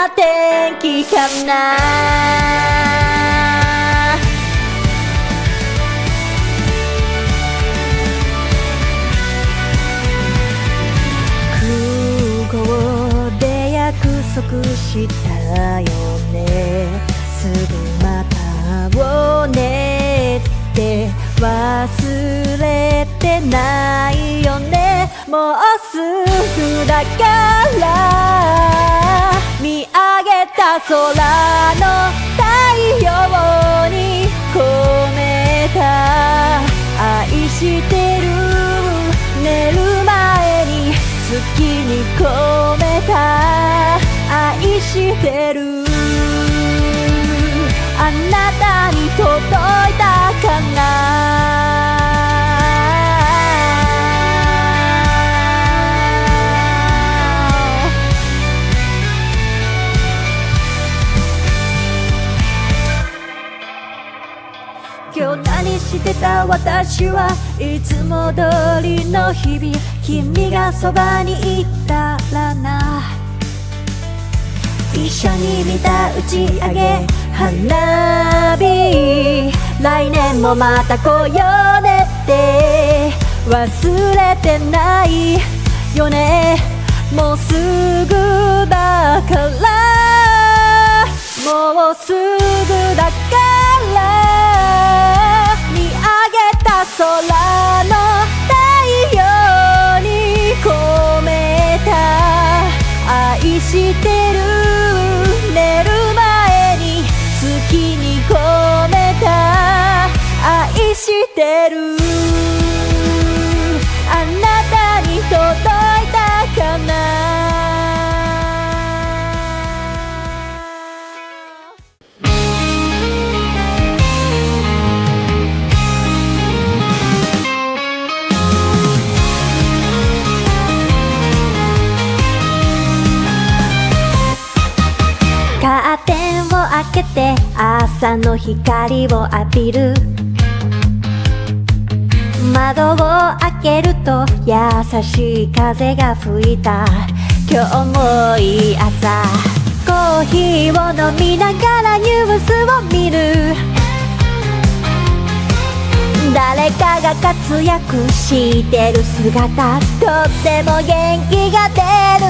な天気かな。空港で約束したよね。すぐまたをねって忘れてないよね。もうすぐだから見上げた空の太陽に込めた愛してる。寝る前に月に込めた愛してる。あなたに届いたかな。今日何してた私はいつも通りの日々。君がそばにいたらな。一緒に見た打ち上げ花火。来年もまた来ようねって忘れてないよね。もうすぐだからもうすぐだから見上げた空の太陽に込めた愛してる。寝る前に月に込めた愛してる。あなたに届いたかな。カーテンを開けて朝の光を浴びる。窓を開けると優しい風が吹いた。今日もいい朝。コーヒーを飲みながらニュースを見る。誰かが活躍してる姿、とっても元気が出る。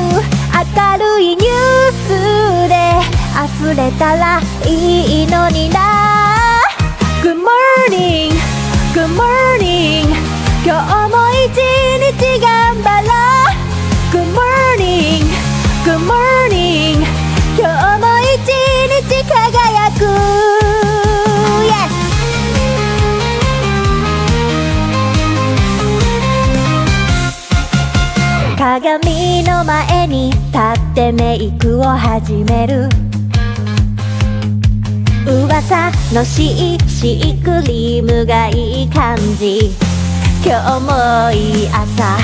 明るいニュースで溢れたらいいのにな。 Good morning, good morning 今日も一日頑張ろう。 Good morning, good morning 今日も一日輝く。 Yes鏡の前に立ってメイクを始める。噂のシークリームがいい感じ。今日もいい朝。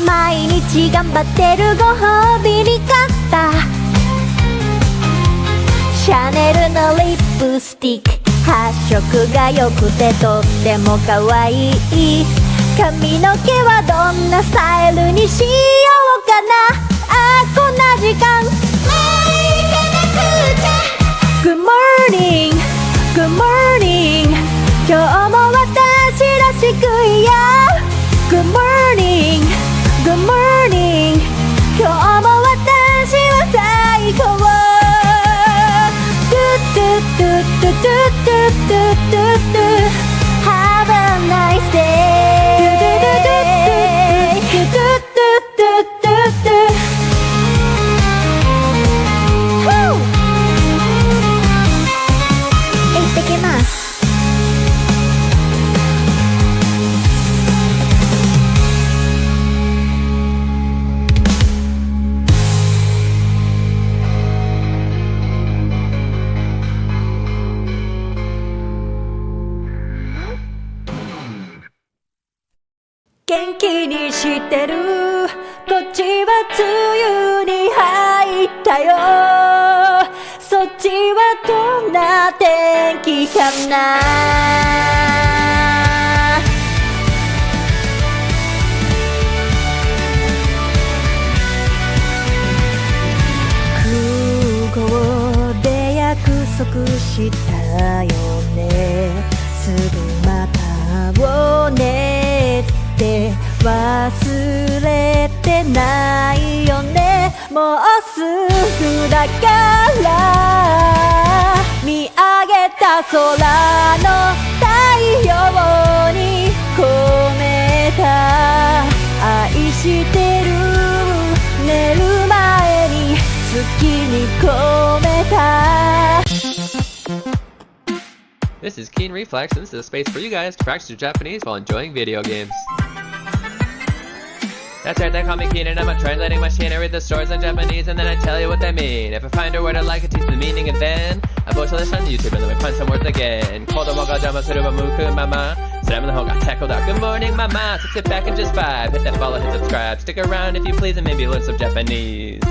毎日頑張ってるご褒美に買ったシャネルのリップスティック。発色が良くてとっても可愛い。髪の毛はどんなスタイルにしようかな。あーこんな時間もう行かなくちゃ。 Good morning, good morning 今日も私らしくいよう。 Good morning, good morning 今日も私は最高。 Have a nice day。行ってきます。元気にしてる。こっちは梅雨に入ったよ。そっちはどんな天気かな。空港したよねすぐまたをねって忘れてないよねもうすぐだから見上げた空の太陽に込めた愛してる寝る前に月に込めた This is Keen Reflex, and this is a space for you guys to practice your Japanese while enjoying video games. That's right, they call me Keen and I'm a translating machine. I read the stories in Japanese and then I tell you what they mean. If I find a word I like, I teach the meaning and then I post a list on YouTube and then we find some words again. Kodomo ga jama suru wa muku mama. Slam the got tackled out. Good morning, mama. So sit back and just vibe. Hit that follow, hit subscribe. Stick around if you please and maybe learn some Japanese.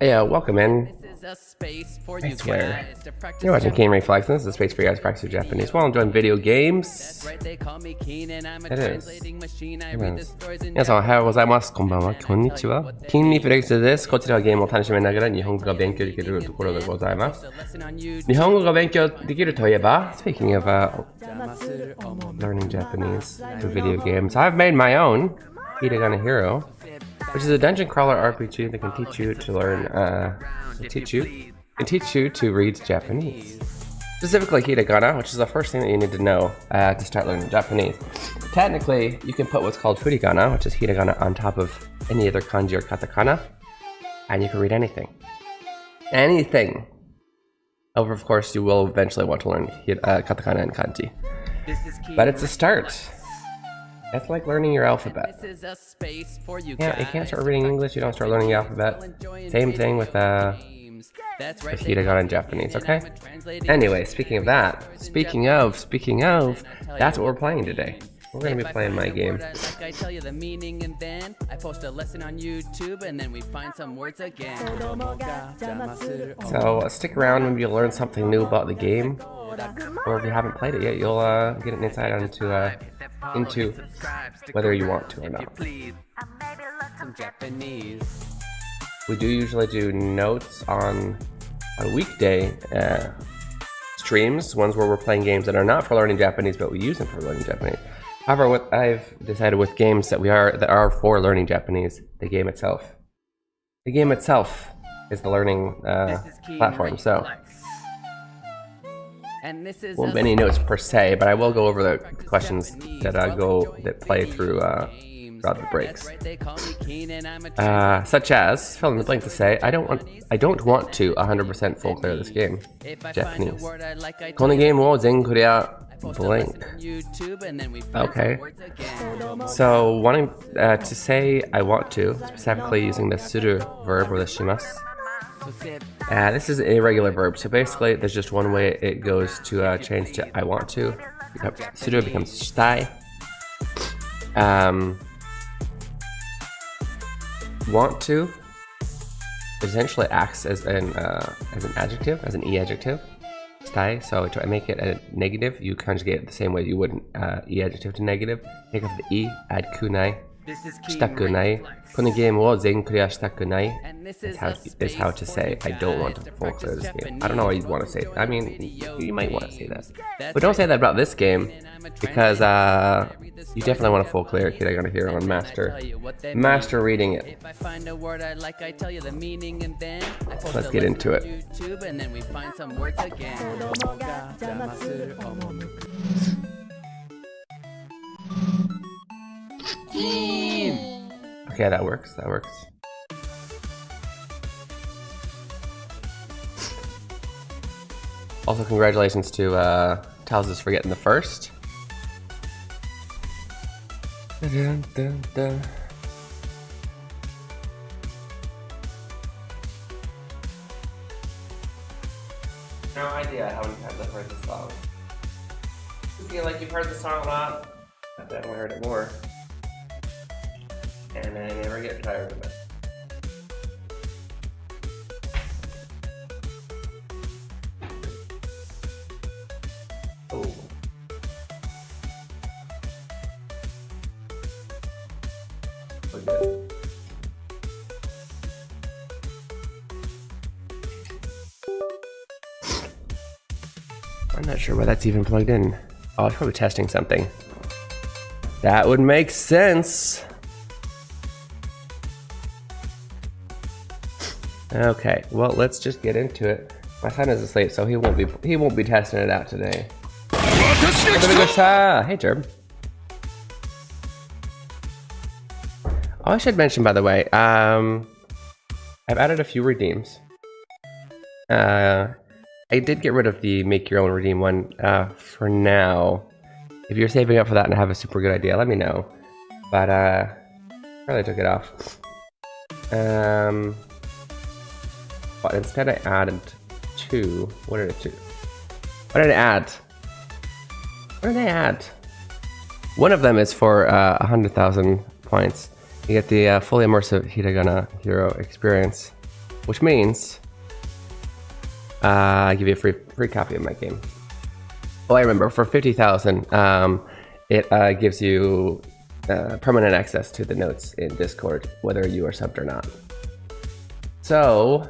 Yeah, welcome in. This is a space for I you swear. guys to practice You're watching Keen Japanese. Reflex, and this is a space for you guys to practice your Japanese while enjoying video games. That's right, they call me Keen and I'm a It is. translating machine. I read the stories in 皆さんおはようございます。こんばんは。こんにちは。キンリフレックスです。こちらはゲームを楽しみながら日本語が勉強できるところでございます。 lesson on you. 日本語が勉強できるといえば、Speaking of learning Japanese through video games, I've made my own Hiragana Hero, which is a dungeon crawler RPG that can teach you to learn, teach you to read Japanese. Specifically hiragana, which is the first thing that you need to know to start learning Japanese. Technically, you can put what's called furigana, which is hiragana, on top of any other kanji or katakana, and you can read anything. Anything! However, of course, you will eventually want to learn katakana and kanji. This is Keen But it's a start. Reflex. It's like learning your alphabet. This is a space for you Yeah, guys. you can't start reading English, you don't start learning the alphabet. Same thing with That's right, hiragana in Japanese, okay? Anyway, speaking of that, speaking of, that's what we're playing today. We're going to be playing my game. I tell you the meaning and then I post a lesson on YouTube and then we find some words again. So stick around, maybe you'll learn something new about the game. Or if you haven't played it yet, you'll get an insight into whether you want to or not. Some Japanese. We do usually do notes on weekday streams, ones where we're playing games that are not for learning Japanese, but we use them for learning Japanese. However, what I've decided with games that are for learning Japanese, the game itself is the learning platform. So, And this is won't be any notes per se, but I will go over the questions that play through throughout the breaks. Such as, fill in the blank to say, I don't want to 100% full clear this game. Japanese. このゲームを全クリア blank. Okay. So wanting to say I want to, specifically using the suru verb or the shimasu. This is an irregular verb, so basically there's just one way it goes to change to I want to. Suru becomes shitai. Want to essentially acts as an adjective, as an e adjective. Shitai. So to make it a negative, you conjugate it the same way you would e adjective to negative. Take off the e, add kunai. Shitakunai. このゲームを全クリアしたくない is how to say I don't want to full clear this game. I don't know why you'd want to say it. I mean, you might want to say that. But don't say that about this game, because you definitely want to full clear Hiragana Hero and master reading it. Let's get into it. Okay, that works. Also, congratulations to Talzus for getting the first. Dun, dun, dun. No idea how many times I've heard this song. You feel like you've heard the song a lot? I've definitely heard it more. And I never get tired of it. Oh. Look good. I'm not sure why that's even plugged in. Oh, it's probably testing something. That would make sense. Okay, well, let's just get into it. My son is asleep, so he won't be testing it out today. Hey, Jerb. Oh, I should mention, by the way, I've added a few redeems. I did get rid of the make your own redeem one for now. If you're saving up for that and have a super good idea, let me know. But probably took it off. But instead I added 2. What did I do? What did I add? What did I add? One of them is for 100,000 points. You get the fully immersive Hiragana Hero experience, which means I give you a free copy of my game. Oh, I remember, for 50,000, it gives you permanent access to the notes in Discord, whether you are subbed or not. So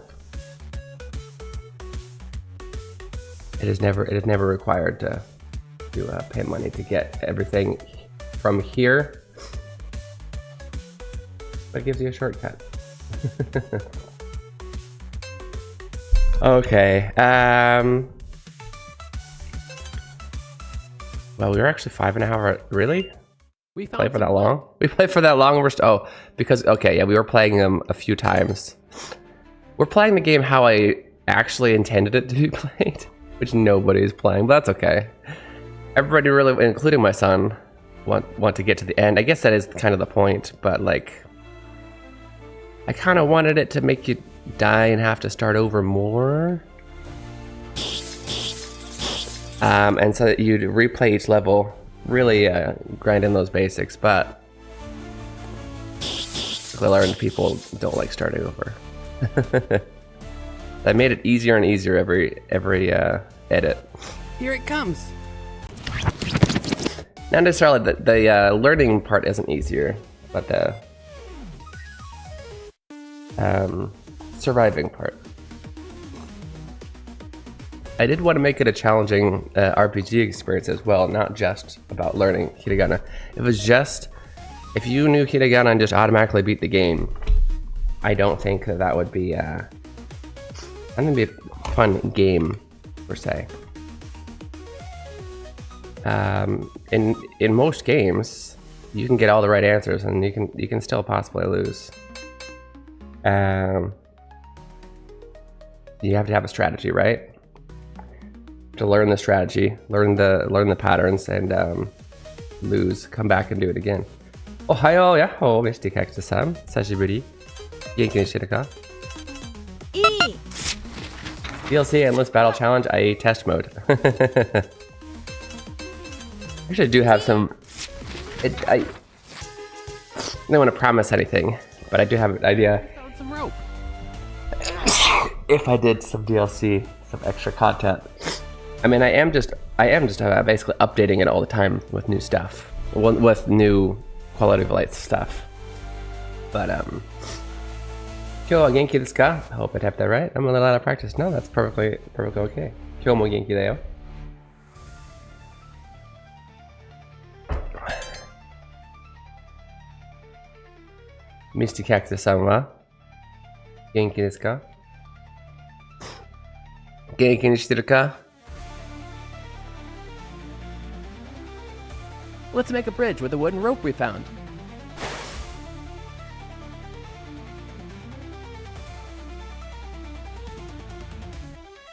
it is never required to pay money to get everything from here, but it gives you a shortcut. Okay. Well, we were actually 5.5 hours. Really? We played for that long? We played for that long? Because, okay, yeah, we were playing them a few times. We're playing the game how I actually intended it to be played, which nobody's playing, but that's okay. Everybody really, including my son, want to get to the end. I guess that is kind of the point, but like, I kind of wanted it to make you die and have to start over more. And so that you'd replay each level, really grind in those basics, but I learned people don't like starting over. That made it easier and easier every edit. Here it comes. Not necessarily the learning part isn't easier, but the surviving part. I did want to make it a challenging RPG experience as well, not just about learning Hiragana. It was just, if you knew Hiragana and just automatically beat the game, I don't think that would be a fun game, per se. In most games, you can get all the right answers and you can still possibly lose. You have to have a strategy, right? To learn the strategy, learn the patterns, and lose, come back and do it again. Ohayo, yahoo, Mr. Cactus-san. Sashiburi. Genki ni shite ka? DLC Endless Battle Challenge, i.e. test mode. Actually, I do have some... I don't want to promise anything, but I do have an idea. Found some rope. If I did some DLC, some extra content. I mean, I am just basically updating it all the time with new stuff, with new quality of life stuff. But Kyo wa genki desu ka? I hope I tapped that right. I'm a little out of practice. No, that's perfectly okay. Kyo mo genki da yo. Mr. Cactus-san wa genki desu ka? Genki ni shite ka? Let's make a bridge with the wooden rope we found.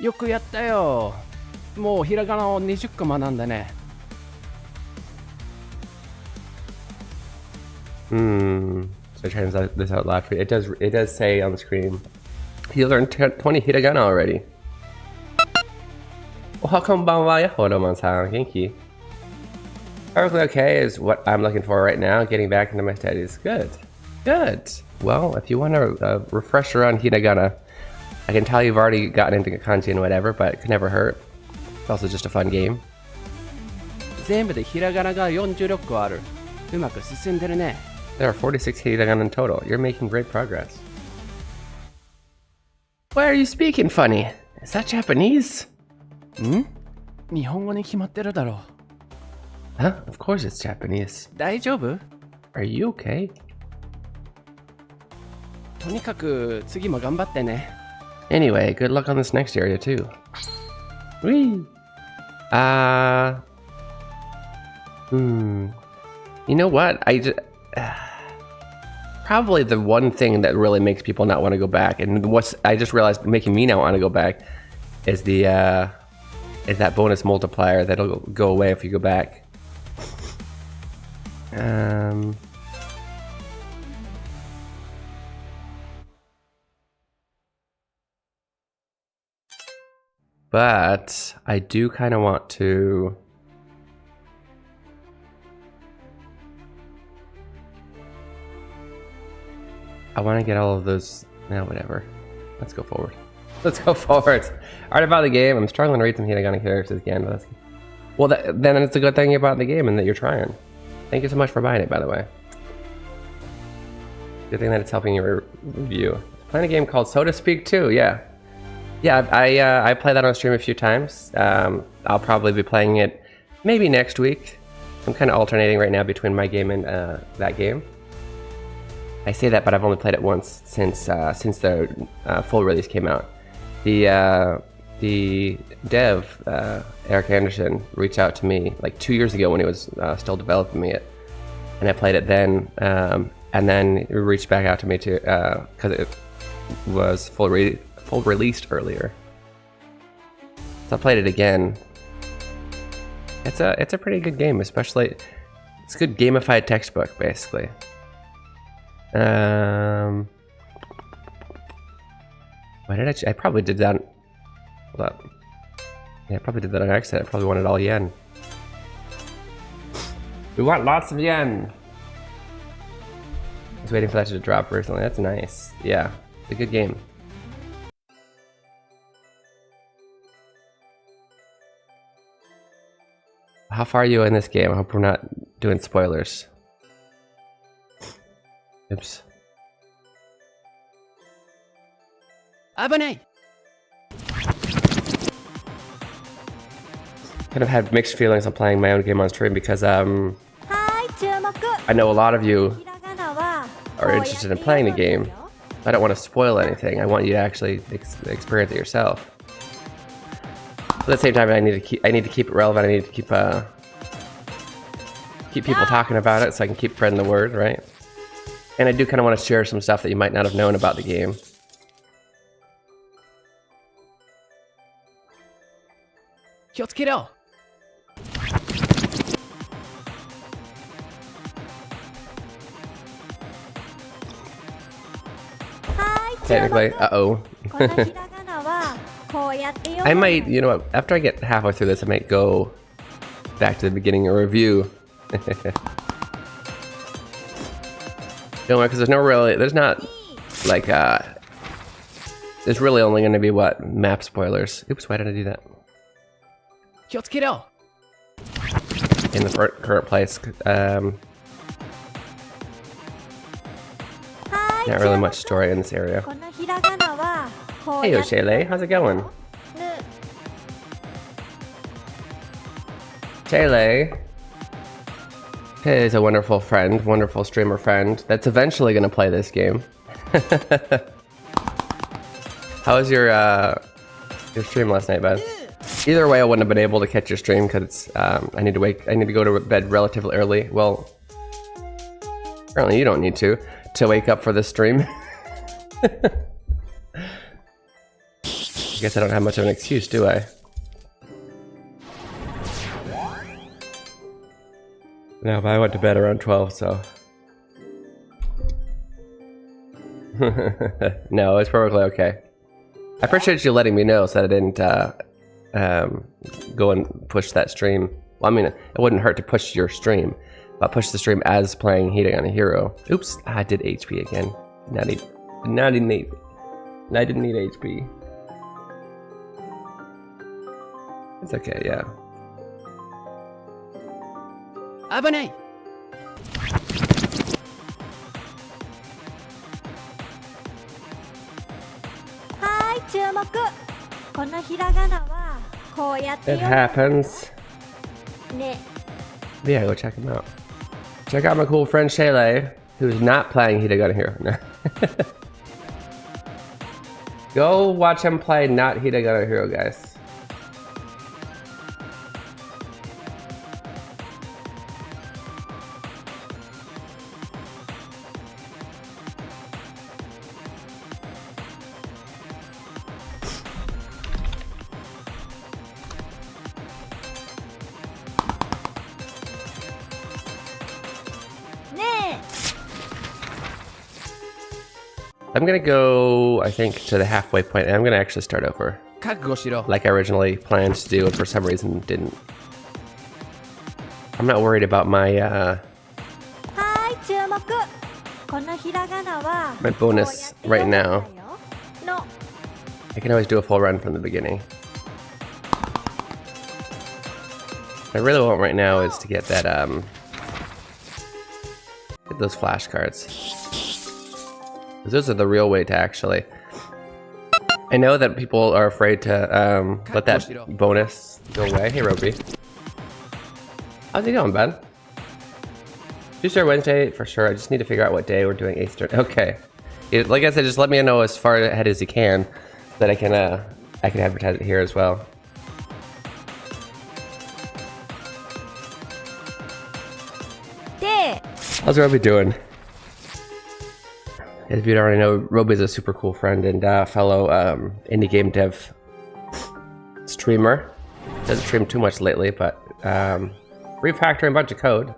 Yoku yatta yo. Mou hiragana o 20 個学んだね. So I translate this out loud for you. It does say on the screen, you learned 20 hiragana already. Oha konbanwa, yahoo, Roman-san. Genki. Perfectly okay is what I'm looking for right now. Getting back into my studies. Good. Good. Well, if you want a refresher on Hiragana, I can tell you've already gotten into kanji and whatever, but it could never hurt. It's also just a fun game. 全部でひらがなが46個ある。うまく進んでるね。There are 46 hiragana in total. You're making great progress. Why are you speaking funny? Is that Japanese? 日本語に決まってるだろう。Huh? Of course it's Japanese. 大丈夫？ Are you okay? とにかく次も頑張ってね。Anyway, good luck on this next area too. Whee! You know what? Probably the one thing that really makes people not want to go back, and I just realized making me not want to go back, is is that bonus multiplier that'll go away if you go back. But I do kind of want to. I want to get all of those. No, whatever. Let's go forward. Let's go forward. Alright, about the game. I'm struggling to read some Hiragana characters again, but that's. Well, then it's a good thing about the game and that you're trying. Thank you so much for buying it, by the way. Good thing that it's helping you review. Playing a game called So to Speak too. Yeah. Yeah, I played that on stream a few times. I'll probably be playing it maybe next week. I'm kind of alternating right now between my game and that game. I say that, but I've only played it once since the full release came out. The dev, Eric Anderson, reached out to me like 2 years ago when he was still developing it, and I played it then. And then he reached back out to me too because it was full released earlier. So I played it again. It's a pretty good game, especially it's a good gamified textbook basically. Why did I probably did that. Hold up. Yeah, I probably did that on accident. I probably wanted all yen. We want lots of yen. I was waiting for that to drop recently. That's nice. Yeah, it's a good game. How far are you in this game? I hope we're not doing spoilers. Oops. 危ない。 Kind of had mixed feelings on playing my own game on stream because I know a lot of you are interested in playing the game. I don't want to spoil anything. I want you to actually experience it yourself. But at the same time, I need to keep it relevant. I need to keep people talking about it so I can keep spreading the word, right? And I do kind of want to share some stuff that you might not have known about the game. Technically, uh-oh. I might, you know what, after I get halfway through this, I might go back to the beginning and review. Don't worry, because there's not, like, there's really only going to be, what, map spoilers. Oops, why did I do that? In the current place. Not really much story in this area. Hey Oshele, how's it going? Shele is a wonderful friend, wonderful streamer friend that's eventually going to play this game. How was your stream last night, bud? Either way, I wouldn't have been able to catch your stream because I need to go to bed relatively early. Well, apparently you don't need to wake up for this stream. I guess I don't have much of an excuse, do I? No, but I went to bed around 12, so... No, it's perfectly okay. I appreciate you letting me know so that I didn't go and push that stream Well, I mean, it wouldn't hurt to push your stream, but push the stream as playing Hiragana Hero. Oops, I did HP again. I didn't need HP. It's okay, yeah. Abonate. はい注目このひらがなはこうやって It 読 happens. むね Yeah, go check him out. Check out my cool friend Shaylay, who's not playing Hiragana Hero. No. Go watch him play not Hiragana Hero, guys. I'm gonna go, I think, to the halfway point, and I'm gonna actually start over. 覚悟しろ。 Like I originally planned to do, and for some reason didn't. I'm not worried about my はい注目このひらがなは my bonus right now. の I can always do a full run from the beginning. What I really want right now is to get that get those flashcards. 'Cause those are the real way to actually. I know that people are afraid to let that bonus go away. Hey Roby. How's it going, bud? Tuesday or Wednesday for sure. I just need to figure out what day we're doing Eastern. Okay. Like I said, just let me know as far ahead as you can, so that I can advertise it here as well. How's Roby doing? As you already know, Roby's a super cool friend and fellow indie game dev streamer. Doesn't stream too much lately, but refactoring a bunch of code.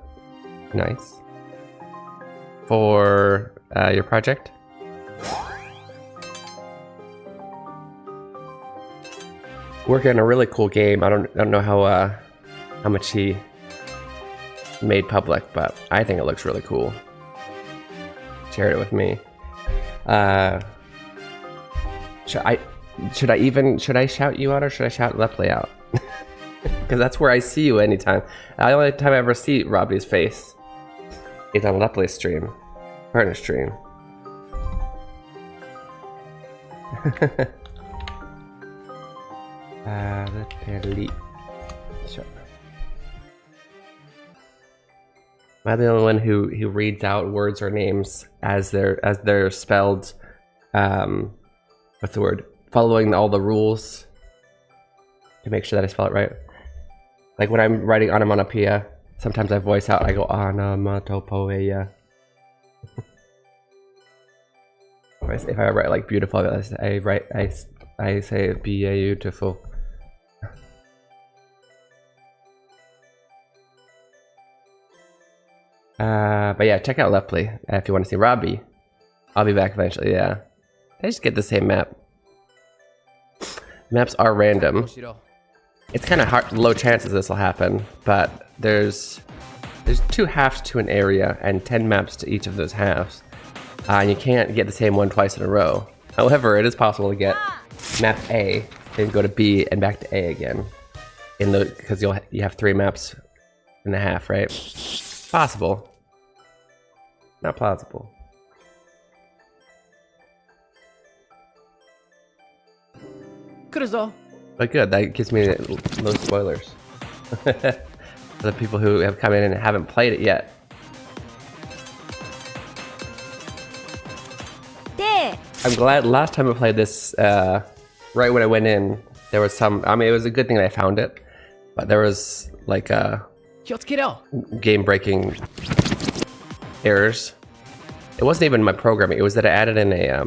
Nice. For your project. Working on a really cool game. I don't know how much he made public, but I think it looks really cool. Shared it with me. Should I shout you out or should I shout Lepley out? Because that's where I see you anytime. The only time I ever see Robbie's face is on Lepley's stream, partner stream. Lepley. Sure. Am I the only one who reads out words or names as they're spelled? What's the word? Following all the rules to make sure that I spell it right. Like when I'm writing onomatopoeia, sometimes I voice out. I go onomatopoeia. If I write like beautiful, I say beautiful. But yeah, check out Lepley if you want to see Robbie. I'll be back eventually, yeah. I just get the same map. Maps are random. It's kind of low chances this will happen, but there's 2 halves to an area and 10 maps to each of those halves. And you can't get the same one twice in a row. However, it is possible to get map A, then go to B and back to A again. Because you have 3 maps and a half, right? Possible. Not plausible. But good, that gives me no spoilers. For the people who have come in and haven't played it yet. I'm glad last time I played this, right when I went in, there was some, I mean, it was a good thing that I found it, but there was like game-breaking errors. It wasn't even my programming, it was that I added in a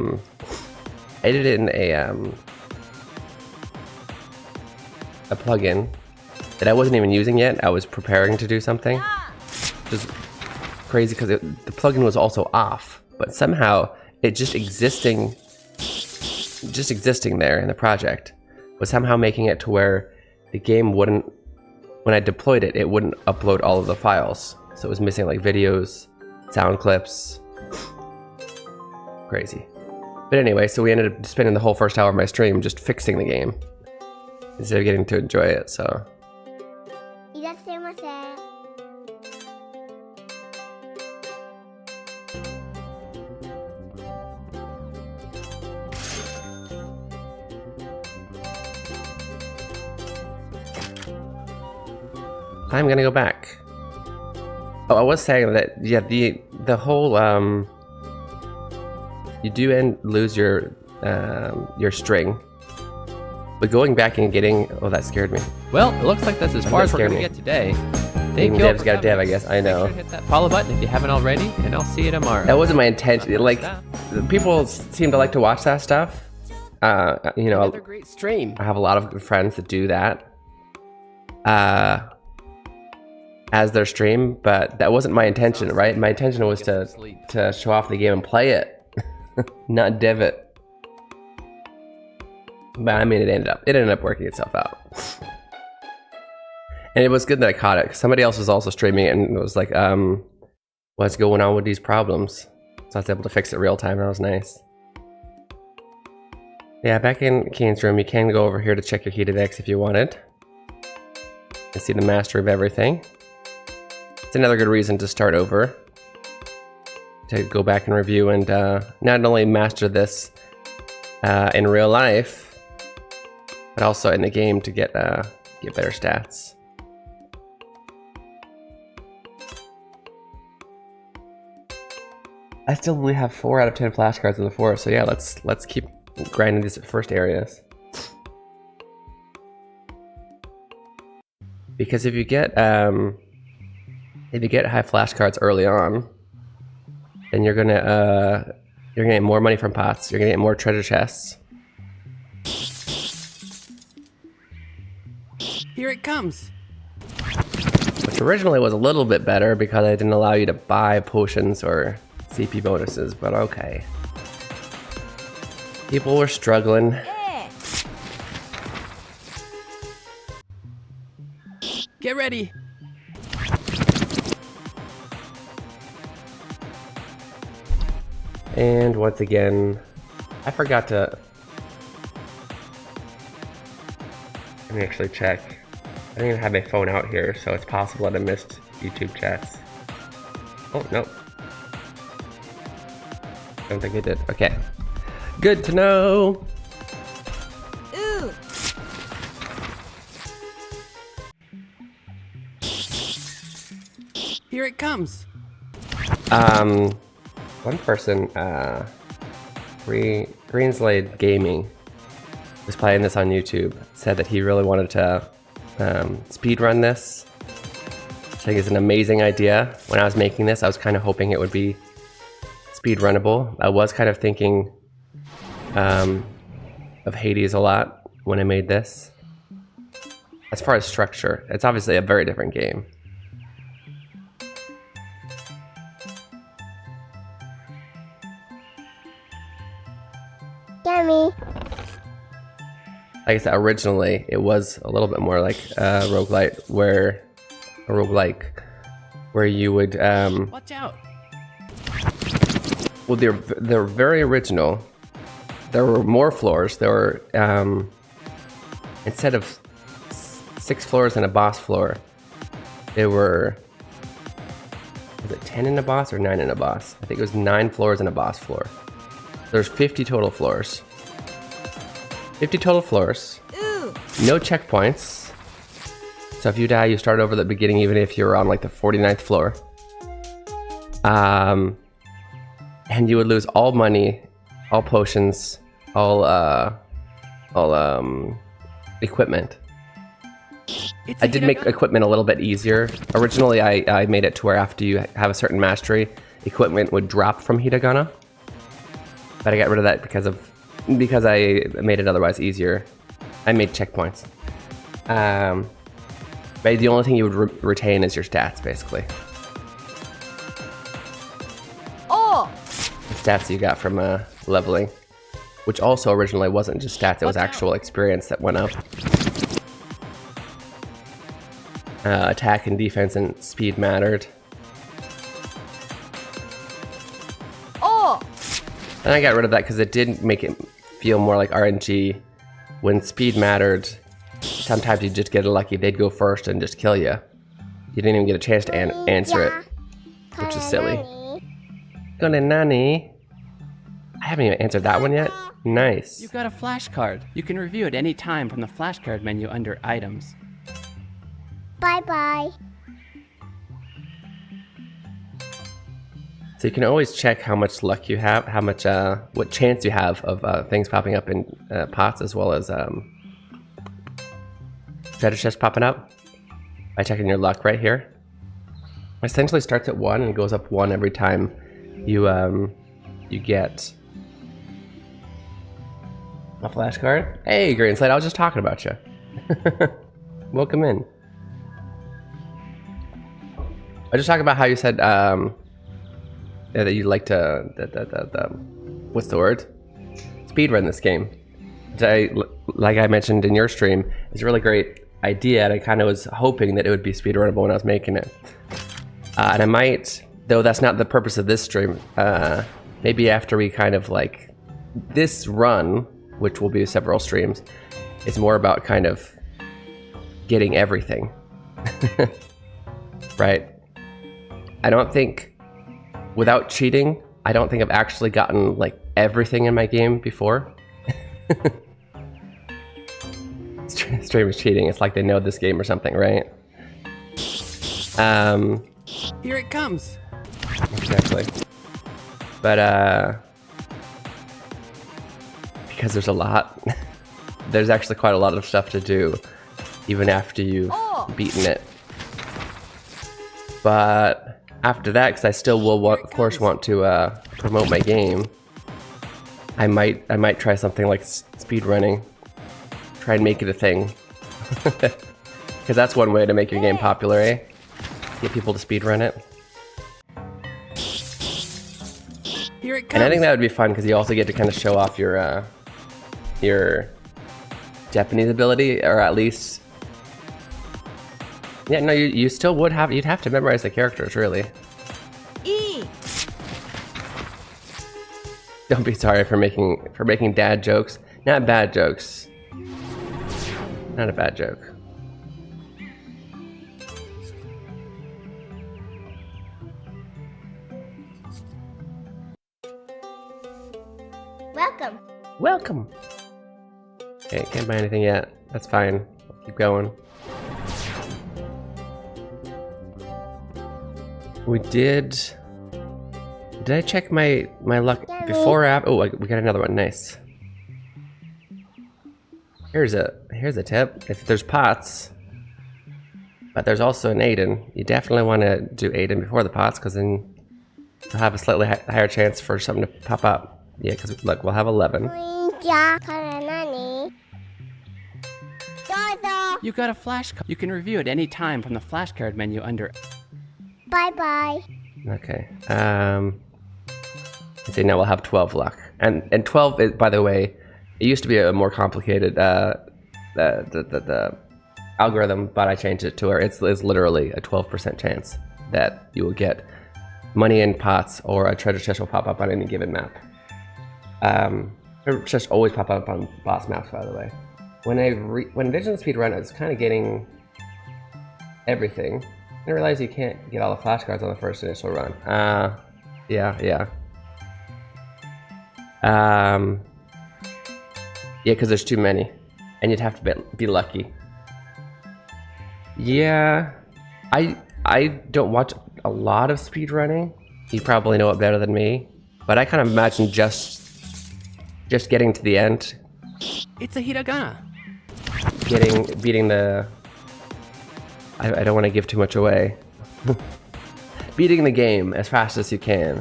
plugin that I wasn't even using yet. I was preparing to do something. Just crazy because the plugin was also off, but somehow it just existing there in the project was somehow making it to where the game wouldn't when I deployed it, it wouldn't upload all of the files. So it was missing like videos, sound clips. Crazy. But anyway, so we ended up spending the whole first hour of my stream just fixing the game instead of getting to enjoy it, so. I'm gonna go back. Oh, I was saying that, yeah, the whole, you do lose your string. But going back and getting, oh, that scared me. Well, it looks like that's as far as we're gonna get today. Thank you. Dev's got a dev, I guess. I know. Make sure to hit that follow button if you haven't already, and I'll see you tomorrow. That wasn't my intention. Like, people seem to like to watch that stuff. You know, Another great stream. I have a lot of friends that do that as their stream, but that wasn't my intention, right? My intention was to show off the game and play it, not dev it. But I mean, it ended up working itself out. And it was good that I caught it, because somebody else was also streaming it and it was like, what's going on with these problems? So I was able to fix it real time, and that was nice. Yeah, back in Keen's room, you can go over here to check your heated X if you wanted. And see the mastery of everything. It's another good reason to start over. To go back and review and not only master this in real life, but also in the game to get better stats. I still only have 4 out of 10 flashcards in the forest, so yeah, let's keep grinding these first areas. Because if you get high flashcards early on, then you're gonna get more money from pots. You're gonna get more treasure chests. Here it comes. Which originally was a little bit better because I didn't allow you to buy potions or CP bonuses, but okay. People were struggling. Get ready. And once again, I forgot to... Let me actually check. I don't even have my phone out here, so it's possible that I missed YouTube chats. Oh, no. Don't think I did. Okay. Good to know! Ooh. Here it comes. One person, Greenslade Gaming, was playing this on YouTube, said that he really wanted to speedrun this. I think it's an amazing idea. When I was making this, I was kind of hoping it would be speedrunnable. I was kind of thinking of Hades a lot when I made this. As far as structure, it's obviously a very different game. Yummy. Like I said, originally it was a little bit more like roguelike, where you would Watch out. well, they're very original. There were more floors. There were instead of 6 floors and a boss floor, there were, was it 10 in a boss or 9 in a boss? I think it was 9 floors and a boss floor. There's 50 total floors. 50 total floors. Ooh. No checkpoints. So if you die, you start over at the beginning, even if you're on like the 49th floor. And you would lose all money, all potions, all equipment. I did make equipment a little bit easier. Originally, I made it to where after you have a certain mastery, equipment would drop from Hiragana. But I got rid of that because I made it otherwise easier. I made checkpoints. But the only thing you would retain is your stats, basically. Oh. The stats you got from leveling. Which also originally wasn't just stats, it was actual experience that went up. attack and defense and speed mattered. Oh! And I got rid of that because it did make it feel more like RNG. When speed mattered, sometimes you just get lucky. They'd go first and just kill you. You didn't even get a chance to answer it, which is silly. Gonna nani? I haven't even answered that one yet. Nice. You got a flashcard. You can review it any time from the flashcard menu under items. Bye-bye. So you can always check how much luck you have, how much, what chance you have of things popping up in pots, as well as treasure chests popping up by checking your luck right here. It essentially starts at 1 and goes up 1 every time you you get a flashcard. Hey, Green Slate, I was just talking about you. Welcome in. I just talking about how you said that you like to what's the word? Speedrun this game. Like I mentioned in your stream, it's a really great idea, and I kind of was hoping that it would be speedrunnable when I was making it. And I might, though that's not the purpose of this stream, maybe after we kind of like this run, which will be several streams, it's more about kind of getting everything. Right? I don't think, without cheating, I don't think I've actually gotten like everything in my game before. Stream is cheating. It's like they know this game or something, right? Here it comes. Exactly. But because there's a lot, there's actually quite a lot of stuff to do, even after you've beaten it. But after that, because I still will, of course, want to promote my game, I might try something like speedrunning. Try and make it a thing. Because that's one way to make your game popular, eh? Get people to speedrun it. Here it comes. And I think that would be fun because you also get to kind of show off your Japanese ability, or at least, yeah, no, you still would have, you'd have to memorize the characters, really. Don't be sorry for making dad jokes. Not bad jokes. Not a bad joke. Welcome. Welcome. Okay, can't buy anything yet. That's fine. I'll keep going. We did. Did I check my luck before or after? Oh, we got another one. Nice. Here's a tip. If there's pots, but there's also an Aiden, you definitely want to do Aiden before the pots, because then you'll have a slightly higher chance for something to pop up. Yeah, because look, we'll have 11. You got a flashcard. You can review it any time from the flashcard menu under. Bye-bye. Okay. Let's see, now we'll have 12 luck. And 12 is, by the way, it used to be a more complicated the algorithm, but I changed it to where it's literally a 12% chance that you will get money in pots or a treasure chest will pop up on any given map. Treasure chests always pop up on boss maps, by the way. When Vision Speedrun, I was kind of getting everything. I realized you can't get all the flashcards on the first initial run. Yeah, because there's too many, and you'd have to be lucky. Yeah, I don't watch a lot of speedrunning. You probably know it better than me, but I kind of imagine just getting to the end. It's a hiragana. Beating the. I don't want to give too much away. Beating the game as fast as you can.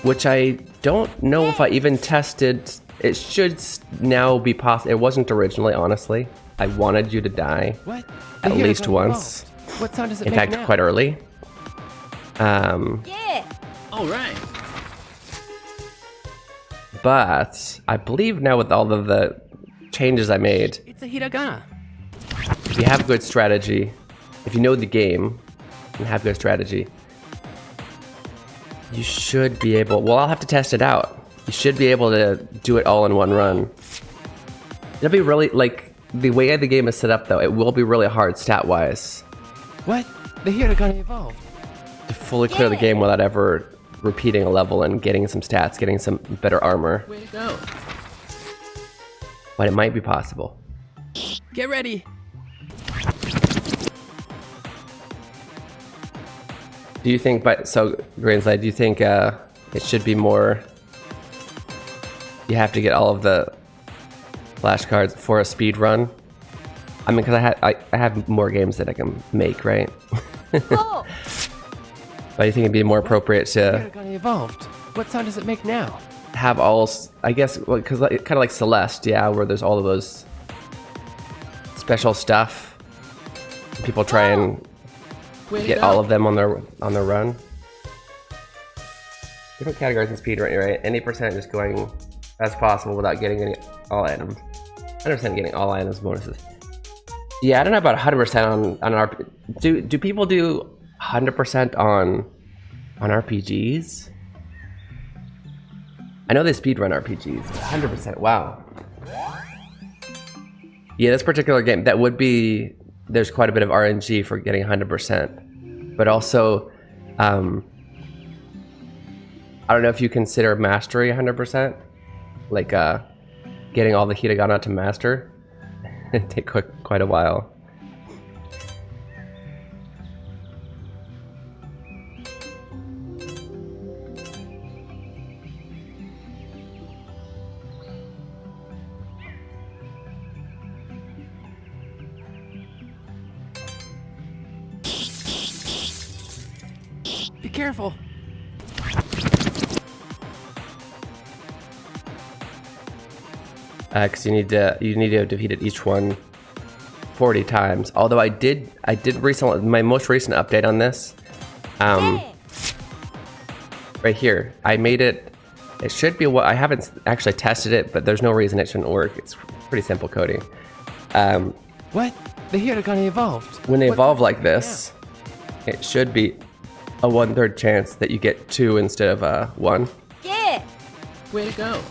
Which I don't know if I even tested. It should now be possible. It wasn't originally, honestly. I wanted you to die. What? At least once. What sound does it In make fact, now? quite early. Yeah. All right. But I believe now with all of the changes I made, It's a hiragana. if you have good strategy, if you know the game and have good strategy, you should be able, well, I'll have to test it out. You should be able to do it all in one run. It'll be really, like, the way the game is set up though, it will be really hard stat-wise. What? The Hiragana evolved. To fully clear the game without ever repeating a level and getting some stats, getting some better armor. Way to go. But it might be possible. Get ready. Do you think, so Greenslide, do you think it should be more, you have to get all of the flashcards for a speed run? I mean, because I have more games that I can make, right? Oh. But I think it'd be more appropriate to Hiragana evolved. What sound does it make now? have all, I guess, because kind of like Celeste, yeah, where there's all of those special stuff. People try and get all of them on their run. Different categories in speed run, right? Any percent just going as possible without getting all items. 100% getting all items bonuses. Yeah, I don't know about 100% on RP. Do people do 100% on RPGs? I know they speedrun RPGs. 100%. Wow. Yeah, this particular game, that would be, there's quite a bit of RNG for getting 100%. But also, I don't know if you consider mastery 100%. Like, getting all the hiragana to master. It'd take quite a while. Be careful. Because you need to have defeated each one 40 times. Although I did recently, my most recent update on this, right here, I made it. It should be what I haven't actually tested it, but there's no reason it shouldn't work. It's pretty simple coding. What? The Hiragana evolved. When they evolve like this, it should be a 1/3 chance that you get 2 instead of 1. Yeah. Way to go.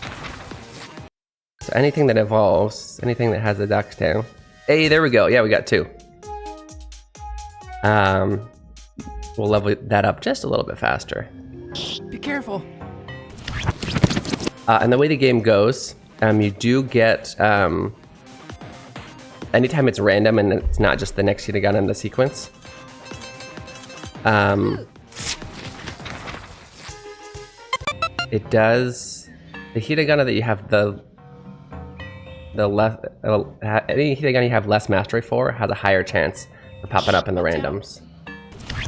So anything that evolves, anything that has a duck's tail. Hey, there we go. Yeah, we got 2. We'll level that up just a little bit faster. Be careful. And the way the game goes, you do get, anytime it's random and it's not just the next hiragana in the sequence, it does, the hiragana that you have any hiragana you have less mastery for has a higher chance of popping up in the randoms.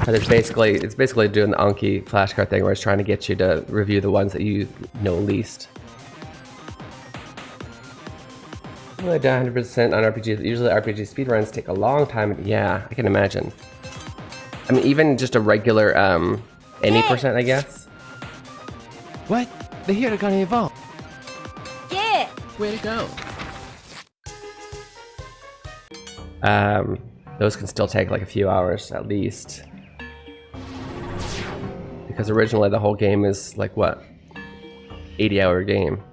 But it's basically doing the Anki flashcard thing where it's trying to get you to review the ones that you know least. Really done 100% on RPGs. Usually RPG speedruns take a long time. Yeah, I can imagine. I mean, even just a regular any percent, I guess. What? The Hiragana evolved. Yeah. Way to go. Those can still take like a few hours at least. Because originally the whole game is like what? 80-hour game.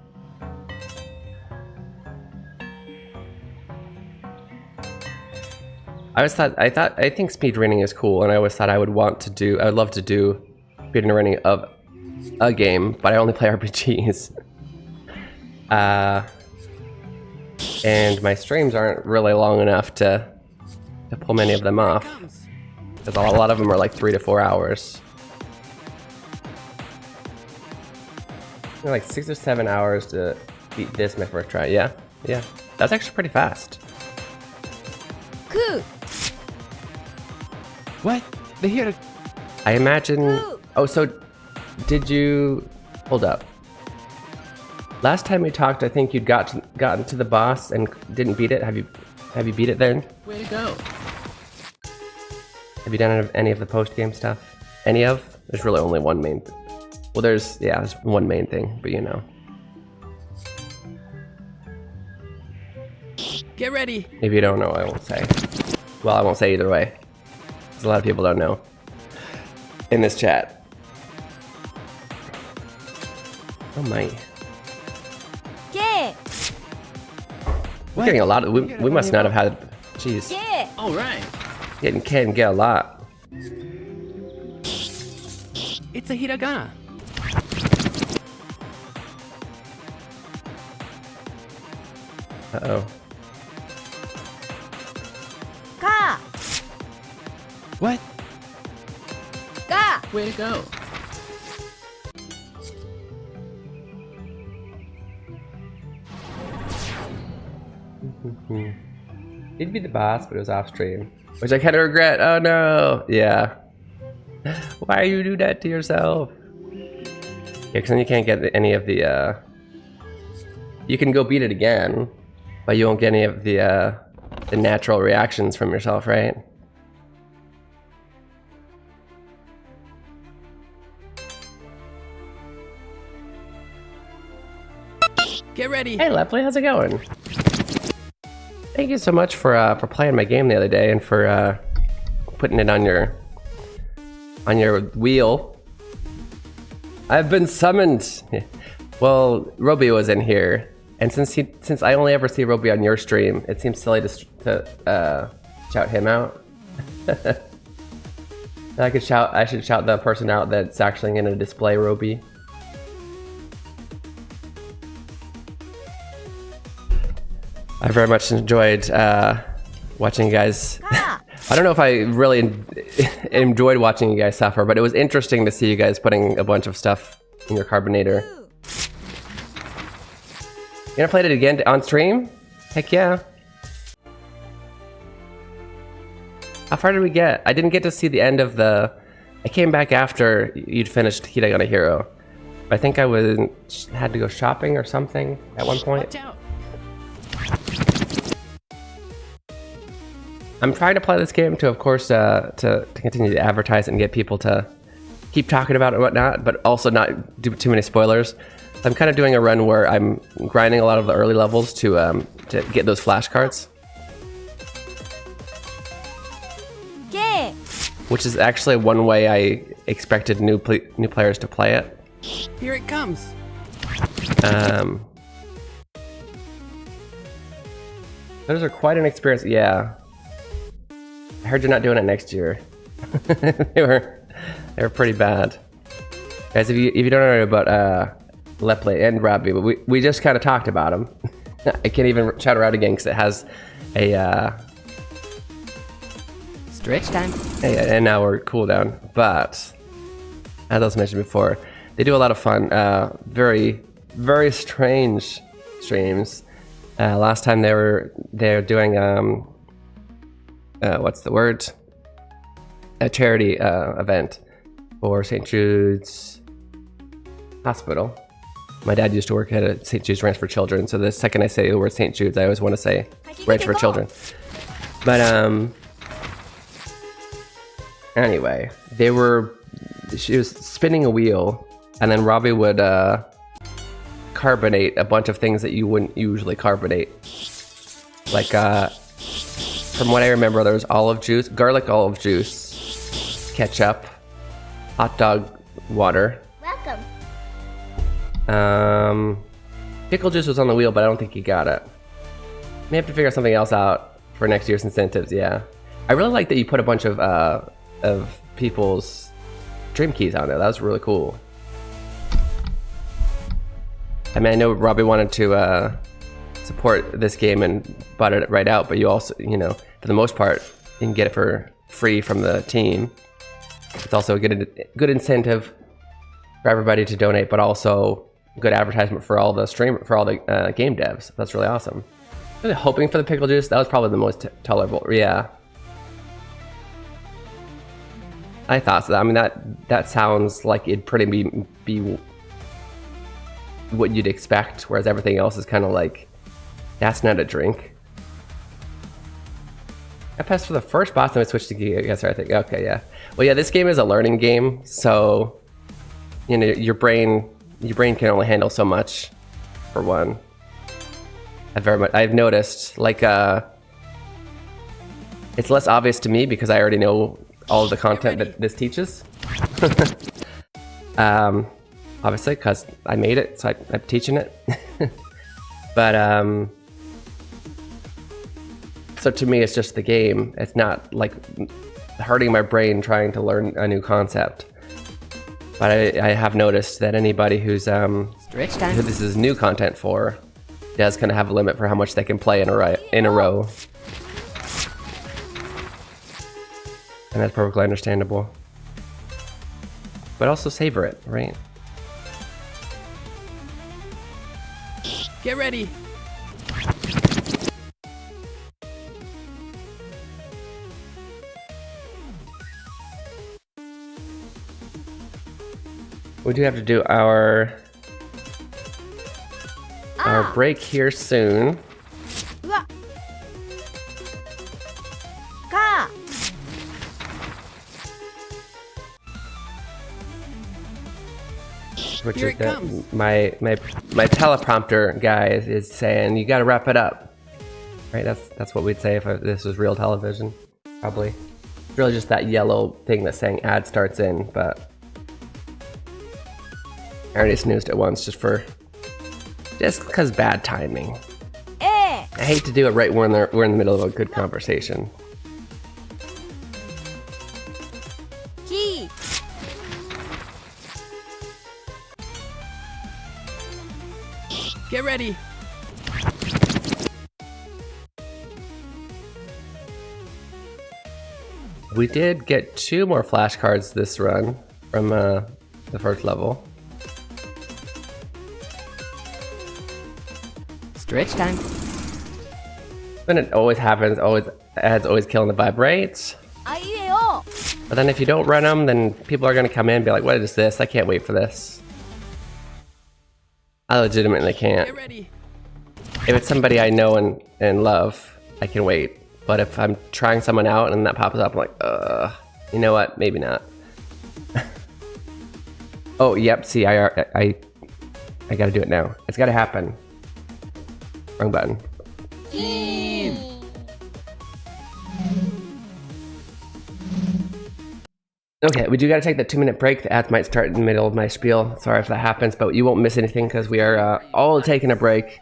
I think speedrunning is cool, and I always thought I would love to do speedrunning of a game, but I only play RPGs. And my streams aren't really long enough to pull many of them off. Because a lot of them are like 3 to 4 hours. They're like 6 or 7 hours to beat this my first try. Yeah, that's actually pretty fast. Cool. What? The Hiragana. I imagine. Oh, so did you hold up? Last time we talked, I think you'd gotten to the boss and didn't beat it. Have you beat it then? Way to go. Have you done any of the post-game stuff? Any of? There's really only one main. Well, there's one main thing, but you know. Get ready. If you don't know, I won't say. Well, I won't say either way. Because a lot of people don't know in this chat. Oh my. Yeah. We're getting a lot of, we must not have had, jeez. Yeah. All right. Can get a lot. It's a hiragana. Uh-oh. Ka. What? Ka. Way to go. He'd be the boss, but it was off stream. Which I kind of regret. Oh no. Yeah. Why you do that to yourself? Yeah, because then you can't get any of the, you can go beat it again, but you won't get any of the natural reactions from yourself, right? Get ready. Hey Lepley, how's it going? Thank you so much for playing my game the other day and for putting it on your wheel. I've been summoned. Well, Roby was in here, and since I only ever see Roby on your stream, it seems silly to shout him out. I should shout the person out that's actually going to display Roby. I very much enjoyed watching you guys. I don't know if I really enjoyed watching you guys suffer, but it was interesting to see you guys putting a bunch of stuff in your carbonator. You gonna play it again on stream? Heck yeah. How far did we get? I didn't get to see the end of the... I came back after you'd finished Hiragana Hero. I think I had to go shopping or something at one point. Watch out. I'm trying to play this game to, of course, to continue to advertise and get people to keep talking about it and whatnot, but also not do too many spoilers. I'm kind of doing a run where I'm grinding a lot of the early levels to get those flashcards. Yeah. Which is actually one way I expected new players to play it. Here it comes. Those are quite an experience. Yeah. I heard you're not doing it next year. they were pretty bad. Guys, if you don't know about Lepley and Robbie, but we just kind of talked about them. I can't even shout her out again because it has a Stretch time. an hour cooldown. But as I was mentioned before, they do a lot of fun, very strange streams. Last time they're doing what's the word? A charity event for St. Jude's Hospital. My dad used to work at a St. Jude's Ranch for Children, so the second I say the word St. Jude's, I always want to say Ranch for Children. But anyway, she was spinning a wheel, and then Robbie would carbonate a bunch of things that you wouldn't usually carbonate. Like, from what I remember, there was olive juice, garlic olive juice, ketchup, hot dog water. Welcome. Pickle juice was on the wheel, but I don't think he got it. May have to figure something else out for next year's incentives, yeah. I really like that you put a bunch of people's dream keys on there. That was really cool. I mean, I know Robbie wanted to support this game and bought it right out, but you also, for the most part, you can get it for free from the team. It's also a good incentive for everybody to donate, but also good advertisement for all the game devs. That's really awesome. Really hoping for the pickle juice. That was probably the most tolerable. Yeah, I thought so. I mean, that sounds like it'd pretty be what you'd expect, whereas everything else is kind of like, that's not a drink. I passed for the first boss, and I switched to Gigasser, I think. Okay, yeah. Well, yeah, this game is a learning game, so your brain can only handle so much, for one. I've noticed, like, it's less obvious to me because I already know all of the content that this teaches. Obviously, because I made it, so I'm teaching it. But, so to me, it's just the game. It's not, like, hurting my brain trying to learn a new concept. But I have noticed that anybody who's, who this is new content for, does kind of have a limit for how much they can play in a row. And that's perfectly understandable. But also savor it, right? Get ready. We do have to do our break here soon. うわか Which Here is it that comes. my teleprompter guy is saying you gotta wrap it up. Right, that's what we'd say if this was real television. Probably. It's really just that yellow thing that's saying ad starts in, but I already snoozed it once just because bad timing. ええ I hate to do it right when we're in the middle of a good conversation. キー Get ready. We did get 2 more flashcards this run from the first level. Stretch time. But it always happens, ads always killing the vibe, right? あいうえお But then if you don't run them, then people are gonna come in and be like, what is this? I can't wait for this. I legitimately can't. Get ready. If it's somebody I know and love, I can wait. But if I'm trying someone out and that pops up, I'm like, you know what? Maybe not. Oh, yep. See, I gotta do it now. It's gotta happen. Wrong button. Okay, we do gotta take that 2-minute break. The ads might start in the middle of my spiel. Sorry if that happens, but you won't miss anything because we are all taking a break.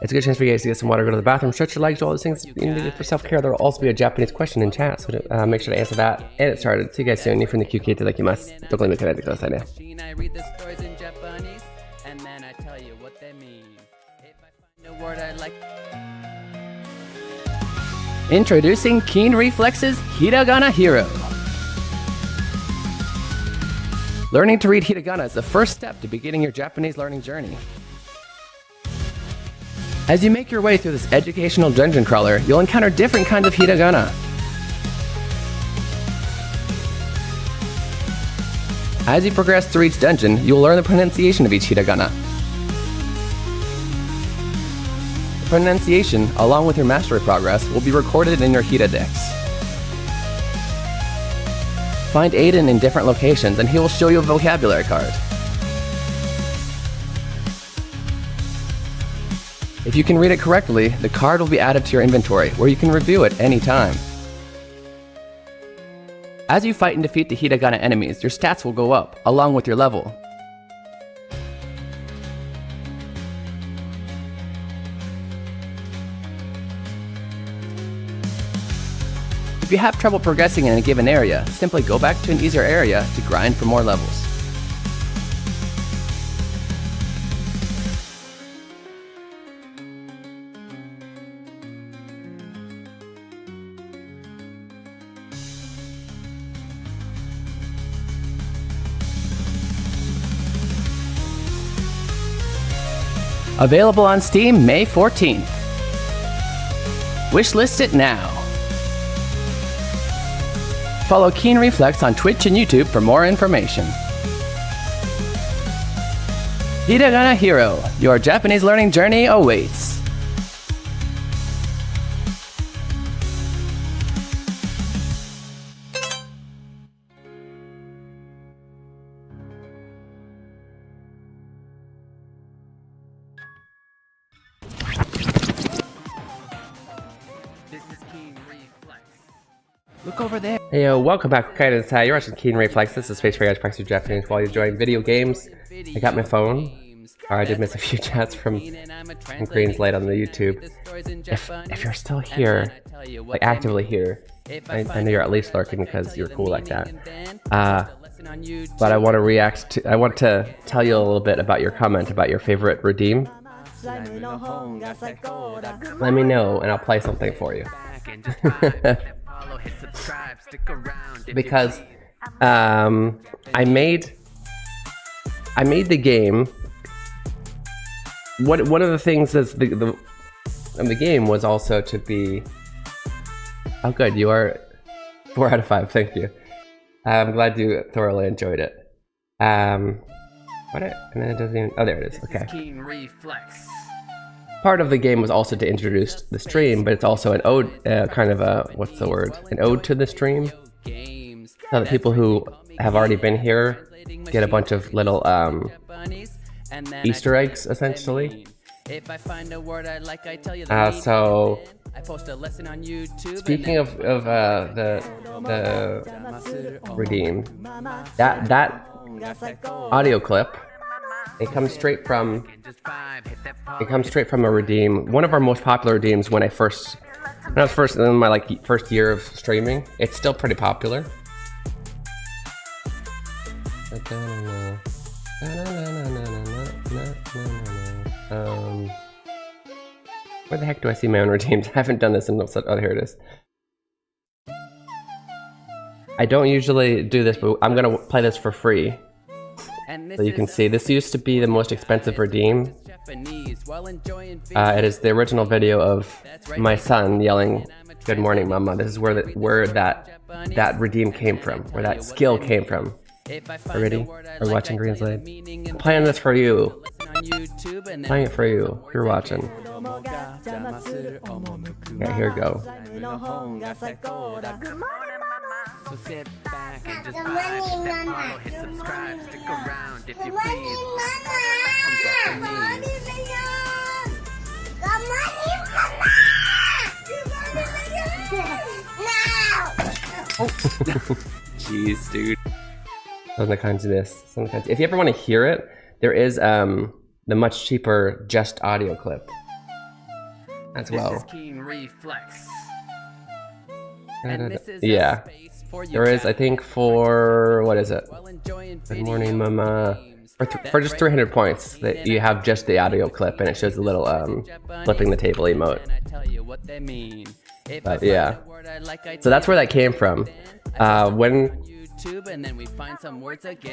It's a good chance for you guys to get some water, go to the bathroom, stretch your legs, do all those things you need for self-care. There will also be a Japanese question in chat, so make sure to answer that. And it started. See you guys soon. If you're in the QK, itadakimasu. Don't let me connect the side. I read the stories in Japanese, and then I tell you what they mean. If I find a word I like. Introducing Keen Reflex's Hiragana Hero. Learning to read hiragana is the first step to beginning your Japanese learning journey. As you make your way through this educational dungeon crawler, you'll encounter different kinds of hiragana. As you progress through each dungeon, you'll learn the pronunciation of each hiragana. The pronunciation, along with your mastery progress, will be recorded in your Hiradex. Find Aiden in different locations and he will show you a vocabulary card. If you can read it correctly, the card will be added to your inventory, where you can review it any time. As you fight and defeat the hiragana enemies, your stats will go up, along with your level. If you have trouble progressing in a given area, simply go back to an easier area to grind for more levels. Available on Steam May 14th. Wishlist it now. Follow Keen Reflex on Twitch and YouTube for more information. Hiragana Hero, your Japanese learning journey awaits. Look over there. Hey yo, welcome back. Okay, you're watching Keen Reflex. This is Space for you guys practice Japanese while you're enjoying video games. I got my phone. Or I did miss a few chats from Green's late on the YouTube. If you're still here, like actively here, I know you're at least lurking because you're cool like that. But I want to react to, I want to tell you a little bit about your comment about your favorite redeem. Let me know and I'll play something for you. Because I made the game. One of the things that's the game was also to be. Oh, good, you are 4 out of 5. Thank you. I'm glad you thoroughly enjoyed it. And then it doesn't even. Oh, there it is. Okay. Keen Reflex. Part of the game was also to introduce the stream, but it's also an ode, kind of a what's the word? An ode to the stream. So that people who have already been here get a bunch of little Easter eggs, essentially. So speaking of the redeem, that audio clip, it comes straight from a redeem. One of our most popular redeems when I was in my first year of streaming. It's still pretty popular. Where the heck do I see my own redeems? I haven't done this in oh, here it is. I don't usually do this, but I'm gonna play this for free. So you can see, this used to be the most expensive redeem. It is the original video of my son yelling, "Good morning, mama." This is where that redeem came from, where that skill came from. Ready? We're watching Green's Lade. I'm playing this for you. I'm playing it for you. You're watching. Okay, here we go. So sit back and just vibe, hit that follow, hit subscribe, stick around if you please. Jeez, dude. If you ever want to hear it, there is the much cheaper just audio clip as well. This is Keen Reflex. Yeah. There is, I think, for what is it? Good morning, mama. For just 300 points, that you have just the audio clip, and it shows a little flipping the table emote. But yeah, so that's where that came from.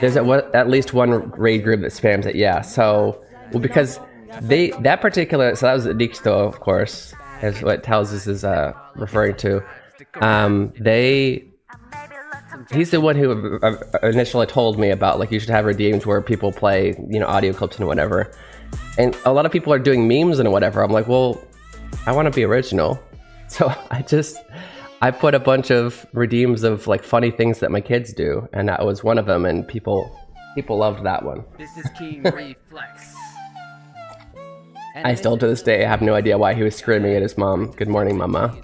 There's at least one raid group that spams it. Yeah. So because that particular, so that was Diksto, of course, is what tells us is referring to. He's the one who initially told me about, like, you should have redeems where people play, audio clips and whatever. And a lot of people are doing memes and whatever. I'm like, well, I want to be original. So I put a bunch of redeems of like funny things that my kids do, and that was one of them, and people loved that one. This is Keen Reflex. I still to this day have no idea why he was screaming at his mom, "Good morning, mama."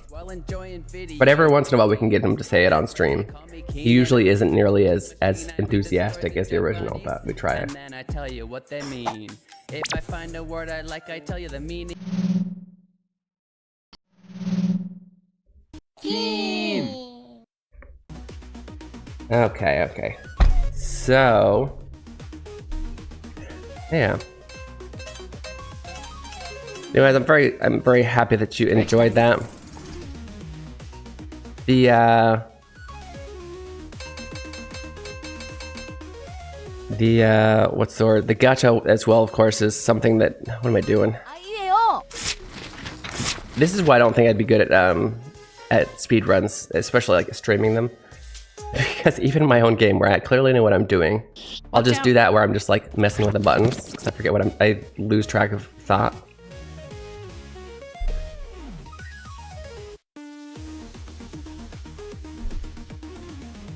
But every once in a while we can get him to say it on stream. He usually isn't nearly as enthusiastic as the original, but we try it. And then I tell you what they mean. If I find a word I like, I tell you the meaning. Keen. Okay. So, yeah. Anyways, I'm very happy that you enjoyed that. The what's the word? The gacha as well, of course, is something that. What am I doing? This is why I don't think I'd be good at speedruns, especially like streaming them. Because even in my own game where I clearly know what I'm doing, I'll just do that where I'm just like messing with the buttons because I forget I lose track of thought.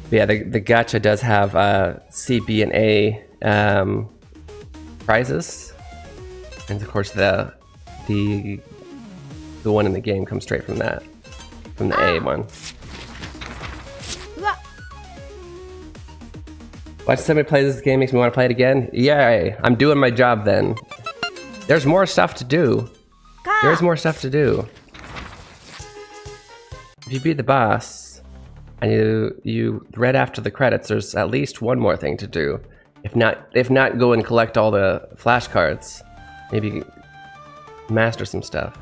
But yeah, the gacha does have C, B, and A prizes, and of course the one in the game comes straight from that, from the A one. Watching somebody play this game makes me want to play it again. Yay! I'm doing my job then. There's more stuff to do. There's more stuff to do. If you beat the boss and you read after the credits, there's at least one more thing to do. If not, go and collect all the flashcards. Maybe master some stuff.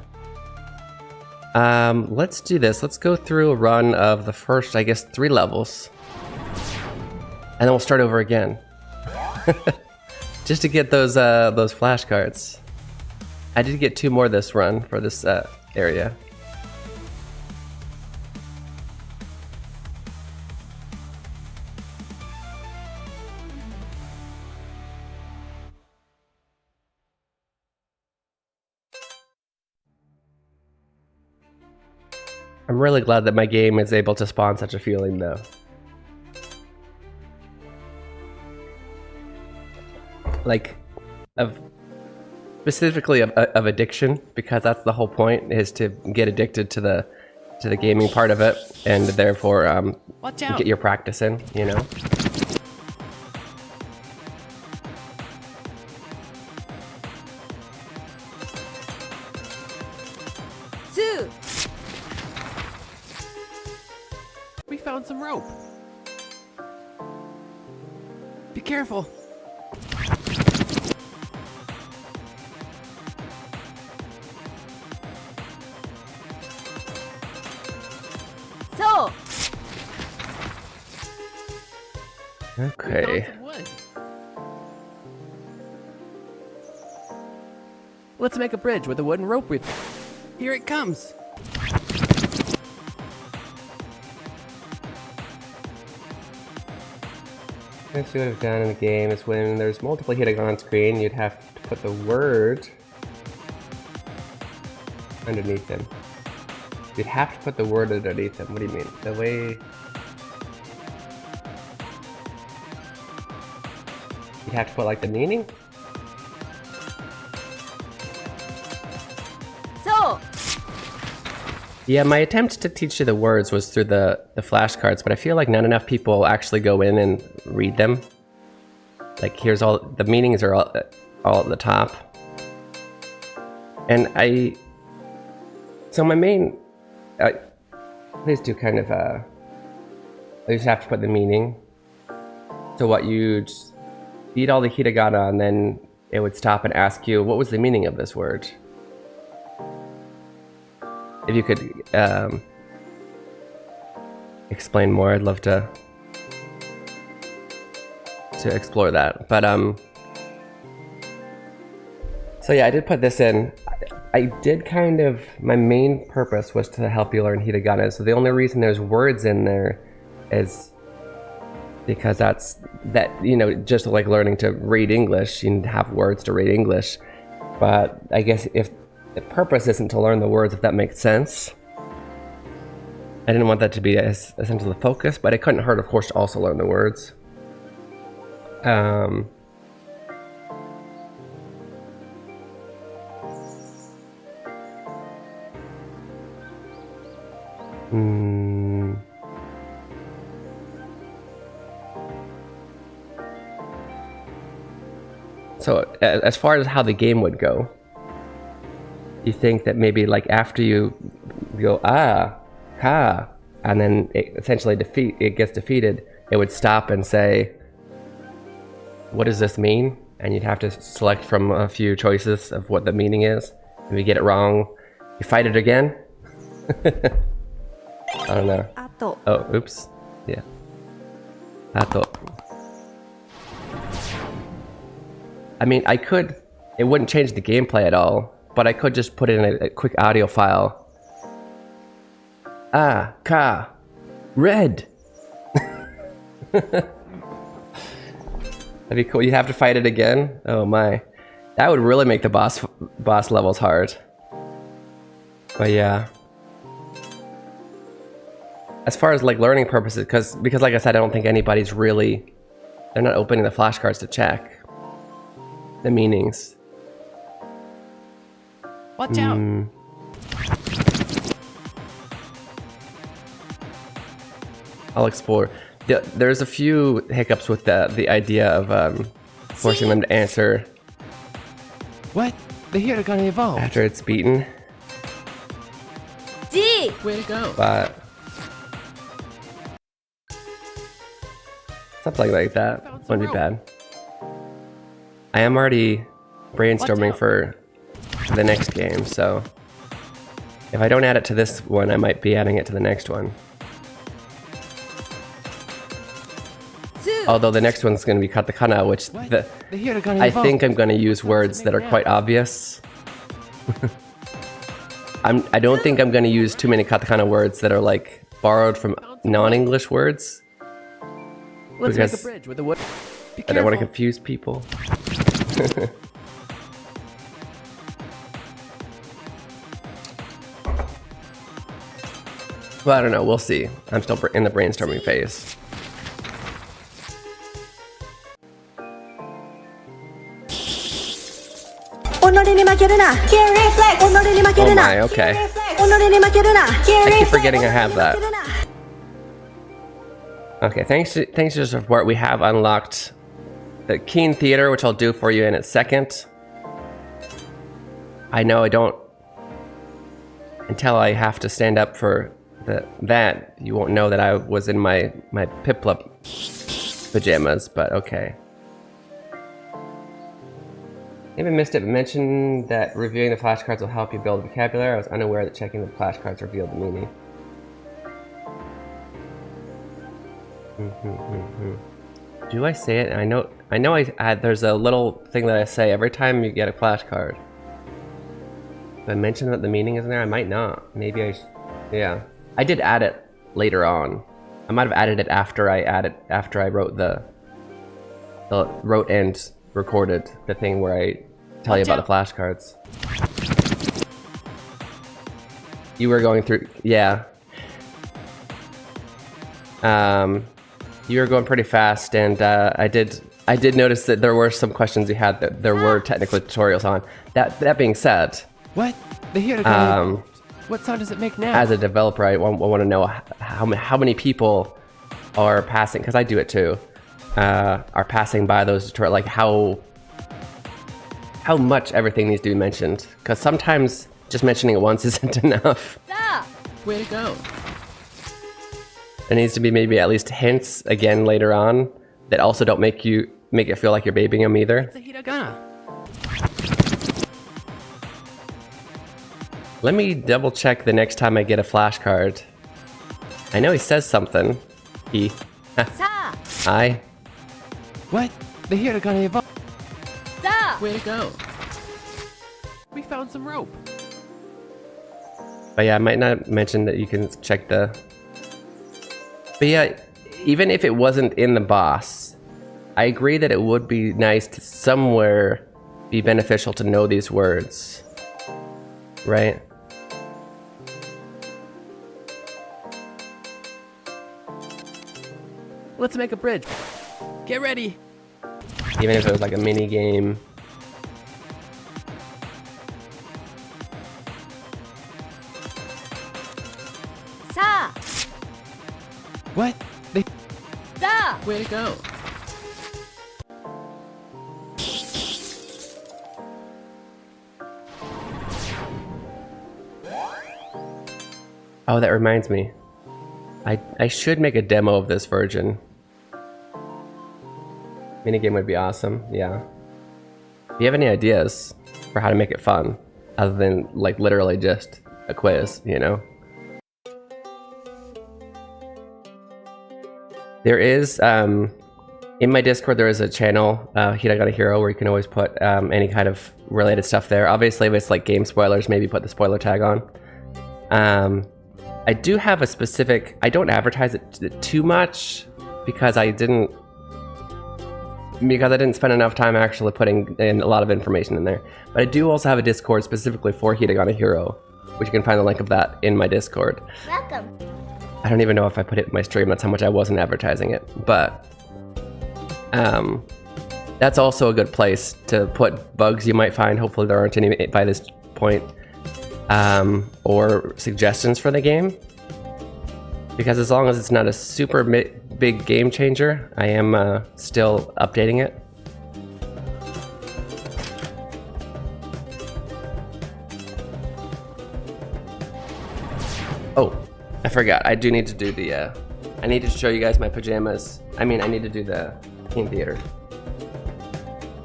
Let's do this. Let's go through a run of the first, I guess, 3 levels. And then we'll start over again. Just to get those flashcards. I did get 2 more this run for this area. I'm really glad that my game is able to spawn such a feeling though. Like, specifically of addiction, because that's the whole point, is to get addicted to the gaming part of it, and therefore Watch out. get your practice in, you know? We found some rope. Be careful. So, Okay. Found some wood. Let's make a bridge with a wooden rope with. Here it comes. What you would have done in the game is when there's multiple Hiragana on screen, you'd have to put the word underneath them. You'd have to put the word underneath them. What do you mean? The way... You'd have to put like the meaning? so, Yeah, my attempt to teach you the words was through the flashcards, but I feel like not enough people actually go in and read them. Like, here's all the meanings are all at the top. And so my main, please do kind of, you just have to put the meaning. So what you'd eat all the hiragana and then it would stop and ask you, what was the meaning of this word? If you could explain more, I'd love to explore that. But so yeah, I did put this in. I did kind of, my main purpose was to help you learn hiragana. So the only reason there's words in there is because you know, just like learning to read English, you need to have words to read English. But I guess if the purpose isn't to learn the words, if that makes sense. I didn't want that to be essentially the focus, but it couldn't hurt, of course, to also learn the words. So, as far as how the game would go, you think that maybe like after you go ka, and then it essentially it gets defeated, it would stop and say, what does this mean? And you'd have to select from a few choices of what the meaning is. If you get it wrong, you fight it again. I don't know. あと、 Oh, oops. Yeah. Ato. I mean, it wouldn't change the gameplay at all, but I could just put it in a quick audio file. Ka, red. That'd be cool. You have to fight it again? Oh my. That would really make the boss levels hard. But yeah. As far as like learning purposes, because like I said, I don't think anybody's really, they're not opening the flashcards to check the meanings. Watch out. I'll explore. There's a few hiccups with the idea of forcing them to answer What? The Hiragana evolved. after it's beaten, G. Way to go. but something like that wouldn't be bad. I am already brainstorming for the next game, so if I don't add it to this one, I might be adding it to the next one. Although the next one's going to be katakana, which The Hiragana I evolved. think I'm going to use words that are quite obvious. I don't think I'm going to use too many katakana words that are like borrowed from non-English words. Let's make a because bridge with a wood. Be I don't want to careful. confuse people. Well, I don't know. We'll see. I'm still in the brainstorming phase. Keen Reflex. Oh my, okay. I keep forgetting I have that. Okay, thanks to your support, we have unlocked the Keen Theater, which I'll do for you in a second. I know I don't... Until I have to stand up for that, you won't know that I was in my Piplup pajamas, but okay. Even missed it, but mentioned that reviewing the flashcards will help you build vocabulary. I was unaware that checking the flashcards revealed the meaning. Do I say it? I know there's a little thing that I say every time you get a flashcard. Did I mention that the meaning isn't there? I might not. Maybe yeah. I did add it later on. I might have added it after I wrote wrote and recorded the thing where I tell you about the flashcards. You were going through, yeah. You were going pretty fast, and I did notice that there were some questions you had that there were technical tutorials on. That being said, What? The Hiragana. What sound does it make now? as a developer, I want to know how many people are passing, because I do it too, are passing by those tutorials, like how much everything needs to be mentioned, because sometimes just mentioning it once isn't enough. Way to go. There needs to be maybe at least hints again later on that also don't make it feel like you're babying them either. The Hiragana. Let me double check the next time I get a flashcard. I know he says something. He. I. What? The Hiragana evolved. Way to go. We found some rope. But yeah, I might not mention that you can check the... But yeah, even if it wasn't in the boss, I agree that it would be nice to somewhere be beneficial to know these words. Right? Let's make a bridge. Get ready. Even if it was like a mini game. What? The Way to go. Oh, that reminds me. I should make a demo of this version. Minigame would be awesome, yeah. If you have any ideas for how to make it fun, other than like literally just a quiz, you know? There is, in my Discord, there is a channel, Hiragana Hero, where you can always put any kind of related stuff there. Obviously, if it's like game spoilers, maybe put the spoiler tag on. I do have a specific, I don't advertise it too much because I didn't spend enough time actually putting in a lot of information in there. But I do also have a Discord specifically for Hiragana Hero, which you can find the link of that in my Discord. Welcome. I don't even know if I put it in my stream, that's how much I wasn't advertising it. But that's also a good place to put bugs you might find. Hopefully there aren't any by this point. Or suggestions for the game. because as long as it's not a super big game changer, I am still updating it. Oh, I forgot. I do need to do the, I need to show you guys my pajamas. I mean, I need to do the Keen Theater.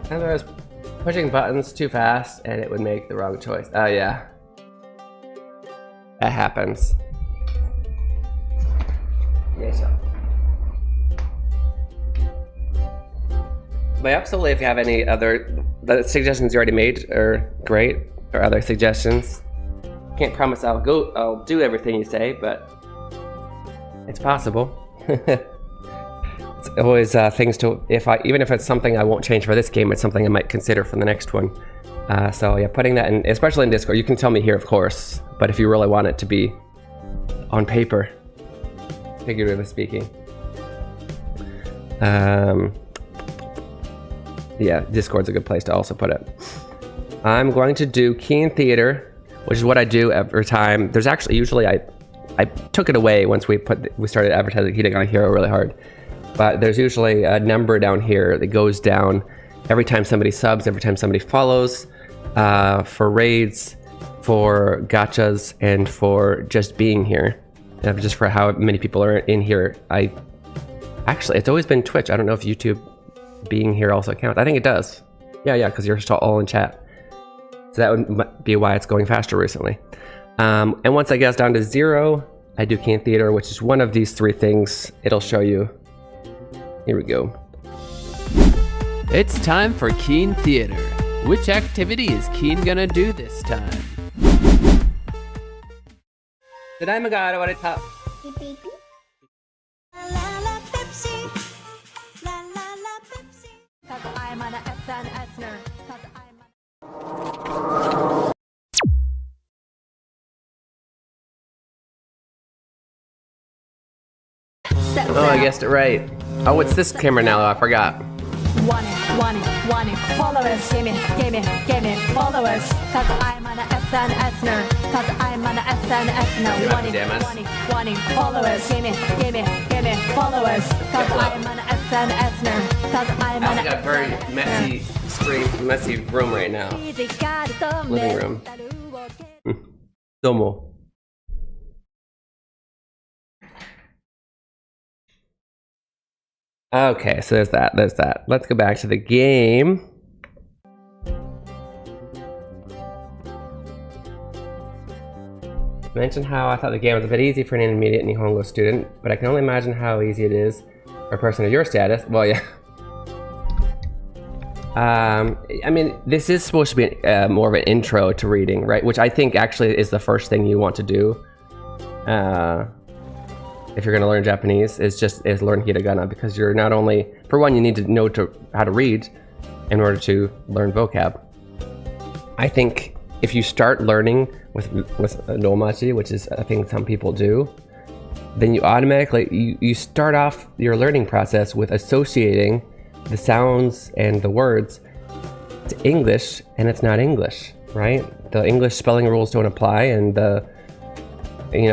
And I was pushing buttons too fast and it would make the wrong choice. Oh yeah. That happens. Okay, so. But absolutely, if you have any other the suggestions you already made are great, or other suggestions. Can't promise I'll do everything you say, but it's possible. It's always things to, even if it's something I won't change for this game, it's something I might consider for the next one. So yeah, putting that in, especially in Discord, you can tell me here, of course, but if you really want it to be on paper, figuratively speaking. Yeah, Discord's a good place to also put it. I'm going to do Keen Theater, which is what I do every time. There's actually, usually I took it away once we started advertising Hiragana Hero really hard. But there's usually a number down here that goes down every time somebody subs, every time somebody follows, for raids, for gachas, and for just being here. Just for how many people are in here. Actually, it's always been Twitch. I don't know if YouTube being here also counts. I think it does. Yeah, because you're all in chat. So that would be why it's going faster recently. And once I get down to 0, I do Keen Theater, which is one of these 3 things. It'll show you. Here we go. It's time for Keen Theater. Which activity is Keen gonna do this time? Did I magara what it top? Oh, I guessed it right. Oh, it's this camera now, I forgot. Want it, followers, give me, followers, cause I'm an SNS nerd, cause I'm an SNS nerd, want it, followers, give me, followers, cause I'm an SNS nerd, cause I'm an I got a very messy room right now. Living room. Domo. Okay, so there's that. Let's go back to the game. Mention how I thought the game was a bit easy for an intermediate Nihongo student, but I can only imagine how easy it is for a person of your status. Well, yeah. I mean, this is supposed to be more of an intro to reading, right? Which I think actually is the first thing you want to do. If you're going to learn Japanese, is learn hiragana, because you're not only, for one, you need to know how to read in order to learn vocab. I think if you start learning with nomachi, which is a thing some people do, then you automatically you start off your learning process with associating the sounds and the words to English, and it's not English, right? The English spelling rules don't apply, and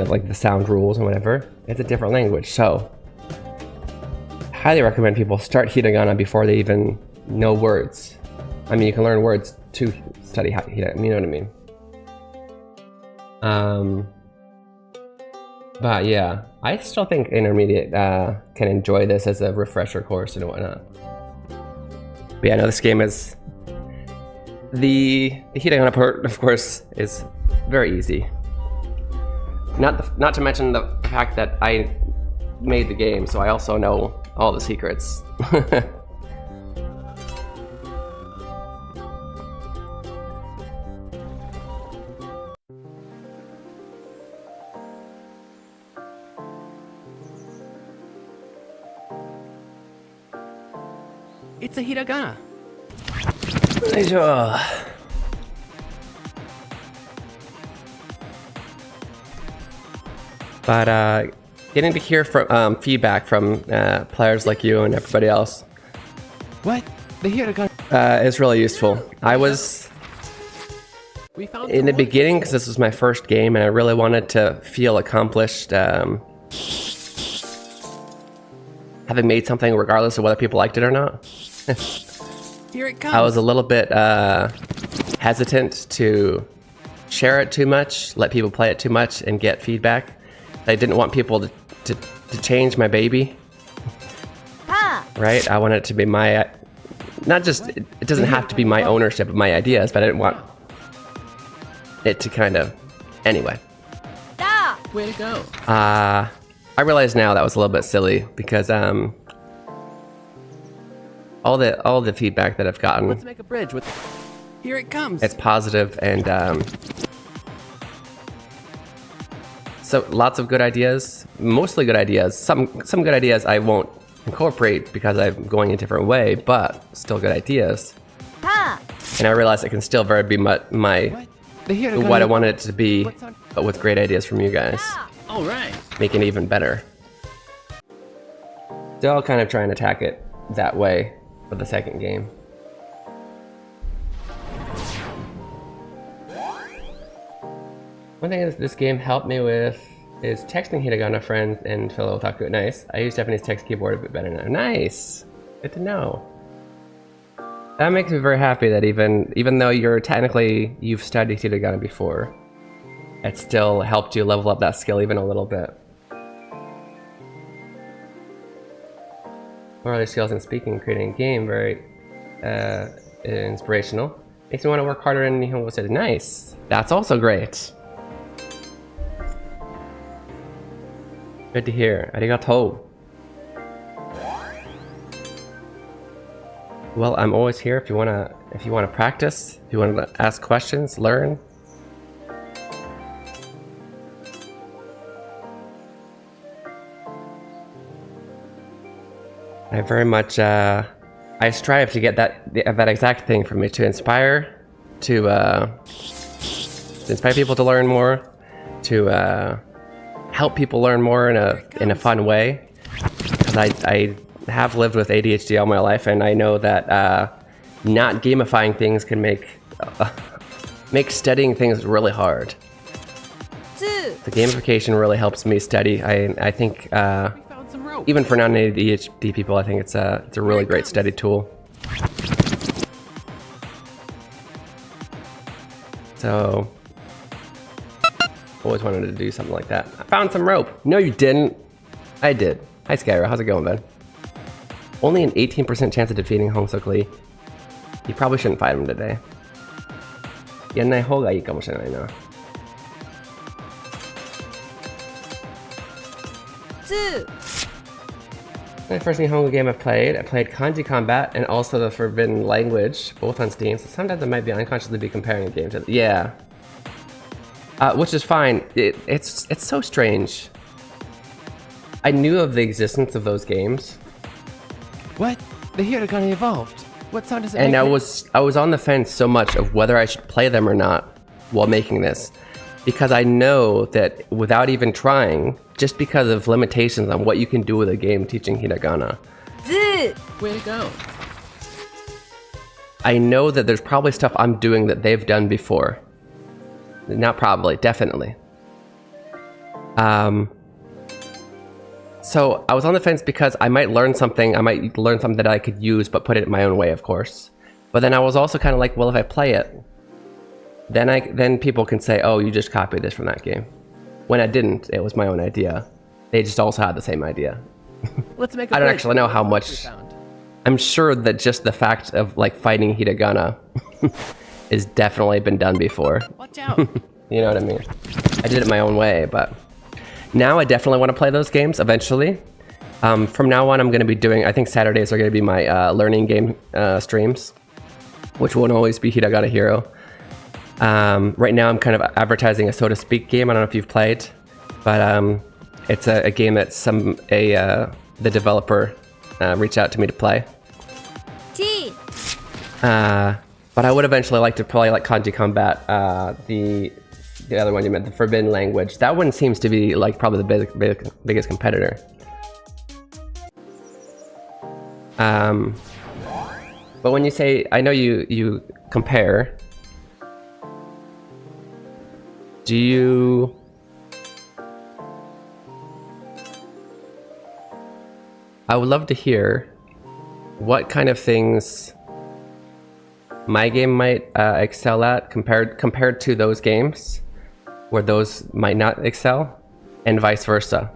like the sound rules and whatever. It's a different language, so highly recommend people start hiragana before they even know words. I mean, you can learn words to study hiragana, you know what I mean? But yeah, I still think intermediate can enjoy this as a refresher course and whatnot. But yeah, no, this game is the hiragana part, of course, is very easy. Not to mention the fact that I made the game, so I also know all the secrets. It's a hiragana. But getting to hear from feedback from players like you and everybody else, What? The hiragana is really useful. I was we found in the beginning, because this was my first game and I really wanted to feel accomplished. having made something regardless of whether people liked it or not. Here it comes. I was a little bit hesitant to share it too much, let people play it too much, and get feedback. I didn't want people to change my baby. Right? I want it to be my, not just, it doesn't have to be my ownership of my ideas, but I didn't want it to kind of, anyway. Way to go. I realize now that was a little bit silly because all the feedback that I've gotten, Let's make a bridge with. Here it comes. it's positive, and so lots of good ideas, mostly good ideas. Some good ideas I won't incorporate because I'm going a different way, but still good ideas. And I realize it can still very be my what I wanted it to be, but with great ideas from you guys, All right. making it even better. Still kind of trying to attack it that way for the second game. One thing this game helped me with is texting Hiragana friends and fellow otaku. Nice. I use Japanese text keyboard a bit better now. Nice. Good to know. That makes me very happy that even though you've studied Hiragana before, it still helped you level up that skill even a little bit. What are other skills in speaking and creating a game? Very inspirational. Makes me want to work harder in Nihongo City. Nice. That's also great. Good to hear. Arigatou. Well, I'm always here if you wanna practice, if you wanna ask questions, learn. I very much I strive to get that exact thing from me, to inspire people to learn more, to help people learn more in a fun way, because I have lived with ADHD all my life, and I know that not gamifying things can make studying things really hard. The gamification really helps me study. I think even for non-ADHD people, I think it's a really great study tool. So always wanted to do something like that. I found some rope. No, you didn't. I did. Hi, Skyra. How's it going, man? Only an 18% chance of defeating Hong Suk Lee. You probably shouldn't fight him today. やんない方がいいかもしれないな。My first Nihongo game I played Kanji Combat and also the Forbidden Language, both on Steam, so sometimes I might be unconsciously be comparing a game to the, yeah. Which is fine. It's so strange. I knew of the existence of those games. What? The Hiragana evolved. What sound does it make? And I was on the fence so much of whether I should play them or not while making this, because I know that without even trying, just because of limitations on what you can do with a game teaching Hiragana, Way to go. I know that there's probably stuff I'm doing that they've done before. Not probably, definitely. So I was on the fence because I might learn something that I could use, but put it my own way, of course. But then I was also kind of like, well, if I play it, then people can say, oh, you just copied this from that game. When I didn't, it was my own idea. They just also had the same idea. Let's make a I don't bridge. actually know how much. I'm sure that just the fact of like fighting Hiragana has definitely been done before. Watch out. You know what I mean? I did it my own way, but now I definitely want to play those games eventually. From now on, I'm going to be doing, I think Saturdays are going to be my learning game streams, which won't always be Hiragana Hero. Right now I'm kind of advertising a so to speak game. I don't know if you've played, but it's a game that the developer reached out to me to play. But I would eventually like to play like Kanji Combat, the other one you meant, the Forbidden Language. That one seems to be like probably the biggest competitor. But when you say, I know you compare, do you I would love to hear what kind of things my game might excel at compared to those games where those might not excel, and vice versa,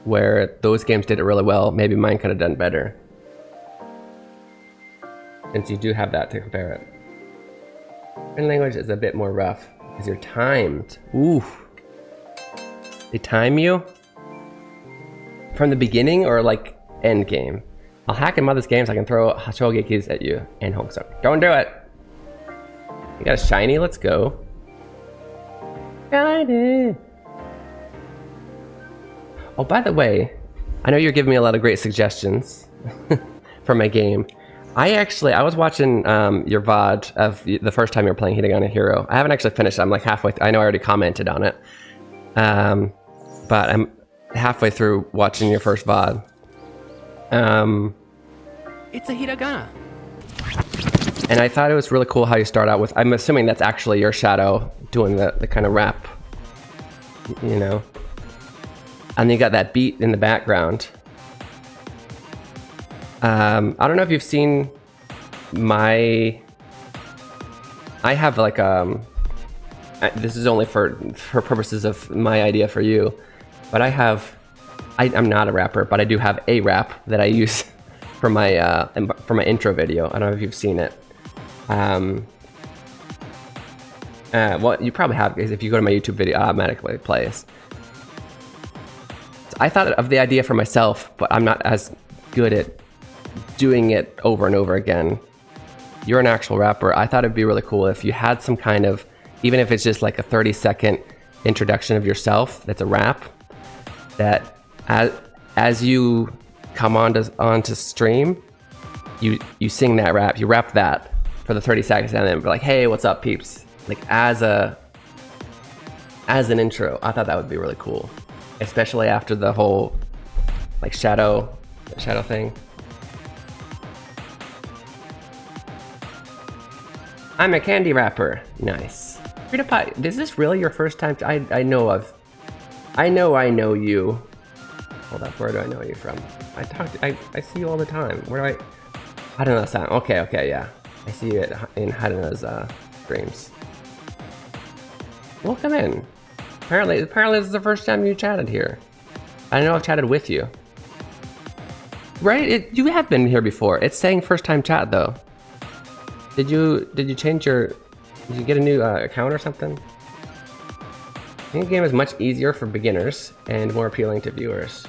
where those games did it really well, maybe mine could have done better. Since you do have that to compare it. Written language is a bit more rough because you're timed. Ooh. They time you from the beginning or like end game. I'll hack in mother's games. I can throw Hachogekis at you and Homestuck. Don't do it. You got a shiny. Let's go. Shiny. Oh, by the way, I know you're giving me a lot of great suggestions for my game. I was watching your VOD of the first time you were playing Hiragana Hero. I haven't actually finished it. I'm like halfway. I know I already commented on it. But I'm halfway through watching your first VOD. It's a hiragana. And I thought it was really cool how you start out with, I'm assuming that's actually your shadow doing the kind of rap, you know? And you got that beat in the background. I don't know if you've seen I have like, this is only for purposes of my idea for you, but I'm not a rapper, but I do have a rap that I use for my intro video. I don't know if you've seen it. Well, you probably have, because if you go to my YouTube video, it automatically plays. So I thought of the idea for myself, but I'm not as good at doing it over and over again. You're an actual rapper. I thought it'd be really cool if you had some kind of, even if it's just like a 30-second introduction of yourself that's a rap, that as you come onto stream, you sing that rap, you rap that for the 30 seconds and then be like, hey, what's up, peeps? Like as an intro. I thought that would be really cool, especially after the whole like shadow thing. I'm a candy rapper. Nice. Frida Pie, is this really your first time? I know you. Hold up, where do I know you from? I see you all the time. Where do I don't know that sound. Okay, yeah. I see you in Haruna's streams. Welcome in. Apparently this is the first time you chatted here. I know I've chatted with you. Right? You have been here before. It's saying first time chat though. Did you change did you get a new account or something? I think the game is much easier for beginners and more appealing to viewers.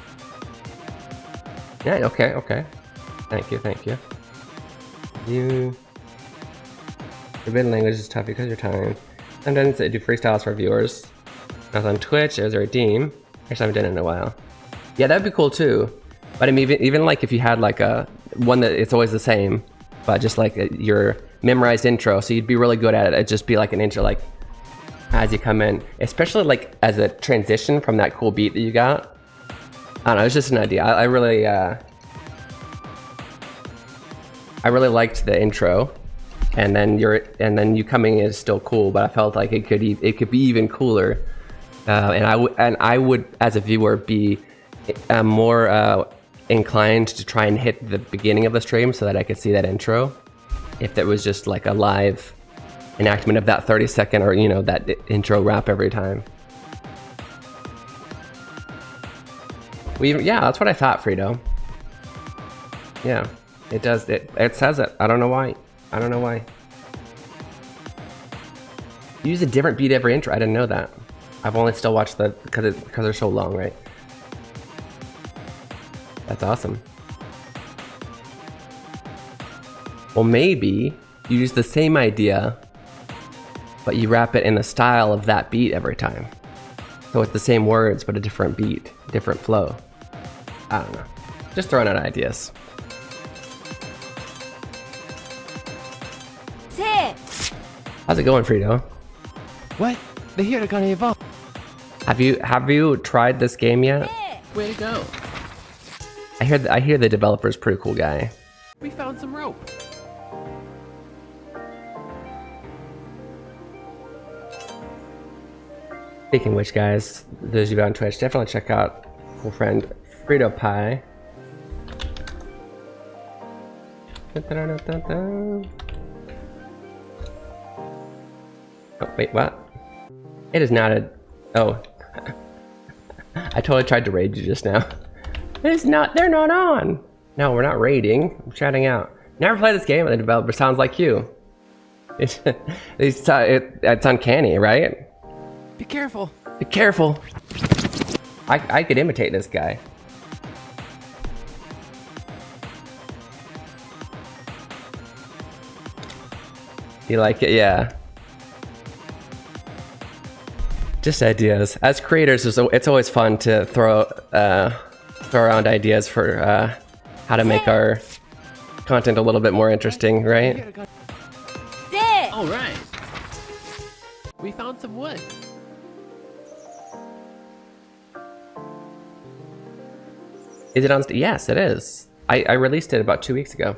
Yeah, okay. Thank you. Your written language is tough because you're timed. Sometimes I do freestyles for viewers. I was on Twitch, it was a redeem. Actually, I haven't done it in a while. Yeah, that'd be cool too. But I mean, even like if you had like one that it's always the same, but just like your memorized intro, so you'd be really good at it. It'd just be like an intro, like as you come in, especially like as a transition from that cool beat that you got. I don't know, it's just an idea. I really liked the intro, and then you coming in is still cool, but I felt like it could be even cooler, and I would as a viewer be more inclined to try and hit the beginning of the stream so that I could see that intro, if there was just like a live enactment of that 30-second or that intro rap every time. Yeah, that's what I thought, Frito. Yeah, it does. It says it. I don't know why. You use a different beat every intro. I didn't know that. I've only still watched because they're so long, right? That's awesome. Well, maybe you use the same idea, but you wrap it in the style of that beat every time. So it's the same words, but a different beat, different flow. I don't know. Just throwing out ideas. How's it going, Frito? What? The Hiragana evolved. Have you tried this game yet? Way to go. I hear the developer's pretty cool guy. We found some rope. Speaking of which, guys, those of you on Twitch, definitely check out cool friend Frito Pie. Oh, wait, what? It is not a... Oh. I totally tried to raid you just now. It's not... They're not on! No, we're not raiding. I'm shouting out. Never played this game and the developer sounds like you. It's uncanny, right? Be careful. Be careful. I could imitate this guy. You like it? Yeah. Just ideas. As creators, it's always fun to throw around ideas for how to make our content a little bit more interesting, right? All right. We found some wood. Is it on? Yes, it is. I released it about 2 weeks ago.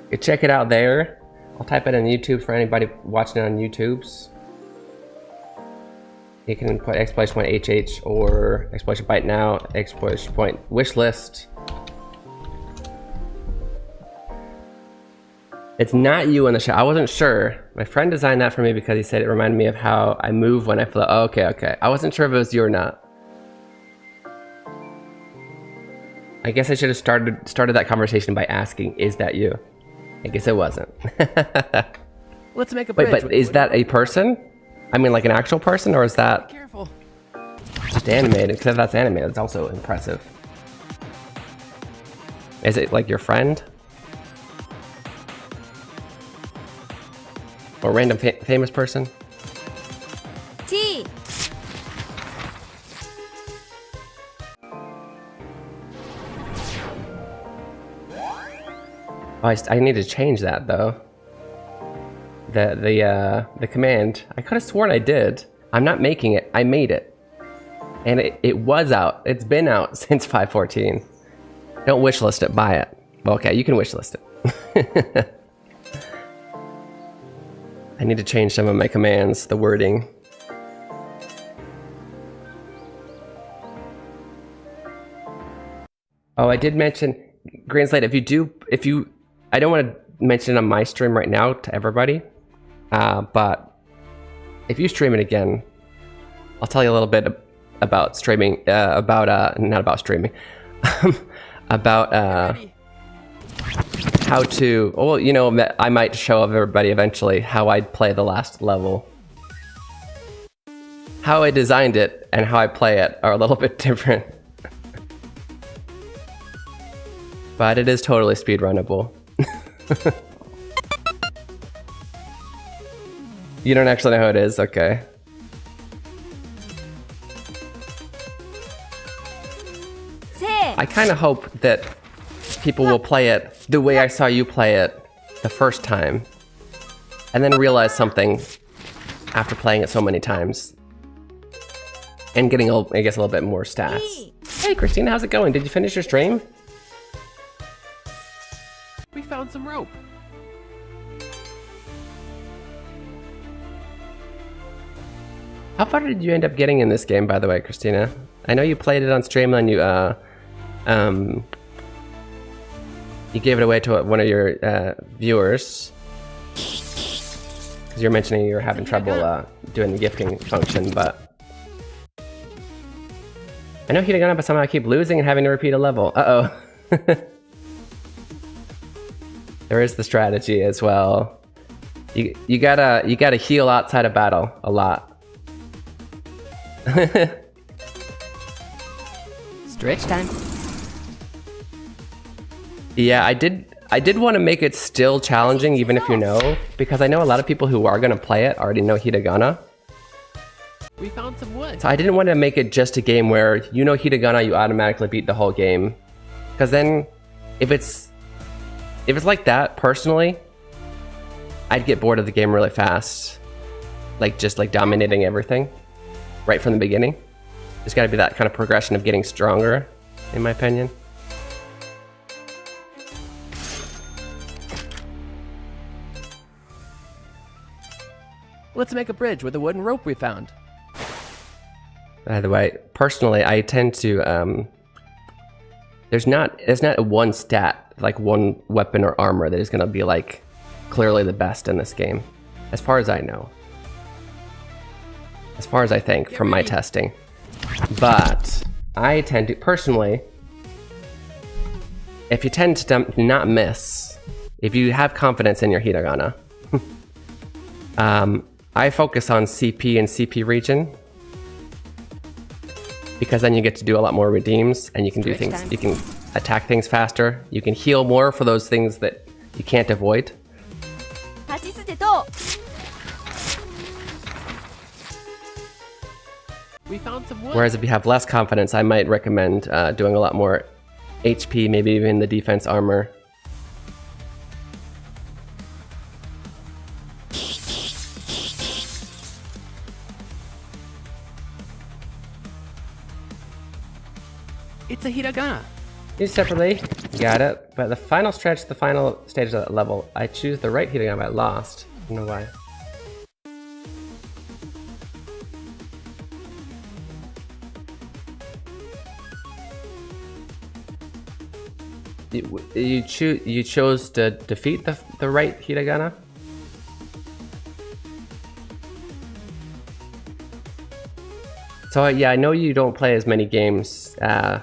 You check it out there. I'll type it in YouTube for anybody watching it on YouTube's. You can put exclamation point HH or exclamation byte now, exclamation point wish list. It's not you in the shot. I wasn't sure. My friend designed that for me because he said it reminded me of how I move when I float. Oh, okay. I wasn't sure if it was you or not. I guess I should have started that conversation by asking, is that you? I guess it wasn't. Let's make a bridge. Wait, but is that a person? I mean, like an actual person, or is that Careful. just animated? Because if that's animated, it's also impressive. Is it like your friend? Or a random famous person? T. Oh, I need to change that though. The command. I could have sworn I did. I'm not making it. I made it, and it was out. It's been out since 5.14. Don't wishlist it. Buy it. Well, okay, you can wishlist it. I need to change some of my commands. The wording. Oh, I did mention Green Slate. If you, I don't want to mention it on my stream right now to everybody, but if you stream it again, I'll tell you a little bit about streaming, not about streaming, about how to, well, you know, I might show everybody eventually how I'd play the last level. How I designed it and how I play it are a little bit different. But it is totally speedrunnable. You don't actually know how it is? Okay. I kind of hope that people will play it the way I saw you play it the first time, and then realize something after playing it so many times and getting, I guess, a little bit more stats. Hey, Christina, how's it going? Did you finish your stream? We found some rope. How far did you end up getting in this game, by the way, Christina? I know you played it on stream and you gave it away to one of your viewers. Because you're mentioning you were having trouble doing the gifting function, but... I know Hiragana, but somehow I keep losing and having to repeat a level. Uh-oh. There is the strategy as well. You gotta heal outside of battle a lot. Stretch time. Yeah, I did want to make it still challenging, even if you know, because I know a lot of people who are gonna play it already know Hiragana. We found some wood. So I didn't want to make it just a game where you know Hiragana, you automatically beat the whole game. Because then, if it's like that, personally, I'd get bored of the game really fast. Like, just like dominating everything right from the beginning. There's got to be that kind of progression of getting stronger, in my opinion. Let's make a bridge with the wooden rope we found. By the way, personally, I tend to there's not one stat, like one weapon or armor that is going to be like clearly the best in this game, as far as I know. As far as I think from my testing. But I tend to, personally, if you tend to not miss, if you have confidence in your hiragana, I focus on CP and CP region, because then you get to do a lot more redeems and you can do things, you can attack things faster, you can heal more for those things that you can't avoid. We found some wood. Whereas if you have less confidence, I might recommend doing a lot more HP, maybe even the defense armor. It's a hiragana. Used separately, got it. But the final stretch, the final stage of that level, I choose the right hiragana, but I lost. I don't know why. You chose to defeat the right hiragana? So yeah, I know you don't play as many games. I'll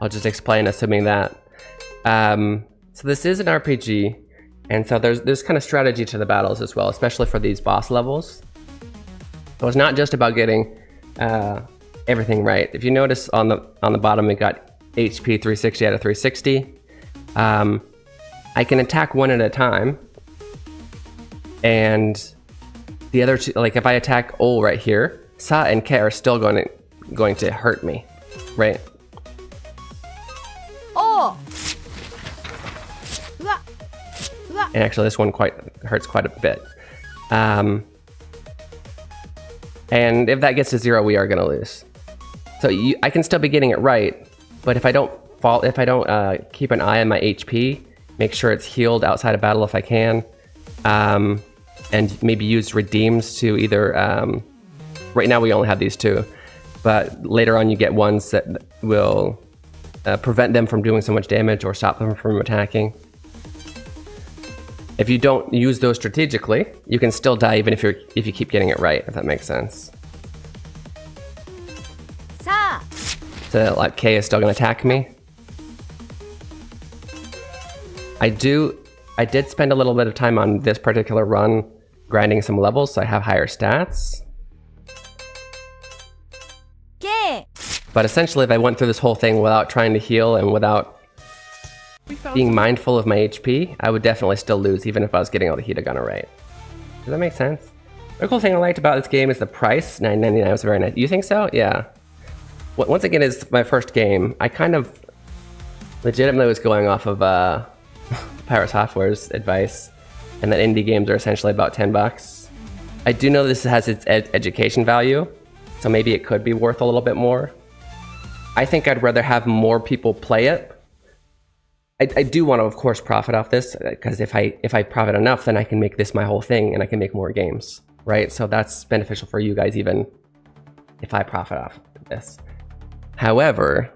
just explain, assuming that. So this is an RPG, and so there's kind of strategy to the battles as well, especially for these boss levels. So it's not just about getting everything right. If you notice on the bottom, we got HP 360 out of 360. I can attack one at a time, and the other two, like if I attack O right here, Sa and Ke are still going to hurt me, right? Oh. And actually, this one hurts quite a bit. And if that gets to 0, we are going to lose. So I can still be getting it right, but if I don't keep an eye on my HP, make sure it's healed outside of battle if I can, and maybe use redeems to either. Right now we only have these two, but later on you get ones that will prevent them from doing so much damage or stop them from attacking. If you don't use those strategically, you can still die even if you keep getting it right, if that makes sense. So like K is still gonna attack me. I did spend a little bit of time on this particular run grinding some levels, so I have higher stats. But essentially, if I went through this whole thing without trying to heal and without being mindful of my HP, I would definitely still lose, even if I was getting all the hiragana right. Does that make sense? The cool thing I liked about this game is the price. $9.99 was very nice. You think so? Yeah. Once again, it's my first game. I kind of legitimately was going off of Pirate Software's advice, and that indie games are essentially about $10. I do know this has its education value, so maybe it could be worth a little bit more. I think I'd rather have more people play it. I do want to, of course, profit off this, because if I profit enough, then I can make this my whole thing, and I can make more games, right? So that's beneficial for you guys, even if I profit off this. However,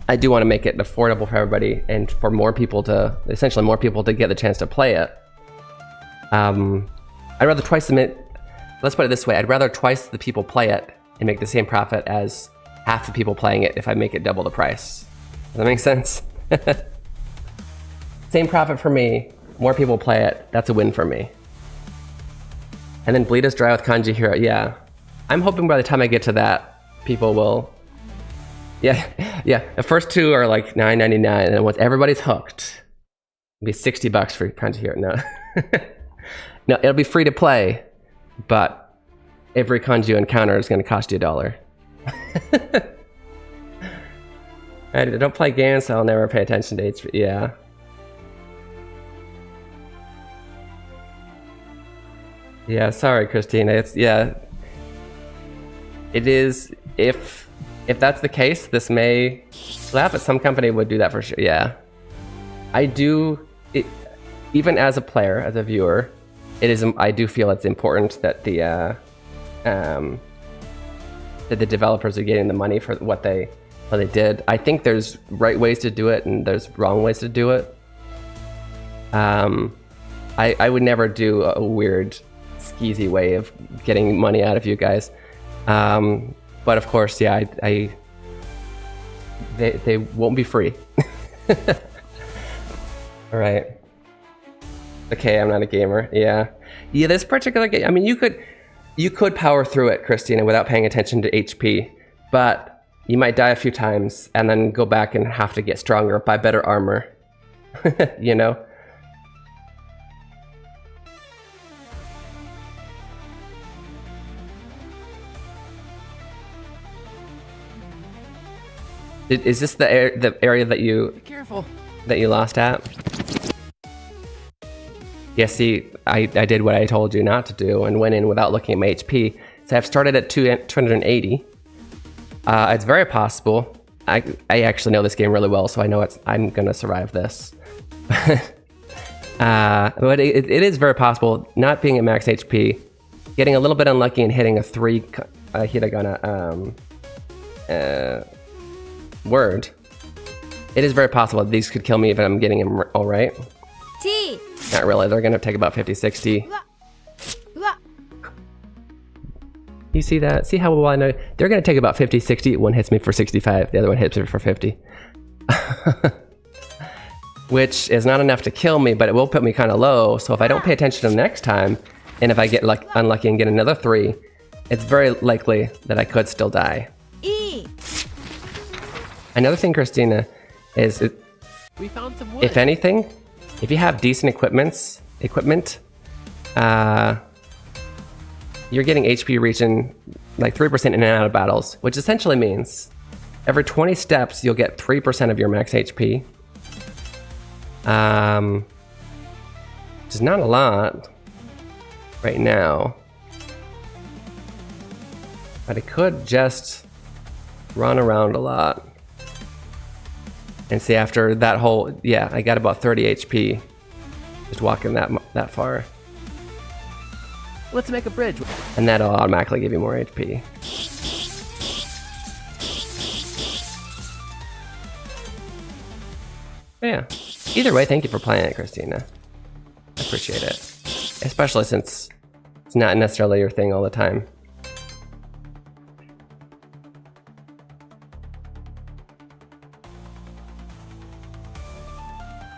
I do want to make it affordable for everybody, and for more people to, essentially more people to get the chance to play it. I'd rather twice the, let's put it this way, I'd rather twice the people play it and make the same profit as half the people playing it if I make it double the price. Does that make sense? Same profit for me, more people play it, that's a win for me. And then Bleed Us Dry with Kanji Hero, yeah. I'm hoping by the time I get to that, people will... Yeah, the first two are like $9.99, and then once everybody's hooked, it'll be $60 for Kanji Hero. No. No, it'll be free to play, but every kanji you encounter is going to cost you $1. I don't play games, so I'll never pay attention to HP. Yeah. Yeah, sorry, Christina. It's, yeah. It is, if that's the case, this may slap, but some company would do that for sure. Yeah. I do, even as a player, as a viewer, I do feel it's important that the developers are getting the money for what they did. I think there's right ways to do it and there's wrong ways to do it. I would never do a weird skeezy way of getting money out of you guys. But of course, yeah, they won't be free. All right. Okay, I'm not a gamer. Yeah, this particular game. I mean, you could power through it, Christina, without paying attention to HP, but you might die a few times and then go back and have to get stronger, buy better armor. You know. Is this the area that you Be careful. that you lost at? Yeah, see, I did what I told you not to do and went in without looking at my HP. So I've started at 280. It's very possible. I actually know this game really well, so I know I'm gonna survive this. But it is very possible, not being at max HP, getting a little bit unlucky and hitting a 3 hiragana word. It is very possible that these could kill me if I'm getting them all right. Not really, they're gonna take about 50, 60. You see that? See how well I know? They're gonna take about 50, 60. One hits me for 65, the other one hits me for 50. Which is not enough to kill me, but it will put me kind of low. So if I don't pay attention to the next time, and if I get unlucky and get another 3, it's very likely that I could still die. Another thing, Christina, is We found some wood. if anything, if you have decent equipment, you're getting HP regen like 3% in and out of battles, which essentially means every 20 steps you'll get 3% of your max HP. Which is not a lot right now, but I could just run around a lot. And see, after that whole, yeah, I got about 30 HP just walking that far. Let's make a bridge. And that'll automatically give you more HP. Yeah. Either way, thank you for playing it, Christina. I appreciate it. Especially since it's not necessarily your thing all the time.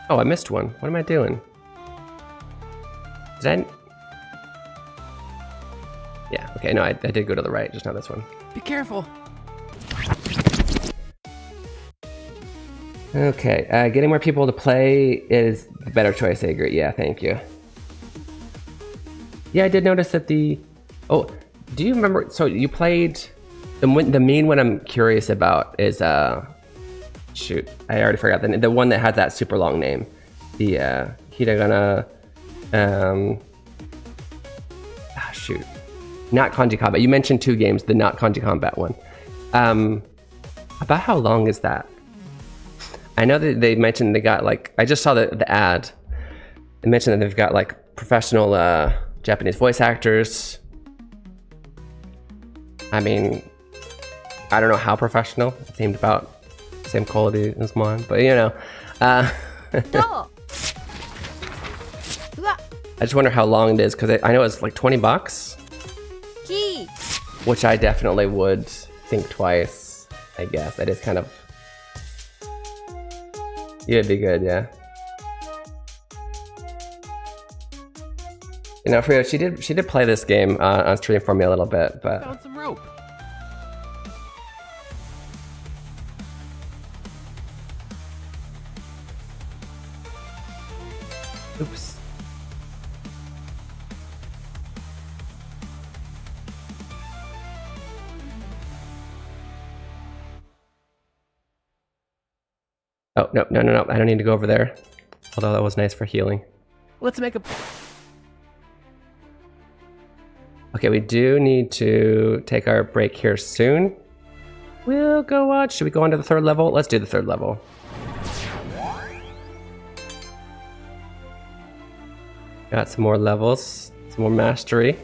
Oh, I missed one. What am I doing? Did I? Yeah, okay, no, I did go to the right, just not this one. Be careful. Okay, getting more people to play is the better choice, I agree. Yeah, thank you. Yeah, I did notice that oh, do you remember, so you played, the main one I'm curious about is, shoot, I already forgot the one that has that super long name. The Hiragana, shoot. Not Kanji Combat. You mentioned 2 games, the not Kanji Combat one. About how long is that? I know that they mentioned they got like, I just saw the ad. They mentioned that they've got like professional Japanese voice actors. I mean, I don't know how professional. It seemed about the same quality as mine, but you know. I just wonder how long it is, because I know it's like 20 bucks. Which I definitely would think twice, I guess. That is kind of... It'd be good, yeah. You know, Frida, she did play this game on stream for me a little bit, but... Found some rope. Oops. Oh, no, I don't need to go over there. Although that was nice for healing. Let's make a... Okay, we do need to take our break here soon. We'll go watch. Should we go on to the 3rd level? Let's do the 3rd level. Got some more levels, some more mastery.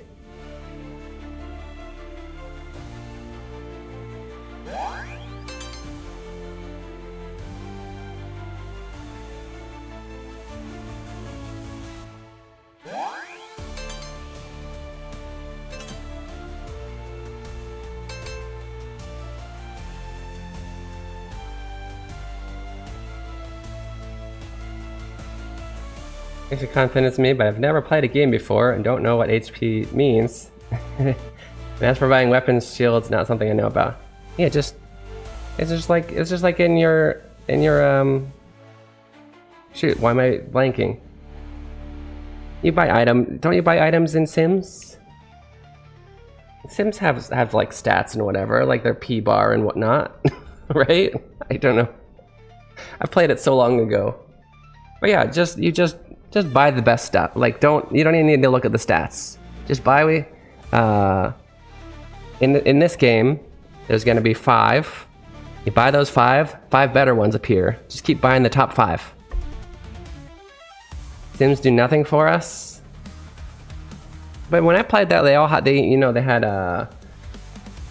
Makes you confident it's me, but I've never played a game before and don't know what HP means. And as for buying weapons, shields, not something I know about. Yeah, it's just like in your shoot, why am I blanking? You buy don't you buy items in Sims? Sims have like stats and whatever, like their P bar and whatnot, right? I don't know. I played it so long ago. But yeah, you just buy the best stuff. Like you don't even need to look at the stats. Just buy in this game, there's gonna be 5. You buy those 5 better ones appear. Just keep buying the top 5. Sims do nothing for us. But when I played that, they all had they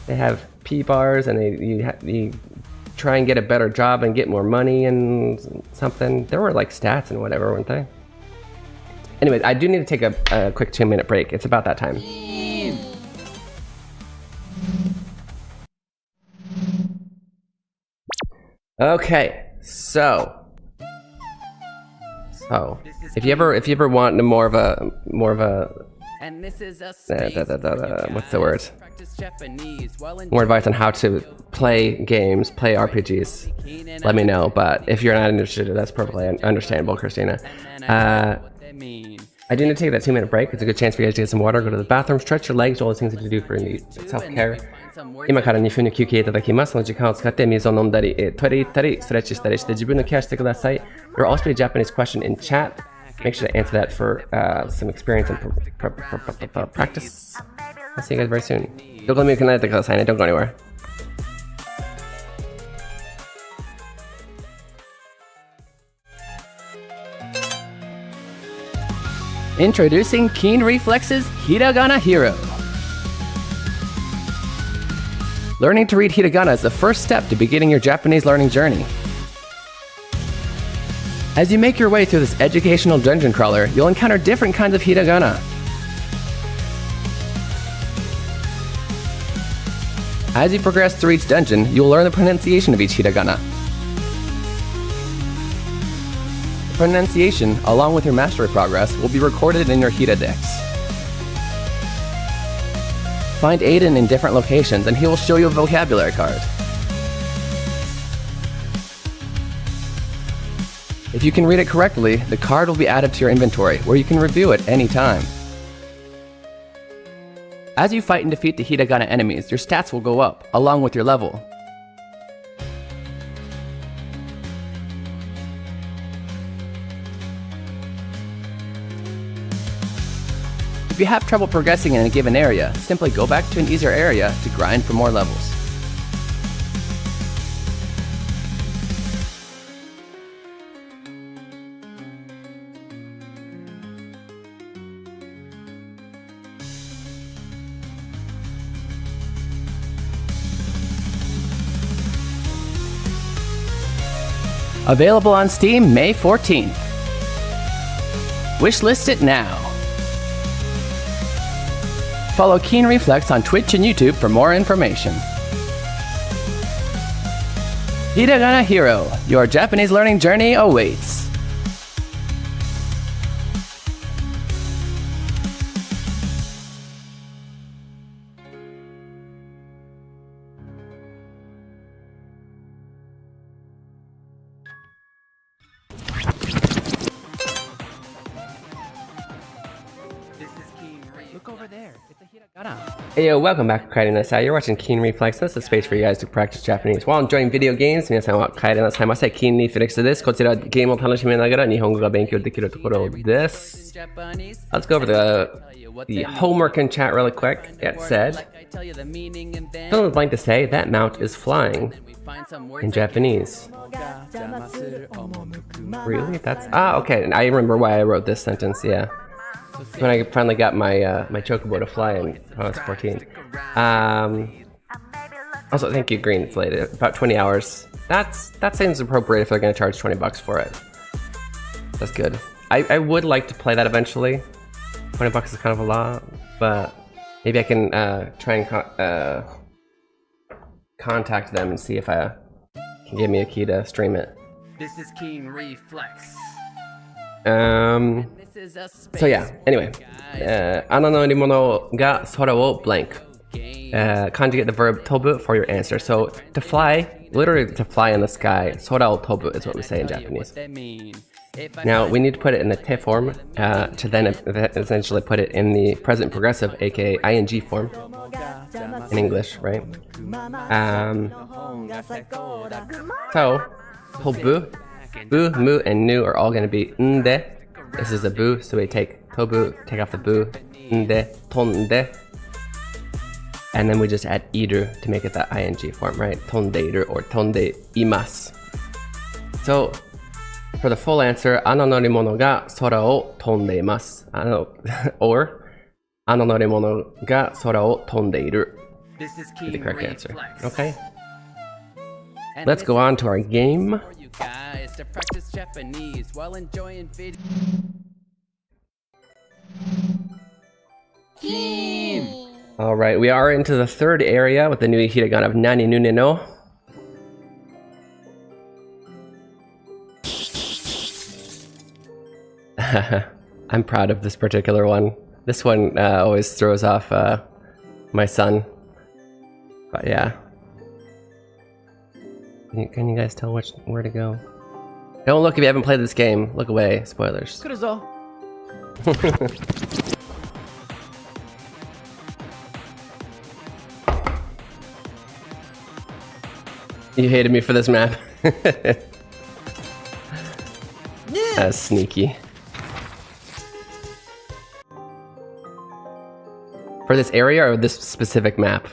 have P bars, and you try and get a better job and get more money and something. There were like stats and whatever, weren't they? Anyways, I do need to take a quick 2-minute break. It's about that time. Okay, so if you ever want more of a And this is a what's the word? More advice on how to play games, play RPGs, let me know. But if you're not interested, that's perfectly understandable, Christina. I do need to take that 2-minute break. It's a good chance for you guys to get some water, go to the bathroom, stretch your legs, all the things that you do for self-care. 今から2分の休憩いただきます。その時間を使って水を飲んだり、トイレ行ったり、ストレッチしたりして自分のケアしてください。There will also be a Japanese question in chat. Make sure to answer that for some experience and practice. I'll see you guys very soon. どこでもよくないでくださいね。Don't go anywhere. Introducing Keen Reflex's Hiragana Hero. Learning to read hiragana is the first step to beginning your Japanese learning journey. As you make your way through this educational dungeon crawler, you'll encounter different kinds of hiragana. As you progress through each dungeon, you will learn the pronunciation of each hiragana. The pronunciation, along with your mastery progress, will be recorded in your Hiradex. Find Aiden in different locations and he will show you a vocabulary card. If you can read it correctly, the card will be added to your inventory, where you can review it anytime. As you fight and defeat the hiragana enemies, your stats will go up, along with your level. If you have trouble progressing in a given area, simply go back to an easier area to grind for more levels. Available on Steam May 14th. Wishlist it now. Follow Keen Reflex on Twitch and YouTube for more information. Hiragana Hero, your Japanese learning journey awaits. Look over there. It's a hiragana. Hey yo, welcome back to Kaiden Nasai. You're watching Keen Reflex. This is a space for you guys to practice Japanese while enjoying video games. 皆さんはKaiden Nasai ませ。Keen Reflex です。こちらゲームを楽しみながら日本語が勉強できるところです。Let's go over the homework in chat really quick. It said, fill in the blank to say that mount is flying in Japanese. Really? That's okay. I remember why I wrote this sentence. Yeah. when I finally got my my chocobo to fly in when I was 14. Also, thank you, Green. It's late. About 20 hours. That seems appropriate if they're going to charge 20 bucks for it. That's good. I would like to play that eventually. 20 bucks is kind of a lot, but maybe I can try and contact them and see if I can give me a key to stream it. This is Keen Reflex. So yeah, anyway. 穴の乗り物が空を blank. Conjugate the verb 飛ぶ for your answer. So to fly, literally to fly in the sky, 空を飛ぶ is what we say in Japanese. Now we need to put it in the te form to then essentially put it in the present progressive, aka ing form in English, right? So 飛ぶ, bu, mu, and nu are all going to be nde. This is a bu, so we take 飛ぶ, take off the bu, nde, tonde. And then we just add iru to make it the ing form, right? Tondeiru or tondeimasu. So for the full answer, あの乗り物が空を飛んでいます。or あの乗り物が空を飛んでいる. This is The Keen correct answer. Reflex. Okay. Let's go on to our game. For you guys to practice Japanese while enjoying video. Alright, we are into the third area with the new hiragana of nani nune no. I'm proud of this particular one. This one always throws off my son. But yeah. Can you guys tell where to go? Don't look if you haven't played this game. Look away. Spoilers. You hated me for this map. That's sneaky. For this area or this specific map?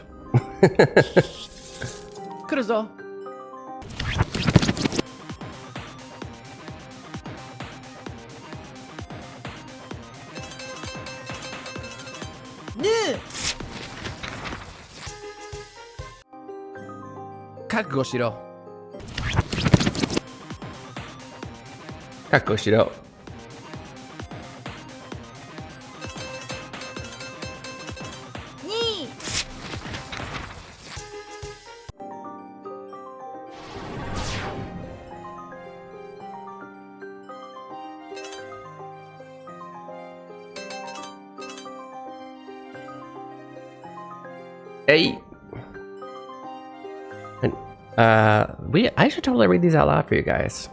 Kakko shiro. Kakko shiro. Hey. I should totally read these out loud for you guys.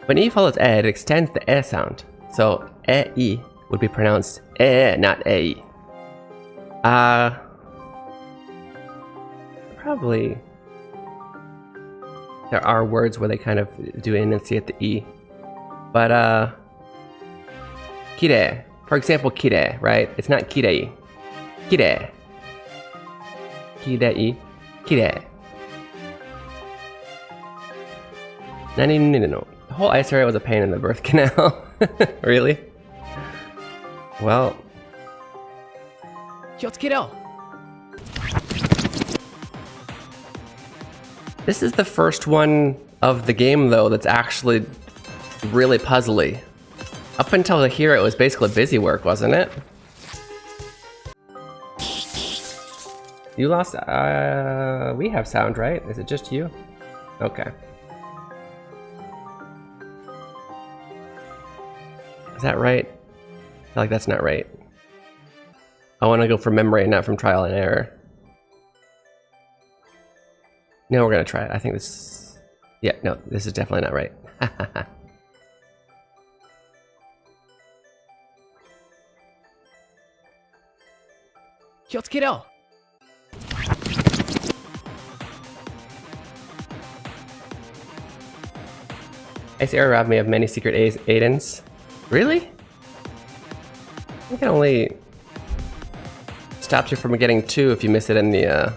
When E follows E, it extends the E sound. So E would be pronounced E, not A. Probably there are words where they kind of do enunciate the E. But kirei, for example, kirei, right? It's not kirei. Kirei. Kirei. Kirei. No. The whole ice area was a pain in the birth canal. Really? Well. This is the first one of the game, though, that's actually really puzzly. Up until here, it was basically busy work, wasn't it? You lost. We have sound, right? Is it just you? Okay. Is that right? I feel like that's not right. I want to go from memory, not from trial and error. No, we're gonna try it. I think this... Yeah, no, this is definitely not right. Ice area robbed me of many secret Aidens. Really? I think it only stops you from getting 2 if you miss it in the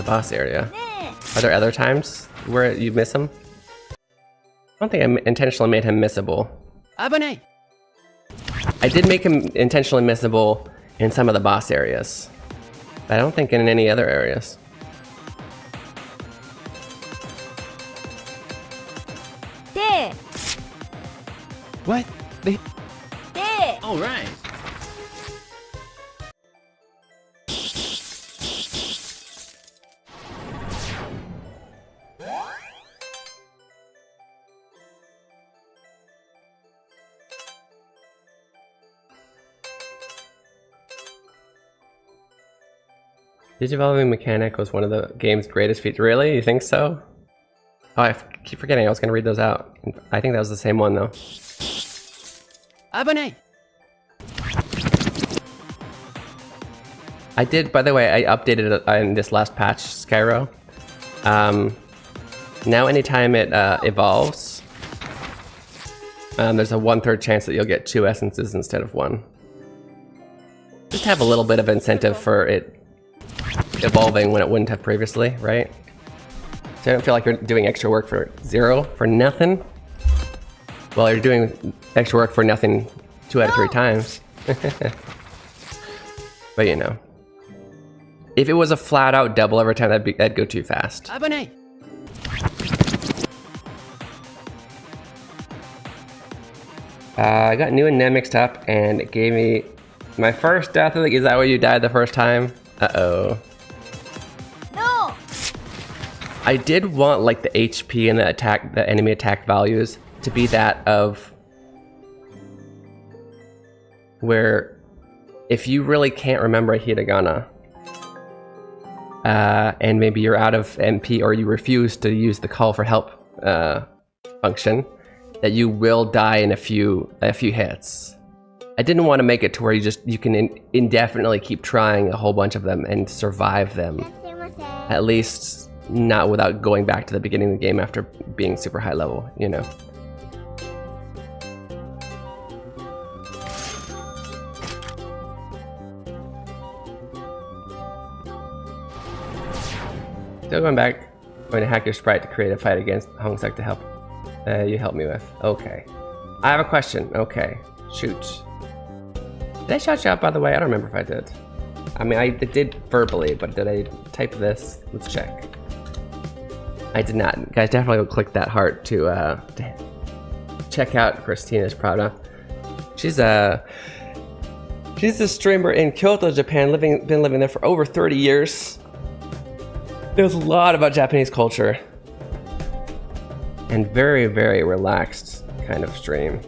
boss area. Are there other times where you miss him? I don't think I intentionally made him missable. I I did make him intentionally missable in some of the boss areas, but I don't think in any other areas. What? They... で All right. Digivolving mechanic was one of the game's greatest features. Really? You think so? Oh, keep forgetting I was going to read those out. I think that was the same one, though. Abane! I did, by the way, I updated it in this last patch, Skyro. Now anytime it evolves, there's a 1/3 chance that you'll get 2 essences instead of 1. Just to have a little bit of incentive for it evolving when it wouldn't have previously, right? So I don't feel like you're doing extra work for 0 for nothing. Well, you're doing extra work for nothing 2 out of 3 times. But you know. If it was a flat out double every time, that'd go too fast. Abane! I got new and Nen mixed up and it gave me my first death. Is that where you died the first time? Uh-oh. No! I did want like the HP and the enemy attack values to be that of where if you really can't remember a hiragana and maybe you're out of MP or you refuse to use the call for help function, that you will die in a few hits. I didn't want to make it to where you can indefinitely keep trying a whole bunch of them and survive them. At least not without going back to the beginning of the game after being super high level, you know. Still going back. Going to hack your sprite to create a fight against Hongsek to help. You help me with. Okay. I have a question. Okay. Shoot. Did I shout you out, by the way? I don't remember if I did. I mean, I did verbally, but did I type this? Let's check. I did not. Guys, definitely click that heart to check out Christina's Prada. She's a streamer in Kyoto, Japan, been living there for over 30 years. Knows a lot about Japanese culture. And very, very relaxed kind of stream.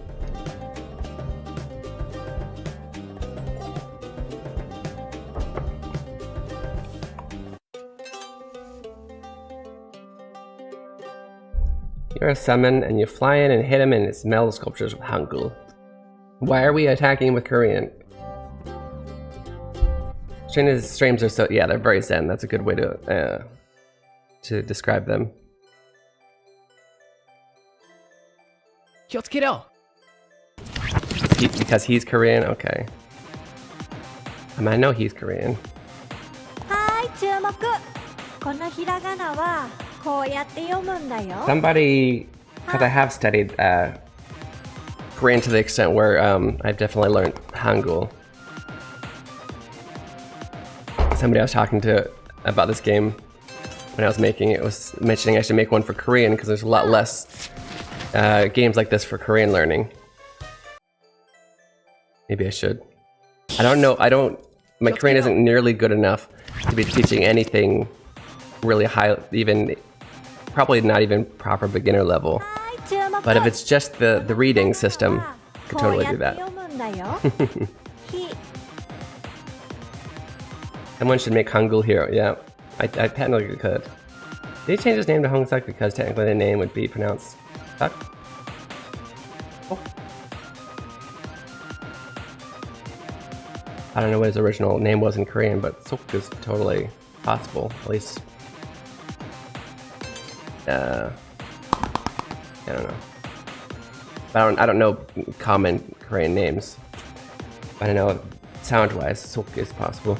You're a summon and you fly in and hit him and it's metal sculptures with Hangul. Why are we attacking with Korean? Trina's streams are so, yeah, they're very zen. That's a good way to describe them. 気をつけろ! Because he's Korean? Okay. I mean, I know he's Korean. はい、注目。このひらがなはこうやって読むんだよ。 Somebody, because I have studied Korean to the extent where I've definitely learned Hangul. Somebody I was talking to about this game when I was making it was mentioning I should make one for Korean because there's a lot less games like this for Korean learning. Maybe I should. I don't know. My Korean isn't nearly good enough to be teaching anything really high, even probably not even proper beginner level. But if it's just the reading system, I could totally do that. Someone should make Hangul Hero. Yeah, I technically could. Did he change his name to Hongsek because technically the name would be pronounced Suck? Oh. I don't know what his original name was in Korean, but Suk is totally possible. At least, I don't know. I don't know common Korean names. I don't know sound-wise, Suk is possible.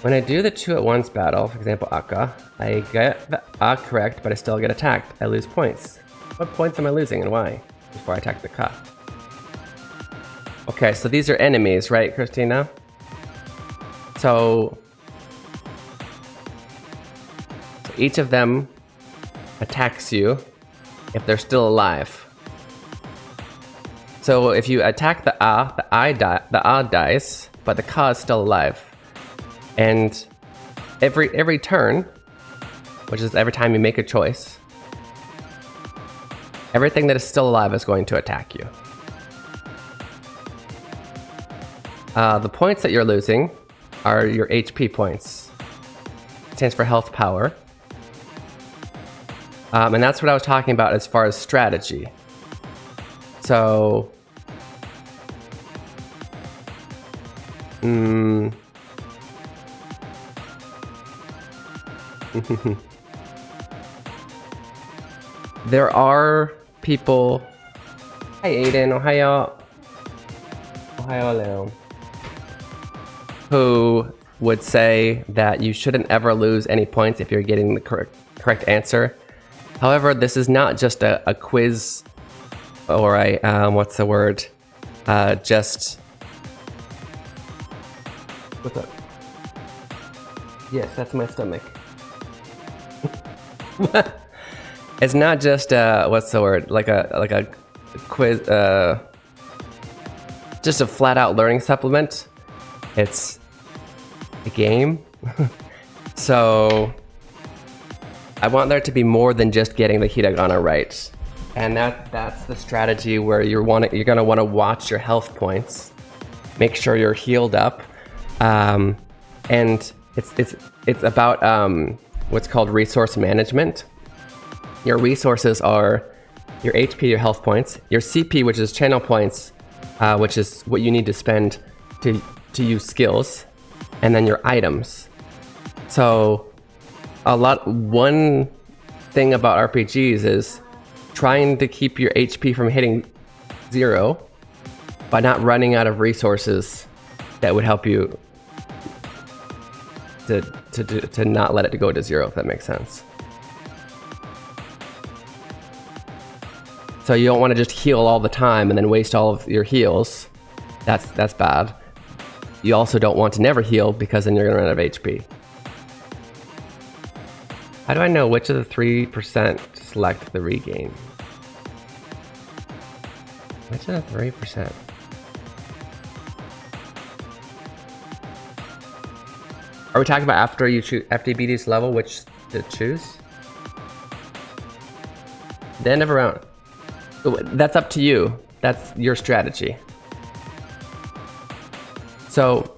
When I do the 2 at once battle, for example Akka, I get the A correct, but I still get attacked. I lose points. What points am I losing and why? Before I attack the Ka. Okay, so these are enemies, right, Christina? So each of them attacks you if they're still alive. So if you attack the A dies, but the Ka is still alive. And every turn, which is every time you make a choice, everything that is still alive is going to attack you. The points that you're losing are your HP points. It stands for health power. And that's what I was talking about as far as strategy. So, there are people. Hi Aiden, ohayo. Ohayo Leo. Who would say that you shouldn't ever lose any points if you're getting the correct answer. However, this is not just a quiz or a, what's the word? Just... What's up? Yes, that's my stomach. It's not just, what's the word? Like a quiz, just a flat out learning supplement. It's a game. So I want there to be more than just getting the hiragana right. And that's the strategy where you're gonna want to watch your health points, make sure you're healed up, and it's about what's called resource management. Your resources are your HP, your health points, your CP, which is channel points, which is what you need to spend to use skills, and then your items. So one thing about RPGs is trying to keep your HP from hitting 0 by not running out of resources that would help you to not let it go to 0, if that makes sense. So you don't want to just heal all the time and then waste all of your heals. That's bad. You also don't want to never heal because then you're going to run out of HP. How do I know which of the 3% to select the regain? Which of the 3%? Are we talking about after you choose FDBD's level, which to choose? The end of a round. That's up to you. That's your strategy. So,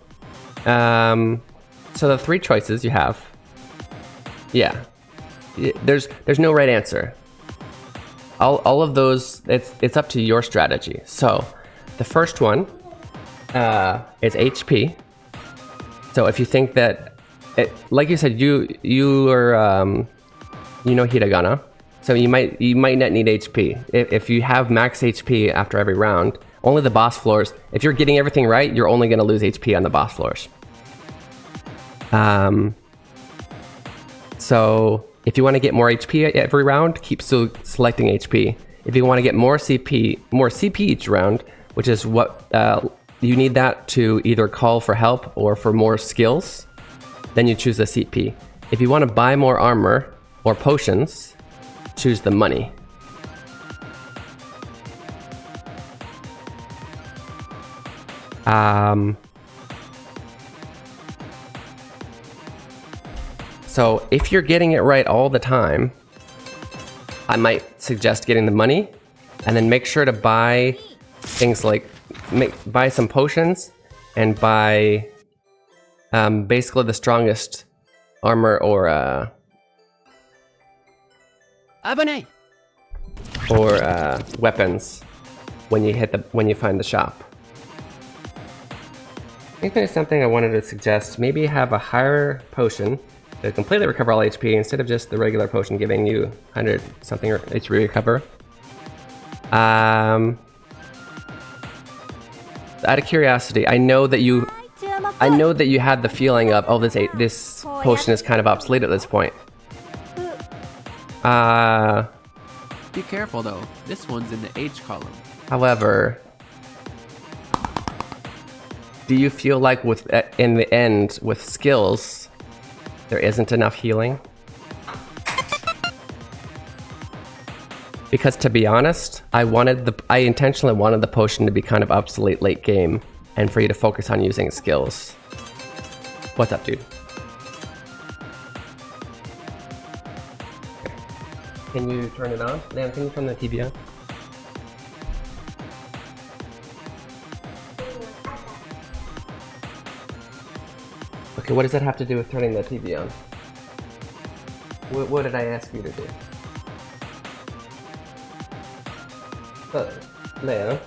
so the 3 choices you have. Yeah, there's no right answer. All of those, it's up to your strategy. So, the first one is HP. So if you think that, like you said, you know hiragana, so you might not need HP. If you have max HP after every round, only the boss floors. If you're getting everything right, you're only going to lose HP on the boss floors. So if you want to get more HP every round, keep selecting HP. If you want to get more CP each round, which is what you need that to either call for help or for more skills, then you choose the CP. If you want to buy more armor or potions, choose the money. So if you're getting it right all the time, I might suggest getting the money and then make sure to buy things like buy some potions and buy basically the strongest armor or weapons when you find the shop. I think there's something I wanted to suggest. Maybe have a higher potion to completely recover all HP instead of just the regular potion giving you 100 something HP recover. Out of curiosity, I know that you had the feeling of, oh, this potion is kind of obsolete at this point. Be careful though, this one's in the H column. However, Do you feel like in the end with skills, there isn't enough healing? Because to be honest, I intentionally wanted the potion to be kind of obsolete late game, and for you to focus on using skills. What's up, dude? Can you turn it on? Liam, can you turn the TV on? Okay, what does that have to do with turning the TV on? What did I ask you to do? Liam?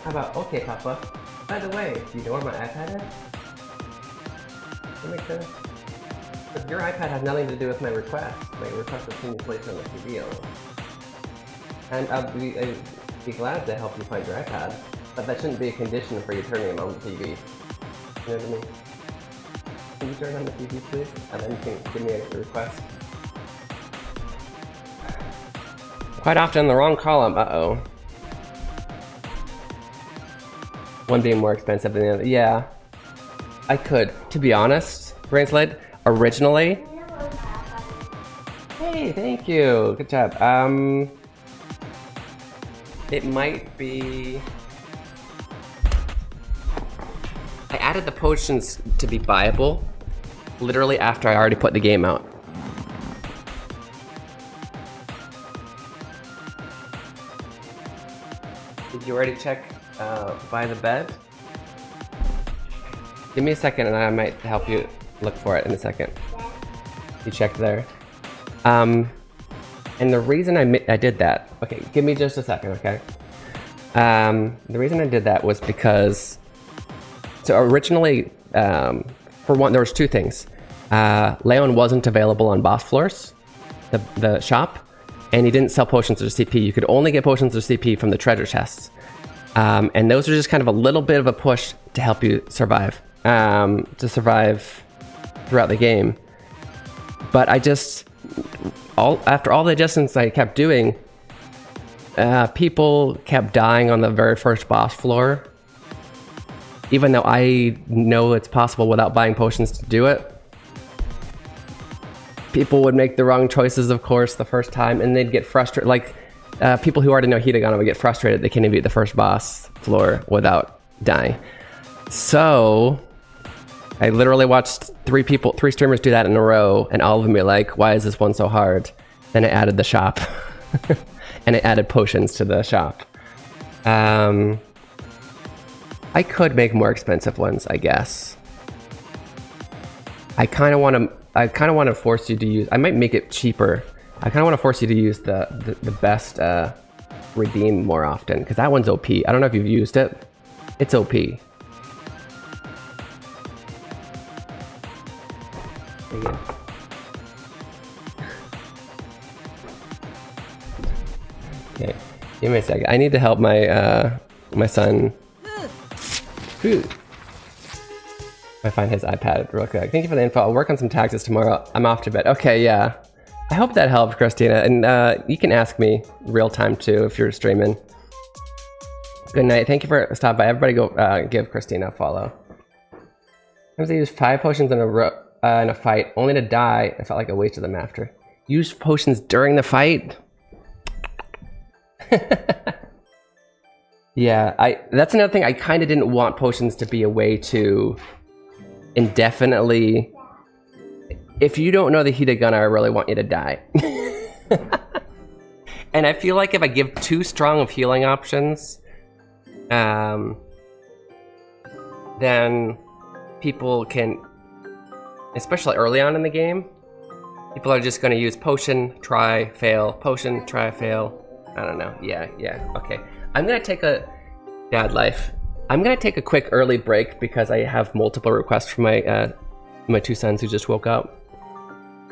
How about, okay, Papa. By the way, do you know where my iPad is? Does that make sense? But your iPad has nothing to do with my request. My request was can you place on the TV alone. And I'd be glad to help you find your iPad, but that shouldn't be a condition for you turning it on the TV. You know what I mean? Can you turn on the TV, please? And then you can give me a request. Quite often in the wrong column, uh-oh. One being more expensive than the other. Yeah, I could. To be honest, Brainsled, originally... Hey, thank you. Good job. It might be... I added the potions to be buyable literally after I already put the game out. Did you already check by the bed? Give me a second and I might help you look for it in a second. You checked there. And the reason I did that, okay, give me just a second, okay? The reason I did that was because, so originally, for one, there was two things. Leon wasn't available on boss floors, the shop, and he didn't sell potions or CP. You could only get potions or CP from the treasure chests. And those are just kind of a little bit of a push to help you survive, throughout the game. But I just, after all the adjustments I kept doing, people kept dying on the very first boss floor. Even though I know it's possible without buying potions to do it. People would make the wrong choices, of course, the first time, and they'd get frustrated. Like, people who already know Hiragana would get frustrated they can't even beat the first boss floor without dying. So, I literally watched three streamers do that in a row, and all of them be like, why is this one so hard? Then I added the shop. And I added potions to the shop. I could make more expensive ones, I guess. I kind of want to force you to use, I might make it cheaper. I kind of want to force you to use the best redeem more often, because that one's OP. I don't know if you've used it. It's OP. There you go. Okay, give me a second. I need to help my my son. I find his iPad real quick. Thank you for the info. I'll work on some taxes tomorrow. I'm off to bed. Okay, yeah. I hope that helped, Christina. And you can ask me real time too if you're streaming. Good night. Thank you for stopping by. Everybody go give Christina a follow. Sometimes I used 5 potions in a fight, only to die. I felt like I wasted them after. Use potions during the fight? Yeah, that's another thing. I kind of didn't want potions to be a way to indefinitely... If you don't know the Hiragana, I really want you to die. And I feel like if I give too strong of healing options, then people can, especially early on in the game, people are just going to use potion, try, fail, potion, try, fail. I don't know. Yeah, okay. I'm going to take a... Dad life. I'm going to take a quick early break because I have multiple requests from my 2 sons who just woke up.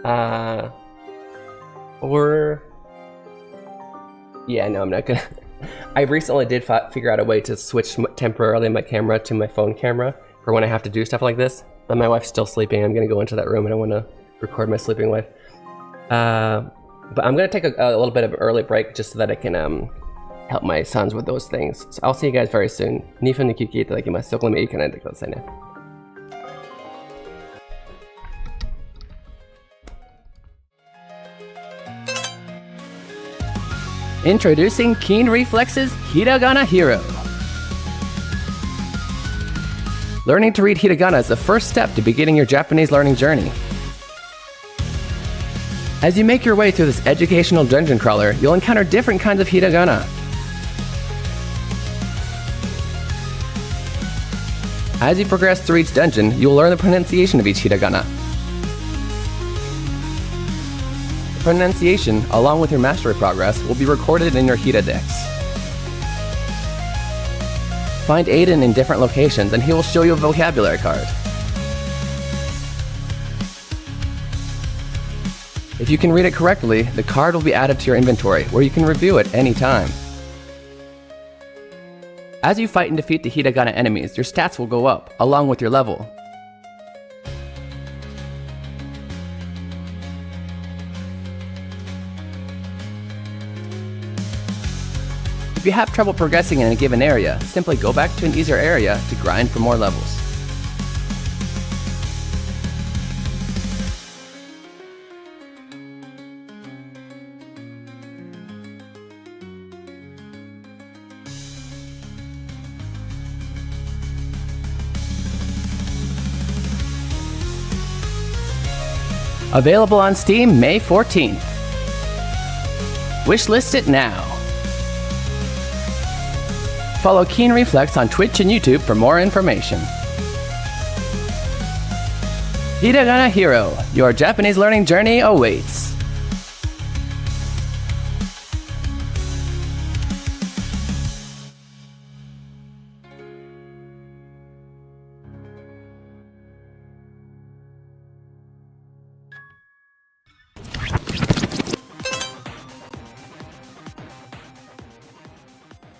Yeah, no, I'm not gonna... I recently did figure out a way to switch temporarily my camera to my phone camera for when I have to do stuff like this. But my wife's still sleeping. I'm gonna go into that room and I want to record my sleeping wife. But I'm gonna take a little bit of an early break just so that I can help my sons with those things. So I'll see you guys very soon. 2分で休憩いただきます。そこにも行かないでくださいね。Introducing Keen Reflex's Hiragana Hero. Learning to read hiragana is the first step to beginning your Japanese learning journey. As you make your way through this educational dungeon crawler, you'll encounter different kinds of hiragana. As you progress through each dungeon, you will learn the pronunciation of each hiragana. The pronunciation, along with your mastery progress, will be recorded in your Hiradex. Find Aiden in different locations and he will show you a vocabulary card. If you can read it correctly, the card will be added to your inventory, where you can review it anytime. As you fight and defeat the hiragana enemies, your stats will go up, along with your level. If you have trouble progressing in a given area, simply go back to an easier area to grind for more levels. Available on Steam May 14th. Wishlist it now. Follow Keen Reflex on Twitch and YouTube for more information. Hiragana Hero, your Japanese learning journey awaits.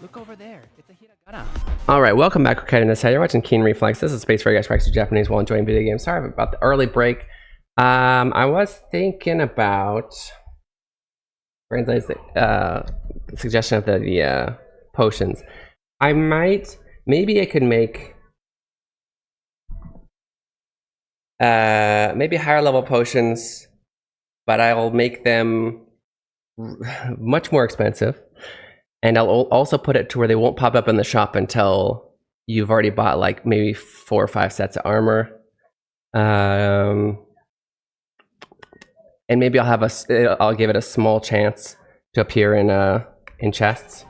Look over there, it's a hiragana. Alright, welcome back, Ricardo. This you're watching Keen Reflex. This is a space where you guys practice Japanese while enjoying video games. Sorry about the early break. I was thinking about the suggestion of the potions. Maybe I could make maybe higher level potions, but I'll make them much more expensive. And I'll also put it to where they won't pop up in the shop until you've already bought like maybe 4 or 5 sets of armor. And maybe I'll give it a small chance to appear in chests.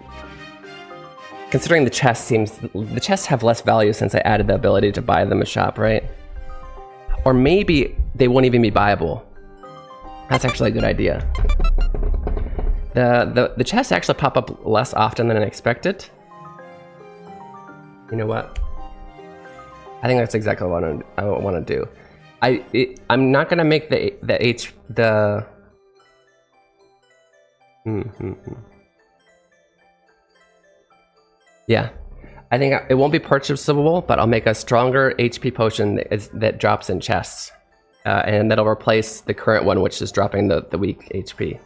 Considering the chests have less value since I added the ability to buy them in shop, right? Or maybe they won't even be buyable. That's actually a good idea. The chests actually pop up less often than I expected. You know what? I think that's exactly what I want to do. I'm not gonna make Yeah, I think it won't be purchasable, but I'll make a stronger HP potion that drops in chests, and that'll replace the current one, which is dropping the weak HP.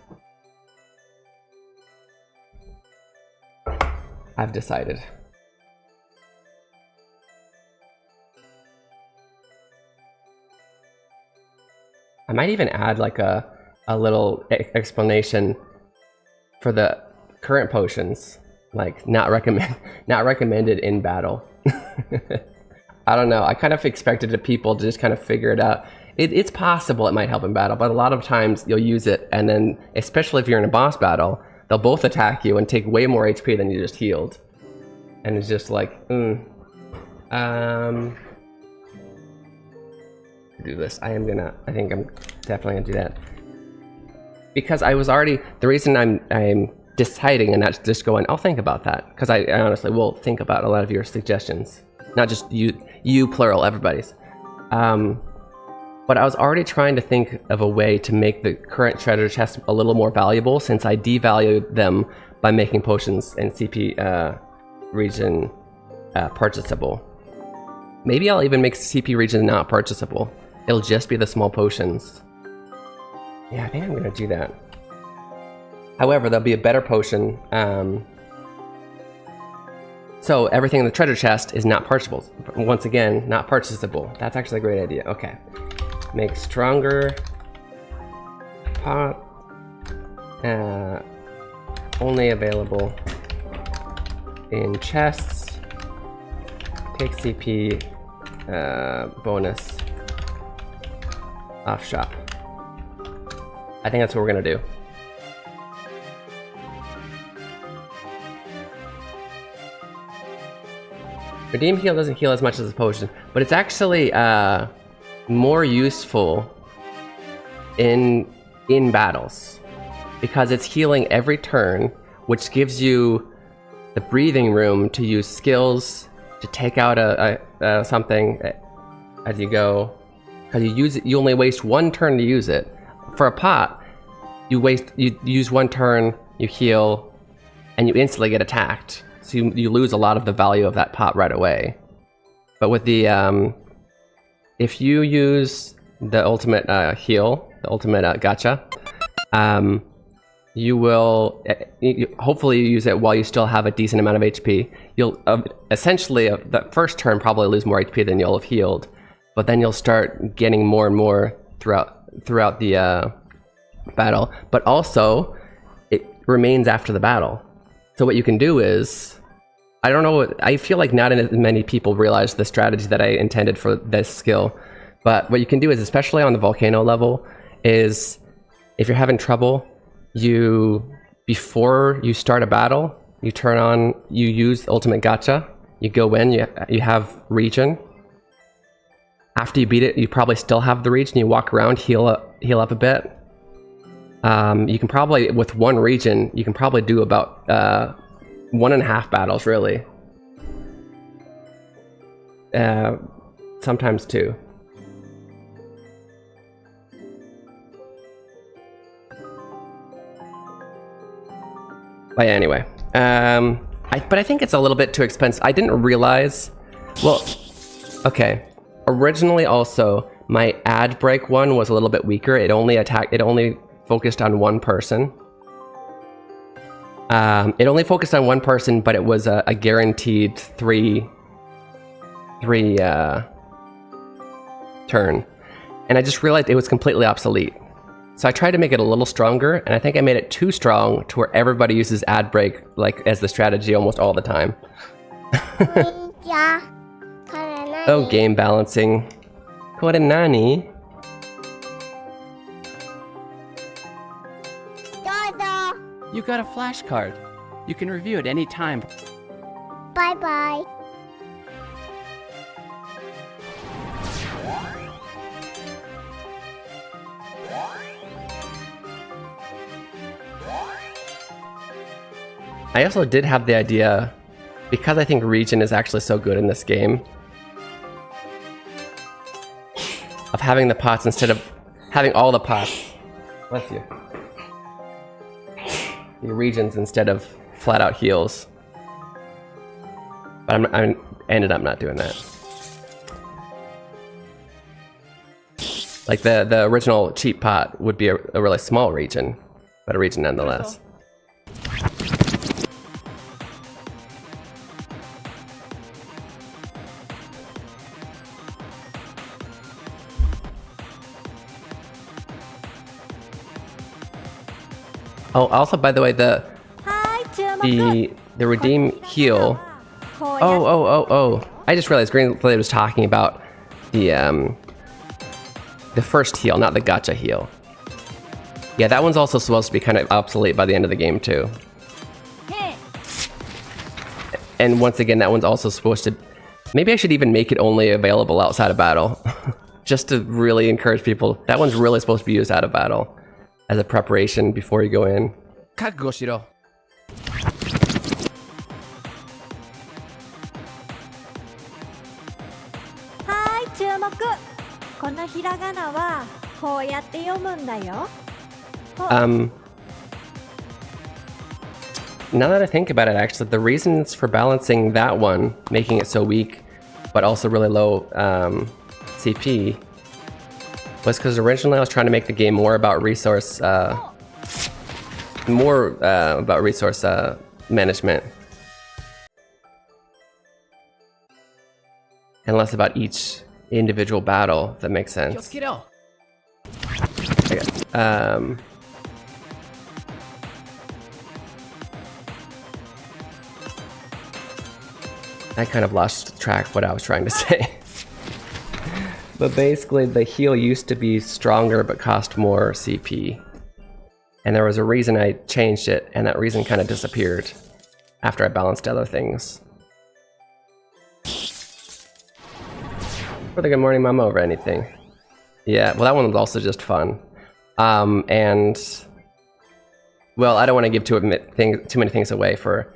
I've decided. I might even add like a little explanation for the current potions, like not recommended in battle. I don't know. I kind of expected the people to just kind of figure it out. It's possible it might help in battle, but a lot of times you'll use it, and then especially if you're in a boss battle, they'll both attack you and take way more HP than you just healed. And it's just like, do this. I think I'm definitely gonna do that. Because the reason I'm deciding and not just going, I'll think about that. Because I honestly will think about a lot of your suggestions. Not just you plural, everybody's. But I was already trying to think of a way to make the current treasure chests a little more valuable, since I devalued them by making potions and CP region purchasable. Maybe I'll even make CP region not purchasable. It'll just be the small potions. Yeah, I think I'm gonna do that. However, there'll be a better potion So everything in the treasure chest is not purchasable. Once again, not purchasable. That's actually a great idea. Okay. Make stronger pot. Only available in chests. Take CP bonus off shop. I think that's what we're gonna do. Redeem heal doesn't heal as much as a potion, but it's actually more useful in battles because it's healing every turn, which gives you the breathing room to use skills to take out something as you go. Because you only waste one turn to use it. For a pot, you use one turn, you heal, and you instantly get attacked. So you lose a lot of the value of that pot right away. But with the if you use the ultimate heal, the ultimate gacha, you will hopefully use it while you still have a decent amount of HP. You'll essentially the first turn probably lose more HP than you'll have healed, but then you'll start getting more and more throughout the battle. But also, it remains after the battle. So what you can do is, I don't know, I feel like not as many people realize the strategy that I intended for this skill, but what you can do is, especially on the volcano level, is if you're having trouble, before you start a battle, you use ultimate gacha, you go in, you have region. After you beat it, you probably still have the region, you walk around, heal up a bit. You can probably, with one region, you can probably do about 1.5 battles, really. Sometimes 2. But anyway, but I think it's a little bit too expensive. I didn't realize, well, okay. Originally also, my ad break one was a little bit weaker. It only focused on one person. It only focused on one person, but it was a guaranteed three turn. And I just realized it was completely obsolete. So I tried to make it a little stronger, and I think I made it too strong to where everybody uses ad break like as the strategy almost all the time. Oh, game balancing. Kore nani? You got a flashcard. You can review it any time. Bye-bye. I also did have the idea, because I think region is actually so good in this game, of having the pots instead of having all the pots. Bless you. The regions instead of flat out heals. But I ended up not doing that. Like the original cheap pot would be a really small region, but a region nonetheless. Oh, also, by the way, the redeem heal. Oh! I just realized Greenblade was talking about the first heal, not the gacha heal. Yeah, that one's also supposed to be kind of obsolete by the end of the game too. And once again, that one's also supposed to. Maybe I should even make it only available outside of battle, just to really encourage people. That one's really supposed to be used out of battle. As a preparation before you go in. Kakugo shiro. Hi, 注目。このひらがなはこうやって読むんだよ。Now that I think about it, actually, the reasons for balancing that one, making it so weak, but also really low CP, was because originally I was trying to make the game more about resource management. and less about each individual battle, if that makes sense. Okay. I kind of lost track of what I was trying to say. But basically, the heal used to be stronger but cost more CP. And there was a reason I changed it, and that reason kind of disappeared after I balanced other things. For the good morning mama over anything. Yeah, well that one was also just fun. And well, I don't want to give too many things away for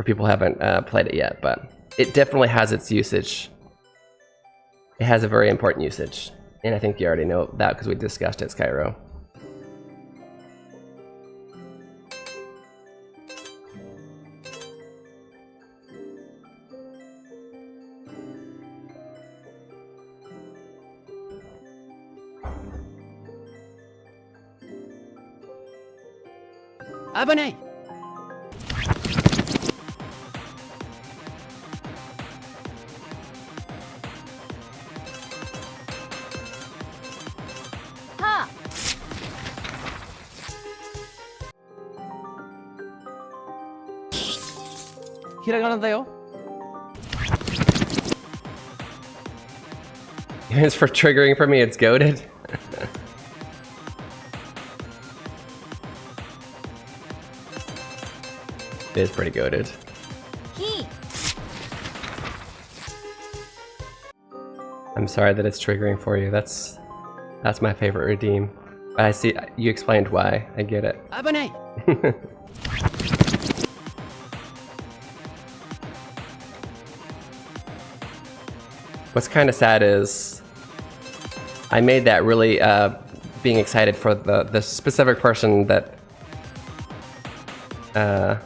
people who haven't played it yet, but it definitely has its usage. It has a very important usage, and I think you already know that because we discussed it, Skyro. Abone! Ha! Hiragana da yo. It's for triggering for me, it's goated. It is pretty goated. Key! I'm sorry that it's triggering for you. That's my favorite redeem. I see you explained why. I get it. Abone! What's kind of sad is I made that really being excited for the specific person that was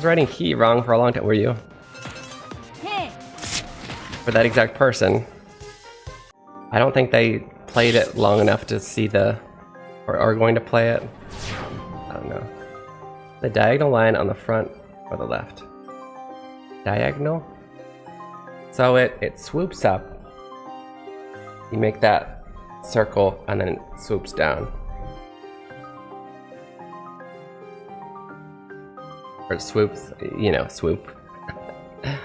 writing he wrong for a long time. Were you? Hey! For that exact person. I don't think they played it long enough to see or are going to play it. I don't know. The diagonal line on the front or the left? Diagonal? So it swoops up. You make that circle and then it swoops down. Or swoops, you know, swoop. I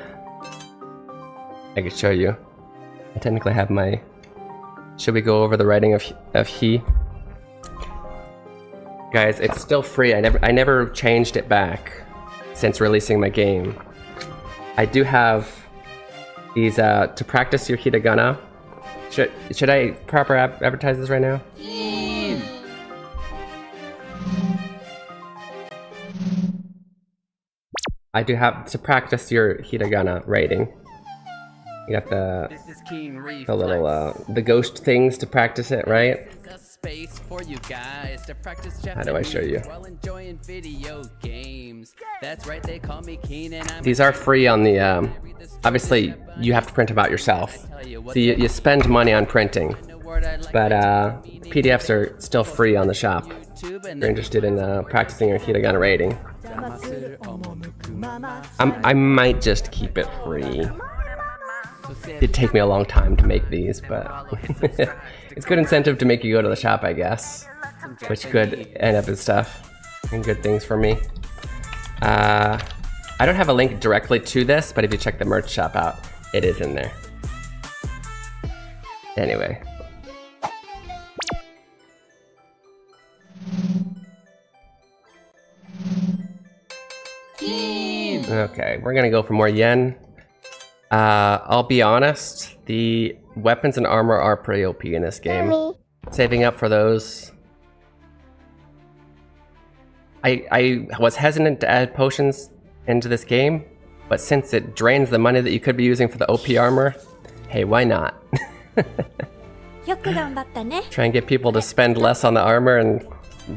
could show you. I technically have my... Should we go over the writing of he? Guys, it's still free. I never changed it back since releasing my game. I do have these to practice your hiragana. Should I proper advertise this right now? I do have to practice your hiragana writing. You got the little the ghost things to practice it, right? How do I show you? These are free on the obviously you have to print them out yourself. So you spend money on printing, but PDFs are still free on the shop. If you're interested in practicing your hiragana writing. I might just keep it free. It'd take me a long time to make these, but it's good incentive to make you go to the shop, I guess. Which could end up in stuff and good things for me. I don't have a link directly to this, but if you check the merch shop out, it is in there. Anyway. Okay, we're gonna go for more yen. I'll be honest, the weapons and armor are pretty OP in this game. Saving up for those. I was hesitant to add potions into this game, but since it drains the money that you could be using for the OP armor, hey, why not? Try and get people to spend less on the armor and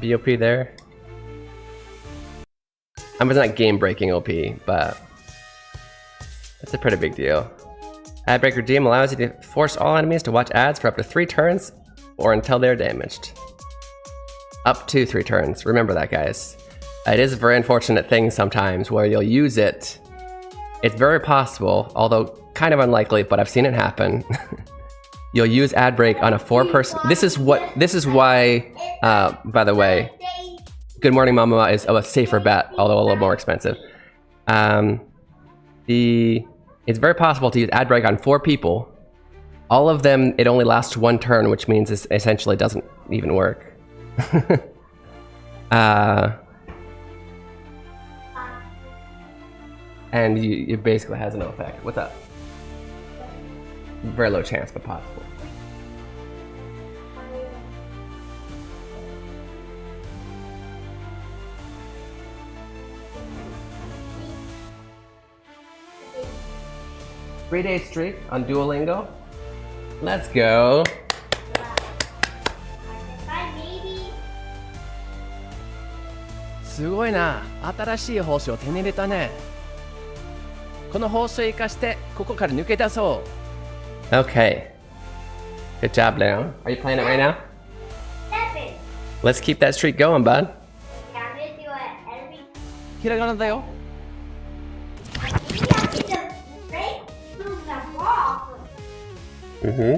be OP there. I was not game-breaking OP, but it's a pretty big deal. Ad break redeem allows you to force all enemies to watch ads for up to 3 turns or until they're damaged. Up to 3 turns. Remember that, guys. It is a very unfortunate thing sometimes where you'll use it it's very possible, although kind of unlikely, but I've seen it happen. You'll use ad break on a 4-person. This is why, by the way, Good Morning Mama is a safer bet, although a little more expensive. It's very possible to use ad break on 4 people. All of them, it only lasts 1 turn, which means it essentially doesn't even work. And it basically has no effect. What's up? Very low chance, but possible. Three-day streak on Duolingo. Let's go.すごいな。新しい報酬を手に入れたね。この報酬を生かしてここから抜け出そう。Okay. Good job, Leon. Are you playing it right now? Let's keep that streak going, bud. ひらがなだよ。Mm-hmm.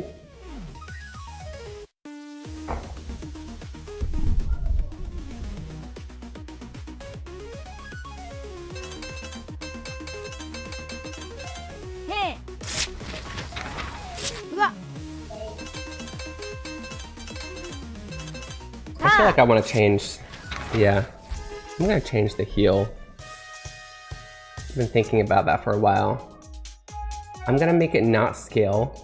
Hey. I feel like I want to change. Yeah. I'm going to change the heal. I've been thinking about that for a while. I'm going to make it not scale.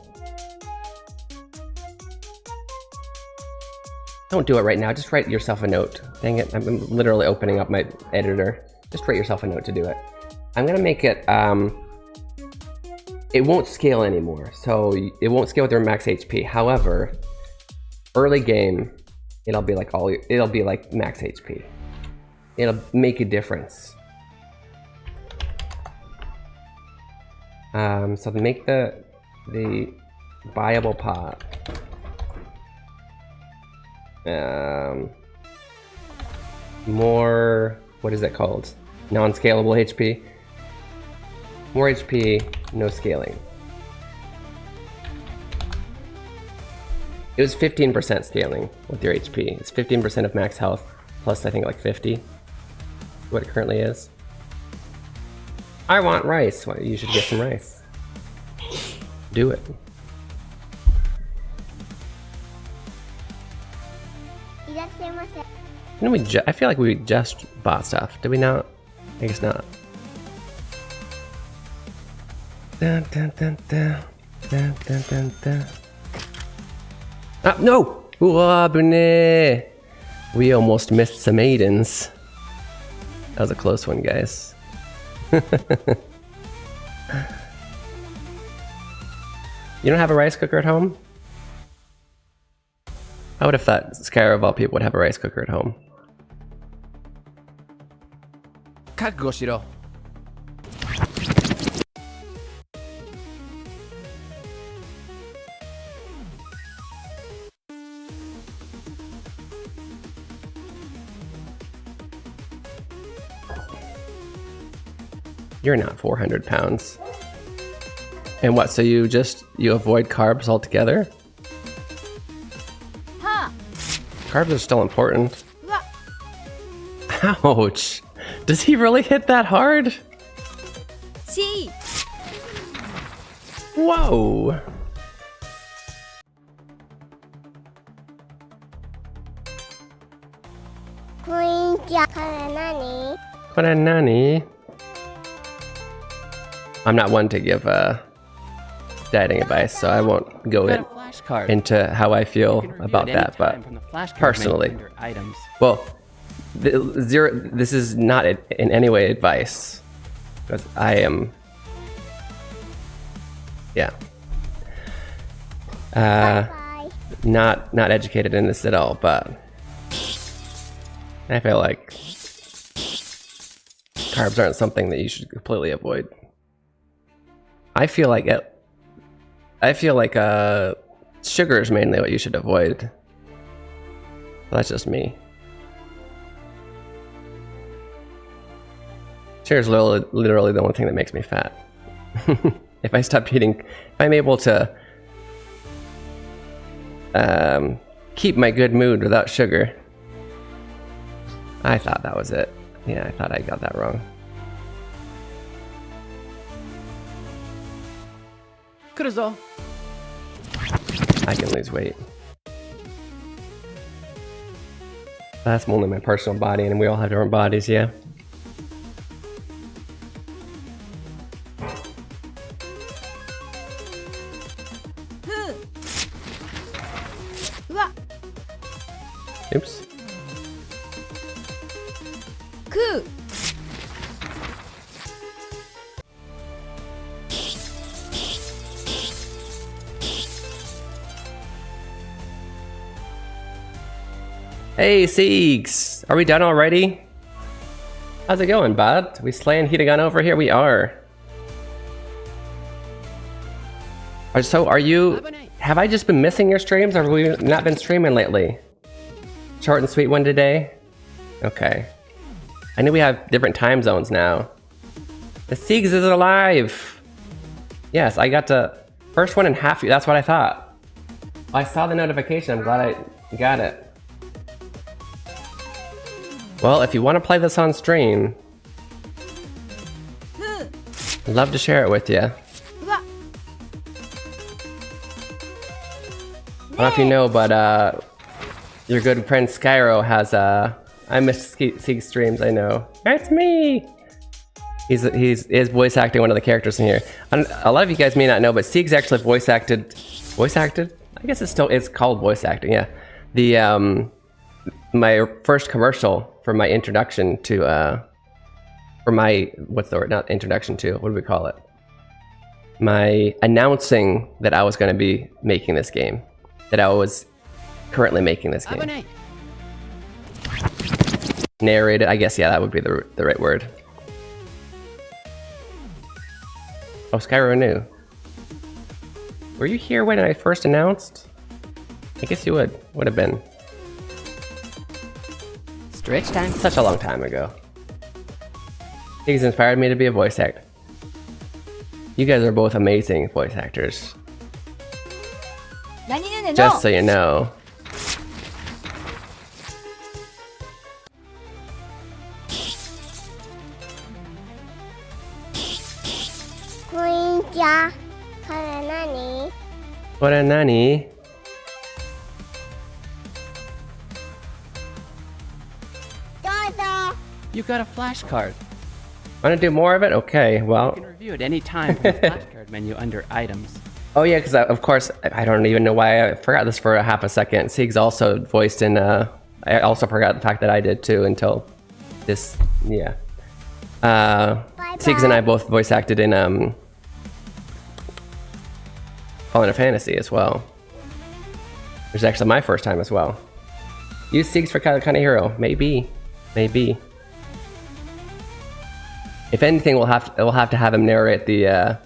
Don't do it right now, just write yourself a note. Dang it, I'm literally opening up my editor. Just write yourself a note to do it. I'm gonna make it, it won't scale anymore. So it won't scale with your max HP. However, early game, it'll be like max HP. It'll make a difference. So to make the viable pot, more, what is that called? Non-scalable HP. More HP, no scaling. It was 15% scaling with your HP. It's 15% of max health, plus I think like 50, what it currently is. I want rice. Well, you should get some rice. Do it. Didn't I feel like we just bought stuff. Did we not? I guess not. Dun, dun, dun, dun. Dun, dun, dun, dun. Ah, no! Uabune! We almost missed some maidens. That was a close one, guys. You don't have a rice cooker at home? I would have thought Skyrim of all people would have a rice cooker at home. 覚悟しろ。You're not 400 pounds. And what, so you avoid carbs altogether? Huh. Carbs are still important. Ouch! Does he really hit that hard? See. Whoa! Nani? I'm not one to give dieting advice, so I won't go into how I feel about that, but personally, well, this is not in any way advice, because I am, yeah, not educated in this at all, but I feel like carbs aren't something that you should completely avoid. I feel like sugar is mainly what you should avoid. Well, that's just me. Sugar is literally the only thing that makes me fat. If I stop eating, if I'm able to keep my good mood without sugar. I thought that was it. Yeah, I thought I got that wrong. I can lose weight. That's only my personal body, and we all have different bodies, yeah. Oops. Hey, Siegs! Are we done already? How's it going, bud? We slaying Hiragana over here? We are. So, are you... Have I just been missing your streams, or have we not been streaming lately? Short and sweet one today? Okay. I knew we have different time zones now. The Siegs is alive! Yes, I got to... First one in half... That's what I thought. I saw the notification. I'm glad I got it. Well, if you want to play this on stream, I'd love to share it with you. I don't know if you know, but your good friend Skyro has I miss Sieg streams, I know. It's me! He's voice acting one of the characters in here. A lot of you guys may not know, but Sieg's actually voice acted? I guess it's called voice acting, yeah. The my first commercial for my introduction to for my, what's the word, not introduction to, what do we call it? My announcing that I was going to be making this game. That I was currently making this game. Narrated, I guess, yeah, that would be the right word. Oh, Skyro knew. Were you here when I first announced? I guess you would have been. Stretch time. Such a long time ago. He's inspired me to be a voice actor. You guys are both amazing voice actors. Just so you know. What a nani? You got a flashcard. Want to do more of it? Okay, well. You can review it any time from the flashcard menu under items. Oh yeah, because of course, I don't even know why I forgot this for a half a second. Sieg's also voiced in, I also forgot the fact that I did too until this, yeah. Siegs and I both voice acted in, Final Fantasy as well. Which is actually my first time as well. Use Siegs for Hiragana Hero, maybe. If anything, we'll have to have him narrate the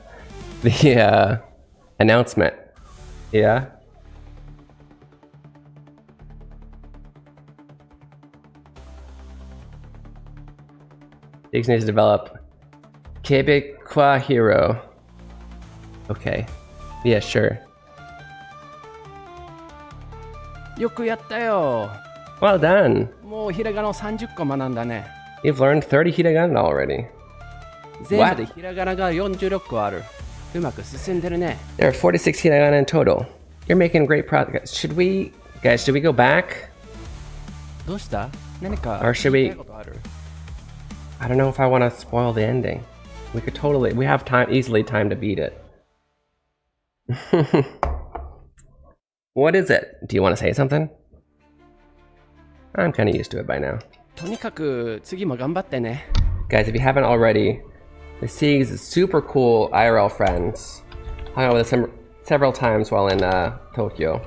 announcement. Yeah. Siegs needs to develop Quebecois Hero. Okay. Yeah, sure. よくやったよ。 Well done. もうひらがなを30個学んだね。 You've learned 30 hiragana already. 全部でひらがなが46個ある。うまく進んでるね。 There are 46 hiragana in total. You're making great progress. Should we go back? どうした？何か Or should 言 we? いたいことある？ I don't know if I want to spoil the ending. We have easily time to beat it. What is it? Do you want to say something? I'm kind of used to it by now. とにかく次も頑張ってね。 Guys, if you haven't already, the Siegs is super cool IRL friends. Hung out with them several times while in Tokyo.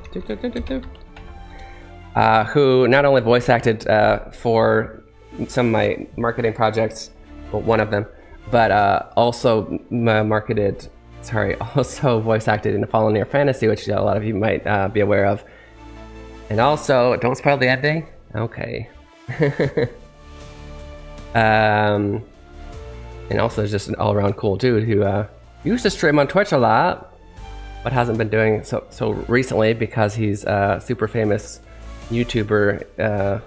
Who not only voice acted for some of my marketing projects, well, one of them, but also voice acted in Final Fantasy, which a lot of you might be aware of. And also, don't spoil the ending? Okay. And also just an all-around cool dude who Used to stream on Twitch a lot, but hasn't been doing so recently because he's a super famous YouTuber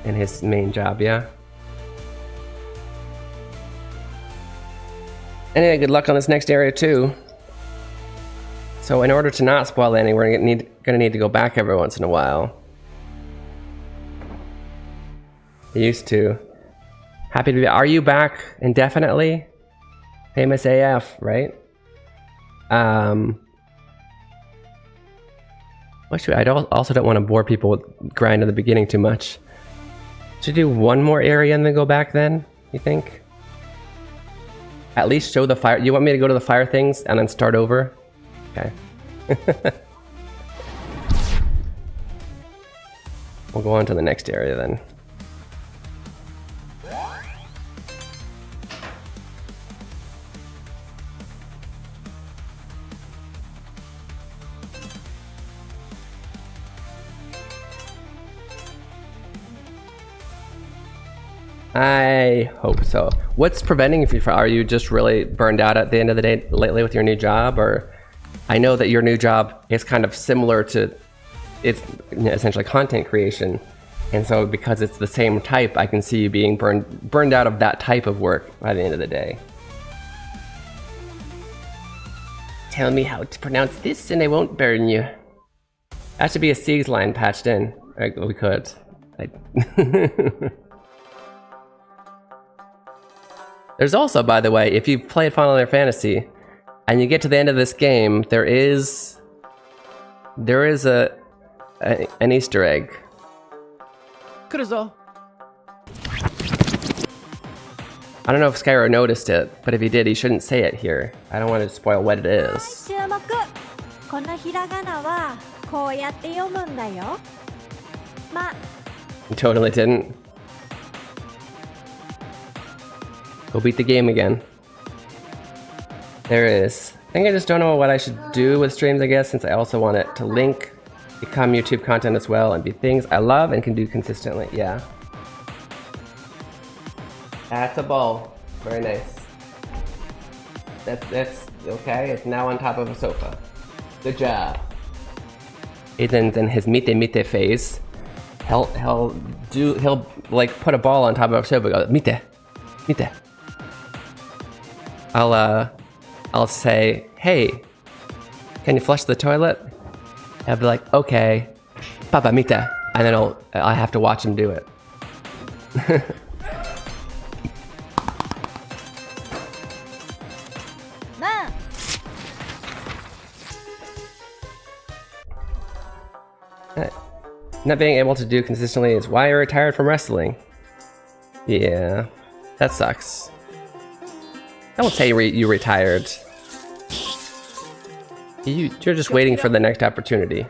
in his main job, yeah. Anyway, good luck on this next area too. So in order to not spoil any, we're gonna need to go back every once in a while. I used to. Happy to be. Are you back indefinitely? Famous AF, right? I also don't want to bore people with grind in the beginning too much. Should do one more area and then go back then, you think? At least show the fire. You want me to go to the fire things and then start over? Okay. We'll go on to the next area then. I hope so. What's preventing you from? Are you just really burned out at the end of the day lately with your new job? Or I know that your new job is kind of similar to, it's essentially content creation. And so because it's the same type, I can see you being burned out of that type of work by the end of the day. Tell me how to pronounce this and I won't burn you. That should be a Siegs line patched in. We could. There's also, by the way, if you played Final Fantasy and you get to the end of this game, there is an Easter egg. I don't know if Skyro noticed it, but if he did, he shouldn't say it here. I don't want to spoil what it is. 注目。このひらがなはこうやって読むんだよ。He totally didn't. Go beat the game again. There it is. I think I just don't know what I should do with streams, I guess, since I also want it to link, become YouTube content as well, and be things I love and can do consistently. Yeah. That's a ball. Very nice. That's okay. It's now on top of a sofa. Good job. Aiden's in his mite phase. He'll like put a ball on top of a sofa. Go mite. I'll say, hey, can you flush the toilet? I'll be like, okay, Papa mite, and then I have to watch him do it. Not being able to do consistently is why you're retired from wrestling. Yeah, that sucks. Don't say you retired. You're just waiting for the next opportunity.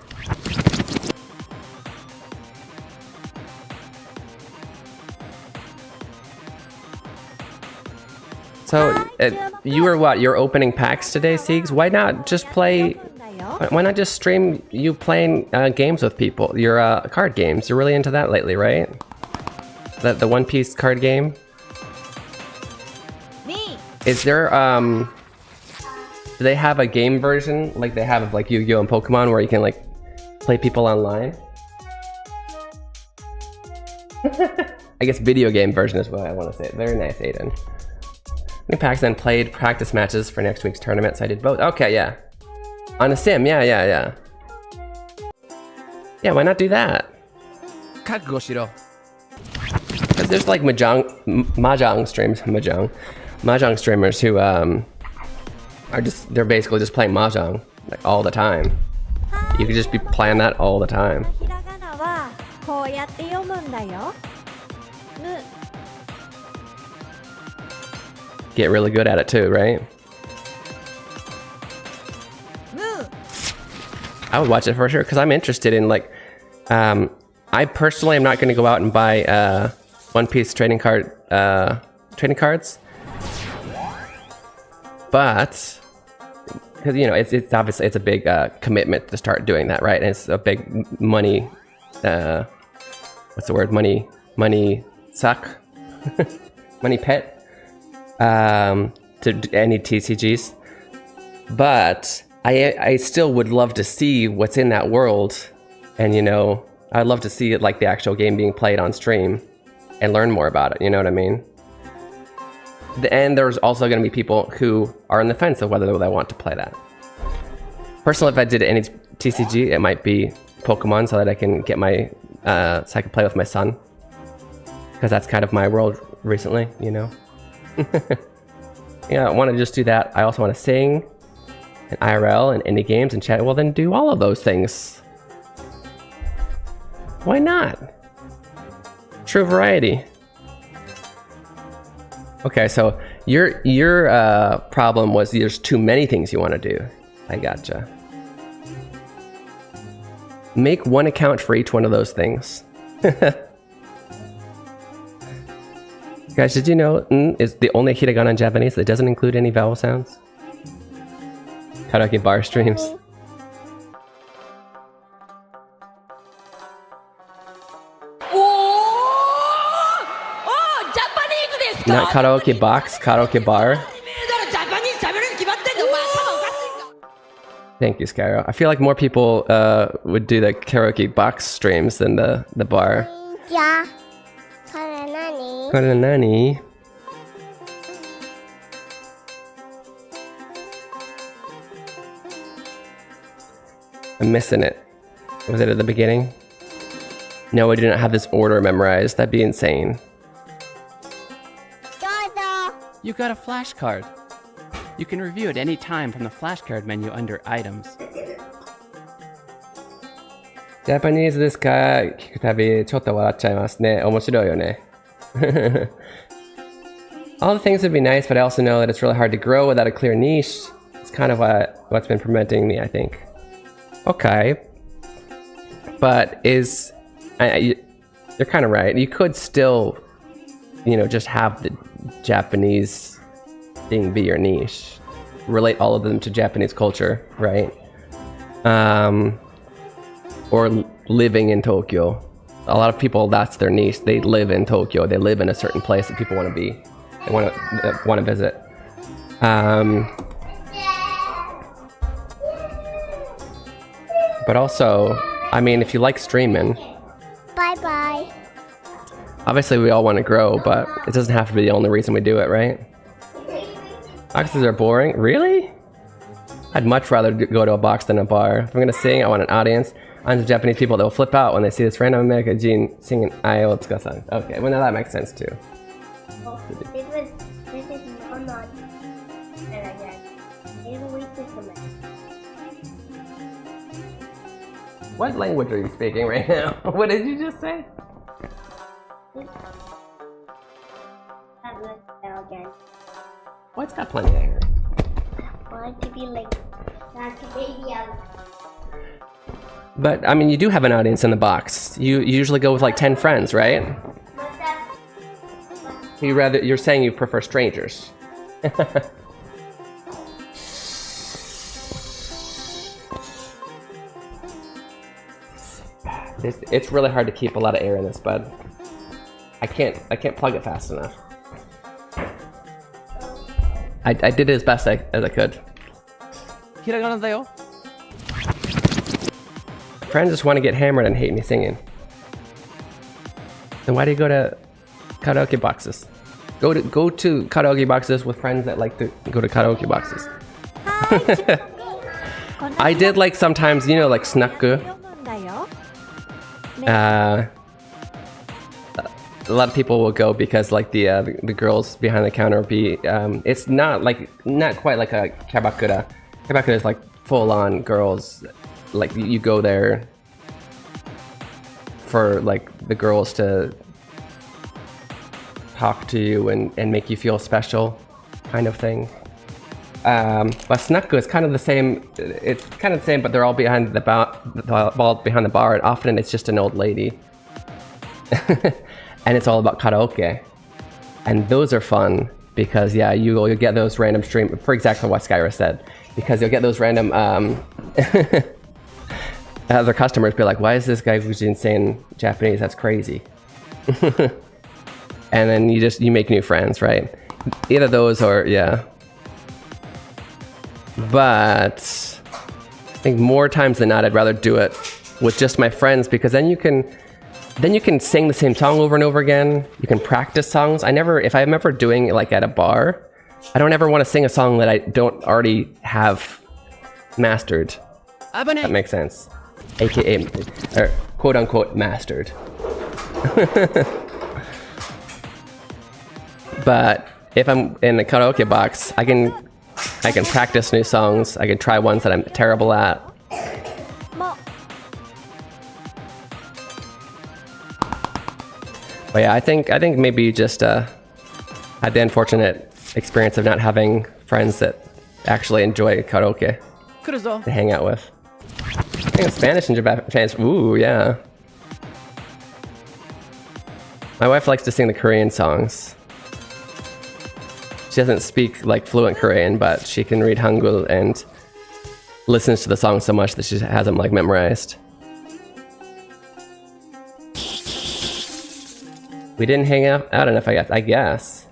So, you were what? You're opening packs today, Siegs? Why not just play? Why not just stream you playing games with people? Your card games. You're really into that lately, right? The One Piece card game. Is there do they have a game version like they have of like Yu-Gi-Oh and Pokemon where you can like play people online? I guess video game version is what I want to say. Very nice, Aiden. New packs then played practice matches for next week's tournament, so I did both. Okay, yeah. On a sim, yeah. Yeah, why not do that? Because there's like mahjong streamers who they're basically just playing mahjong like all the time. You could just be playing that all the time. Get really good at it too, right? I would watch it for sure because I'm interested in like I personally am not going to go out and buy One Piece trading cards, but because it's obviously it's a big commitment to start doing that, right? And it's a big money what's the word, money suck money pit to any TCGs. But I still would love to see what's in that world. And, you know, I'd love to see it like the actual game being played on stream and learn more about it. You know what I mean? And there's also going to be people who are on the fence of whether they want to play that. Personally, if I did any TCG, it might be Pokemon, so that I can get my, so I can play with my son. Because that's kind of my world recently, you know? Yeah, I want to just do that. I also want to sing, and IRL, and indie games, and chat. Well, then do all of those things. Why not? True variety. Okay, so your problem was there's too many things you want to do. I gotcha. Make one account for each one of those things. Guys, did you know is the only hiragana in Japanese that doesn't include any vowel sounds? Karaoke bar streams. Not karaoke box, karaoke bar. Thank you, Skyro. I feel like more people would do the karaoke box streams than the bar. Yeah. Kore nani? I'm missing it. Was it at the beginning? No, I do not have this order memorized. That'd be insane. You got a flashcard. You can review it any time from the flashcard menu under items. Japanese ですか? 聞くたびちょっと笑っちゃいますね。面白いよね。All the things would be nice, but I also know that it's really hard to grow without a clear niche. It's kind of what's been preventing me, I think. Okay. But you're kind of right. You could still, you know, just have the Japanese thing be your niche. Relate all of them to Japanese culture, right? Or living in Tokyo. A lot of people, that's their niche. They live in Tokyo. They live in a certain place that people want to be. They want to visit. But also, I mean, if you like streaming, Bye-bye. obviously we all want to grow, but it doesn't have to be the only reason we do it, right? Boxes are boring. Really? I'd much rather go to a box than a bar. If I'm gonna sing, I want an audience. On Japanese people, they'll flip out when they see this random American Jin singing Ayo Tsuka-san. Okay, well now that makes sense too. This is not and again. What language are you speaking right now? What did you just say? Well, it's got plenty of hair. I want to be like that baby out. But I mean, you do have an audience in the box. You usually go with like 10 friends, right? You're saying you prefer strangers. It's really hard to keep a lot of air in this, bud. I can't plug it fast enough. I did it as best as I could. Hiragana da yo. Friends just want to get hammered and hate me singing. Then why do you go to karaoke boxes? Go to karaoke boxes with friends that like to go to karaoke boxes. I did like sometimes, you know, like snakku. A lot of people will go because like the girls behind the counter be it's not quite like a kabakura. Kabakura is like full on girls. Like you go there for like the girls to talk to you and make you feel special, kind of thing. But snakku is kind of the same. It's kind of the same, but they're all behind the behind the bar, and often it's just an old lady. And it's all about karaoke, and those are fun because yeah, you'll get those random stream for exactly what Skyra said, because you'll get those random other customers be like, why is this guy who's saying Japanese? That's crazy. And then you make new friends, right? Either those or yeah. But I think more times than not, I'd rather do it with just my friends, because then you can sing the same song over and over again. You can practice songs. If I'm ever doing it like at a bar, I don't ever want to sing a song that I don't already have mastered. That makes sense. AKA, or quote unquote mastered. But if I'm in the karaoke box, I can practice new songs. I can try ones that I'm terrible at. But yeah, I think maybe you just had the unfortunate experience of not having friends that actually enjoy karaoke to hang out with. I think Spanish and Japanese. Ooh, yeah. My wife likes to sing the Korean songs. She doesn't speak like fluent Korean, but she can read Hangul and listens to the songs so much that she has them like memorized. We didn't hang out enough, I guess.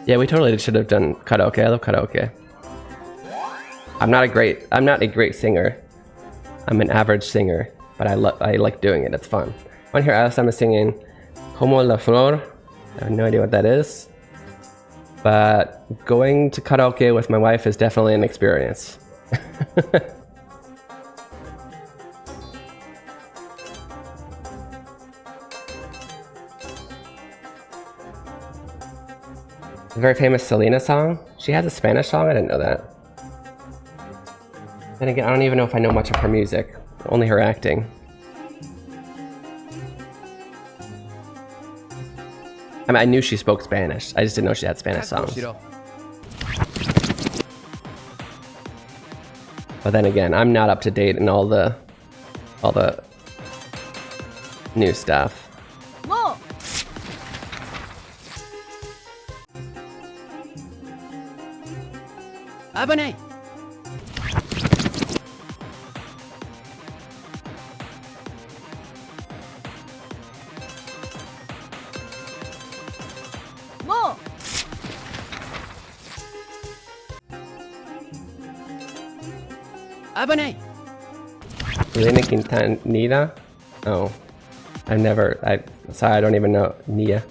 Yeah, we totally should have done karaoke. I love karaoke. I'm not a great singer. I'm an average singer, but I like doing it. It's fun. On here, I'm singing Como la Flor. I have no idea what that is. But going to karaoke with my wife is definitely an experience. A very famous Selena song. She has a Spanish song? I didn't know that. Then again, I don't even know if I know much of her music. Only her acting. I mean, I knew she spoke Spanish. I just didn't know she had Spanish songs. But then again, I'm not up to date in all the new stuff. Abone! Abone! Elena Quintanilla? Oh. Sorry, I don't even know Nia.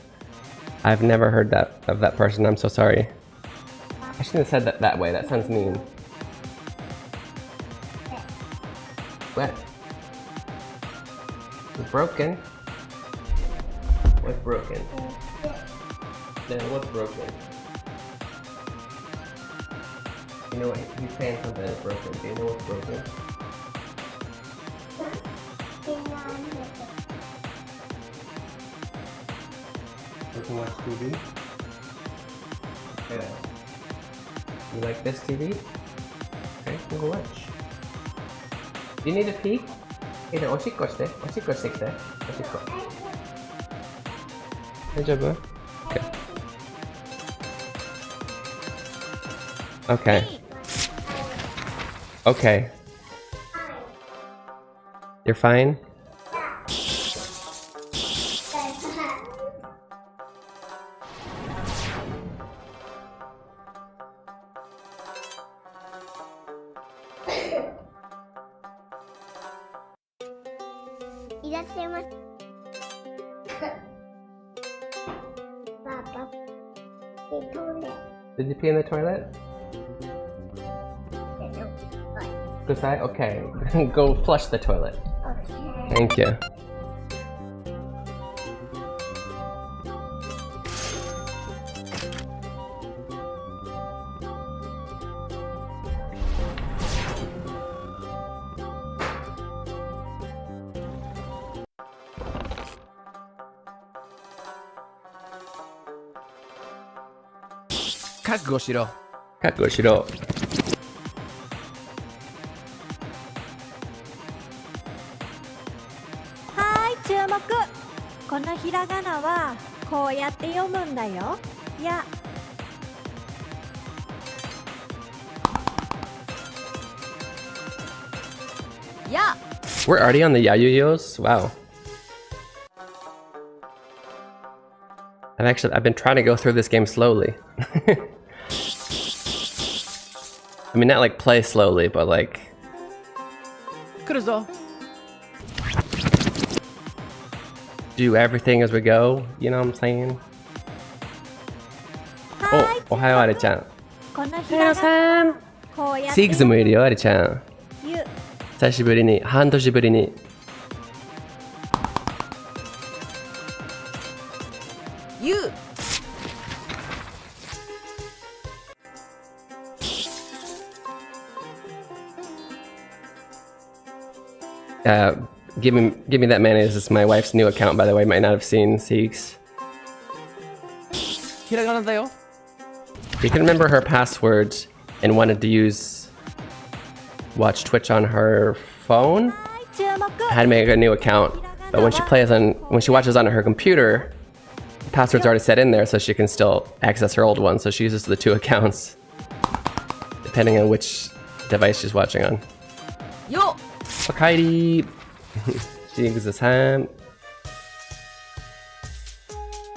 I've never heard of that person. I'm so sorry. I shouldn't have said that way. That sounds mean. What? It's broken? What's broken? Then what's broken? You know what? He's saying something is broken. Do you know what's broken? You can watch TV? Yeah. You like this TV? Okay, we'll go watch. Do you need a pee? Hey, no, oshikko shite. Oshikko shite kite. Oshikko. Daijoubu? Okay. Okay. You're fine? Did you pee in the toilet? Go side? Okay. Go flush the toilet. Okay. Thank you. Kakugou shiro. Kakugou shiro. Hi, 注目。このひらがなはこうやって読むんだよ。や。や。 We're already on the Yayuyos? Wow. I've been trying to go through this game slowly. I mean, not like play slowly, but like... 来るぞ do everything as we go, you know what I'm saying? おはようあれちゃん。このひらがなこうやってシーグズもいるよあれちゃん。ゆ久しぶりに、半年ぶりに。ゆ Give me that mayonnaise. This is my wife's new account, by the way. Might not have seen Siegs. ひらがなだよ You can remember her password and wanted to watch Twitch on her phone. 注目 I had to make a new account, but when she watches on her computer, the password's already set in there, so she can still access her old one. So she uses the 2 accounts, depending on which device she's watching on. よ Okairi! Siegs-san.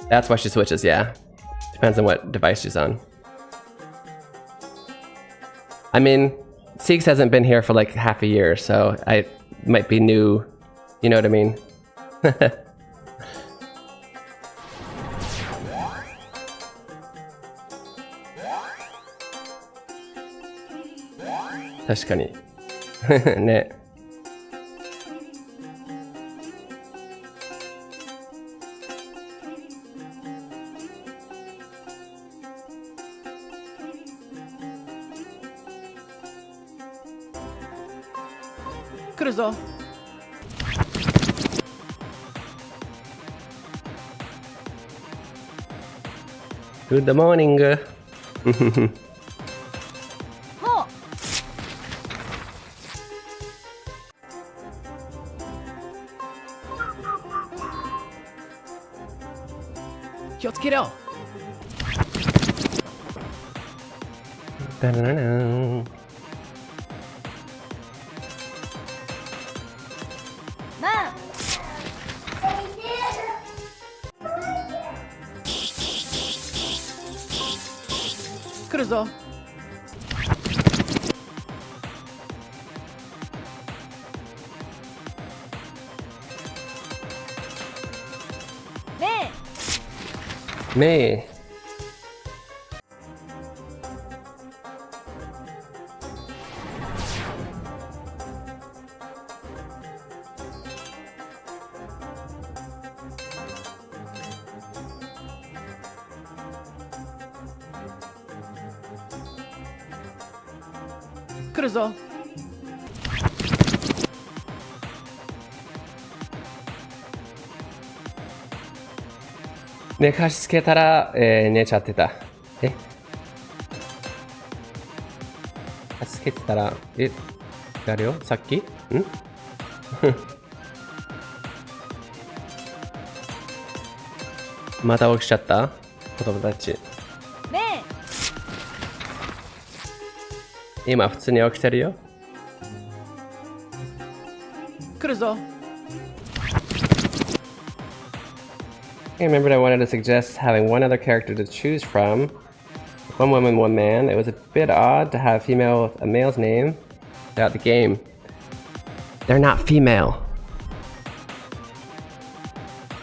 That's why she switches, yeah. Depends on what device she's on. I mean, Siegs hasn't been here for like half a year, so I might be new. You know what I mean? 確かに。ね。来るぞ Good morning! もう 気をつけろ Da-da-da-da. まあ来るぞ ね Me. Kuru 来るぞ 寝かしつけたら、寝ちゃってた。えかしつけてたら、やるよさっきんまた起きちゃった子供たち。ね今普通に起きてるよ。来るぞ I remembered I wanted to suggest having one other character to choose from. One woman, one man. It was a bit odd to have a female with a male's name throughout the game. They're not female.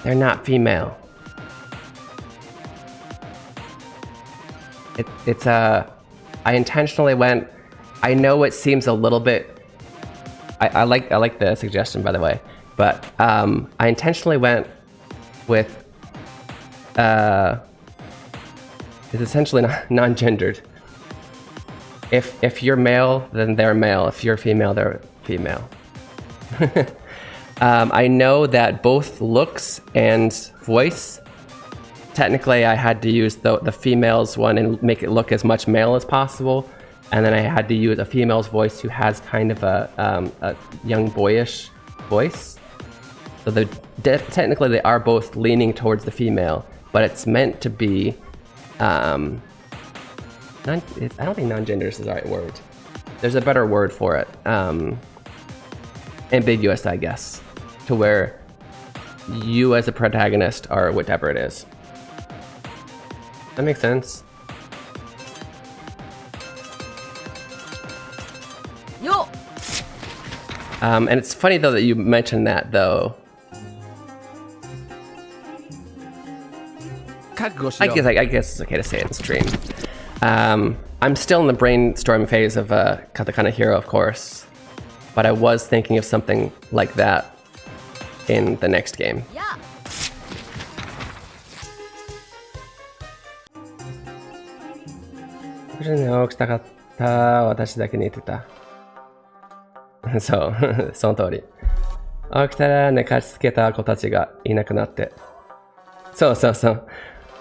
They're not female. I intentionally went. I know it seems a little bit. I like the suggestion, by the way, but I intentionally went with. Is essentially non-gendered. If you're male, then they're male. If you're female, they're female. I know that both looks and voice. Technically, I had to use the female's one and make it look as much male as possible, and then I had to use a female's voice who has kind of a young boyish voice. So technically, they are both leaning towards the female. But it's meant to be, I don't think non-gender is the right word. There's a better word for it. Ambiguous, I guess. To where you as a protagonist are whatever it is. That makes sense. Yo. And it's funny though that you mentioned that though. I guess it's okay to say it in stream. I'm still in the brainstorming phase of Katakana Hero, of course, but I was thinking of something like that in the next game. Yeah. 起きたかった私だけ寝てた。そう、その通り。起きたら寝かしつけた子たちがいなくなって。そうそうそう。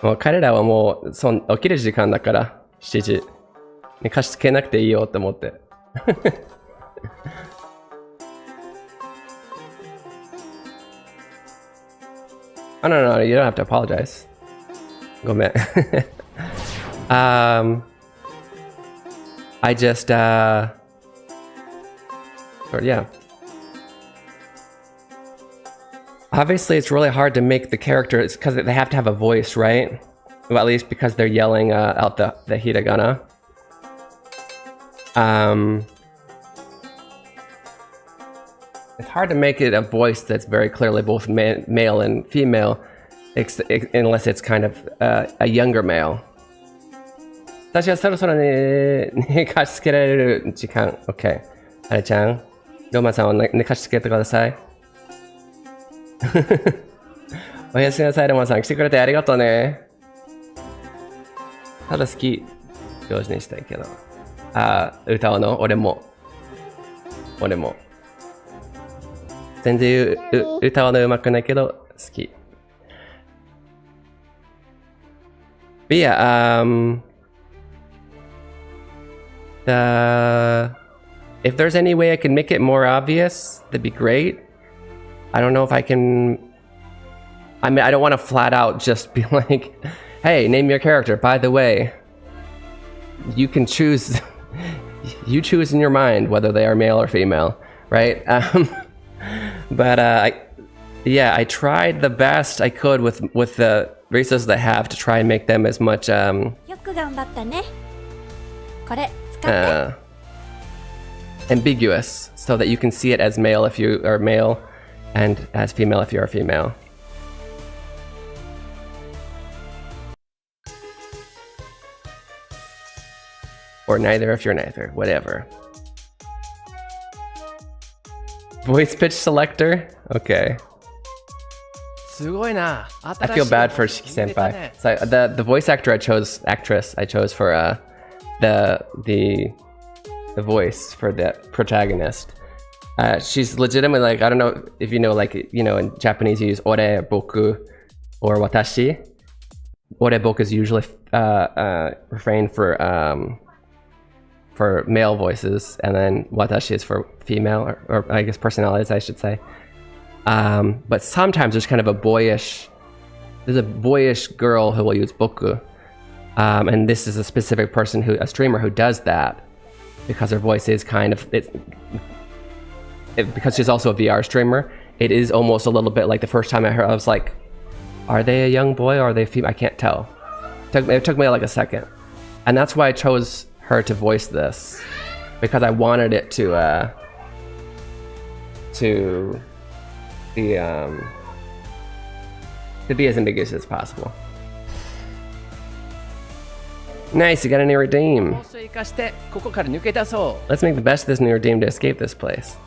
もう彼らはもう起きる時間だから、7時。寝かしつけなくていいよって思って。Oh, no, you don't have to apologize. ごめん。I just, or yeah. Obviously, it's really hard to make the characters because they have to have a voice, right? Well, at least because they're yelling out the hiragana. It's hard to make it a voice that's very clearly both male and female, unless it's kind of a younger male. 私はそろそろ寝かしつけられる時間。OK。あれちゃん、ローマさんを寝かしつけてください。おやすみなさい、ローマさん。来てくれてありがとうね。ただ好き。上手にしたいけど。歌うの俺も。全然歌うの上手くないけど、好き。But yeah, if there's any way I can make it more obvious, that'd be great. I don't know if I can. I mean, I don't want to flat out just be like, hey, name your character. By the way, you can choose. You choose in your mind whether they are male or female, right? But I tried the best I could with the resources I have to try and make them as much よく頑張ったね。これ使って。ambiguous, so that you can see it as male if you are male, and as female if you're a female. Or neither if you're neither, whatever. Voice pitch selector? Okay. I feel bad for Shiki Senpai. So the voice actress I chose for the voice for the protagonist. She's legitimately like, I don't know if you know, like, you know, in Japanese you use ore, boku, or watashi. Ore, boku is usually refrained for male voices, and then watashi is for female, or I guess personalities, I should say. But sometimes there's kind of a boyish girl who will use boku. And this is a specific person a streamer who does that, because her voice is kind of, because she's also a VR streamer, it is almost a little bit like the first time I heard, I was like, are they a young boy or are they female? I can't tell. It took me like a second. And that's why I chose her to voice this, because I wanted it to be as ambiguous as possible. Nice, you got a new redeem. Let's make the best of this new redeem to escape this place.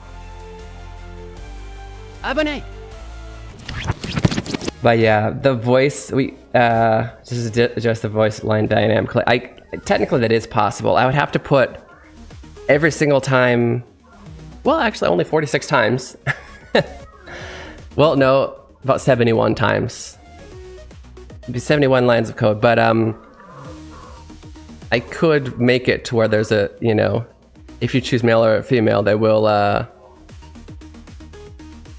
But yeah, the voice, this is just the voice line dynamically. Technically that is possible. I would have to put every single time, well, actually only 46 times. Well, no, about 71 times. It'd be 71 lines of code, but I could make it to where there's a, you know, if you choose male or female, they will,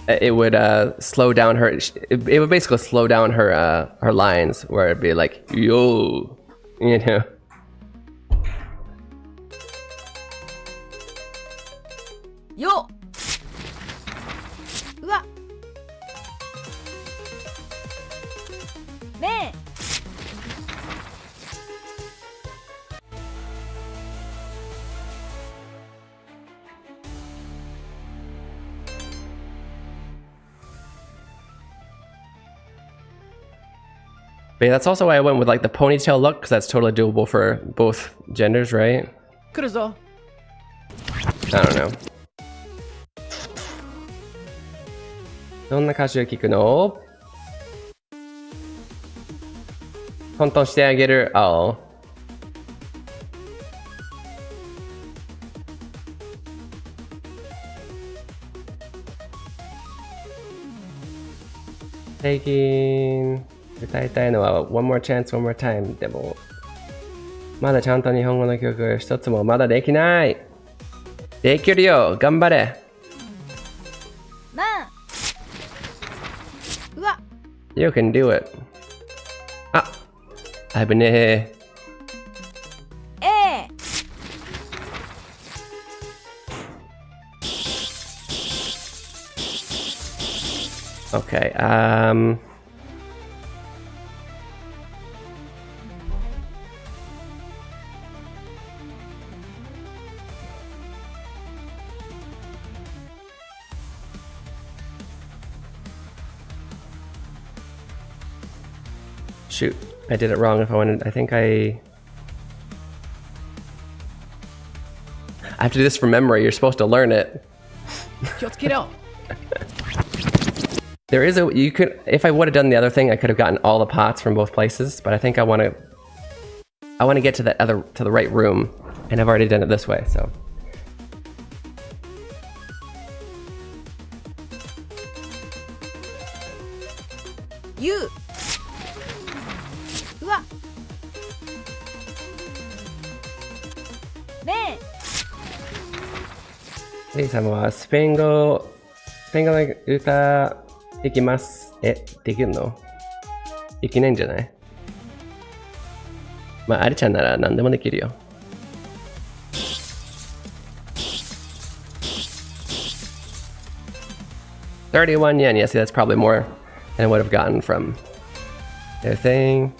it would slow down her, it would basically slow down her lines, where it'd be like, yo, you know. Yo! Uwa! But yeah, that's also why I went with like the ponytail look, because that's totally doable for both genders, right? 来るぞ。 I don't know. どんな歌詞を聞くの？トントンしてあげる。Oh. Taking 歌いたいのは One More Chance, One More Time でもまだちゃんと日本語の曲一つもまだできない。できるよ、頑張れ。まあうわ You can do it. あ、危ねえ。ええ Okay, shoot, I did it wrong. If I wanted, I think I have to do this from memory. You're supposed to learn it. 気をつけろ。 There is a, you could, if I would have done the other thing, I could have gotten all the pots from both places, but I think I want to get to that other, to the right room, and I've already done it this way, so. You うわねレイ様はスペイン語の歌できます。え、できるの？できないんじゃない？まあ、アリちゃんなら何でもできるよ。31 yen. Yeah, see, that's probably more than I would have gotten from their thing.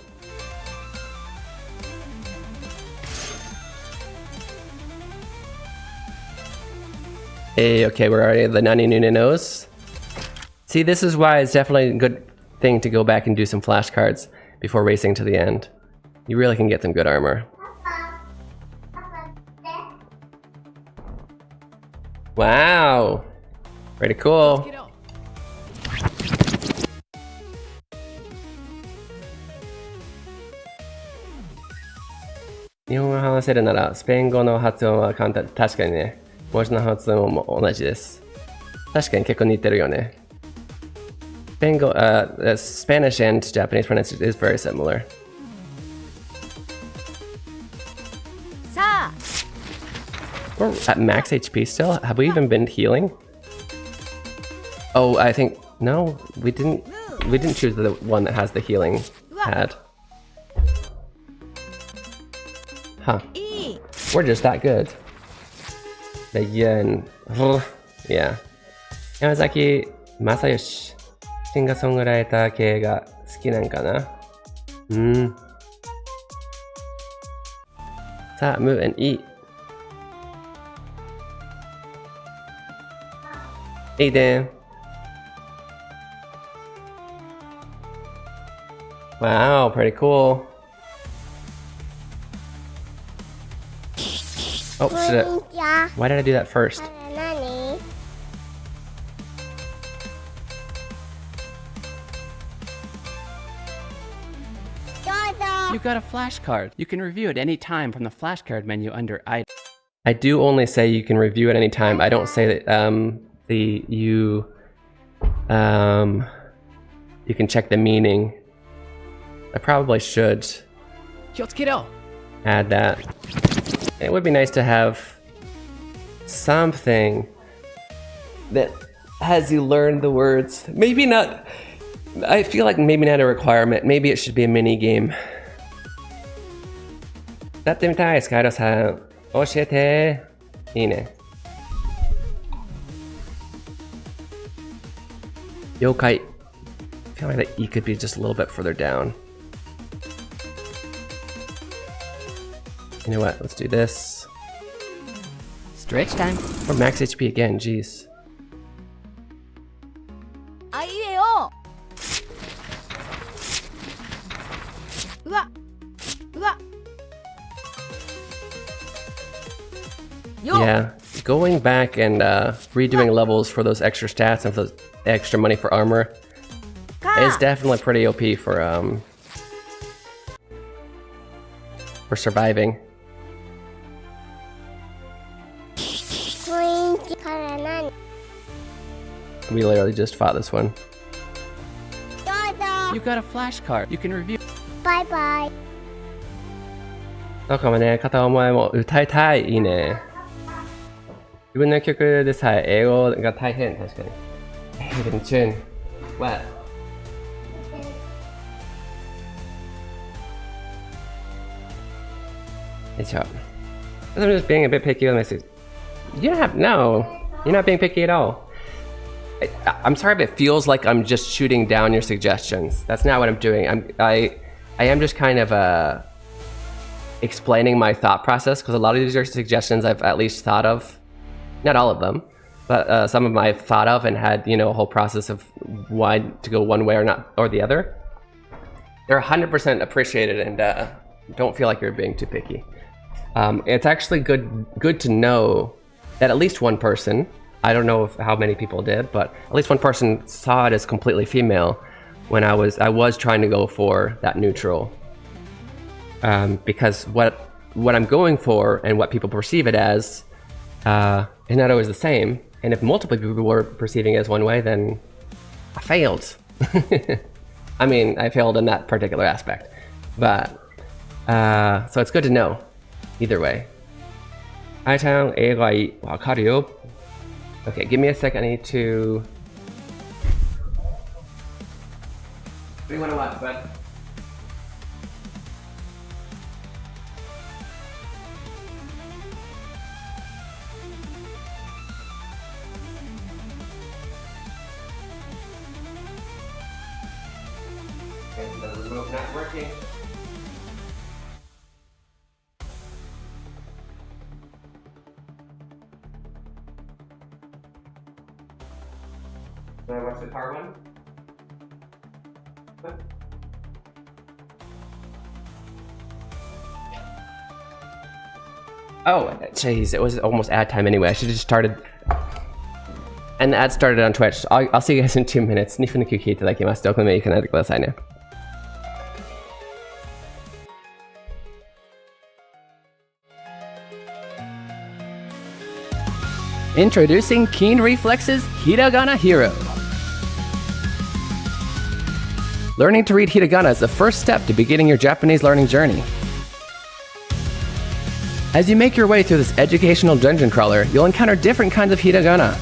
Hey, okay, we're already at the Nani Nunenos. See, this is why it's definitely a good thing to go back and do some flashcards before racing to the end. You really can get some good armor. Wow! Pretty cool. Nihongoを話せるならスペイン語の発音は簡単。確かにね。文字の発音も同じです。確かに結構似てるよね。Spanish and Japanese pronunciation is very similar. さあ We're at max HP still? Have we even been healing? Oh, I think no, we didn't choose the one that has the healing pad. Huh. いい We're just that good. The yen. Yeah. Yamazaki Masayoshi. シンガーソングライター系が好きなんかな。さあ、move and eat. Hey Dan. Wow, pretty cool. Oh, why did I do that first? You got a flashcard. You can review it any time from the flashcard menu under Item. I do only say you can review at any time. I don't say that you can check the meaning. I probably should 気をつけろ。 add that. It would be nice to have something that has you learn the words. Maybe not. I feel like maybe not a requirement. Maybe it should be a mini game. やってみたい、スカイロさん。教えて。いいね。了解。I feel like that E could be just a little bit further down. You know what? Let's do this. Stretch time. Or max HP again, jeez. あいうえお Yeah, going back and redoing levels for those extra stats and for those extra money for armor is definitely pretty OP for surviving. We literally just fought this one. You got a flashcard. You can review. Bye bye. そうかもね、片思いも歌いたい。いいね。自分の曲でさえ英語が大変、確かに。Even tune. What? It's up. I'm just being a bit picky with my suggestions. You don't have, no. You're not being picky at all. I'm sorry if it feels like I'm just shooting down your suggestions. That's not what I'm doing. I am just kind of explaining my thought process, because a lot of these are suggestions I've at least thought of. Not all of them, but some of them I've thought of and had, you know, a whole process of why to go one way or not or the other. They're 100% appreciated, and don't feel like you're being too picky. It's actually good to know that at least one person, I don't know how many people did, but at least one person saw it as completely female when I was trying to go for that neutral. Because what I'm going for and what people perceive it as is not always the same. And if multiple people were perceiving it as one way, then I failed. I mean, I failed in that particular aspect. But so it's good to know either way. I-chan, 英語はいい。わかるよ。Okay, give me a sec. I need to. What do you want to watch, bud? Okay, the remote not working. Want to watch the car one? What? Oh, jeez, it was almost ad time anyway. I should have just started. And the ad started on Twitch. I'll see you guys in 2 minutes. 2分の休憩いただきます。どこまで行かないでくださいね。Introducing Keen Reflex's Hiragana Hero. Learning to read hiragana is the first step to beginning your Japanese learning journey. As you make your way through this educational dungeon crawler, you'll encounter different kinds of hiragana.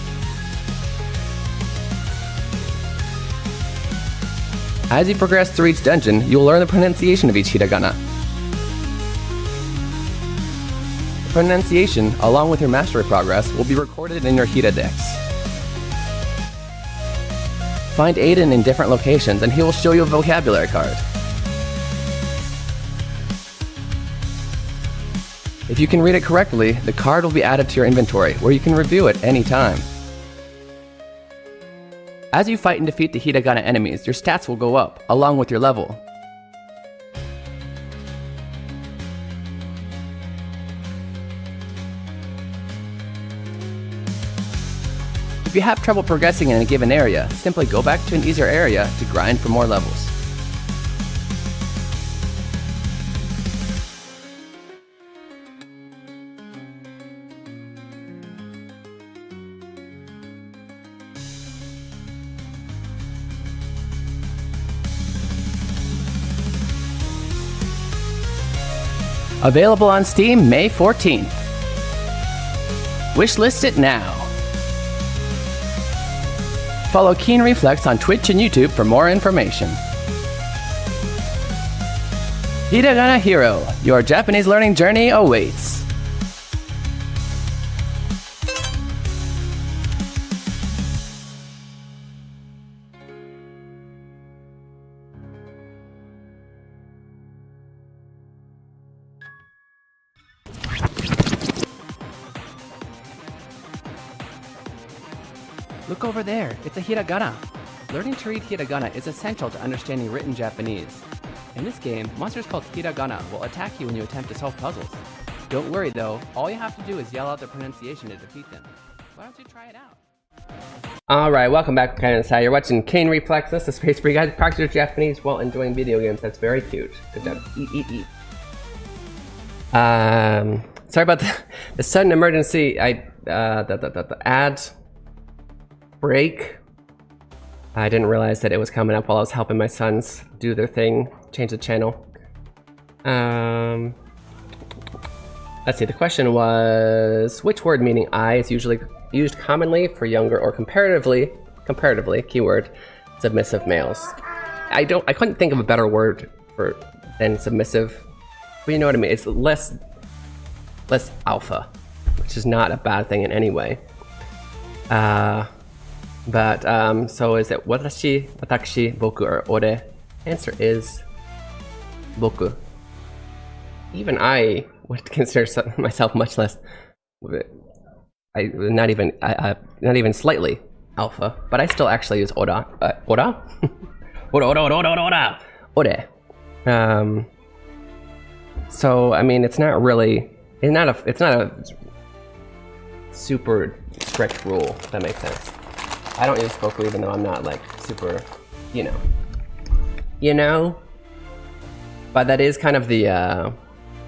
As you progress through each dungeon, you'll learn the pronunciation of each hiragana. The pronunciation, along with your mastery progress, will be recorded in your Hira Dex. Find Aiden in different locations and he will show you a vocabulary card. If you can read it correctly, the card will be added to your inventory, where you can review it any time. As you fight and defeat the hiragana enemies, your stats will go up, along with your level. If you have trouble progressing in a given area, simply go back to an easier area to grind for more levels. Available on Steam May 14th. Wishlist it now. Follow Keen Reflex on Twitch and YouTube for more information. Hiragana Hero, your Japanese learning journey awaits. Look over there, it's a hiragana. Learning to read hiragana is essential to understanding written Japanese. In this game, monsters called hiragana will attack you when you attempt to solve puzzles. Don't worry though, all you have to do is yell out the pronunciation to defeat them. Why don't you try it out? Alright, welcome back, Kansai. You're watching Keen Reflex. This is a space for you guys to practice your Japanese while enjoying video games. That's very cute. Good job. Eat. Sorry about the sudden emergency. The ad break. I didn't realize that it was coming up while I was helping my sons do their thing, change the channel. Let's see, the question was, which word meaning I is usually used commonly for younger or comparatively, keyword, submissive males? I couldn't think of a better word than submissive, but you know what I mean. It's less alpha, which is not a bad thing in any way. So is it watashi, watashi, boku, or ore? Answer is boku. Even I would consider myself much less, not even slightly alpha, but I still actually use ora. Ore. So I mean, it's not a super strict rule, if that makes sense. I don't use boku even though I'm not like super, you know. But that is kind of the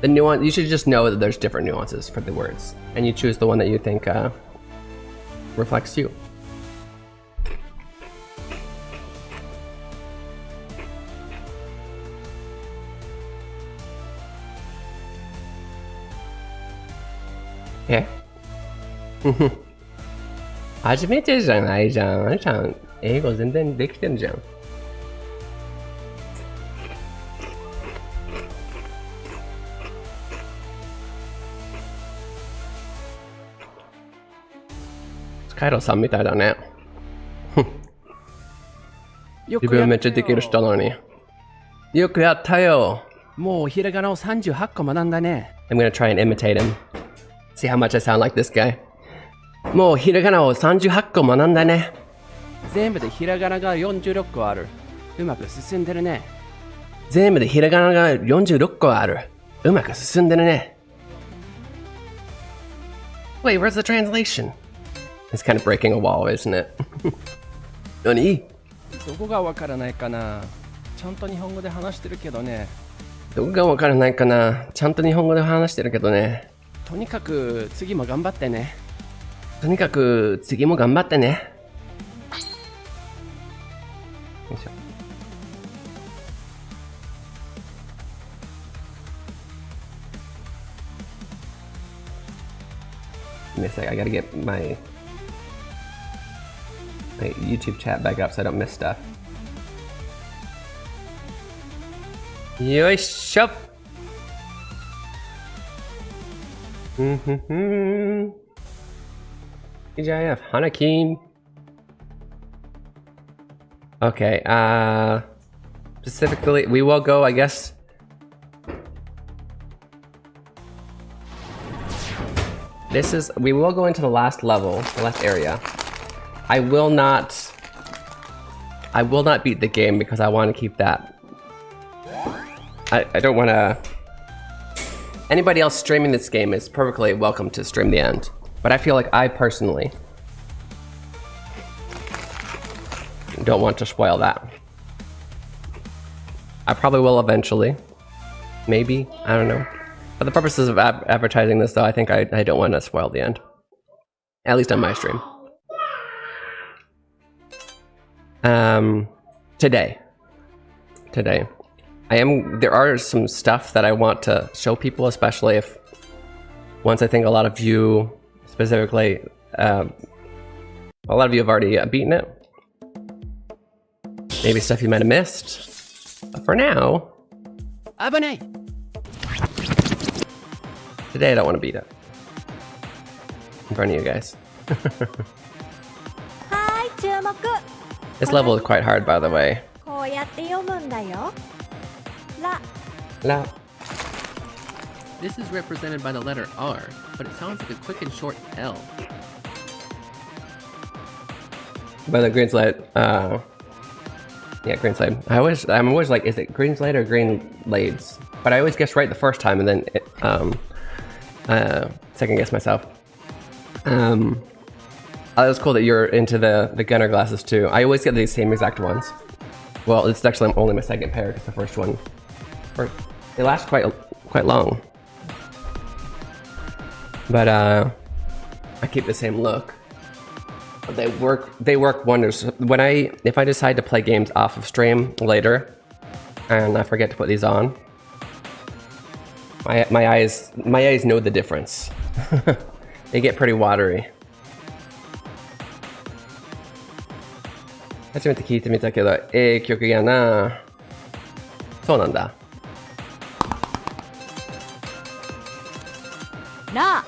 nuance. You should just know that there's different nuances for the words, and you choose the one that you think reflects you. Yeah. 初めてじゃないじゃん。あれちゃん、英語全然できてんじゃん。カイロさんみたいだね。自分めっちゃできる人なのに。よくやったよ。もうひらがなを38個学んだね。I'm gonna try and imitate him. See how much I sound like this guy. もうひらがなを38個学んだね。全部でひらがなが46個ある。うまく進んでるね。全部でひらがなが46個ある。うまく進んでるね。Wait, where's the translation? It's kind of breaking a wall, isn't it? 何？どこがわからないかな。ちゃんと日本語で話してるけどね。どこがわからないかな。ちゃんと日本語で話してるけどね。とにかく次も頑張ってね。とにかく次も頑張ってね。よいしょ。Give me a sec, I gotta get my YouTube chat back up so I don't miss stuff. よいしょ。TGIF, Hana Keen. Okay, specifically, we will go, I guess. We will go into the last level, the last area. I will not beat the game because I want to keep that. I don't want to. Anybody else streaming this game is perfectly welcome to stream the end. But I feel like I personally don't want to spoil that. I probably will eventually. Maybe. I don't know. For the purposes of advertising this, though, I think I don't want to spoil the end. At least on my stream. Today. There are some stuff that I want to show people, especially if once I think a lot of you, specifically, a lot of you have already beaten it. Maybe stuff you might have missed. But for now, today I don't want to beat it in front of you guys. This level is quite hard, by the way. La. This is represented by the letter R, but it sounds like a quick and short L. By the green slide, yeah, green slide. I'm always like, is it green slide or green blades? But I always guess right the first time, and then second guess myself. It was cool that you're into the gunner glasses too. I always get these same exact ones. Well, it's actually only my second pair because the first one, they last quite long. But I keep the same look. They work wonders. If I decide to play games off of stream later, and I forget to put these on, my eyes know the difference. They get pretty watery. 初めて聞いてみたけど、曲やな。そうなんだ。なあ。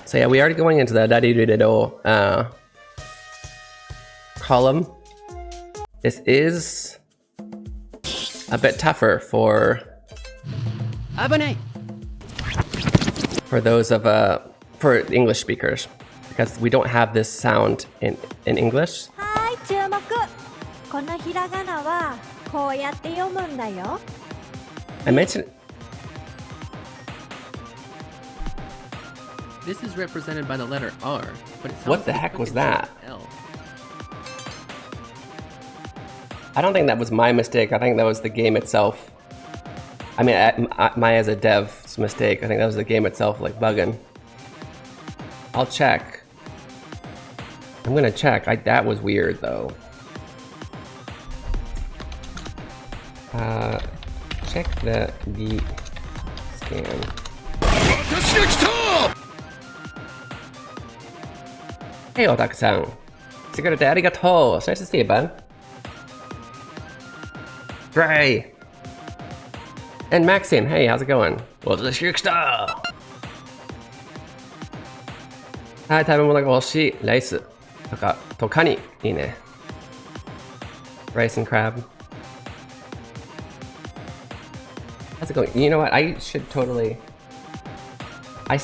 So yeah, we are going into the da-di-do-do-do column. This is a bit tougher for those of for English speakers because we don't have this sound in English. はい、注目。このひらがなはこうやって読むんだよ。I mentioned. This is represented by the letter R, but it sounds What the like heck was it sounds that? L. I don't think that was my mistake. I think that was the game itself. I mean, my as a dev's mistake. I think that was the game itself, like bugging. I'll check. I'm gonna check. That was weird though. Check the scan. Hey, Otaku-san. Security, arigato. It's nice to see you, bud. Gray. And Maxime, hey, how's it going? Well, the Shriekster. Hi, 食べ物が欲しい。ライスとか、とかにいいね。Rice and crab. How's it going? You know what? I should totally. I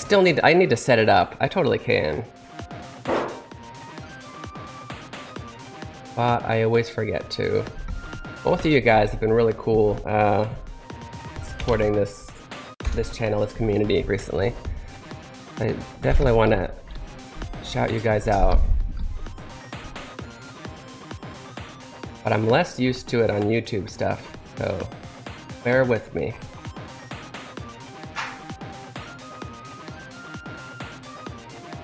need to set it up. I totally can. But I always forget to. Both of you guys have been really cool supporting this channel, this community recently. I definitely want to shout you guys out. But I'm less used to it on YouTube stuff, so bear with me.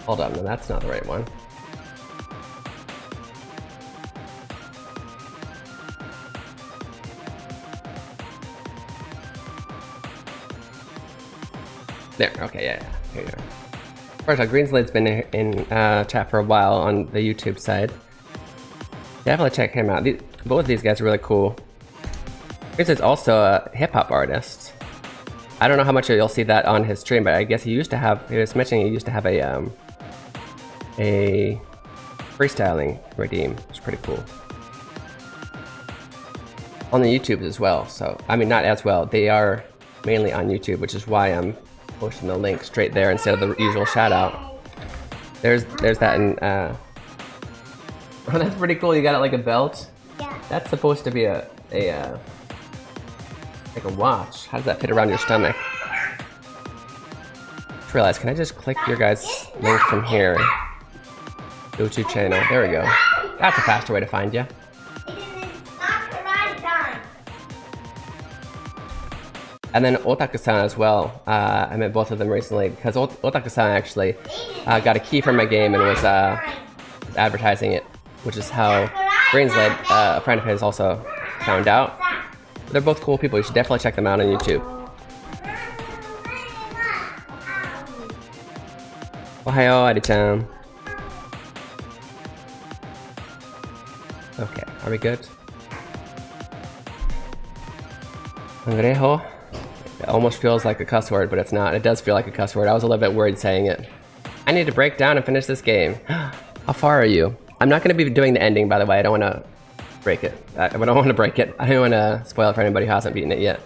Hold on, no, that's not the right one. There, okay, yeah, here you go. First of all, Greenslade's been in chat for a while on the YouTube side. Definitely check him out. Both of these guys are really cool. Greenslade's also a hip-hop artist. I don't know how much you'll see that on his stream, but I guess he was mentioning he used to have a freestyling redeem, which is pretty cool. On the YouTube as well, so, I mean, not as well. They are mainly on YouTube, which is why I'm posting the link straight there instead of the usual shout out. There's that in oh, that's pretty cool. You got it like a belt? Yeah. That's supposed to be like a watch. How does that fit around your stomach? Just realized, can I just click your guys' link from here? YouTube channel. There we go. That's a faster way to find you. And then Otaku-san as well. I met both of them recently because Otaku-san actually got a key from my game and was advertising it, which is how Greenslade, a friend of his, also found out. They're both cool people. You should definitely check them out on YouTube. Ohayo, Adi-chan. Okay, are we good? Angrejo? It almost feels like a cuss word, but it's not. It does feel like a cuss word. I was a little bit worried saying it. I need to break down and finish this game. How far are you? I'm not going to be doing the ending, by the way. I don't want to break it. I don't want to break it. I don't want to spoil it for anybody who hasn't beaten it yet.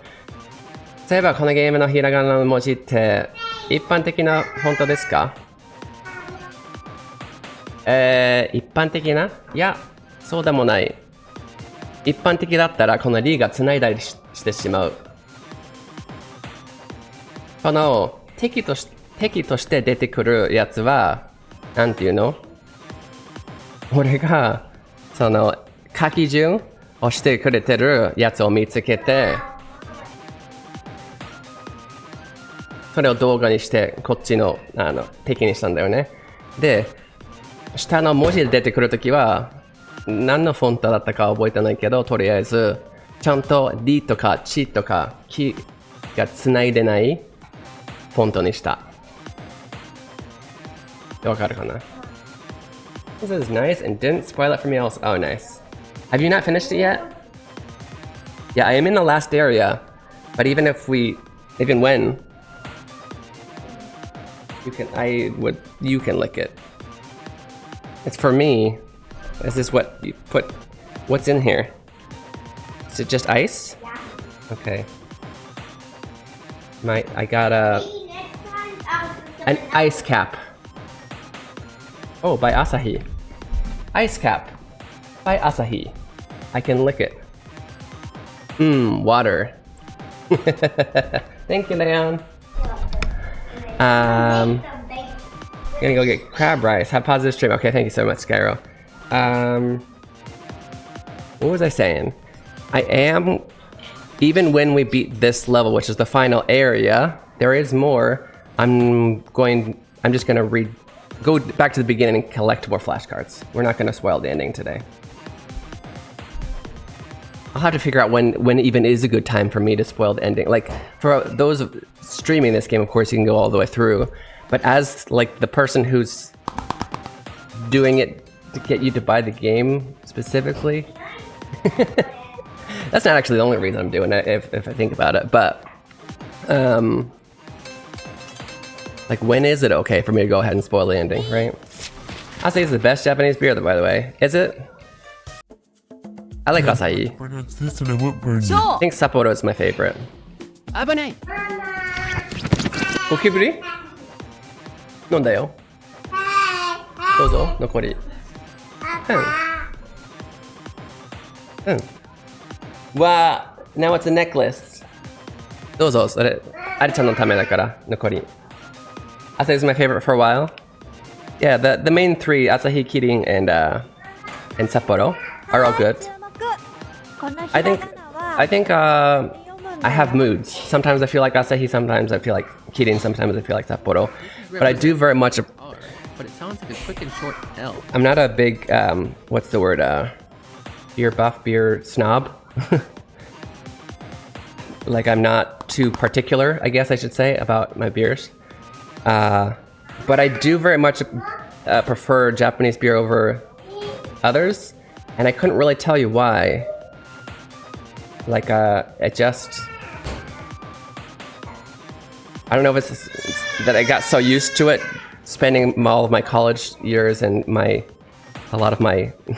そういえばこのゲームのひらがなの文字って一般的なフォントですか？一般的な？いや、そうでもない。一般的だったらこのリーが繋いだりしてしまう。このテキ敵として出てくるやつは、なんていうの？俺が、その、書き順をしてくれてるやつを見つけて、それを動画にして、こっちの、敵にしたんだよね。で、下の文字で出てくるときは、何のフォントだったか覚えてないけど、とりあえず、ちゃんと D とか C とか、キが繋いでないフォントにした。わかるかな？ This is nice and didn't spoil it for me else. Oh, nice. Have you not finished it yet? Yeah, I am in the last area. But even when, you can lick it. It's for me. Is this what you put? What's in here? Is it just ice? Yeah. Okay. I got an ice cap. Oh, by Asahi. Ice cap by Asahi. I can lick it. Water. Thank you, Leon. Gonna go get crab rice. Have positive stream. Okay, thank you so much, Skyro. What was I saying? I am, even when we beat this level, which is the final area, there is more. I'm just gonna go back to the beginning and collect more flashcards. We're not gonna spoil the ending today. I'll have to figure out when even is a good time for me to spoil the ending. Like, for those streaming this game, of course, you can go all the way through. But as, like, the person who's doing it to get you to buy the game specifically, that's not actually the only reason I'm doing it, if I think about it. But, like, when is it okay for me to go ahead and spoil the ending, right? I'll say it's the best Japanese beer, by the way. Is it? I like Asahi. I think Sapporo is my favorite. 危ない。ゴキブリ？飲んだよ。どうぞ、残り。わー、now it's a necklace. どうぞ、それ、ありちゃんのためだから、残り。Asahi is my favorite for a while. Yeah, the main three, Asahi, Kirin, and Sapporo, are all good. I think I have moods. Sometimes I feel like Asahi, sometimes I feel like Kirin, sometimes I feel like Sapporo. But I do very much. But it sounds like a quick and short L. I'm not a big what's the word? Beer buff, beer snob. Like, I'm not too particular, I guess I should say, about my beers. But I do very much prefer Japanese beer over others, and I couldn't really tell you why. Like, I don't know if it's that I got so used to it, spending all of my college years and a lot of my, I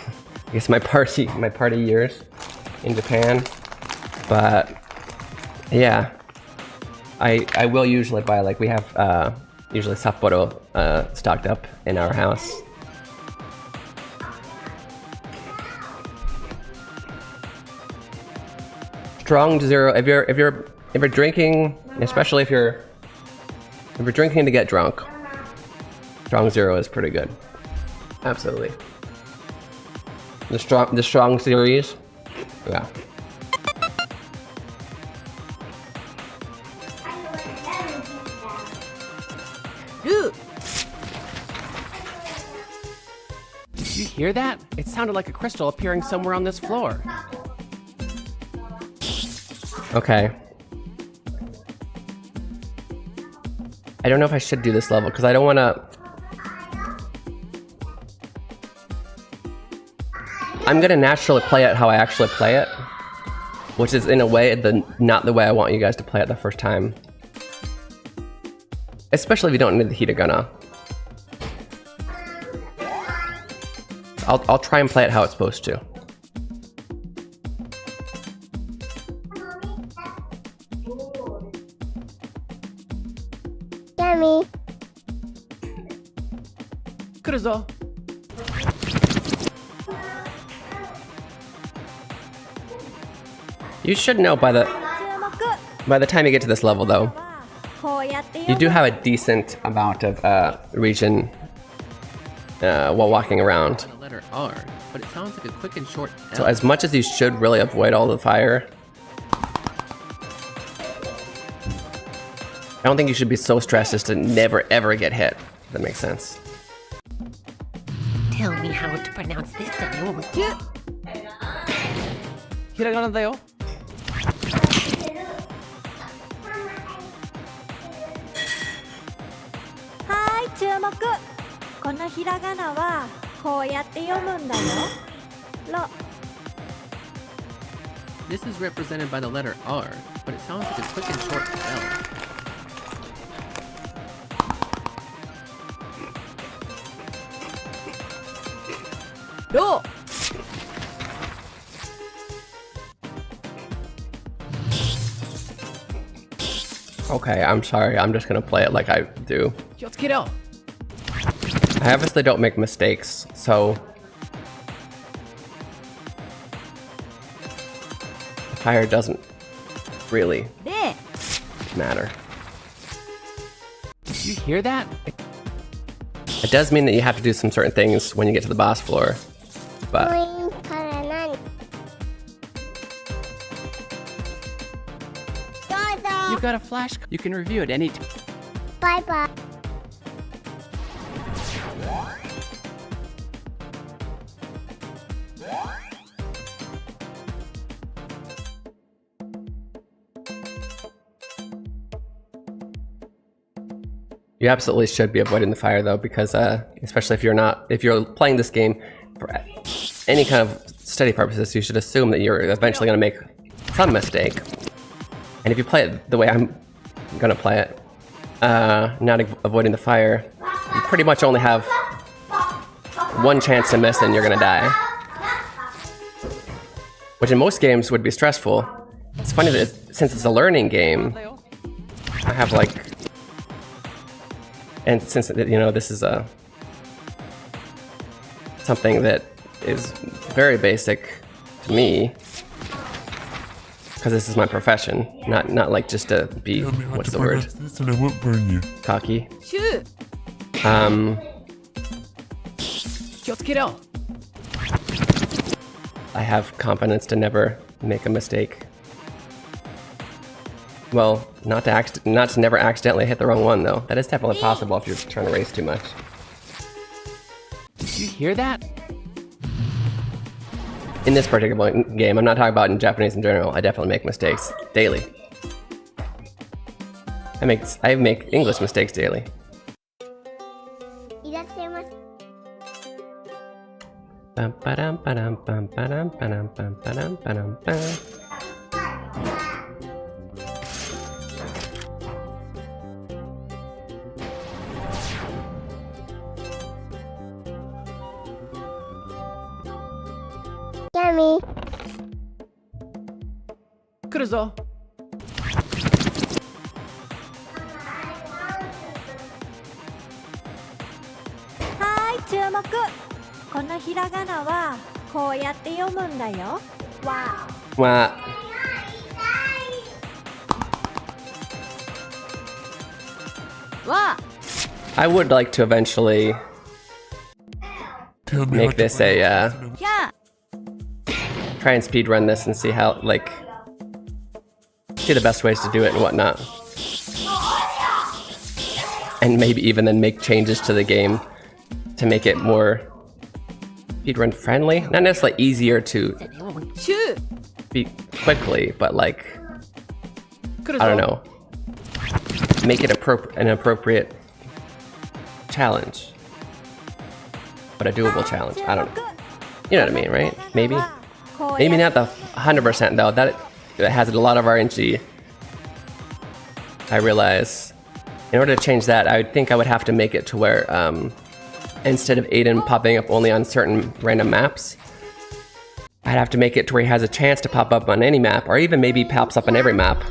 guess my party years in Japan. But yeah, I will usually buy, like, we have usually Sapporo stocked up in our house. Strong zero. If you're drinking, especially if you're drinking to get drunk, strong zero is pretty good. Absolutely. The strong series, yeah. Did you hear that? It sounded like a crystal appearing somewhere on this floor. Okay. I don't know if I should do this level because I don't want to. I'm gonna naturally play it how I actually play it, which is in a way not the way I want you guys to play it the first time. Especially if you don't need the Hiragana. I'll try and play it how it's supposed to. Yummy. 来るぞ。You should know by the time you get to this level, though. こうやって You do have a decent amount of region while walking around. The letter R, but it sounds like a quick and short L. So as much as you should really avoid all the fire, I don't think you should be so stressed as to never ever get hit. If that makes sense. Tell me how to pronounce this name. Hiragana だよ。はい注目。このひらがなはこうやって読むんだよ。ろ。 This is represented by the letter R, but it sounds like a quick and short L. Okay, I'm sorry. I'm just gonna play it like I do. 気をつけろ。 I obviously don't make mistakes, so the fire doesn't really で、 matter. Did you hear that? It does mean that you have to do some certain things when you get to the boss floor, but You got a flash. You can review it any time. Bye-bye. you absolutely should be avoiding the fire though, because especially if you're playing this game for any kind of study purposes, you should assume that you're eventually going to make some mistake. And if you play it the way I'm gonna play it, not avoiding the fire, you pretty much only have one chance to miss and you're gonna die. Which in most games would be stressful. It's funny that since it's a learning game, I have like... And since, you know, this is something that is very basic to me, because this is my profession, not like just to be, what's the word? This and I won't burn you. Cocky. シュー。 気をつけろ。 I have confidence to never make a mistake. Well, not to never accidentally hit the wrong one though. That is definitely possible if you're trying to race too much. Did you hear that? In this particular game, I'm not talking about in Japanese in general. I definitely make mistakes daily. I make English mistakes daily. Yummy. 来るぞ。はい注目。このひらがなはこうやって読むんだよ。わ。 Well, I would like to eventually Tell me make how to this a pronounce Yeah. try and speedrun this and see how, like, see the best ways to do it and whatnot. And maybe even then make changes to the game to make it more speedrun friendly. Not necessarily easier to シュー。 beat quickly, but like, 来るぞ。 I don't know. Make it an appropriate challenge. But a doable challenge. I don't know. You know what I mean, right? Maybe? Maybe not the 100% though. That has a lot of RNG. I realize. In order to change that, I would think I would have to make it to where instead of Aiden popping up only on certain random maps, I'd have to make it to where he has a chance to pop up on any map, or even maybe pops up on every map.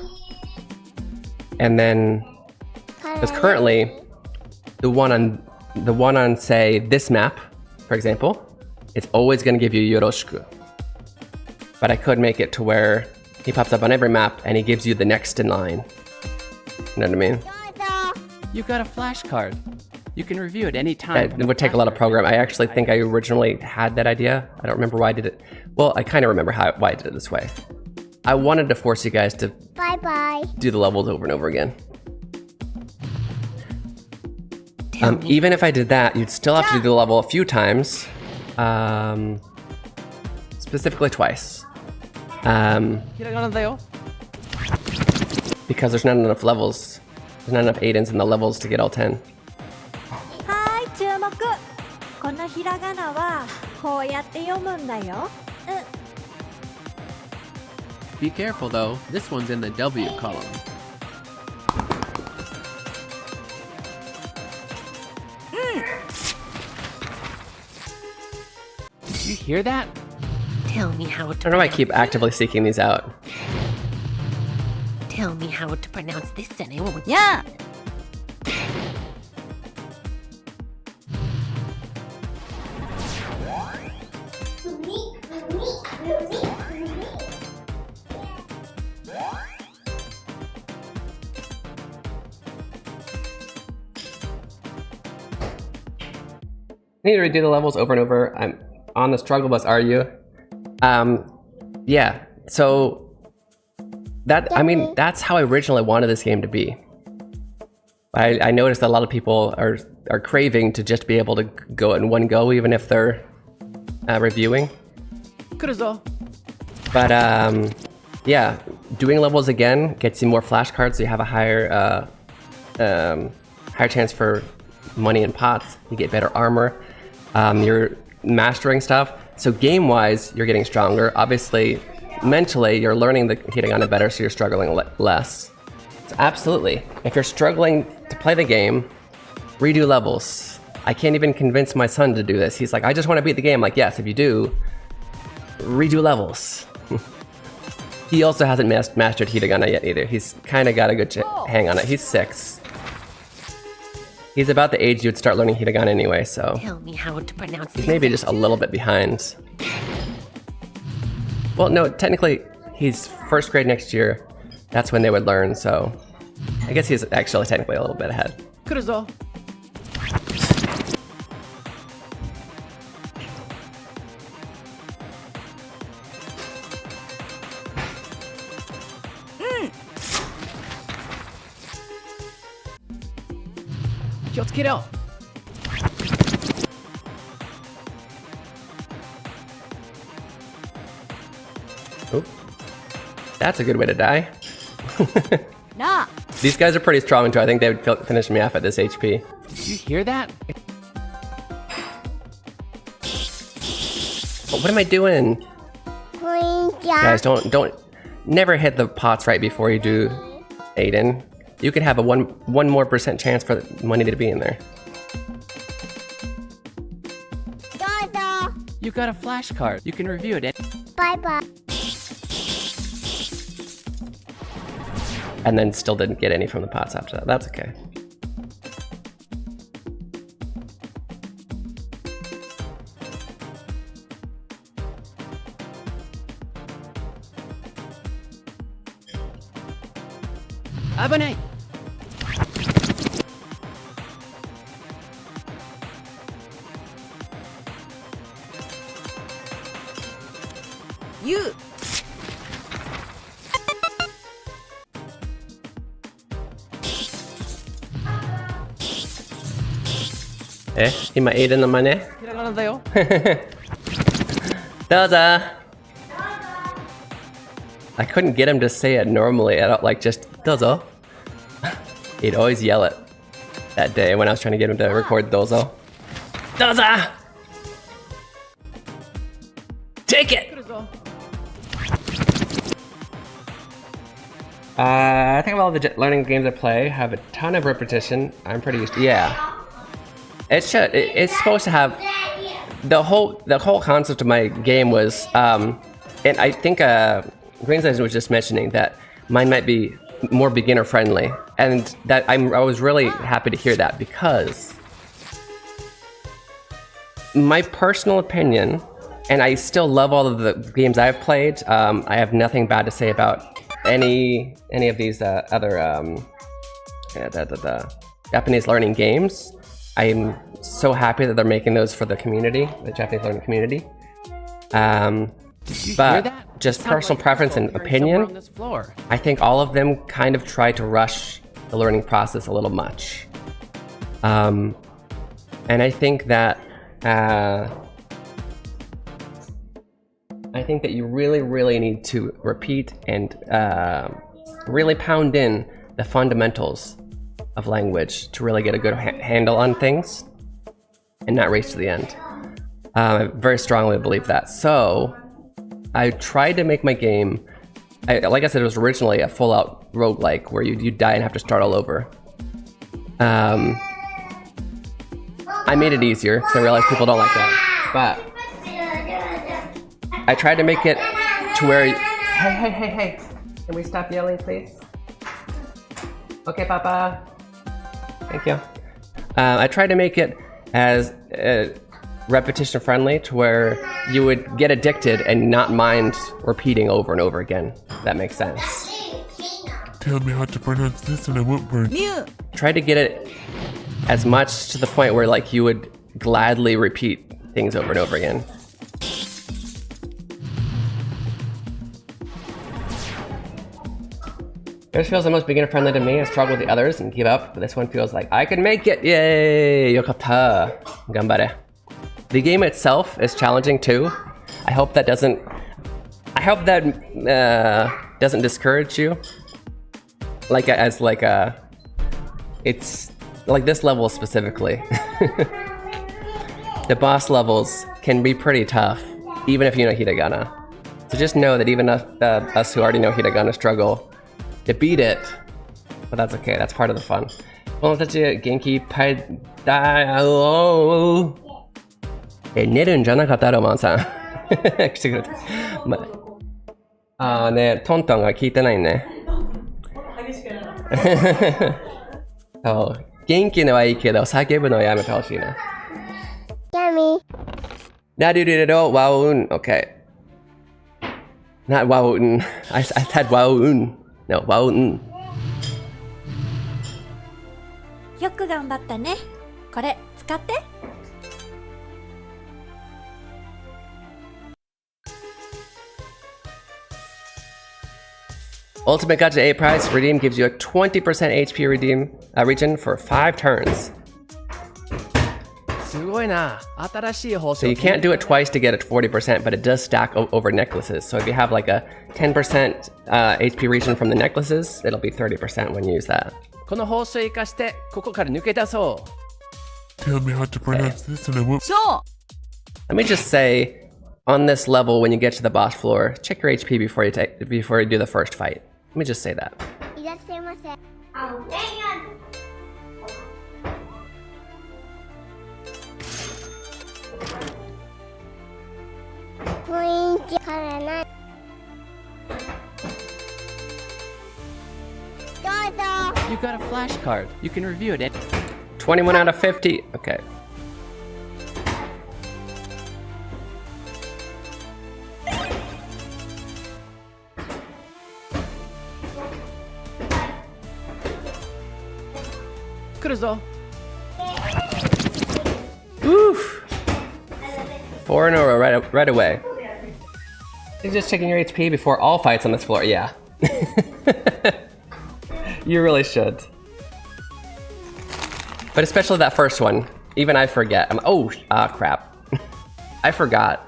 And then, because currently, the one on say this map, for example, it's always going to give you Yoroshiku. But I could make it to where he pops up on every map and he gives you the next in line. You know what I mean? You got a flashcard. You can review it any time. It would take a lot of program. I actually think I originally had that idea. I don't remember why I did it. Well, I kind of remember why I did it this way. I wanted to force you guys to Bye-bye. do the levels over and over again. Even if I did that, you'd still have to do the level a few times. Specifically twice. Hiragana da yo. Because there's not enough levels. There's not enough Aidens in the levels to get all 10. はーい、注目。このひらがなはこうやって読むんだよ。Be careful though, this one's in the W column. Did you hear that? Tell me how I to don't know why I keep actively seeking these out. tell me how to pronounce this and I won't. にゃー。I need to redo the levels over and over. I'm on the struggle bus, are you? Yeah, so I mean, that's how I originally wanted this game to be. I noticed that a lot of people are craving to just be able to go in one go, even if they're reviewing. But yeah, doing levels again gets you more flashcards, so you have a higher chance for money and pots. You get better armor. You're mastering stuff. So game-wise, you're getting stronger. Obviously, mentally, you're learning the hiragana better, so you're struggling less. So absolutely. If you're struggling to play the game, redo levels. I can't even convince my son to do this. He's like, I just want to beat the game. I'm like, yes, if you do, redo levels. He also hasn't mastered hiragana yet either. He's kind of got a good hang on it. He's 6. He's about the age you'd start learning hiragana anyway, so Tell me how to pronounce he's this. maybe just a little bit behind. Well, no, technically he's 1st grade next year. That's when they would learn, so I guess he's actually technically a little bit ahead. 来るぞ。気をつけろ。Oop. That's a good way to die. なあ。 These guys are pretty strong too. I think they would finish me off at this HP. Did you hear that? Oh, what am I doing? Guys, don't never hit the pots right before you do Aiden. You could have a one more % chance for the money to be in there. You got a flashcard. You can review it. Bye-bye. And then still didn't get any from the pots after that. That's okay. Abanai. You. Ima Aiden the money. ひらがなだよ。 Doza. I couldn't get him to say it normally. I don't like just Dozo. He'd always yell it that day when I was trying to get him to record Dozo. Doza! Take it! 来るぞ。 I think of all the learning games I play have a ton of repetition. I'm pretty used to. Yeah, it should. It's supposed to have the whole concept of my game was, and I think Green's Legend was just mentioning that mine might be more beginner friendly, and that I was really happy to hear that because my personal opinion, and I still love all of the games I've played. I have nothing bad to say about any of these other Japanese learning games. I'm so happy that they're making those for the community, the Japanese learning community. But just personal preference and opinion, I think all of them kind of try to rush the learning process a little much. And I think that you really need to repeat and really pound in the fundamentals of language to really get a good handle on things and not race to the end. I very strongly believe that. So I tried to make my game, like I said, it was originally a full-out roguelike where you die and have to start all over. I made it easier because I realized people don't like that. But I tried to make it to where... Hey. Can we stop yelling, please? Okay, Papa. Thank you. I tried to make it as repetition friendly to where you would get addicted and not mind repeating over and over again. That makes sense. Tell me how to pronounce this and I won't burn. Try to get it as much to the point where like you would gladly repeat things over and over again. This feels the most beginner friendly to me. I struggle with the others and give up, but this one feels like I can make it. Yay! Yokatta. Ganbare. The game itself is challenging too. I hope that doesn't discourage you. It's like this level specifically. The boss levels can be pretty tough, even if you know Hiragana. So just know that even us who already know Hiragana struggle to beat it, but that's okay. That's part of the fun. このたち元気いっぱいだよ。寝るんじゃなかったロマンさん。来てくれた。ね、トントンが聞いてないね。そう、元気のはいいけど叫ぶのやめてほしいな。Yummy. Waoun. Okay. Not Waoun. I said Waoun. No, Waoun. よく頑張ったね。これ使って。Ultimate Gacha 8 prize redeem gives you a 20% HP regen for 5 turns. So you can't do it twice to get it 40%, but it does stack over necklaces. So if you have like a 10% HP regen from the necklaces, it'll be 30% when you use that. Tell me how to pronounce this and I won't. Let me just say, on this level, when you get to the boss floor, check your HP before you do the first fight. Let me just say that. You got a flashcard. You can review it. 21 out of 50. Okay. Oof. 4 in a row right away. You're just checking your HP before all fights on this floor. Yeah. You really should. But especially that first one. Even I forget. Crap. I forgot.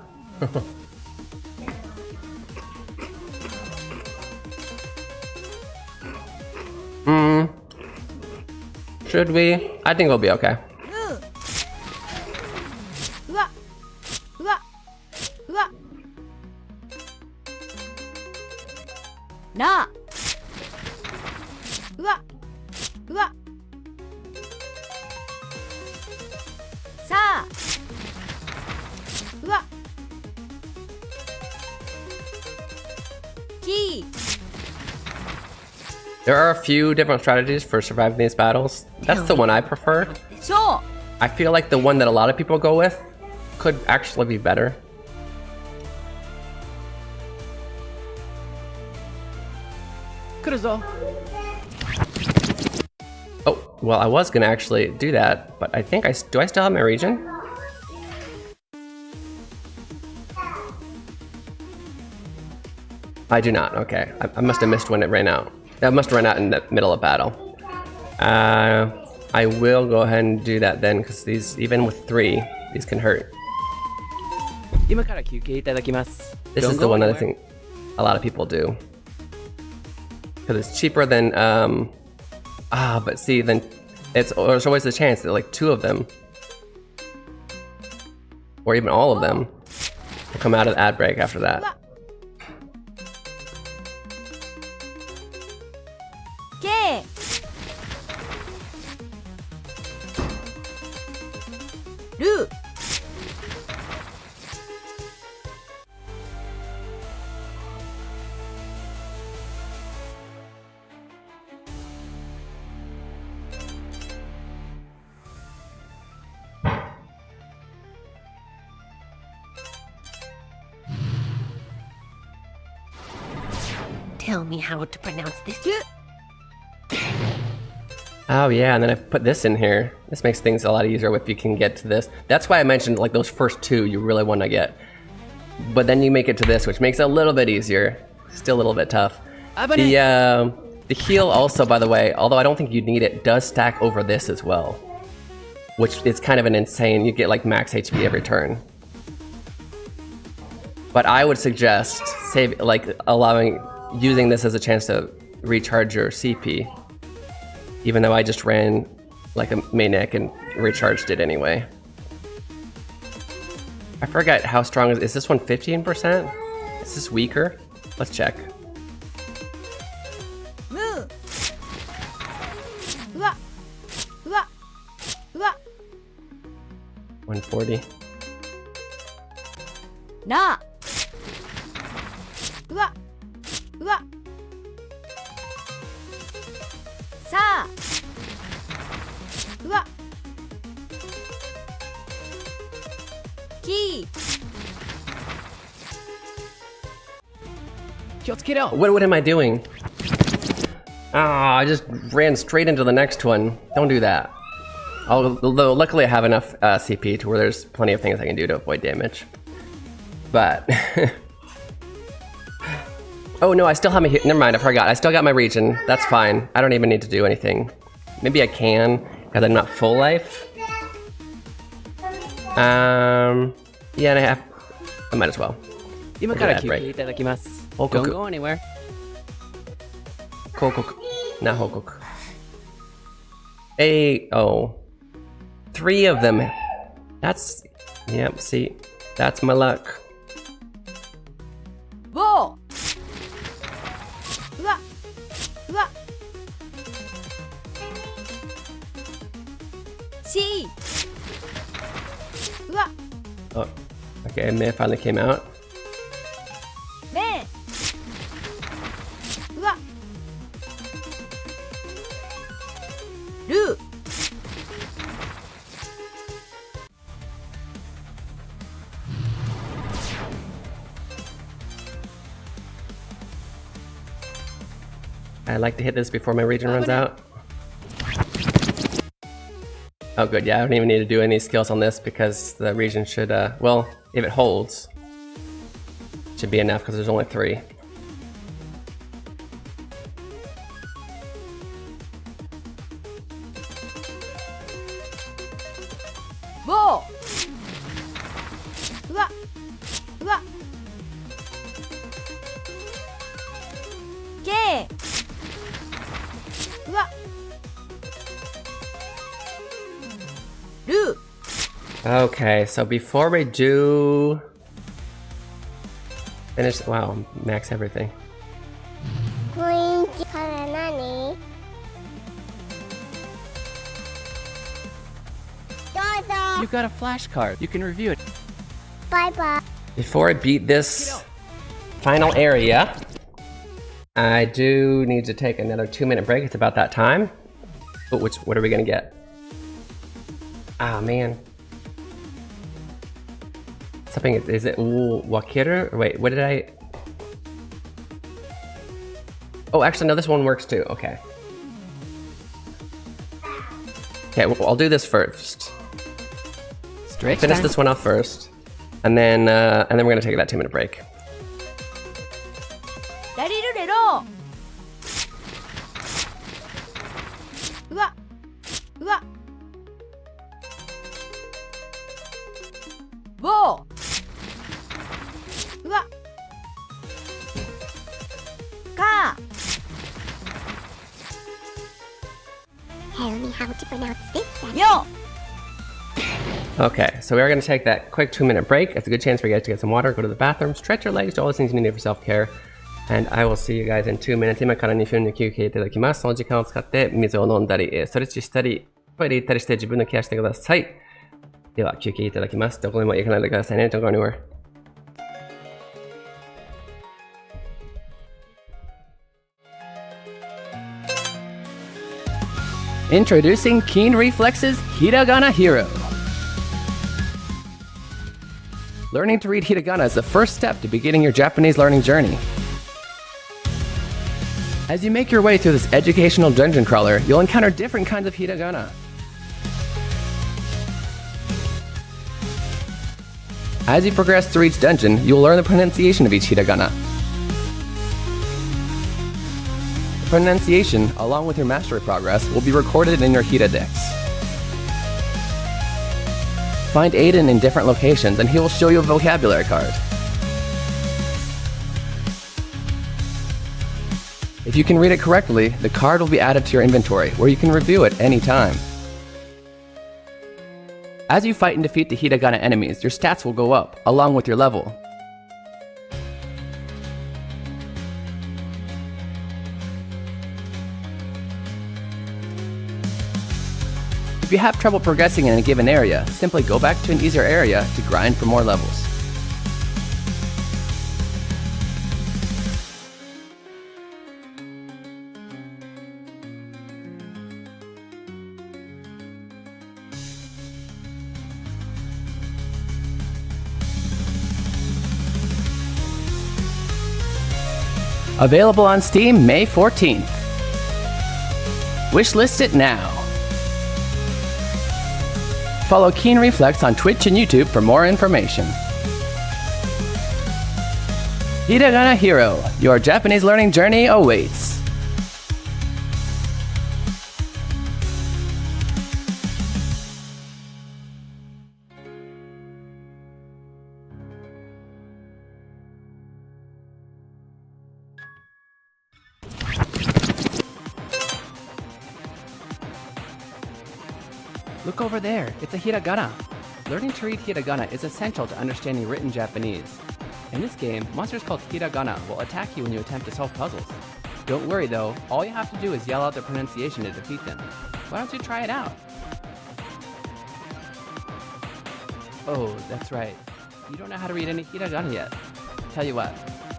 Should we? I think we'll be okay. Na. Sa. Ki. There are a few different strategies for surviving these battles. That's the one I prefer. So. I feel like the one that a lot of people go with could actually be better. Oh, Well, I was gonna actually do that, but I think do I still have my region? I do not, okay. I must have missed when it ran out. That must have run out in the middle of battle. I will go ahead and do that then, because these, even with 3, these can hurt. This is the one that I think a lot of people do. Because it's cheaper than, but see, then there's always the chance that like 2 of them, or even all of them, will come out of the ad break after that. Tell me how to pronounce this. Oh yeah, and then I put this in here. This makes things a lot easier if you can get to this. That's why I mentioned like those first 2 you really want to get. But then you make it to this, which makes it a little bit easier. Still a little bit tough. The heal also, by the way, although I don't think you need it, does stack over this as well. Which is kind of an insane, you get like max HP every turn. But I would suggest using this as a chance to recharge your CP. Even though I just ran like a maniac and recharged it anyway. I forgot how strong is this one 15%? Is this weaker? Let's check. 140. Na. Sa. Ki. What am I doing? Ah, I just ran straight into the next one. Don't do that. Although luckily I have enough CP to where there's plenty of things I can do to avoid damage. But oh no, I still have my never mind, I forgot. I still got my region. That's fine. I don't even need to do anything. Maybe I can, because I'm not full life. Yeah, and I might as well. Don't go anywhere. Kokok. Not Hokok. 3 of them. That's, yep, see, that's my luck. Whoa. See. Oh, okay, man finally came out. Man. Ru. I like to hit this before my region runs out. Oh good, yeah, I don't even need to do any skills on this because the region should, well, if it holds, should be enough because there's only 3. Whoa. Ke. Ru. Okay, so before we do finish, wow, max everything. Green color nani? You got a flashcard. You can review it. Bye bye. Before I beat this final area, I do need to take another 2-minute break. It's about that time. Oh, what are we gonna get? Ah, man. Something, is it Wakiru? Wait, what did I? Oh, actually, no, this one works too. Okay. Okay, well, I'll do this first. Stretch Finish time. this one off first, and then we're gonna take that 2-minute break. ラリルレロうわうわウォーうわか Tell me how to pronounce this sentence. よ Okay, so we are gonna take that quick 2-minute break. It's a good chance for you guys to get some water, go to the bathroom, stretch your legs, do all those things you need for self-care. And I will see you guys in 2 minutes. 今から2分の休憩いただきます。その時間を使って水を飲んだり、ストレッチしたり、トイレ行ったりして自分のケアしてください。では休憩いただきます。どこにも行かないでくださいね。Don't go anywhere. Introducing Keen Reflex's Hiragana Hero. Learning to read hiragana is the first step to beginning your Japanese learning journey. As you make your way through this educational dungeon crawler, you'll encounter different kinds of hiragana. As you progress through each dungeon, you will learn the pronunciation of each hiragana. The pronunciation, along with your mastery progress, will be recorded in your Hiradex. Find Aiden in different locations and he will show you a vocabulary card. If you can read it correctly, the card will be added to your inventory, where you can review it anytime. As you fight and defeat the hiragana enemies, your stats will go up, along with your level. If you have trouble progressing in a given area, simply go back to an easier area to grind for more levels. Available on Steam May 14th. Wishlist it now. Follow Keen Reflex on Twitch and YouTube for more information. Hiragana Hero, your Japanese learning journey awaits. Look over there, it's a hiragana. Learning to read hiragana is essential to understanding written Japanese. In this game, monsters called hiragana will attack you when you attempt to solve puzzles. Don't worry though, all you have to do is yell out their pronunciation to defeat them. Why don't you try it out? Oh, that's right. You don't know how to read any hiragana yet. Tell you what,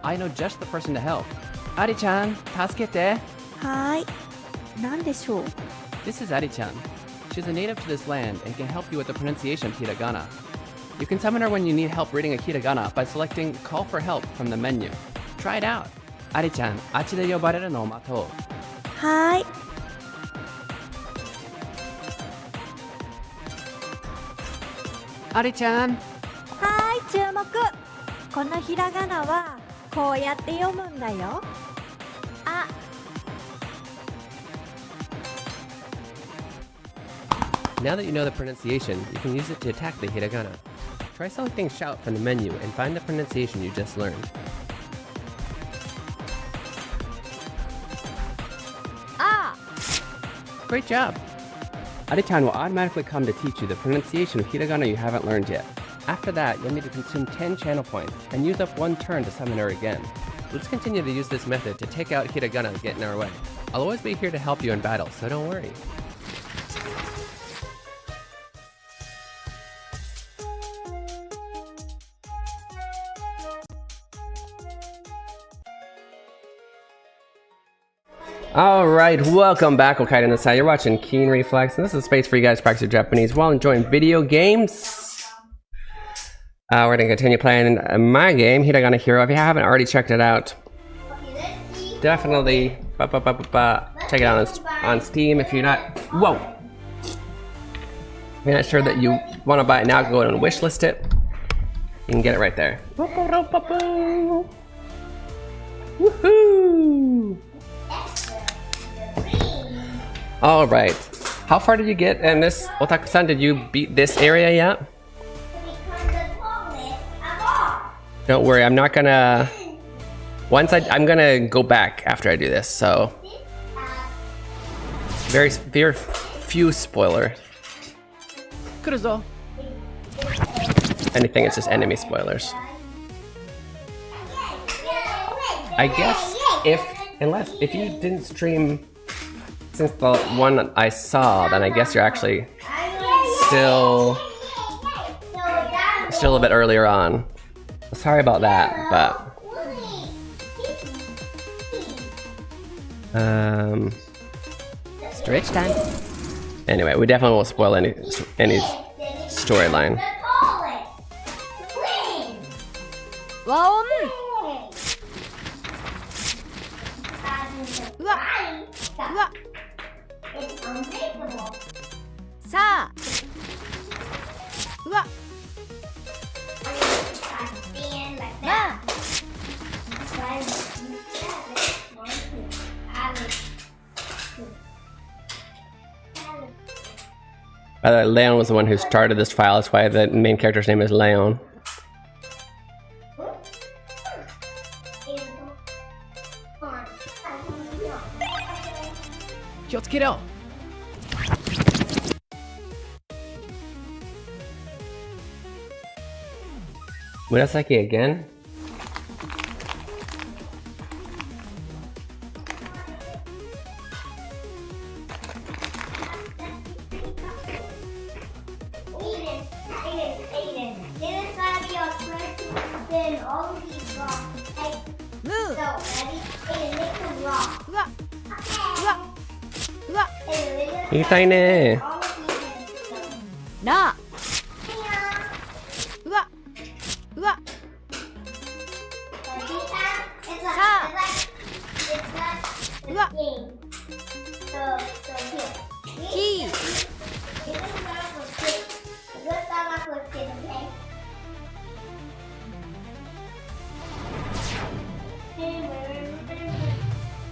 I know just the person to help. Ari-chan, tasukete. はーいなんでしょう This is Ari-chan. She's a native to this land and can help you with the pronunciation of hiragana. You can summon her when you need help reading a hiragana by selecting Call for Help from the menu. Try it out. Ari-chan, achi de yobareru no o matou. はーい Ari-chan! はーい注目このひらがなはこうやって読むんだよあ Now that you know the pronunciation, you can use it to attack the hiragana. Try selecting Shout from the menu and find the pronunciation you just learned. Ah! Great job! Ari-chan will automatically come to teach you the pronunciation of hiragana you haven't learned yet. After that, you'll need to consume 10 channel points and use up 1 turn to summon her again. Let's continue to use this method to take out hiragana that get in our way. I'll always be here to help you in battle, so don't worry. Alright, welcome back, Okaida on the side. You're watching Keen Reflex, and this is a space for you guys to practice your Japanese while enjoying video games. We're gonna continue playing my game, Hiragana Hero. If you haven't already checked it out, definitely check it out on Steam if you're not. Whoa! you're not sure that you want to buy it now, go and wishlist it. You can get it right there. Woohoo! All right. How far did you get in this? Otaku-san, did you beat this area yet? Don't worry, I'm not gonna... I'm gonna go back after I do this, so... Very few spoilers. Kuruzo. Anything, it's just enemy spoilers. I guess if you didn't stream since the one I saw, then I guess you're actually still a bit earlier on. Sorry about that, but Stretch time. anyway, we definitely won't spoil any storyline. Wow. うわうわさあうわまあ By the way, Leon was the one who started this file. That's why the main character's name is Leon. Kyotsuke. Murasaki again? Itai なあうわうわさあうわキー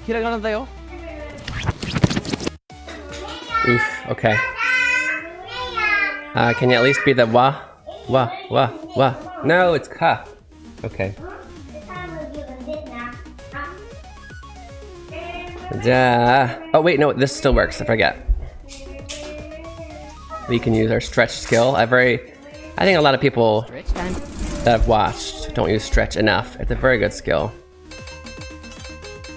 Hiragana だよ。 Oof, okay. Can you at least be the wa? Wa, wa, wa. No, it's ka. Okay. Oh wait, no, this still works, I forget. We can use our stretch skill. I think a lot of people that I've watched don't use stretch enough. It's a very good skill.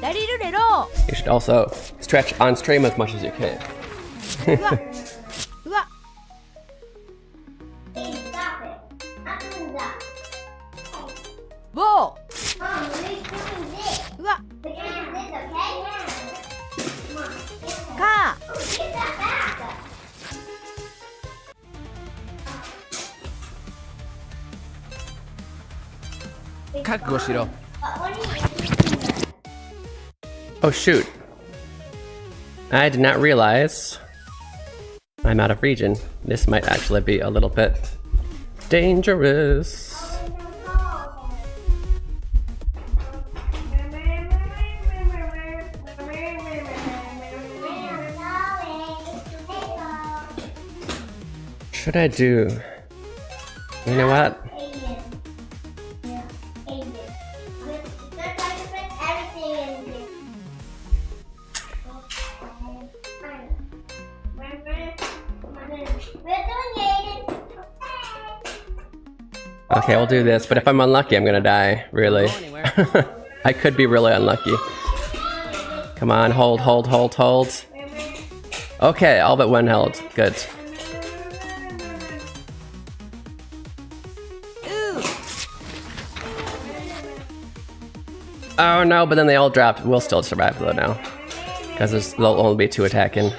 You should also stretch on stream as much as you can. うわ Whoa! うわか 覚悟しろ。 Oh shoot. I did not realize I'm out of region. This might actually be a little bit dangerous. Should I do? You know what? Okay, we'll do this, but if I'm unlucky, I'm gonna die, really. I could be really unlucky. Come on, hold, hold, hold, hold. Okay, all but one held. Good. Oh no, but then they all dropped. We'll still survive though now. Because there'll only be 2 attacking.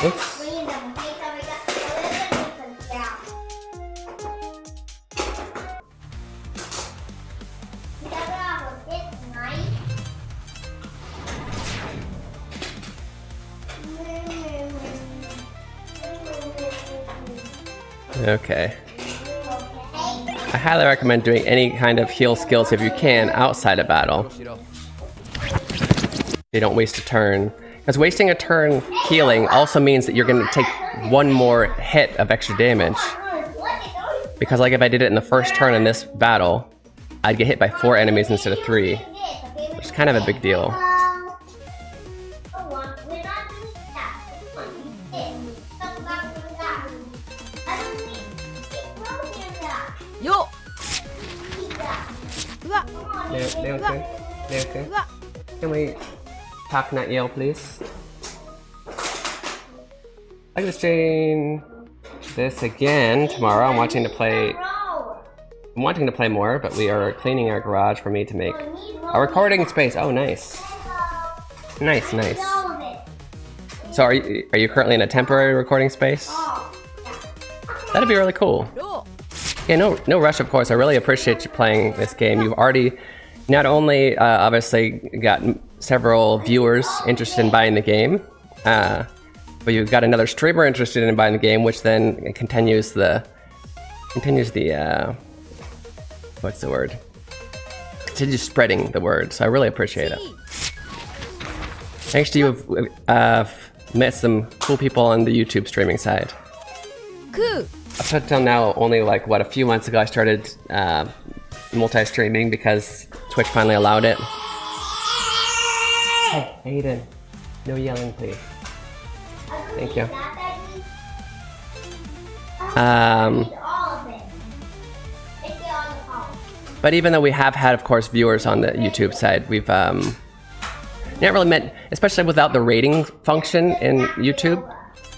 Oops. Okay. I highly recommend doing any kind of heal skills if you can outside of battle. You don't waste a turn. Because wasting a turn healing also means that you're going to take one more hit of extra damage. Because like if I did it in the first turn in this battle, I'd get hit by 4 enemies instead of 3. Which is kind of a big deal. Can we talk, not yell, please? I'm gonna stream this again tomorrow. I'm wanting to play more, but we are cleaning our garage for me to make a recording space. Oh, nice. Nice, nice. So are you currently in a temporary recording space? That'd be really cool. Yeah, no rush, of course. I really appreciate you playing this game. You've already not only obviously got several viewers interested in buying the game, but you've got another streamer interested in buying the game, which then continues the what's the word? Continues spreading the word. So I really appreciate it. Thanks to you, I've met some cool people on the YouTube streaming side. Cool. Up until now, only like what, a few months ago, I started multi-streaming because Twitch finally allowed it. Hey, Aiden, no yelling, please. Thank you. But even though we have had, of course, viewers on the YouTube side, we've not really met, especially without the rating function in YouTube,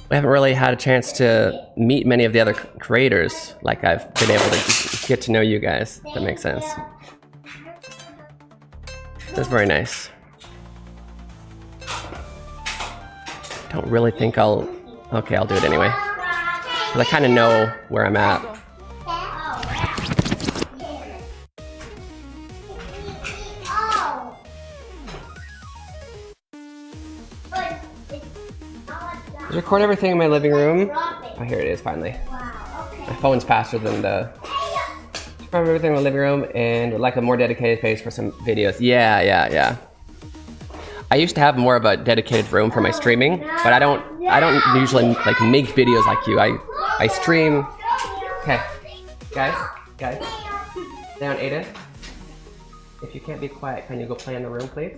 we haven't really had a chance to meet many of the other creators like I've been able to get to know you guys, if that makes sense. That's very nice. Don't really think I'll do it anyway. Because I kind of know where I'm at. I record everything in my living room. Oh, here it is, finally. My phone's faster than the... Record everything in my living room and would like a more dedicated space for some videos. Yeah. I used to have more of a dedicated room for my streaming, but I don't usually like make videos like you. I stream. Okay, guys, down, Aiden. If you can't be quiet, can you go play in the room, please?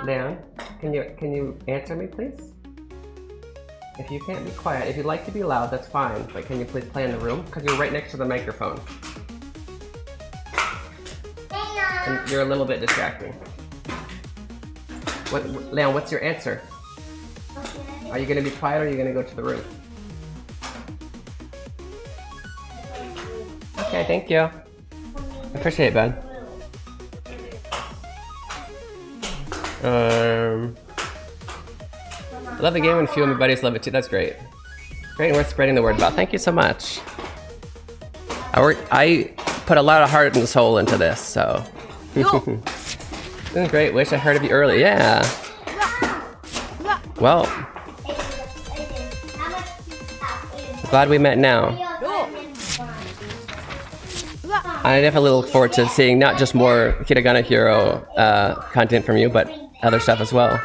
Leon, can you answer me, please? If you can't be quiet, if you'd like to be loud, that's fine. But can you please play in the room? Because you're right next to the microphone. And you're a little bit distracting. Leon, what's your answer? Are you going to be quiet or are you going to go to the room? Okay, thank you. I appreciate it, bud. I love the game and a few of my buddies love it too. That's great. Great and worth spreading the word about. Thank you so much. I put a lot of heart and soul into this, so. Great. Wish I heard of you earlier. Yeah. Well. Glad we met now. I definitely look forward to seeing not just more Hiragana Hero content from you, but other stuff as well.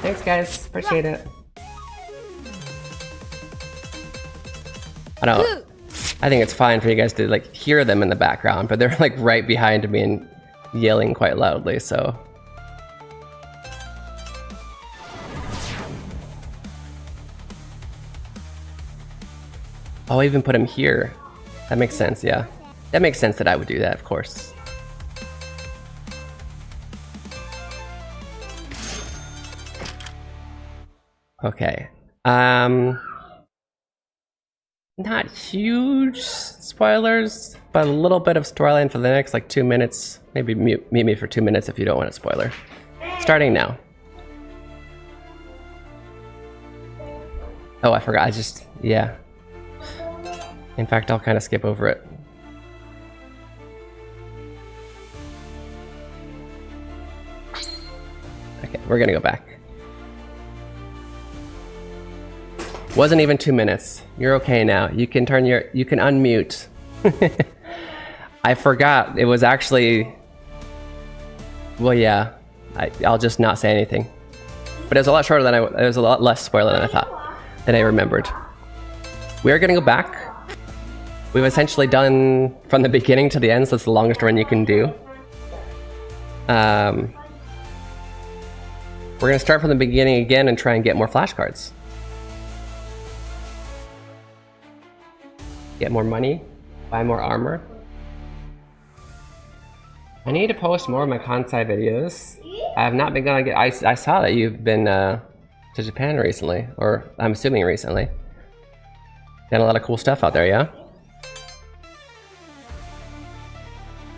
Thanks, guys. Appreciate it. I think it's fine for you guys to like hear them in the background, but they're like right behind me and yelling quite loudly, so. Oh, I even put him here. That makes sense, yeah. That makes sense that I would do that, of course. Okay. Not huge spoilers, but a little bit of storyline for the next like 2 minutes. Maybe mute me for 2 minutes if you don't want a spoiler. Starting now. Oh, I forgot. Yeah. In fact, I'll kind of skip over it. Okay, we're gonna go back. Wasn't even 2 minutes. You're okay now. You can unmute. I forgot. It was actually... Well, yeah. I'll just not say anything. But it was a lot shorter than it was a lot less spoiler than I thought. Than I remembered. We are gonna go back. We've essentially done from the beginning to the end, so it's the longest run you can do. We're gonna start from the beginning again and try and get more flashcards. Get more money, buy more armor. I need to post more of my Kansai videos. I have not been gonna get. I saw that you've been to Japan recently, or I'm assuming recently. Done a lot of cool stuff out there, yeah?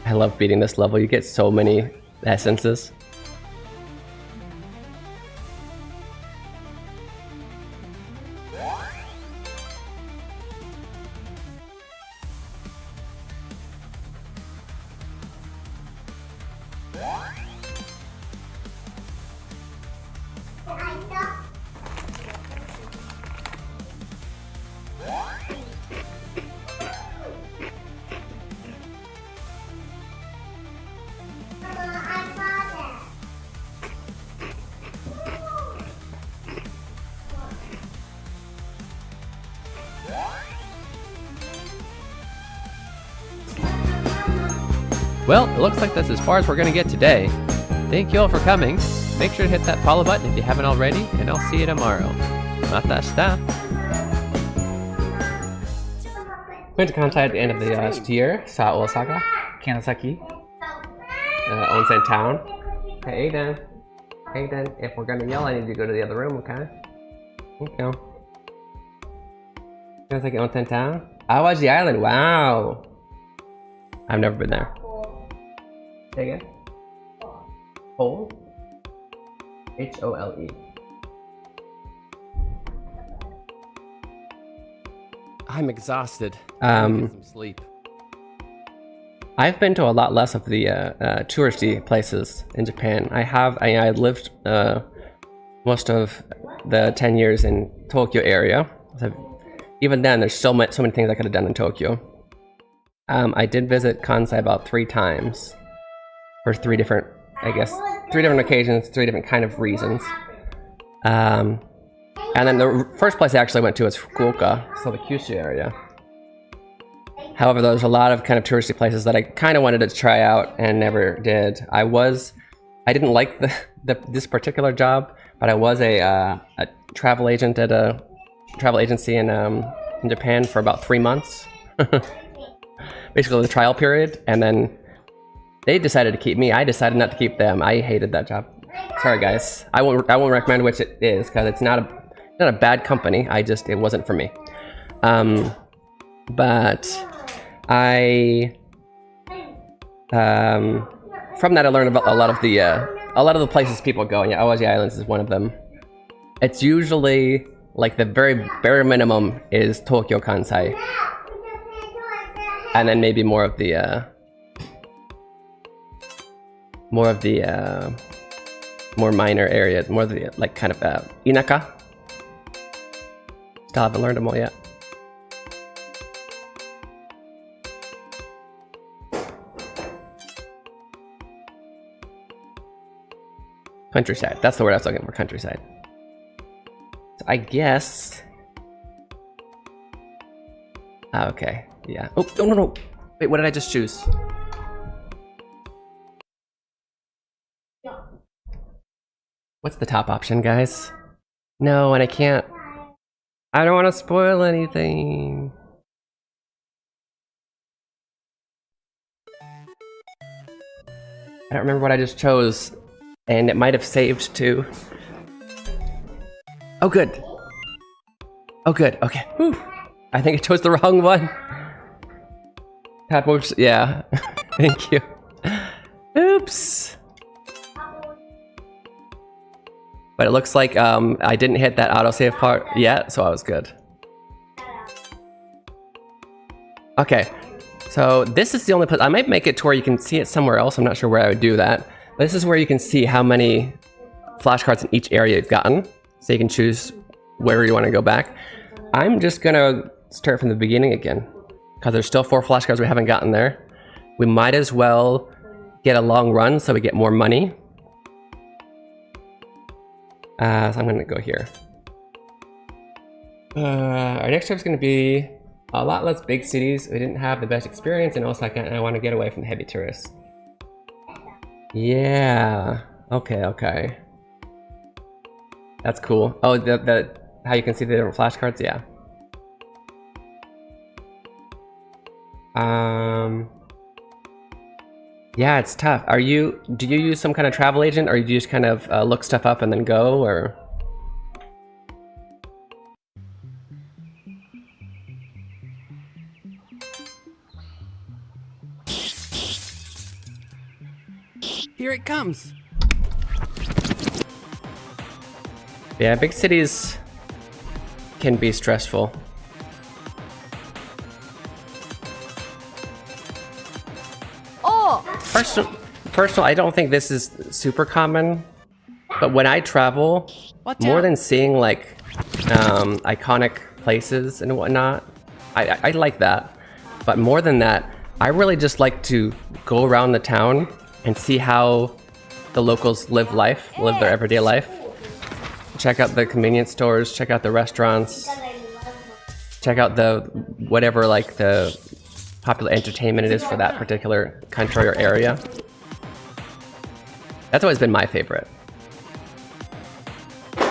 I love beating this level. You get so many essences. Well, it looks like that's as far as we're gonna get today. Thank you all for coming. Make sure to hit that follow button if you haven't already, and I'll see you tomorrow. Matashita. Went to Kansai at the end of the last year. Saw Osaka, Kanazaki, Onsen Town. Hey Aiden. Aiden, if we're gonna yell, I need you to go to the other room, okay? Okay. Kanazaki Onsen Town. Awaji Island, wow! I've never been there. Say again. Hole? H-O-L-E. I'm exhausted. Get some sleep. I've been to a lot less of the touristy places in Japan. I lived most of the 10 years in Tokyo area. So even then, there's so many things I could have done in Tokyo. I did visit Kansai about 3 times for 3 different, I guess, 3 different occasions, 3 different kind of reasons. And then the first place I actually went to was Fukuoka, so the Kyushu area. However, there's a lot of kind of touristy places that I kind of wanted to try out and never did. I didn't like this particular job, but I was a travel agent at a travel agency in Japan for about 3 months. Basically the trial period, and then they decided to keep me. I decided not to keep them. I hated that job. Sorry guys. I won't recommend which it is, because it's not a bad company. It wasn't for me. But I from that I learned about a lot of the places people go, and yeah, Awaji Islands is one of them. It's usually like the very bare minimum is Tokyo, Kansai, and then maybe more of the more minor areas, more of the like kind of inaka. Still haven't learned them all yet. Countryside. That's the word I was looking for. Countryside. So I guess. Okay. Yeah. Oh no. Wait, what did I just choose? What's the top option, guys? No, and I can't. I don't want to spoil anything. I don't remember what I just chose, and it might have saved too. Oh, good. Oh, good. Okay. Whew. I think I chose the wrong one. Tap oops. Yeah. Thank you. Oops. But it looks like I didn't hit that autosave part yet, so I was good. Okay, so this is the only place. I might make it to where you can see it somewhere else. I'm not sure where I would do that. This is where you can see how many flashcards in each area you've gotten, so you can choose where you want to go back. I'm just gonna start from the beginning again, because there's still 4 flashcards we haven't gotten there. We might as well get a long run so we get more money. So I'm gonna go here. Our next trip is gonna be a lot less big cities. We didn't have the best experience, and also I want to get away from the heavy tourists. Yeah. Okay. That's cool. Oh, how you can see the different flashcards? Yeah. Yeah, it's tough. Do you use some kind of travel agent, or do you just kind of look stuff up and then go, or? Here it comes. Yeah, big cities can be stressful. Personal, I don't think this is super common, but when I travel, more than seeing like iconic places and whatnot, I like that. But more than that, I really just like to go around the town and see how the locals live their everyday life. Check out the convenience stores, check out the restaurants, check out the whatever like the popular entertainment it is for that particular country or area. That's always been my favorite.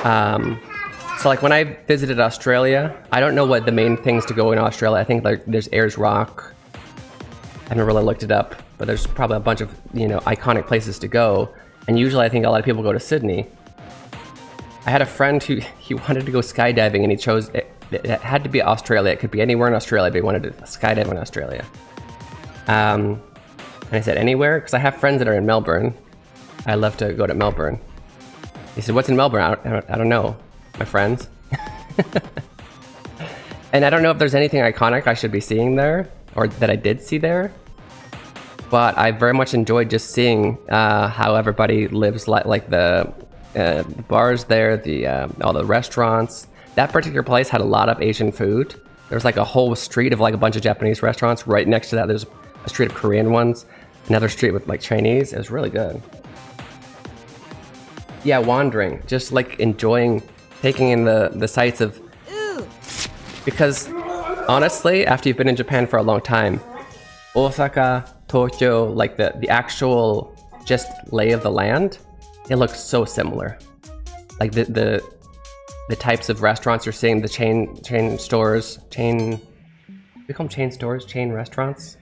So like when I visited Australia, I don't know what the main things to go in Australia. I think like there's Ayers Rock. I haven't really looked it up, but there's probably a bunch of, you know, iconic places to go. And usually I think a lot of people go to Sydney. I had a friend who he wanted to go skydiving, and he chose it had to be Australia. It could be anywhere in Australia, but he wanted to skydive in Australia. And I said, anywhere? Because I have friends that are in Melbourne. I love to go to Melbourne. He said, what's in Melbourne? I don't know, my friends. And I don't know if there's anything iconic I should be seeing there, or that I did see there. But I very much enjoyed just seeing how everybody lives, like the bars there, all the restaurants. That particular place had a lot of Asian food. There was like a whole street of like a bunch of Japanese restaurants. Right next to that, there's a street of Korean ones. Another street with like Chinese. It was really good. Yeah, wandering, just like enjoying, taking in the sights of. Because honestly, after you've been in Japan for a long time, Osaka, Tokyo, like the actual just lay of the land, it looks so similar. Like the types of restaurants you're seeing, the chain stores, we call them chain stores, chain restaurants.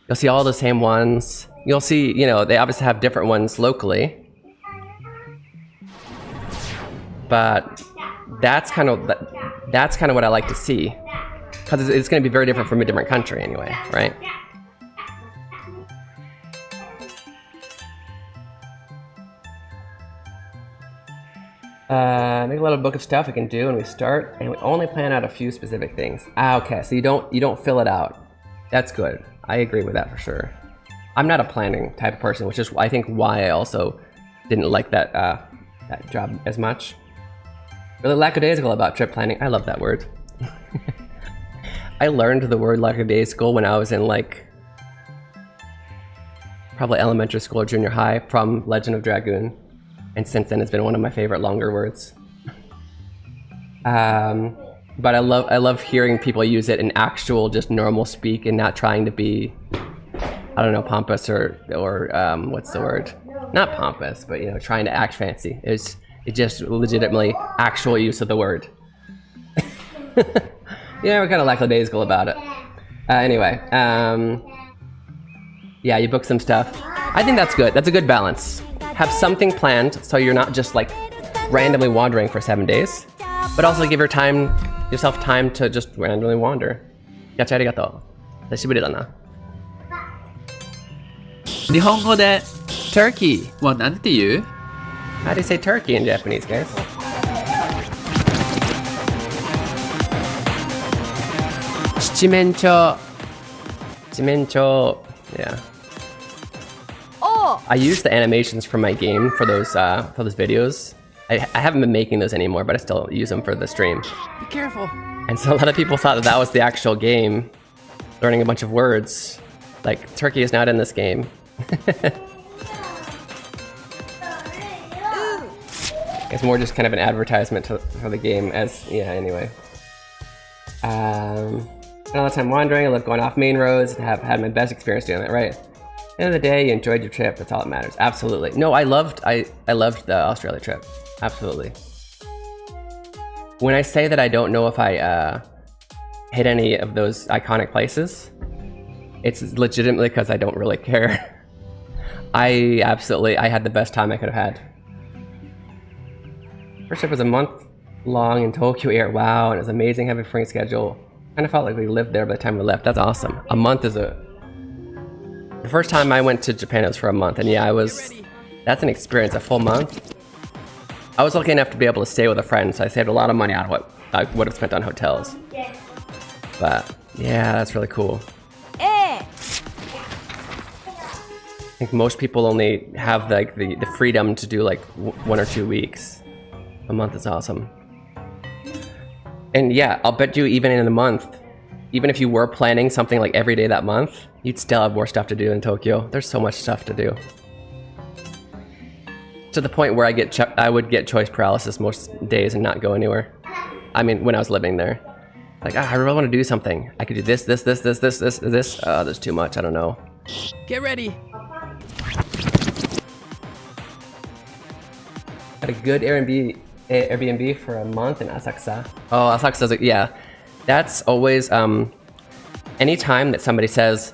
You'll see all the same ones. You'll see, you know, they obviously have different ones locally. But that's kind of what I like to see. Because it's going to be very different from a different country anyway, right? Make a little book of stuff we can do when we start, and we only plan out a few specific things. Okay, so you don't fill it out. That's good. I agree with that for sure. I'm not a planning type of person, which is I think why I also didn't like that that job as much. Really lackadaisical about trip planning. I love that word. I learned the word lackadaisical when I was in like probably elementary school or junior high from Legend of Dragoon. And since then, it's been one of my favorite longer words. But I love hearing people use it in actual, just normal speak, and not trying to be, I don't know, pompous or what's the word? Not pompous, but you know, trying to act fancy. It's just legitimately actual use of the word. Yeah, we're kind of lackadaisical about it. Anyway, yeah, you book some stuff. I think that's good. That's a good balance. Have something planned so you're not just like randomly wandering for 7 days, but also give yourself time to just randomly wander. Gacha arigato. 久しぶりだな。日本語で turkey はなんて言う? How do you say turkey in Japanese, guys? Chimencho. Chimencho. Yeah. Oh! I use the animations from my game for those videos. I haven't been making those anymore, but I still use them for the stream. Be careful. And so a lot of people thought that that was the actual game, learning a bunch of words. Like, Turkey is not in this game. It's more just kind of an advertisement for the game as, yeah, anyway. Spent all the time wandering, I love going off main roads, and have had my best experience doing it, right? At the end of the day, you enjoyed your trip, that's all that matters. Absolutely. No, I loved the Australia trip. Absolutely. When I say that I don't know if I hit any of those iconic places, it's legitimately because I don't really care. I had the best time I could have had. First trip was a month long in Tokyo Air. Wow, and it was amazing having a free schedule. Kind of felt like we lived there by the time we left. That's awesome. A month is the first time I went to Japan was for a month, and yeah, that's an experience, a full month. I was lucky enough to be able to stay with a friend, so I saved a lot of money out of what I would have spent on hotels. But yeah, that's really cool. I think most people only have like the freedom to do like 1 or 2 weeks. A month is awesome. And yeah, I'll bet you even in a month, even if you were planning something like every day that month, you'd still have more stuff to do in Tokyo. There's so much stuff to do. To the point where I would get choice paralysis most days and not go anywhere. I mean, when I was living there. Like, I really want to do something. I could do this. Oh, there's too much, I don't know. Get ready. Had a good Airbnb for a month in Asakusa. Oh, Asakusa's, yeah. That's always, anytime that somebody says,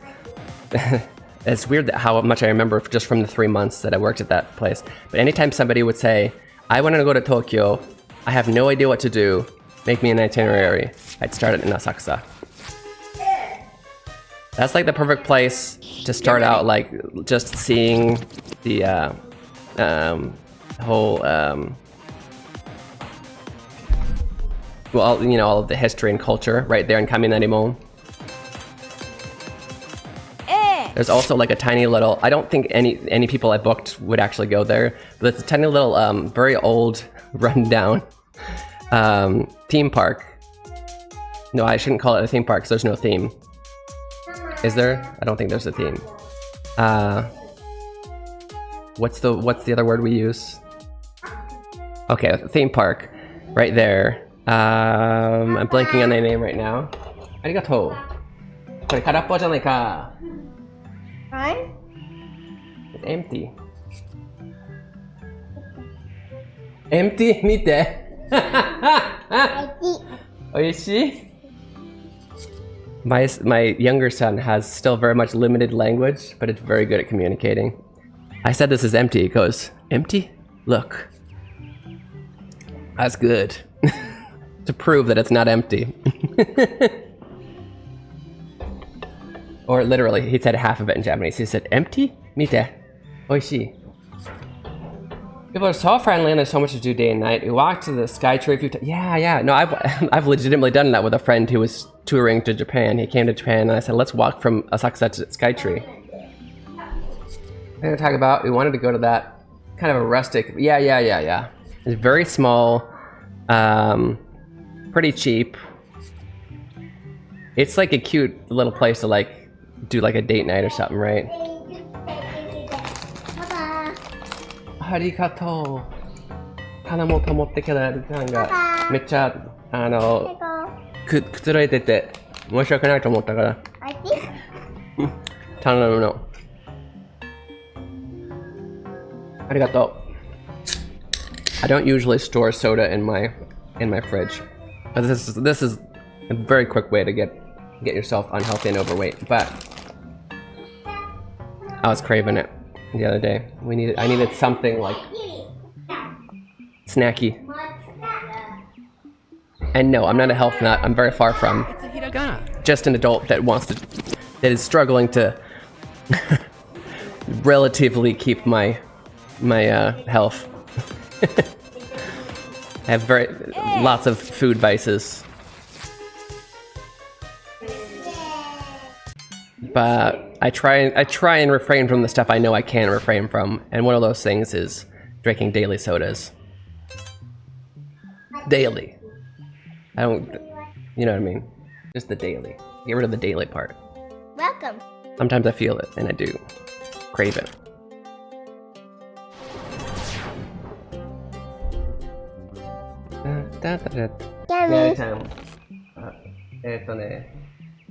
it's weird that how much I remember just from the 3 months that I worked at that place. But anytime somebody would say, I want to go to Tokyo, I have no idea what to do, make me an itinerary, I'd start it in Asakusa. That's like the perfect place to start out, like just seeing the whole, well, you know, all of the history and culture right there in Kaminarimon. There's also like a tiny little, I don't think any people I booked would actually go there, but it's a tiny little, very old, rundown theme park. No, I shouldn't call it a theme park because there's no theme. Is there? I don't think there's a theme. What's the other word we use? Okay, theme park, right there. I'm blanking on the name right now. Arigatou. Kore karappo janai ka. Right? It's empty. Empty? Mite. Oishii? My younger son has still very much limited language, but it's very good at communicating. I said this is empty. He goes, empty? Look. That's good. To prove that it's not empty. Or literally, he said half of it in Japanese. He said, empty? Mite. Oishii. People are so friendly and there's so much to do day and night. We walked to the Skytree a few times. Yeah. No, I've legitimately done that with a friend who was touring to Japan. He came to Japan and I said, let's walk from Asakusa to Skytree. I'm gonna talk about, we wanted to go to that kind of a rustic, yeah. It's very small, pretty cheap. It's like a cute little place to like do like a date night or something, right? Arigatou. Hana mo tomotte kera kan ga meccha kutsurete te moshiwaku nai to omotta kara. I think.頼むの。Arigatou. I don't usually store soda in my fridge. But this is a very quick way to get yourself unhealthy and overweight. But I was craving it the other day. I needed something like snacky. And no, I'm not a health nut. I'm very far from. It's a hiragana. Just an adult that is struggling to relatively keep my health. I have lots of food vices. But I try and refrain from the stuff I know I can refrain from, and one of those things is drinking daily sodas. Daily. I don't, you know what I mean? Just the daily. Get rid of the daily part. Welcome. Sometimes I feel it, and I do crave it. Anytime.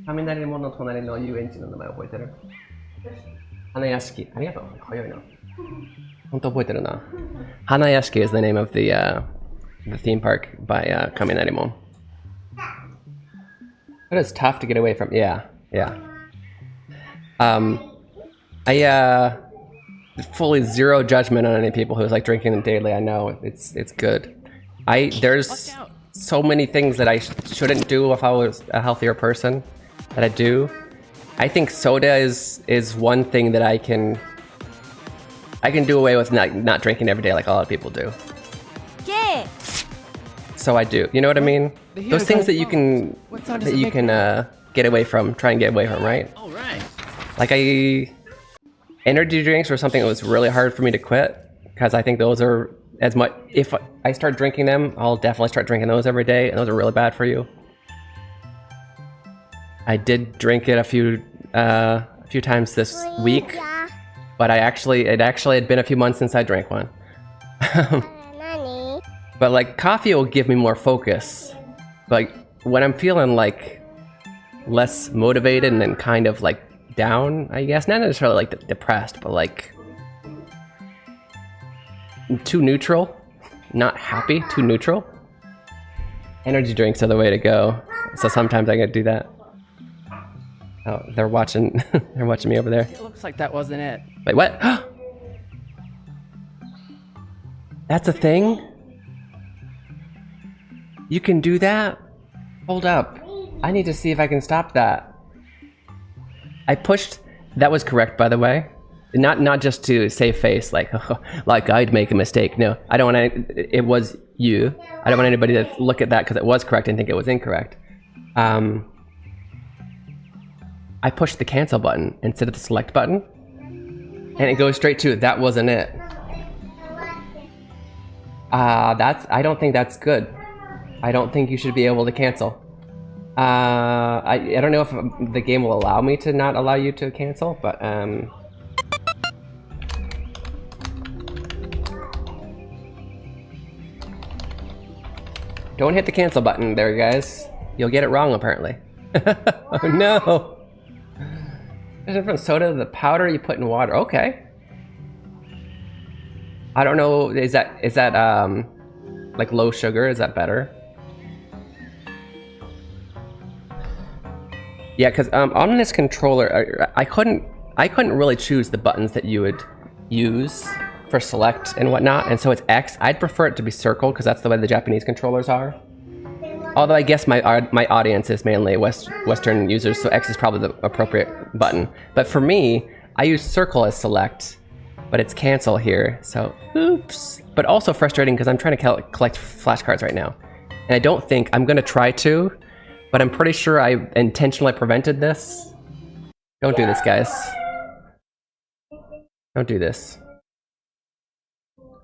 雷門の隣の遊園地の名前覚えてる？花屋敷。ありがとう。早いな。本当覚えてるな。花屋敷 is the name of the theme park by Kaminarimon. It is tough to get away from. Yeah. I fully zero judgment on any people who's like drinking them daily. I know it's good. There's so many things that I shouldn't do if I was a healthier person that I do. I think soda is one thing that I can do away with not drinking every day like a lot of people do. Yeah. So I do. You know what I mean? Those things that you can get away from, try and get away from, right? All right. Like energy drinks were something that was really hard for me to quit because I think those are as much. If I start drinking them, I'll definitely start drinking those every day, and those are really bad for you. I did drink it a few times this week, but it actually had been a few months since I drank one. But like coffee will give me more focus. Like when I'm feeling like less motivated and then kind of like down, I guess, not necessarily like depressed, but like too neutral, not happy, too neutral. Energy drinks are the way to go. So sometimes I gotta do that. Oh, they're watching. They're watching me over there. It looks like that wasn't it. Wait, what? That's a thing? You can do that? Hold up. I need to see if I can stop that. I pushed. That was correct, by the way. Not just to save face, like I'd make a mistake. No, I don't want to. It was you. I don't want anybody to look at that because it was correct and think it was incorrect. I pushed the cancel button instead of the select button, and it goes straight to that wasn't it. I don't think that's good. I don't think you should be able to cancel. I don't know if the game will allow me to not allow you to cancel, but don't hit the cancel button there, guys. You'll get it wrong, apparently. Oh no! There's a different soda, the powder you put in water. Okay. I don't know, is that like low sugar? Is that better? Yeah, because on this controller, I couldn't really choose the buttons that you would use for select and whatnot, and so it's X. I'd prefer it to be circle because that's the way the Japanese controllers are. Although I guess my audience is mainly Western users, so X is probably the appropriate button. But for me, I use circle as select, but it's cancel here, so oops. But also frustrating because I'm trying to collect flashcards right now. And I don't think, I'm gonna try to, but I'm pretty sure I intentionally prevented this. Don't do this, guys. Don't do this.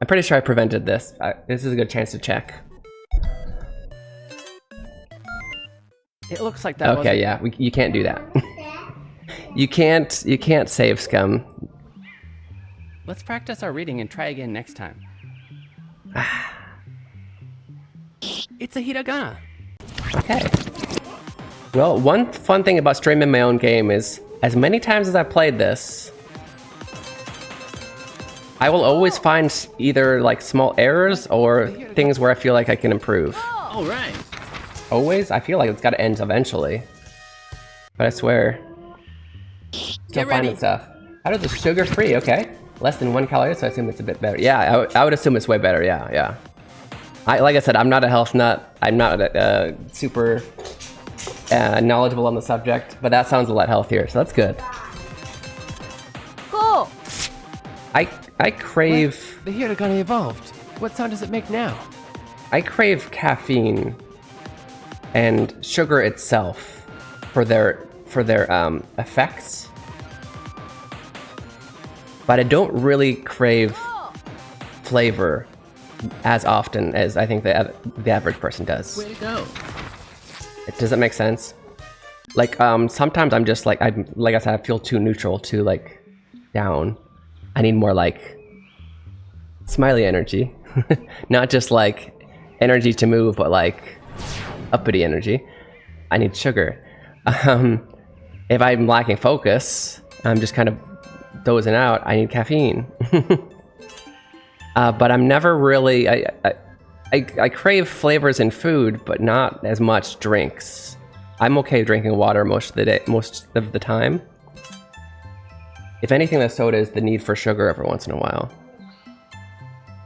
I'm pretty sure I prevented this. This is a good chance to check. It looks like that. Okay, yeah, you can't do that. You can't save scum. Let's practice our reading and try again next time. It's a hiragana. Okay. Well, one fun thing about streaming my own game is, as many times as I've played this, I will always find either like small errors or things where I feel like I can improve. All right. Always? I feel like it's got to end eventually. But I swear. Still finding stuff. How does the sugar-free? Okay. Less than 1 calorie, so I assume it's a bit better. Yeah, I would assume it's way better. Yeah. Like I said, I'm not a health nut. I'm not super knowledgeable on the subject, but that sounds a lot healthier, so that's good. Cool. I crave... The hiragana evolved. What sound does it make now? I crave caffeine and sugar itself for their effects. but I don't really crave flavor as often as I think the average person does. Way to go. Does that make sense? Like, sometimes I'm just like, like I said, I feel too neutral, too like down. I need more like smiley energy, not just like energy to move, but like uppity energy. I need sugar. If I'm lacking focus, I'm just kind of dozing out, I need caffeine. But I'm never really, I crave flavors in food, but not as much drinks. I'm okay drinking water most of the time. If anything, the soda is the need for sugar every once in a while,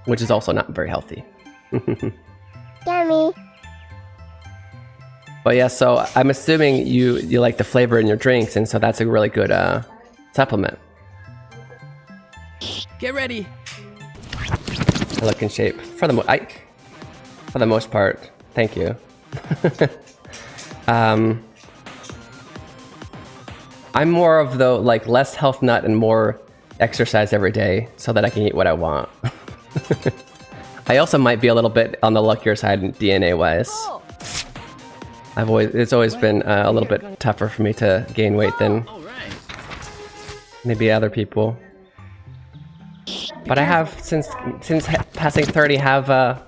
which is also not very healthy. Yummy. But yeah, so I'm assuming you like the flavor in your drinks, and so that's a really good supplement. Get ready. I look in shape for the most part. Thank you. I'm more of the like less health nut and more exercise every day, so that I can eat what I want. I also might be a little bit on the luckier side DNA wise. It's always been a little bit tougher for me to gain weight than maybe other people. But I have since passing 30 have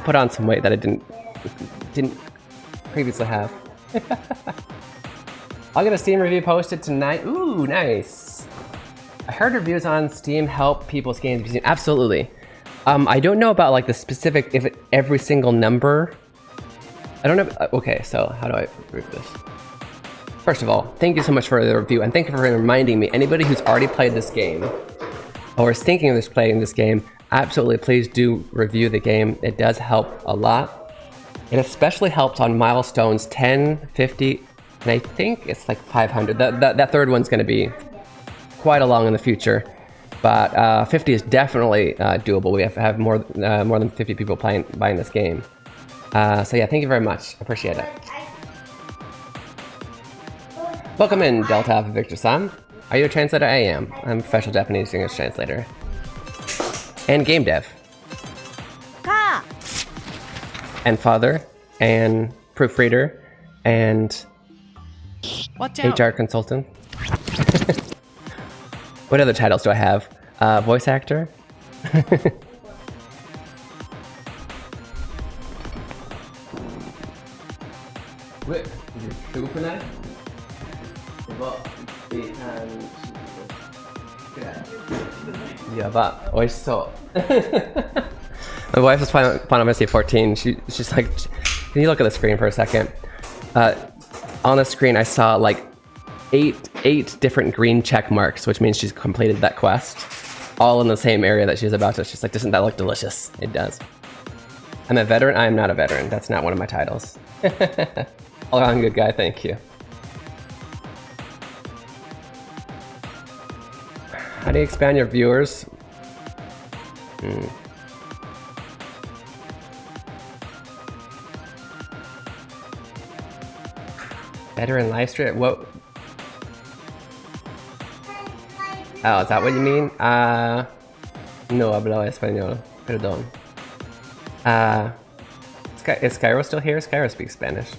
put on some weight that I didn't previously have. I'll get a Steam review posted tonight. Ooh, nice. I heard reviews on Steam help people's games. Absolutely. I don't know about like the specific every single number. I don't know. Okay, so how do I prove this? First of all, thank you so much for the review, and thank you for reminding me. Anybody who's already played this game or is thinking of playing this game, absolutely please do review the game. It does help a lot. It especially helps on milestones 10, 50, and I think it's like 500. That third one's going to be quite along in the future, but 50 is definitely doable. We have more than 50 people buying this game. So yeah, thank you very much. Appreciate it. Welcome in, Delta Victor-san. Are you a translator? I am. I'm a professional Japanese English translator. And game dev. Ka. And father. And proofreader. And Watch out. HR consultant. What other titles do I have? Voice actor. Wait, Yaba, oishiso. My wife is Final Fantasy 14. She's like, can you look at the screen for a second? On the screen, I saw like eight different green check marks, which means she's completed that quest, all in the same area that she's about to. She's like, doesn't that look delicious? It does. I'm a veteran. I am not a veteran. That's not one of my titles. All around good guy. Thank you. How do you expand your viewers? Veteran live stream? What? Oh, is that what you mean? No hablo español. Perdón. Is Skyro still here? Skyro speaks Spanish.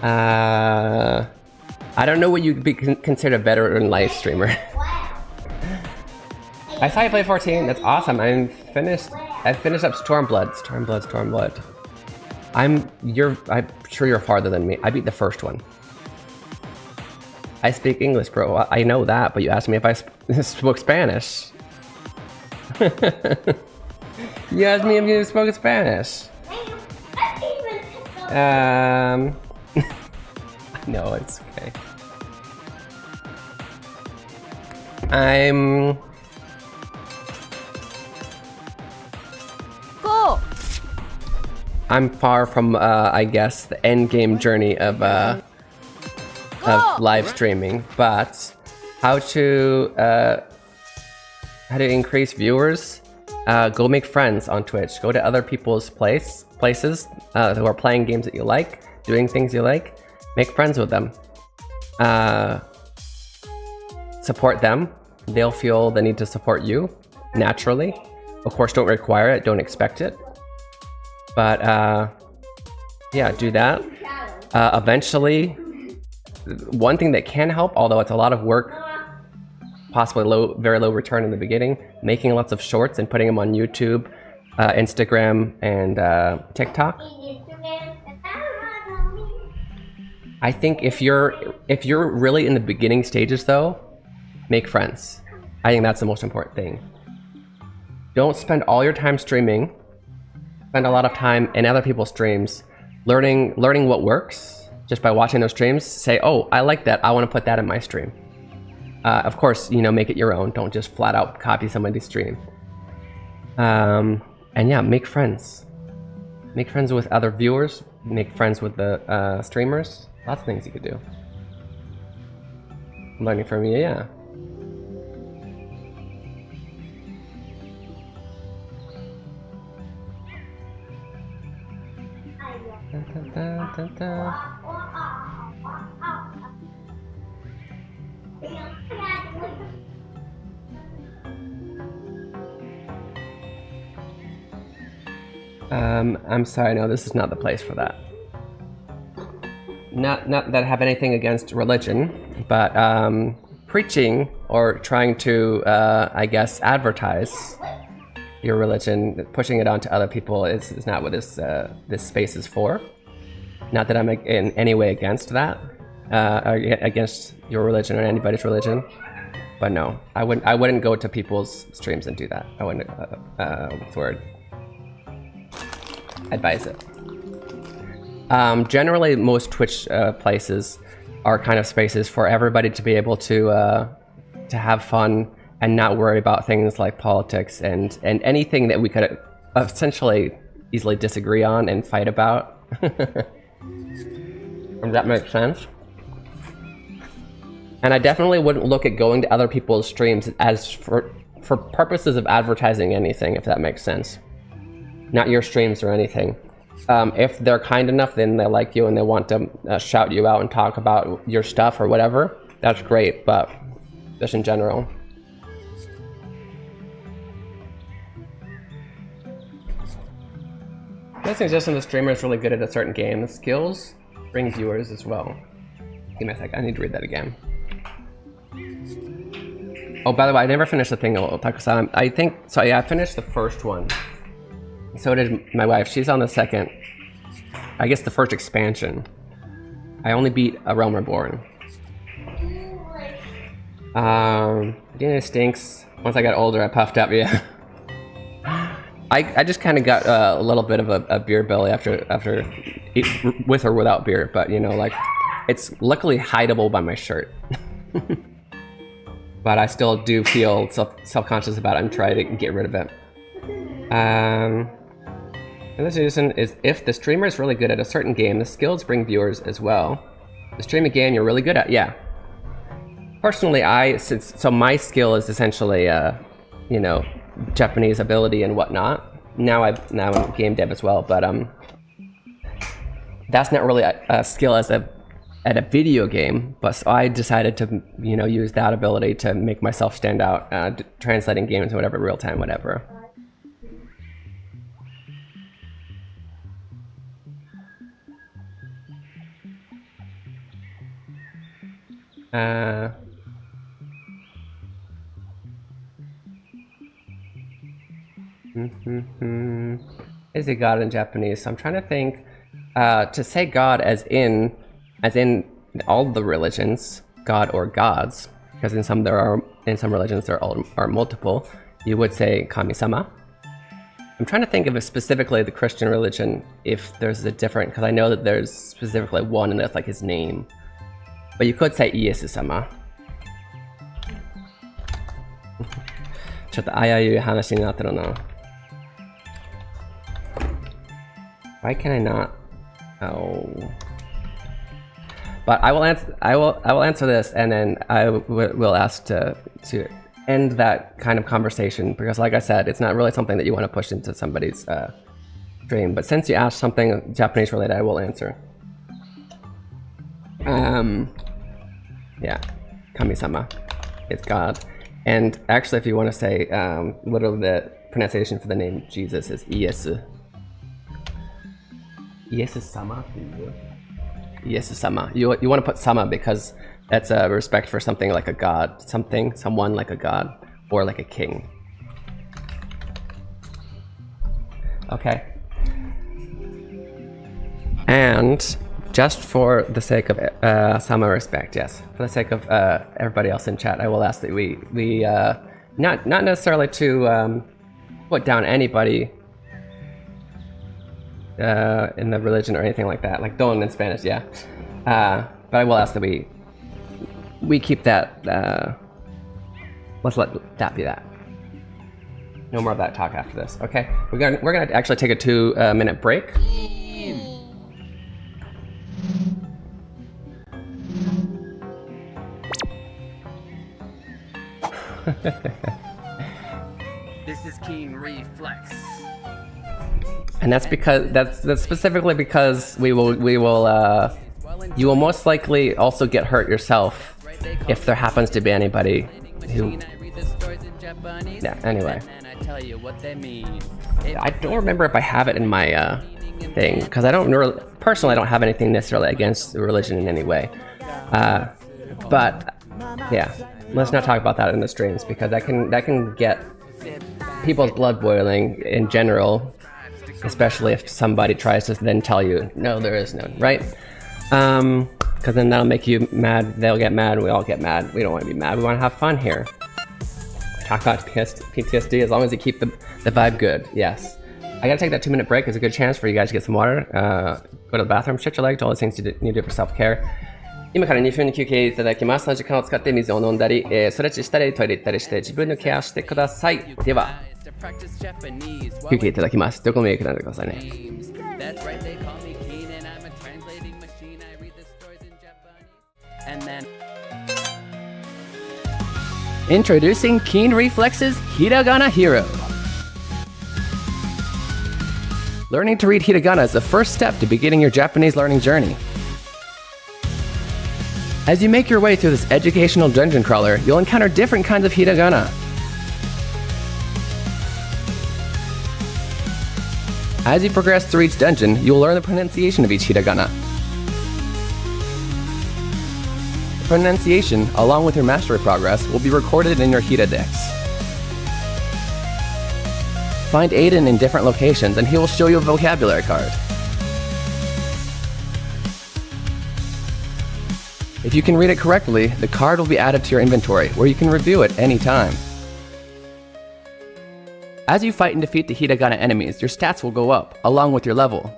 I don't know what you'd be considered a veteran live streamer. I saw you play 14. That's awesome. I finished up Stormblood. I'm sure you're farther than me. I beat the first one. I speak English, bro. I know that, but you asked me if I spoke Spanish. You asked me if you spoke Spanish. No, it's okay. I'm far from, I guess, the end game journey of live streaming, but how to increase viewers? Go make friends on Twitch. Go to other people's places who are playing games that you like, doing things you like. Make friends with them. support them. They'll feel the need to support you naturally. Of course, don't require it, don't expect it. But yeah, do that. Eventually, one thing that can help, although it's a lot of work, possibly very low return in the beginning, making lots of shorts and putting them on YouTube, Instagram, and TikTok. I think if you're really in the beginning stages though, make friends. I think that's the most important thing. Don't spend all your time streaming. Spend a lot of time in other people's streams, learning what works just by watching those streams. Say, oh, I like that. I want to put that in my stream. Of course, you know, make it your own. Don't just flat out copy somebody's stream. And yeah, make friends. Make friends with other viewers. Make friends with the streamers. Lots of things you could do. Learning from you, yeah. Da, da, da, da. I'm sorry, no, this is not the place for that. Not that I have anything against religion, but preaching or trying to, I guess, advertise your religion, pushing it onto other people is not what this space is for. Not that I'm in any way against that, or against your religion or anybody's religion, but no, I wouldn't go to people's streams and do that. I wouldn't, what's the word? Advise it. Generally, most Twitch places are kind of spaces for everybody to be able to have fun and not worry about things like politics and anything that we could essentially easily disagree on and fight about. Does that make sense? And I definitely wouldn't look at going to other people's streams as for purposes of advertising anything, if that makes sense. Not your streams or anything. If they're kind enough, then they like you and they want to shout you out and talk about your stuff or whatever, that's great, but just in general. My suggestion the streamer is really good at a certain game. The skills bring viewers as well. Give me a sec, I need to read that again. Oh, by the way, I never finished the thing of Otaku-san. I think, so yeah, I finished the first one. So did my wife. She's on the second, I guess the first expansion. I only beat A Realm Reborn. DNA stinks. Once I got older, I puffed up, yeah. I just kind of got a little bit of a beer belly after with or without beer, but you know, like, it's luckily hideable by my shirt. But I still do feel self-conscious about it and try to get rid of it. Another suggestion is if the streamer is really good at a certain game, the skills bring viewers as well. The stream a game you're really good at, yeah. Personally, so my skill is essentially, you know, Japanese ability and whatnot. Now I'm game dev as well, but that's not really a skill at a video game. But so I decided to, you know, use that ability to make myself stand out, translating games, whatever, real time, whatever. Is it God in Japanese? So I'm trying to think. To say God as in all the religions, God or gods, because in some religions there are multiple. You would say kami-sama. I'm trying to think of specifically the Christian religion, if there's a different, because I know that there's specifically one and that's like his name. But you could say Iesu-sama. ちょっとあやゆい話になってるな。Why can I not? Oh. But I will answer this, and then I will ask to end that kind of conversation, because like I said, it's not really something that you want to push into somebody's stream. But since you asked something Japanese related, I will answer. Yeah, kami-sama. it's God. And actually, if you want to say literally the pronunciation for the name Jesus is Iesu. Iesu-sama? Iesu-sama. You want to put sama because that's a respect for something like a god. Someone like a god. Or like a king. Okay. And just for the sake of sama respect, yes. For the sake of everybody else in chat, I will ask that we not necessarily to put down anybody in the religion or anything like that, like don in Spanish, yeah. But I will ask that we keep that. Let's let that be that. No more of that talk after this. Okay, we're gonna actually take a 2-minute break. This is Keen Reflex. And that's because that's specifically because you will most likely also get hurt yourself if there happens to be anybody who. Yeah. Anyway. I don't remember if I have it in my thing because I don't personally. I don't have anything necessarily against religion in any way. But yeah, let's not talk about that in the streams because that can get people's blood boiling in general. Especially if somebody tries to then tell you, no, there is none, right? Because then that'll make you mad, they'll get mad, we all get mad. We don't want to be mad, we want to have fun here. We talk about PTSD as long as you keep the vibe good, yes. I gotta take that 2-minute break, it's a good chance for you guys to get some water, go to the bathroom, stretch your legs, all those things you need to do for self-care. 今から2分に休憩いただきます。その時間を使って水を飲んだり、ストレッチしたり、トイレ行ったりして自分のケアしてください。では、休憩いただきます。どこも行くなってくださいね。That's right, they call me Keen and I'm a translating machine. I read the stories in Japanese. And then Introducing Keen Reflex's Hiragana Hero. Learning to read hiragana is the first step to beginning your Japanese learning journey. As you make your way through this educational dungeon crawler, you'll encounter different kinds of hiragana. As you progress through each dungeon, you will learn the pronunciation of each hiragana. The pronunciation, along with your mastery progress, will be recorded in your Hiradex. Find Aiden in different locations and he will show you a vocabulary card. If you can read it correctly, the card will be added to your inventory, where you can review it any time. As you fight and defeat the hiragana enemies, your stats will go up, along with your level.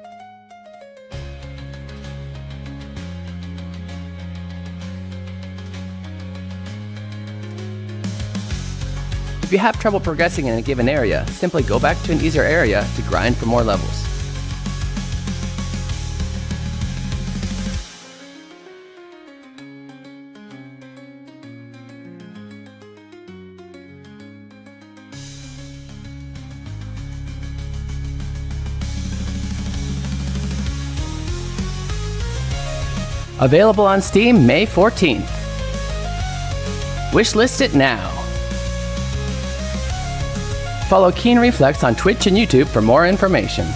If you have trouble progressing in a given area, simply go back to an easier area to grind for more levels. Available on Steam May 14th. Wishlist it now. Follow Keen Reflex on Twitch and YouTube for more information.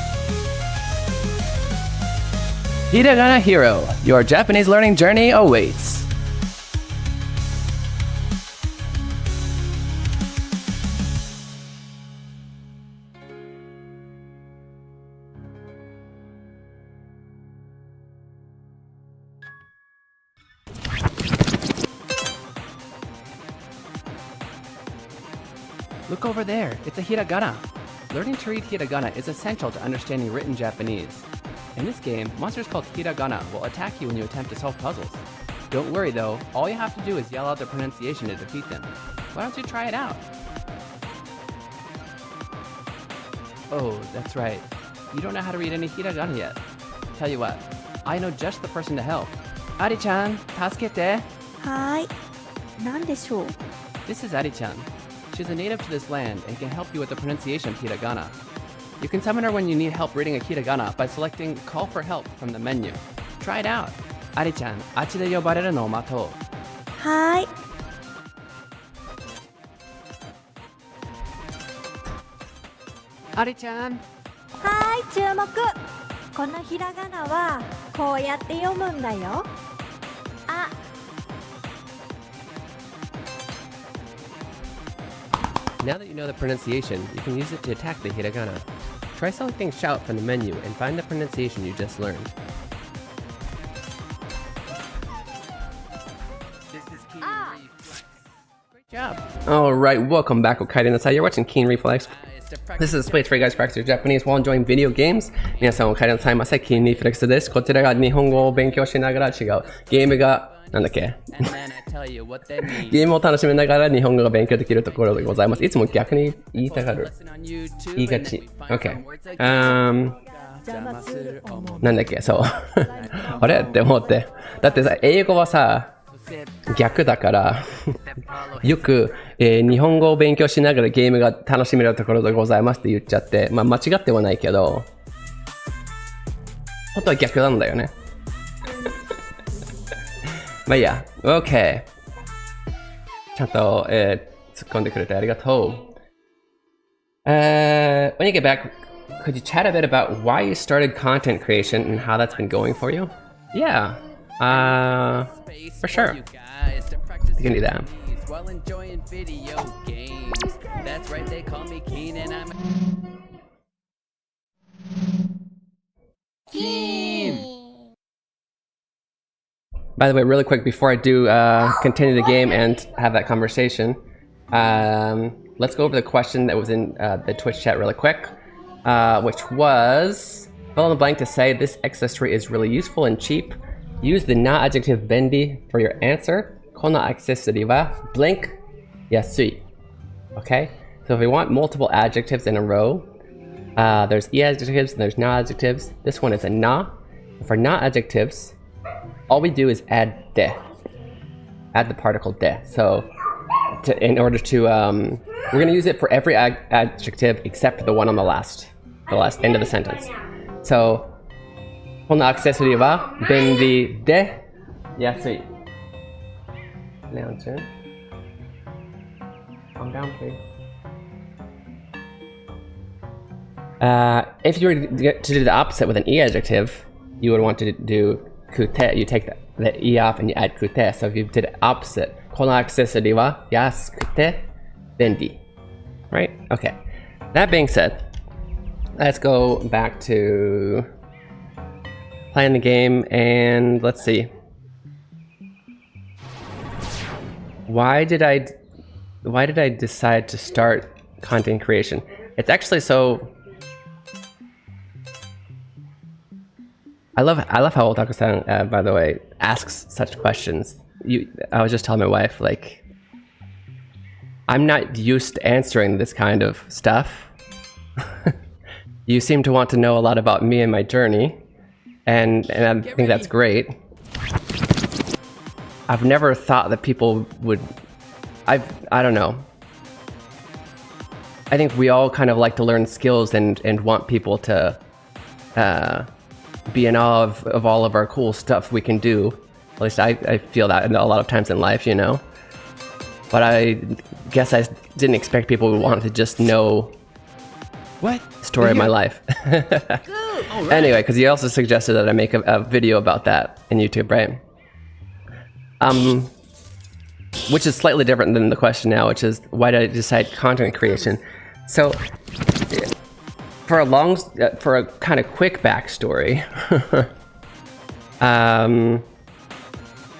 Hiragana Hero, your Japanese learning journey awaits. Look over there, it's a hiragana. Learning to read hiragana is essential to understanding written Japanese. In this game, monsters called hiragana will attack you when you attempt to solve puzzles. Don't worry though, all you have to do is yell out the pronunciation to defeat them. Why don't you try it out? Oh, that's right. You don't know how to read any hiragana yet. Tell you what, I know just the person to help. Ari-chan, tasukete. はーい。何でしょう? This is Ari-chan. She's a native to this land and can help you with the pronunciation of hiragana. You can summon her when you need help reading a hiragana by selecting Call for Help from the menu. Try it out. Ari-chan, あっちで呼ばれるのを待とう. はーい。Ari-chan. はーい、注目。このひらがなはこうやって読むんだよ。あ、 Now that you know the pronunciation, you can use it to attack the hiragana. Try selecting shout from the menu and find the pronunciation you just learned. This is Keen Reflex. Great job. Alright, welcome back, Okaiden-san. You're watching Keen Reflex. This is a place for you guys to practice your Japanese while enjoying video games. 皆さん、Okaiden-san、Keen Reflex です。こちらが日本語を勉強しながら違うゲームが、なんだっけゲームを楽しみながら日本語が勉強できるところでございます。いつも逆に言いたがる。言いがち。OK。なんだっけそう。あれって思って。だってさ、英語はさ、逆だから、よく、日本語を勉強しながらゲームが楽しめるところでございますって言っちゃって、まあ間違ってはないけど、本当は逆なんだよね。まあいいや、OK。ちゃんと、突っ込んでくれてありがとう。When you get back, could you chat a bit about why you started content creation and how that's been going for you? Yeah, for sure. You can do that. While enjoying video games. That's right, they call me Keen and I'm Keen. By the way, really quick, before I do continue the game and have that conversation, let's go over the question that was in the Twitch chat really quick, which was, fill in the blank to say this accessory is really useful and cheap. Use the na adjective bendy for your answer. このアクセサリーは blank 安い. Okay? So if we want multiple adjectives in a row, there's e adjectives and there's na adjectives. This one is a na. For na adjectives, all we do is add de. Add the particle de. So, in order to, we're going to use it for every adjective except for the one on the last end of the sentence. So, このアクセサリーは便利で安い。Now, Jin. Calm down, please. If you were to do the opposite with an e adjective, you would want to do kute. You take the e off and you add kute. So if you did the opposite, このアクセサリーは安くて便利. Right? Okay. That being said, let's go back to playing the game and let's see. Why did I decide to start content creation? It's actually so. I love how Otaku-san, by the way, asks such questions. I was just telling my wife, like, I'm not used to answering this kind of stuff. You seem to want to know a lot about me and my journey, and I think that's great. I've never thought that people would. I don't know. I think we all kind of like to learn skills and want people to be in awe of all of our cool stuff we can do. At least I feel that a lot of times in life, you know. But I guess I didn't expect people would want to just know what story of my life. Anyway, because you also suggested that I make a video about that in YouTube, right? Which is slightly different than the question now, which is why did I decide content creation? So, for a kind of quick backstory,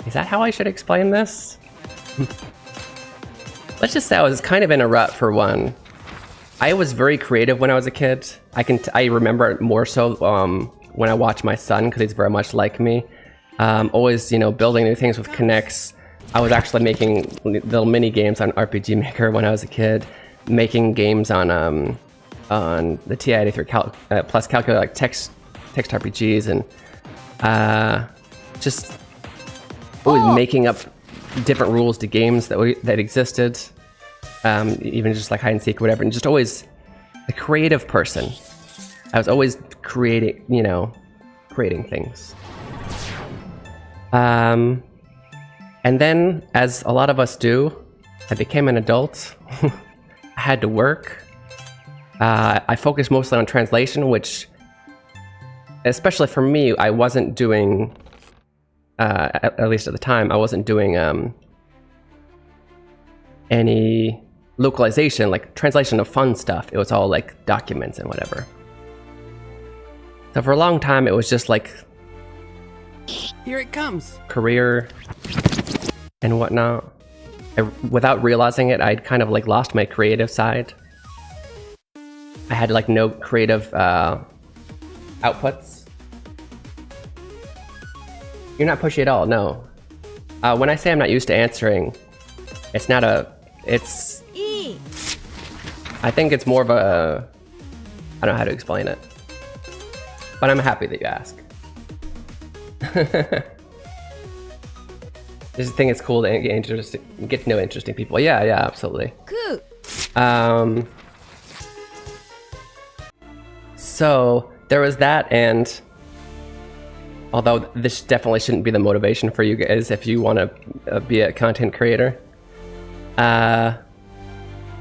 is that how I should explain this? Let's just say I was kind of in a rut for one. I was very creative when I was a kid. I remember it more so when I watch my son, because he's very much like me. Always, you know, building new things with Kinects. I was actually making little mini games on RPG Maker when I was a kid, making games on the TI-83 plus calculator, like text RPGs, and just always making up different rules to games that existed, even just like hide and seek or whatever, and just always a creative person. I was always creating things. And then, as a lot of us do, I became an adult. I had to work. I focused mostly on translation, which, especially for me, I wasn't doing, at least at the time, I wasn't doing any localization, like translation of fun stuff. It was all like documents and whatever. So for a long time, it was just like Here it comes. career and whatnot. Without realizing it, I'd kind of like lost my creative side. I had like no creative outputs. You're not pushy at all, no. When I say I'm not used to answering, it's not a, it's, I think it's more of a, I don't know how to explain it. But I'm happy that you ask. I just think it's cool to get to know interesting people. Yeah, absolutely. So there was that, and although this definitely shouldn't be the motivation for you guys if you want to be a content creator,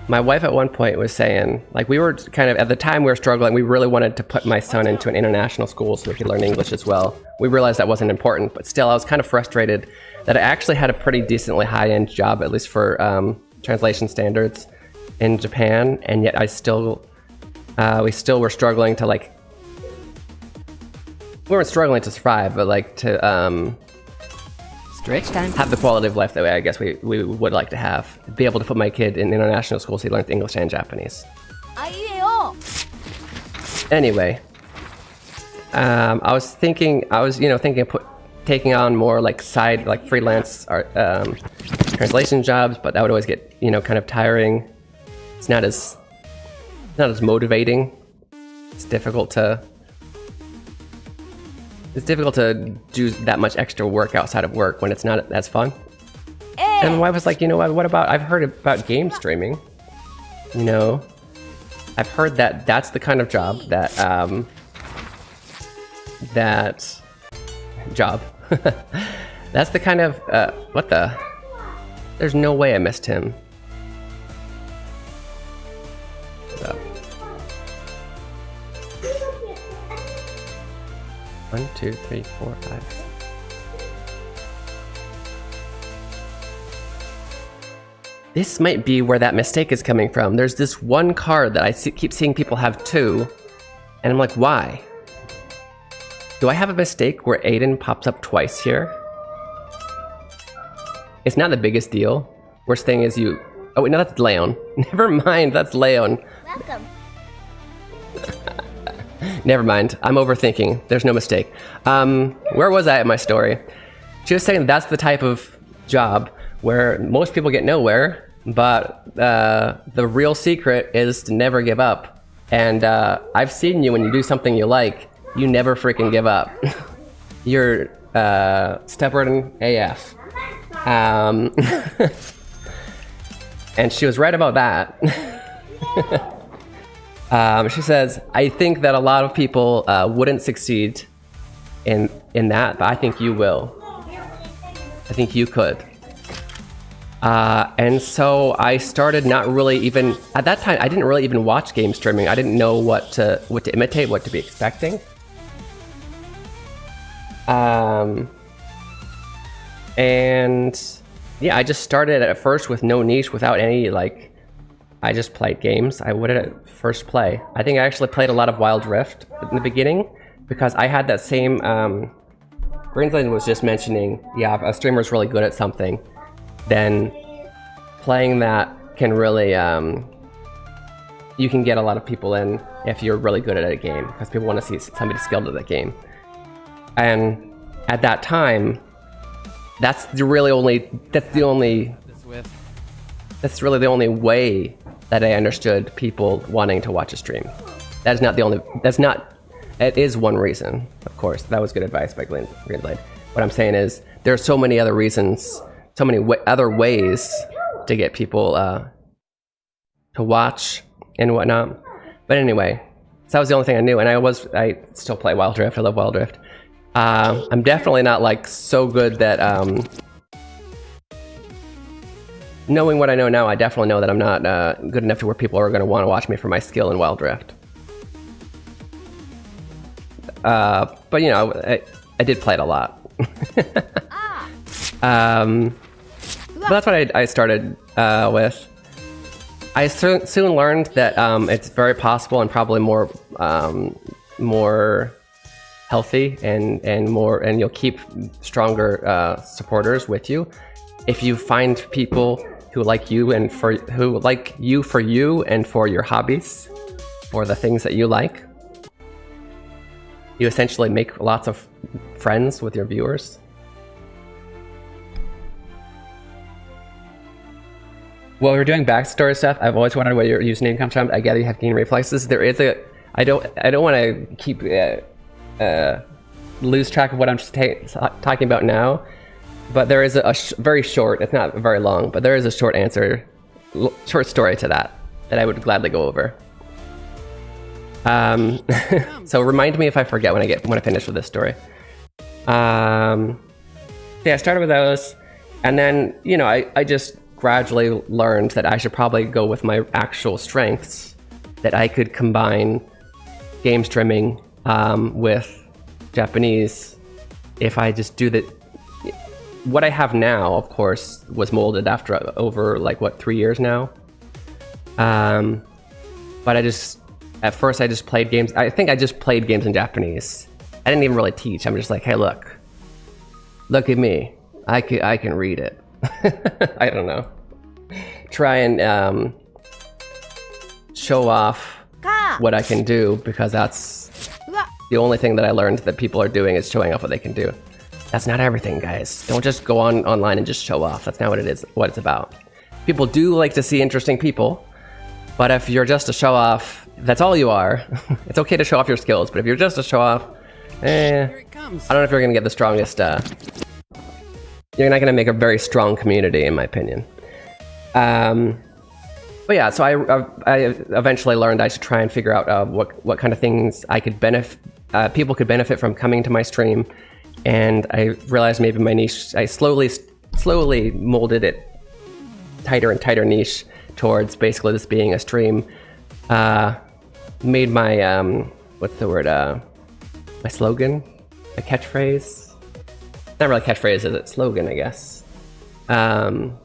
my wife at one point was saying, like, we were kind of, at the time we were struggling, we really wanted to put my son into an international school so he could learn English as well. We realized that wasn't important, but still I was kind of frustrated that I actually had a pretty decently high-end job, at least for translation standards in Japan, and yet I still, we still were struggling to, like, we weren't struggling to survive, but like to Stretch time. have the quality of life that way I guess we would like to have. Be able to put my kid in international school so he learns English and Japanese. Anyway, I was thinking of taking on more like side, like freelance art, translation jobs, but that would always get, kind of tiring. It's not as motivating. It's difficult to do that much extra work outside of work when it's not as fun. And my wife was like, what about, I've heard about game streaming. I've heard that that's the kind of job that, that's the kind of, what the? There's no way I missed him. What's up? 1, 2, 3, 4, 5. This might be where that mistake is coming from. There's this one card that I keep seeing people have two, and I'm like, why? Do I have a mistake where Aiden pops up twice here? It's not the biggest deal. Worst thing is you... Oh wait, no, that's Leon. Never mind, that's Leon. Welcome. Never mind, I'm overthinking. There's no mistake. Where was I at my story? She was saying that's the type of job where most people get nowhere, but the real secret is to never give up. And I've seen you when you do something you like, you never freaking give up. You're stubborn AF. And she was right about that. She says, I think that a lot of people wouldn't succeed in that, but I think you will. I think you could. And so I started not really even, at that time, I didn't really even watch game streaming. I didn't know what to imitate, what to be expecting. And yeah, I just started at first with no niche, without any, like, I just played games. What did I first play? I think I actually played a lot of Wild Rift in the beginning, because I had that same, Greenland was just mentioning, yeah, if a streamer's really good at something, then playing that can really, you can get a lot of people in if you're really good at a game, because people want to see somebody skilled at that game. And at that time, that's really the only way that I understood people wanting to watch a stream. That is not the only, it is one reason, of course. That was good advice by Greenblade. What I'm saying is, there are so many other reasons, so many other ways to get people to watch and whatnot. But anyway, so that was the only thing I knew, and I still play Wild Rift. I love Wild Rift. I'm definitely not like so good that knowing what I know now, I definitely know that I'm not good enough to where people are going to want to watch me for my skill in Wild Rift. But you know, I did play it a lot. But that's what I started with. I soon learned that it's very possible and probably more healthy and you'll keep stronger supporters with you if you find people who like you and for you and for your hobbies, for the things that you like. You essentially make lots of friends with your viewers. While we're doing backstory stuff, I've always wondered where your username comes from. I gather you have Keen Reflexes. There is a... I don't want to keep... lose track of what I'm talking about now, but there is a very short, it's not very long, but there is a short story to that I would gladly go over. So remind me if I forget when I finish with this story. Yeah, I started with those, and then, you know, I just gradually learned that I should probably go with my actual strengths, that I could combine game streaming with Japanese if I just do that. What I have now, of course, was molded after over like what 3 years now. But at first I just played games. I think I just played games in Japanese. I didn't even really teach. I'm just like, hey, look at me. I can read it. I don't know. Try and show off what I can do, because that's the only thing that I learned that people are doing is showing off what they can do. That's not everything, guys. Don't just go online and just show off. That's not what it's about. People do like to see interesting people, but if you're just a show off, that's all you are. It's okay to show off your skills, but if you're just a show off, I don't know if you're gonna get the strongest. You're not gonna make a very strong community, in my opinion. But yeah, so I eventually learned I should try and figure out what kind of things I could people could benefit from coming to my stream, and I realized maybe my niche. I slowly molded it tighter and tighter niche towards basically this being a stream. Made my what's the word? My slogan, my catchphrase. Not really catchphrase, is it? Slogan, I guess. I'm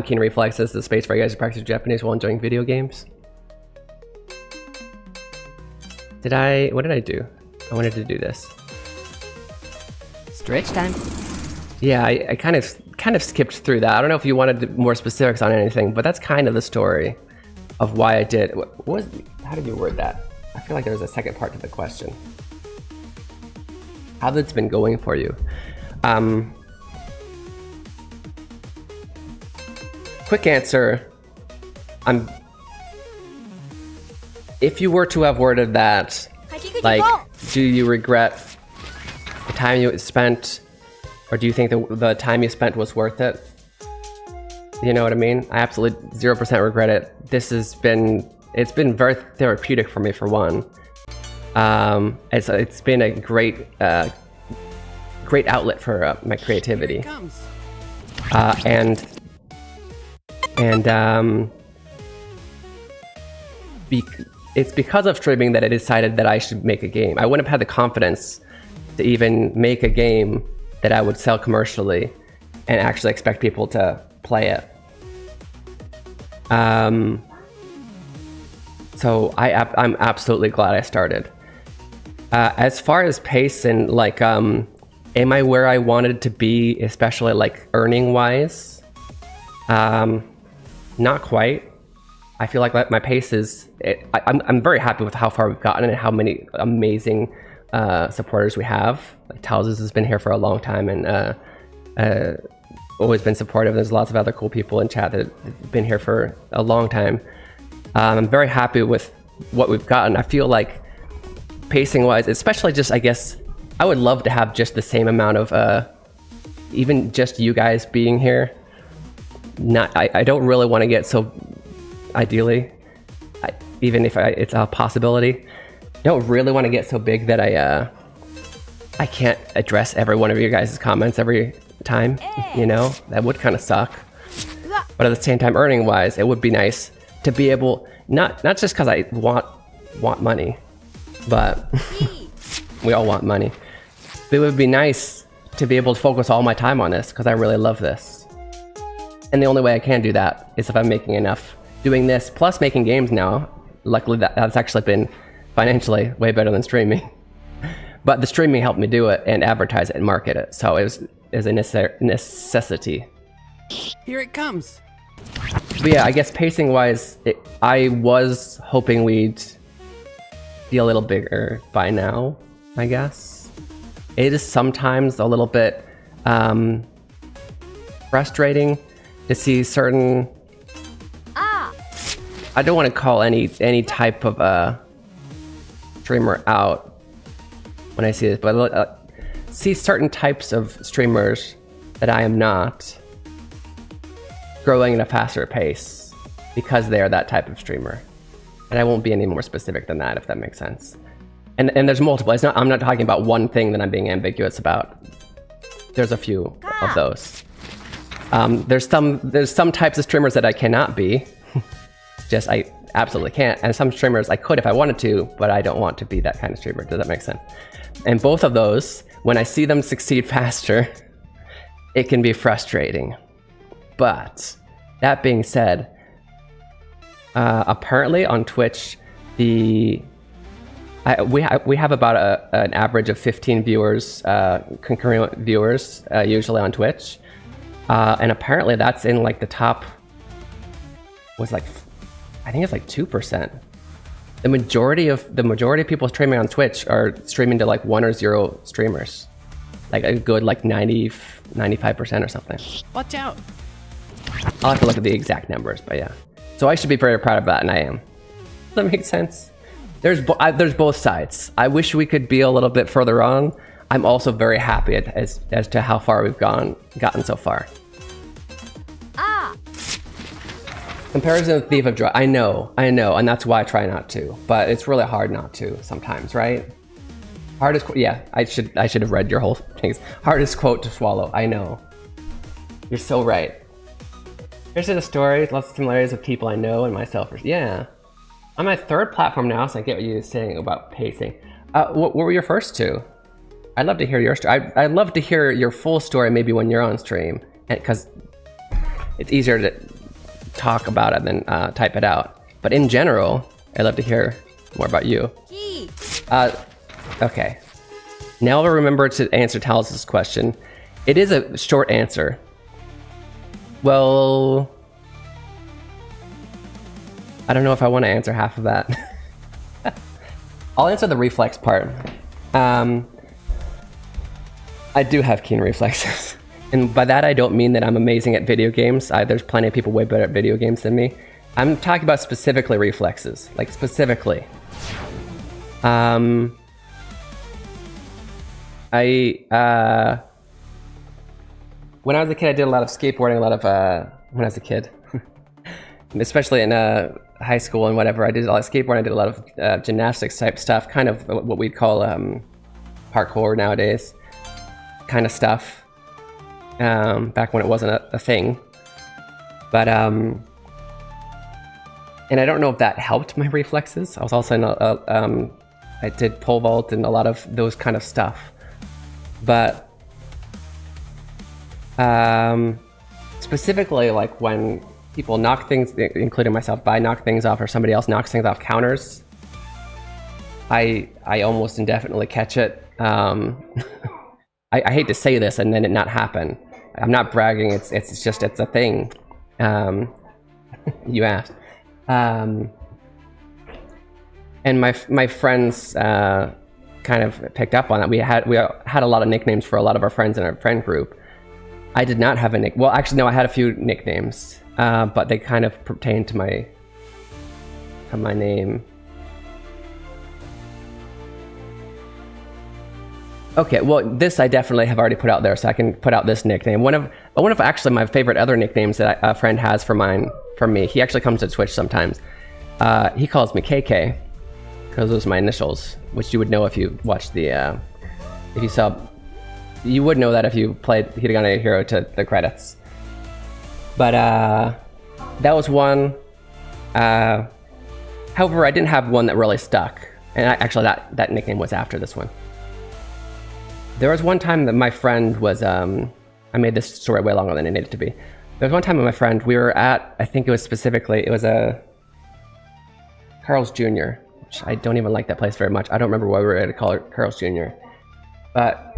Keen Reflex. This is the space for you guys to practice Japanese while enjoying video games. What did I do? I wanted to do this. Stretch time. Yeah, I kind of skipped through that. I don't know if you wanted more specifics on anything, but that's kind of the story of why I did. How did you word that? I feel like there was a second part to the question. How that's been going for you? Quick answer. If you were to have worded that, like, do you regret the time you spent, or do you think the time you spent was worth it? You know what I mean? I absolutely 0% regret it. It's been very therapeutic for me, for one. It's been a great outlet for my creativity. It's because of streaming that I decided that I should make a game. I wouldn't have had the confidence to even make a game that I would sell commercially and actually expect people to play it. So I'm absolutely glad I started. As far as pace and like, am I where I wanted to be, especially like earning wise? Not quite. I feel like my pace is. I'm very happy with how far we've gotten and how many amazing supporters we have. Like Talzes has been here for a long time and always been supportive. There's lots of other cool people in chat that have been here for a long time. I'm very happy with what we've gotten. I feel like pacing wise, especially just, I guess, I would love to have just the same amount of even just you guys being here. I don't really want to get so, ideally, even if it's a possibility, don't really want to get so big that I can't address every one of you guys' comments every time, you know? That would kind of suck. But at the same time, earning-wise, it would be nice to be able, not just because I want money, but we all want money. But it would be nice to be able to focus all my time on this because I really love this. And the only way I can do that is if I'm making enough doing this, plus making games now. Luckily, that's actually been financially way better than streaming. But the streaming helped me do it and advertise it and market it. So it was a necessity. Here it comes. But yeah, I guess pacing-wise, I was hoping we'd be a little bigger by now, I guess. It is sometimes a little bit frustrating to see certain... I don't want to call any type of streamer out when I see this, but see certain types of streamers that I am not growing at a faster pace because they are that type of streamer. And I won't be any more specific than that, if that makes sense. And there's multiple. I'm not talking about one thing that I'm being ambiguous about. There's a few of those. There's some types of streamers that I cannot be. Just I absolutely can't. And some streamers I could if I wanted to, but I don't want to be that kind of streamer. Does that make sense? And both of those, when I see them succeed faster, it can be frustrating. But that being said, apparently on Twitch, we have about an average of 15 viewers, concurrent viewers, usually on Twitch, and apparently that's in like the top. I think it's like 2%. The majority of people streaming on Twitch are streaming to like 1 or 0 streamers, like a good like 95% or something. Watch out! I'll have to look at the exact numbers, but yeah. So I should be very proud of that, and I am. Does that make sense? There's both sides. I wish we could be a little bit further on. I'm also very happy as to how far we've gotten so far. Comparison with Thief of Joy. I know, and that's why I try not to. But it's really hard not to sometimes, right? Hardest quote. Yeah, I should have read your whole things. Hardest quote to swallow. I know. You're so right. Here's the stories, lots of similarities of people I know and myself. Yeah. I'm my 3rd platform now, so I get what you're saying about pacing. What were your first 2? I'd love to hear your story. I'd love to hear your full story maybe when you're on stream, because it's easier to talk about it than type it out. But in general, I'd love to hear more about you. Okay. Now I'll remember to answer Talos' question. It is a short answer. Well, I don't know if I want to answer half of that. I'll answer the reflex part. I do have keen reflexes. And by that, I don't mean that I'm amazing at video games. There's plenty of people way better at video games than me. I'm talking about specifically reflexes, like specifically. When I was a kid, I did a lot of skateboarding, when I was a kid. Especially in high school and whatever, I did a lot of skateboarding, I did a lot of gymnastics type stuff, kind of what we'd call parkour nowadays kind of stuff. Back when it wasn't a thing. But, and I don't know if that helped my reflexes. I was also in I did pole vault and a lot of those kind of stuff. But, specifically like when people knock things, including myself, I knock things off or somebody else knocks things off counters, I almost indefinitely catch it. I hate to say this and then it not happen. I'm not bragging. It's a thing. You asked, and my friends kind of picked up on that. We had a lot of nicknames for a lot of our friends in our friend group. I did not have a nick. Well, actually, no. I had a few nicknames, but they kind of pertained to my name. Okay, well, this I definitely have already put out there, so I can put out this nickname. One of actually my favorite other nicknames that a friend has for me. He actually comes to Twitch sometimes. He calls me KK because those are my initials, which you would know if you watched the if you saw you would know that if you played Hiragana Hero to the credits. But that was one. However, I didn't have one that really stuck. And actually that nickname was after this one. There was one time that my friend was, I made this story way longer than it needed to be. There was one time with my friend, we were at, I think it was a Carl's Jr., which I don't even like that place very much. I don't remember why we were at Carl's Jr. But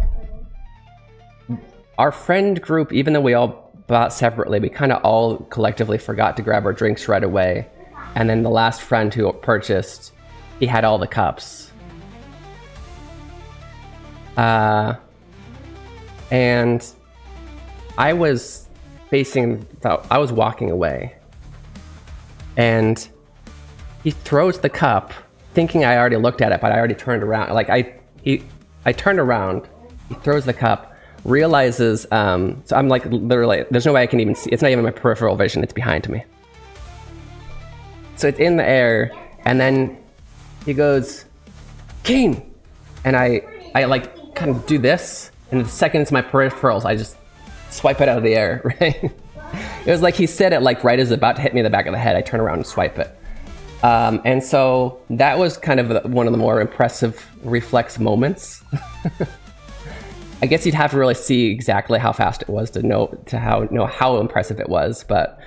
our friend group, even though we all bought separately, we kind of all collectively forgot to grab our drinks right away. And then the last friend who purchased, he had all the cups. And I was walking away. And he throws the cup, thinking I already looked at it, but I already turned around. Like I turned around, he throws the cup, realizes, so I'm like literally, there's no way I can even see, it's not even my peripheral vision, it's behind me. So it's in the air, and then he goes, Keen! And I like kind of do this, and the second it's my peripherals, I just swipe it out of the air, right? It was like he said it like right as it's about to hit me in the back of the head, I turn around and swipe it. And so that was kind of one of the more impressive reflex moments. I guess you'd have to really see exactly how fast it was to know how impressive it was, but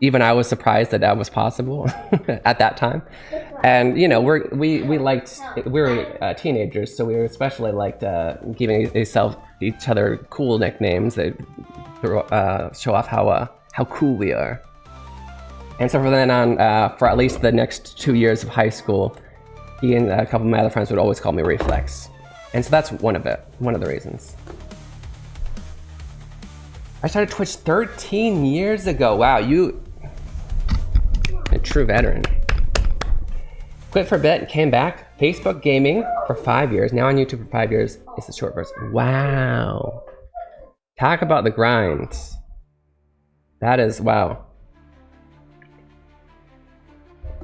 even I was surprised that that was possible at that time. And you know, we were teenagers, so we especially liked giving each other cool nicknames that show off how cool we are. And so from then on, for at least the next 2 years of high school, he and a couple of my other friends would always call me Reflex. And so that's one of the reasons. I started Twitch 13 years ago. Wow, you a true veteran. Quit for a bit, came back. Facebook gaming for 5 years. Now on YouTube for 5 years. It's the short version. Wow. Talk about the grind. That is, wow.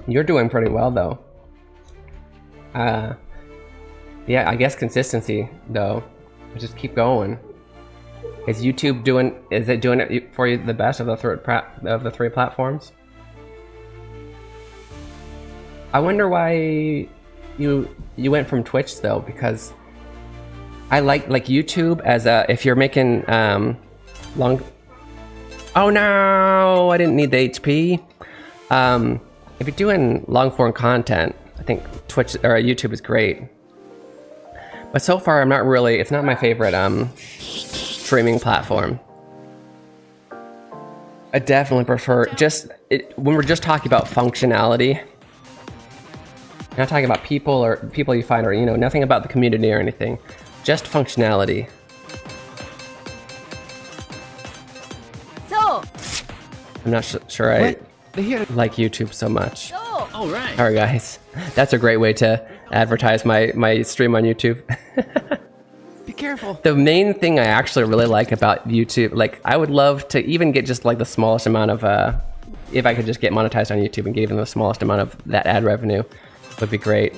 You're doing pretty well though. Yeah, I guess consistency though. Just keep going. Is YouTube doing it for you the best of the three platforms? I wonder why you went from Twitch though, because I like YouTube as if you're making long. Oh no, I didn't need the HP. If you're doing long form content, I think Twitch or YouTube is great. But so far, it's not my favorite streaming platform. I definitely prefer when we're just talking about functionality. Not talking about people you find, or nothing about the community or anything. Just functionality. So I'm not sure I like YouTube so much. All right. Alright guys, that's a great way to advertise my stream on YouTube. Be careful. The main thing I actually really like about YouTube, like I would love to even get just like the smallest amount of, if I could just get monetized on YouTube and get even the smallest amount of that ad revenue, would be great.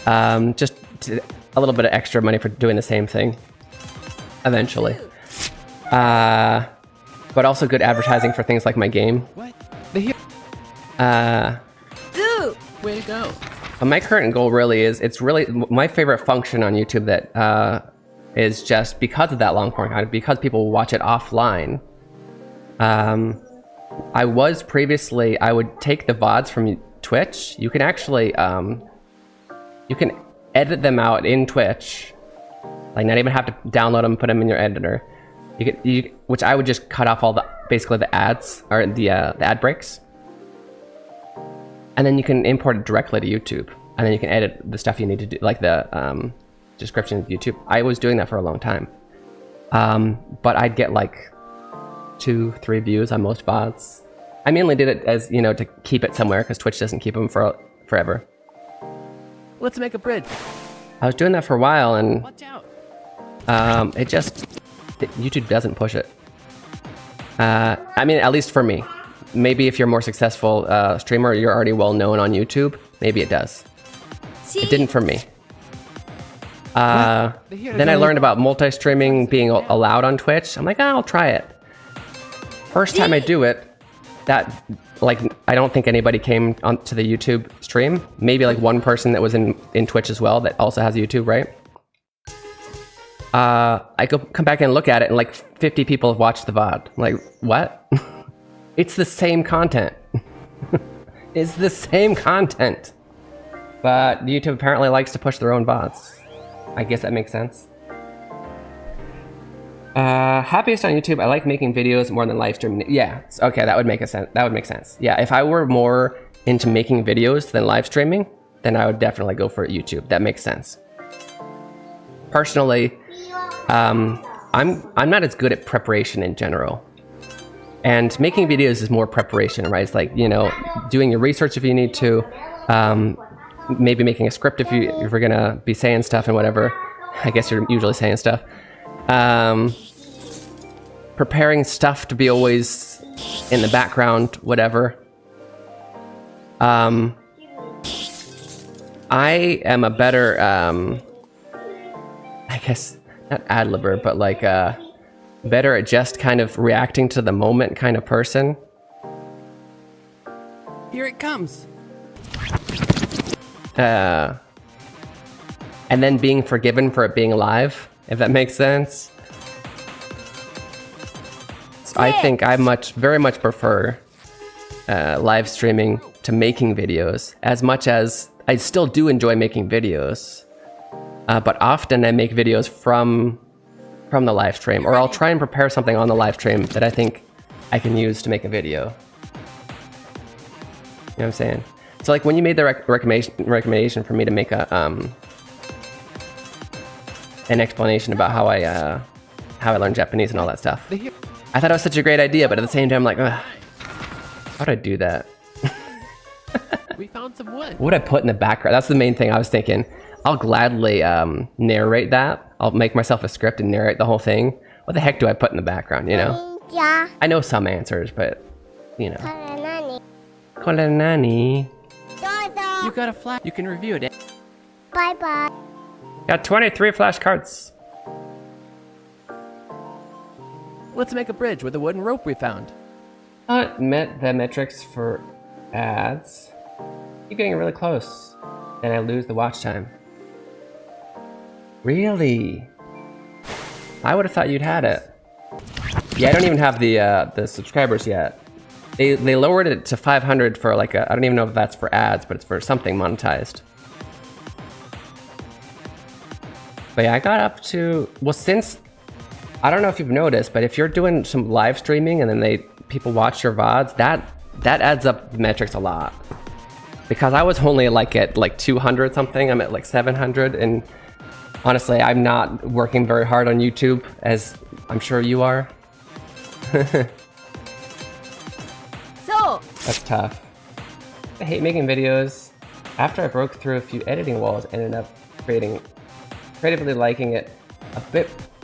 Just a little bit of extra money for doing the same thing, eventually. But also good advertising for things like my game. What? Way to go. My current goal really is, it's really my favorite function on YouTube that is just because of that long form content, because people watch it offline. I would take the VODs from Twitch. You can actually, you can edit them out in Twitch. Like not even have to download them, put them in your editor. Which I would just cut off basically the ads, or the ad breaks. And then you can import it directly to YouTube. And then you can edit the stuff you need to do, like the description of YouTube. I was doing that for a long time. But I'd get like 2-3 views on most VODs. I mainly did it as, to keep it somewhere, because Twitch doesn't keep them forever. Let's make a bridge. I was doing that for a while, and Watch out. YouTube doesn't push it. I mean, at least for me. Maybe if you're a more successful streamer, you're already well known on YouTube, maybe it does. It didn't for me. Then I learned about multi-streaming being allowed on Twitch. I'm like, oh, I'll try it. First time I do it, that, like, I don't think anybody came onto the YouTube stream. Maybe like one person that was in Twitch as well that also has YouTube, right? I come back and look at it and like 50 people have watched the VOD. I'm like, what? It's the same content. It's the same content. But YouTube apparently likes to push their own VODs. I guess that makes sense. Happiest on YouTube, I like making videos more than live streaming. Yeah, okay, that would make sense. That would make sense. Yeah, if I were more into making videos than live streaming, then I would definitely go for YouTube. That makes sense. Personally, I'm not as good at preparation in general. And making videos is more preparation, right? It's like, you know, doing your research if you need to, maybe making a script if you're gonna be saying stuff and whatever. I guess you're usually saying stuff. Preparing stuff to be always in the background, whatever. I am a better, I guess, not ad-libber, but like better at just kind of reacting to the moment kind of person. Here it comes. And then being forgiven for it being live, if that makes sense. So I think I very much prefer live streaming to making videos, as much as I still do enjoy making videos. But often I make videos from the live stream, or I'll try and prepare something on the live stream that I think I can use to make a video. You know what I'm saying? So like when you made the recommendation for me to make a an explanation about how I learned Japanese and all that stuff, I thought it was such a great idea, but at the same time, I'm like, ugh, how'd I do that? We found some wood. What would I put in the background? That's the main thing I was thinking. I'll gladly narrate that. I'll make myself a script and narrate the whole thing. What the heck do I put in the background, you know? Yeah. I know some answers, but, you know. Kore nani? You got a flash. You can review it. Bye-bye. Got 23 flashcards. Let's make a bridge with the wooden rope we found. Met the metrics for ads. Keep getting really close. Then I lose the watch time. Really? I would have thought you'd had it. Yeah, I don't even have the subscribers yet. They lowered it to 500 for like I don't even know if that's for ads, but it's for something monetized. But yeah, I got up to, well, since, I don't know if you've noticed, but if you're doing some live streaming and then people watch your VODs, that adds up the metrics a lot. Because I was only like at like 200 something, I'm at like 700, and honestly, I'm not working very hard on YouTube, as I'm sure you are. So That's tough. I hate making videos. After I broke through a few editing walls, I ended up creatively liking it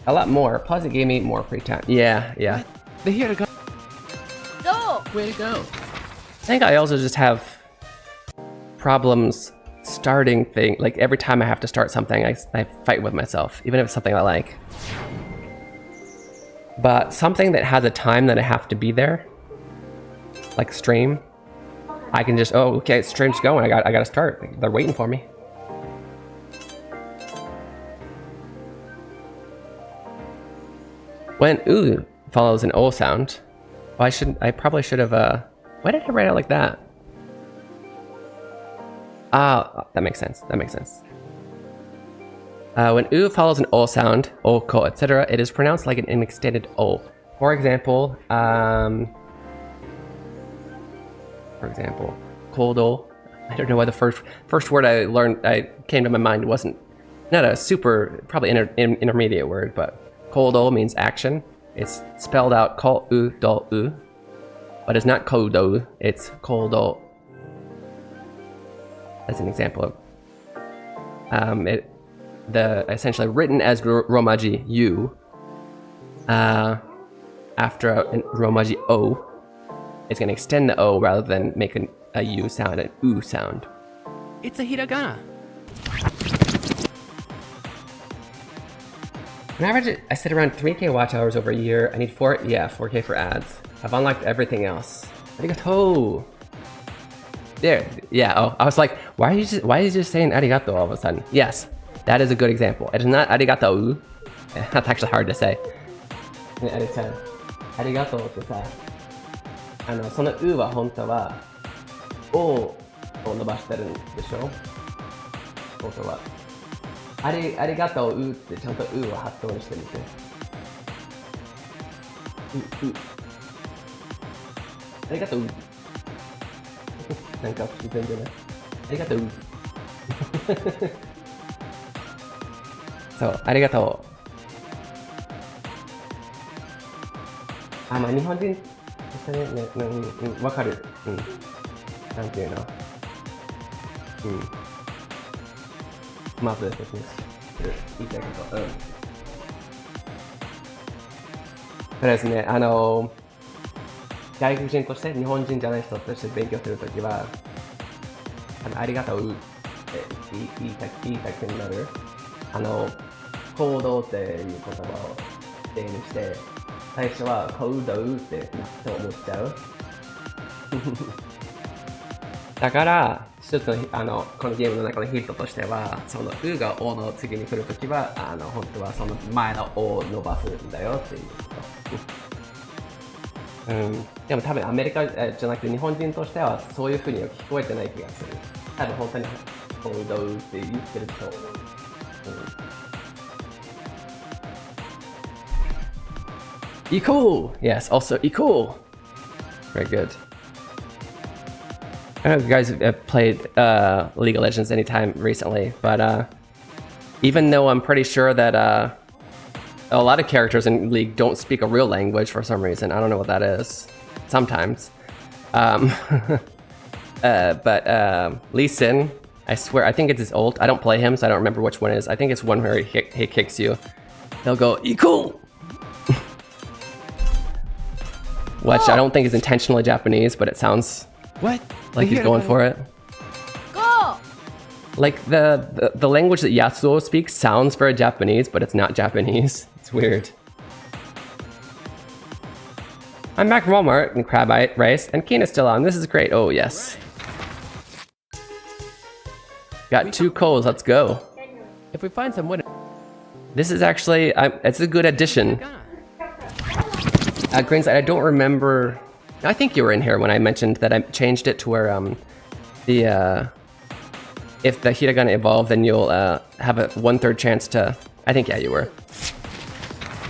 a lot more. Plus it gave me more free time. Yeah. The Hiragana. so Way to go. I think I also just have problems starting things. Like every time I have to start something, I fight with myself, even if it's something I like. But something that has a time that I have to be there, like stream, I can just, oh, okay, stream's going. I gotta start. They're waiting for me. When ooh follows an O sound, well, I probably should have, why did I write it like that? That makes sense. When oo follows an O sound, O, ko, etc., it is pronounced like an extended O. For example, kodo. I don't know why the first word I came to my mind wasn't, not a super, probably intermediate word, but kodo means action. It's spelled out ko-u-do-u, but it's not kodo, it's kodo. As an example of essentially written as Romaji U, after a Romaji O, it's gonna extend the O rather than make a U sound, an U sound. It's a hiragana. On average, I sit around 3K watch hours over a year. I need 4K for ads. I've unlocked everything else. Arigato! There, yeah, oh, I was like, why is he just saying arigato all of a sudden? Yes, that is a good example. It is not arigato. That's actually hard to say. ね、あれちゃん、ありがとうってさ、そのうは本当は、おを伸ばしてるんでしょ本当は。ありがとうってちゃんとうを発音してみて。ありがとう。なんか不自然じゃない？ありがとう。そう、ありがとう。まあ日本人としてね、わかる。なんていうの。まず説明する。言いたいこと。そうですね、外国人として日本人じゃない人として勉強するときは、ありがとうって言いたくなる。行動っていう言葉を例にして、最初は行動って思っちゃう。だから、一つのこのゲームの中のヒントとしては、そのうがおの次に来るときは、本当はその前のおを伸ばすんだよっていうこと。でも多分アメリカじゃなくて日本人としてはそういう風には聞こえてない気がする。多分本当に行動って言ってると思う。Equal! Yes, also equal! Very good. I don't know if you guys have played League of Legends anytime recently, but even though I'm pretty sure that a lot of characters in League don't speak a real language for some reason, I don't know what that is. Sometimes. But Lee Sin, I swear, I think it's his ult. I don't play him, so I don't remember which one it is. I think it's one where he kicks you. He'll go, equal! Which I don't think is intentionally Japanese, but it sounds like he's going for it. Go! Like the language that Yasuo speaks sounds very Japanese, but it's not Japanese. It's weird. I'm back from Walmart and crab rice, and Keen is still on. This is great. Oh yes. Got 2 coals. Let's go. If we find some winner, This is actually it's a good addition. Grainside, I don't remember. I think you were in here when I mentioned that I changed it to where if the Hiragana evolve, then you'll have a 1/3 chance to. I think yeah, you were.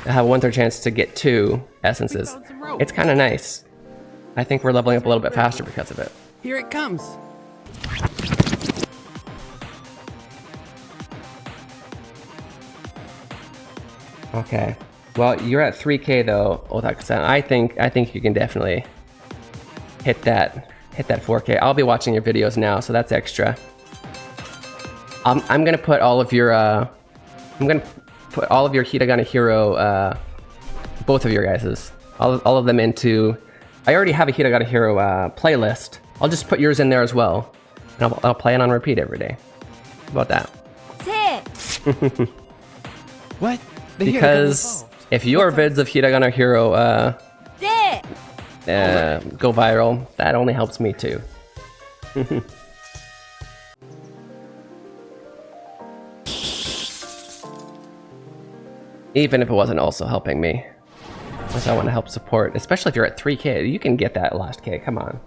Have a 1/3 chance to get 2 essences. It's kind of nice. I think we're leveling up a little bit faster because of it. here it comes. Okay. Well, you're at 3K though, Otaku-san. I think you can definitely hit that 4K. I'll be watching your videos now, so that's extra. I'm gonna put all of your Hiragana Hero, both of your guys's, all of them into. I already have a Hiragana Hero playlist. I'll just put yours in there as well, and I'll play it on repeat every day. How about that? Say. What? Because if your vids of Hiragana Hero go viral, that only helps me too. Even if it wasn't also helping me. Unless I want to help support, especially if you're at 3K, you can get that last K, come on.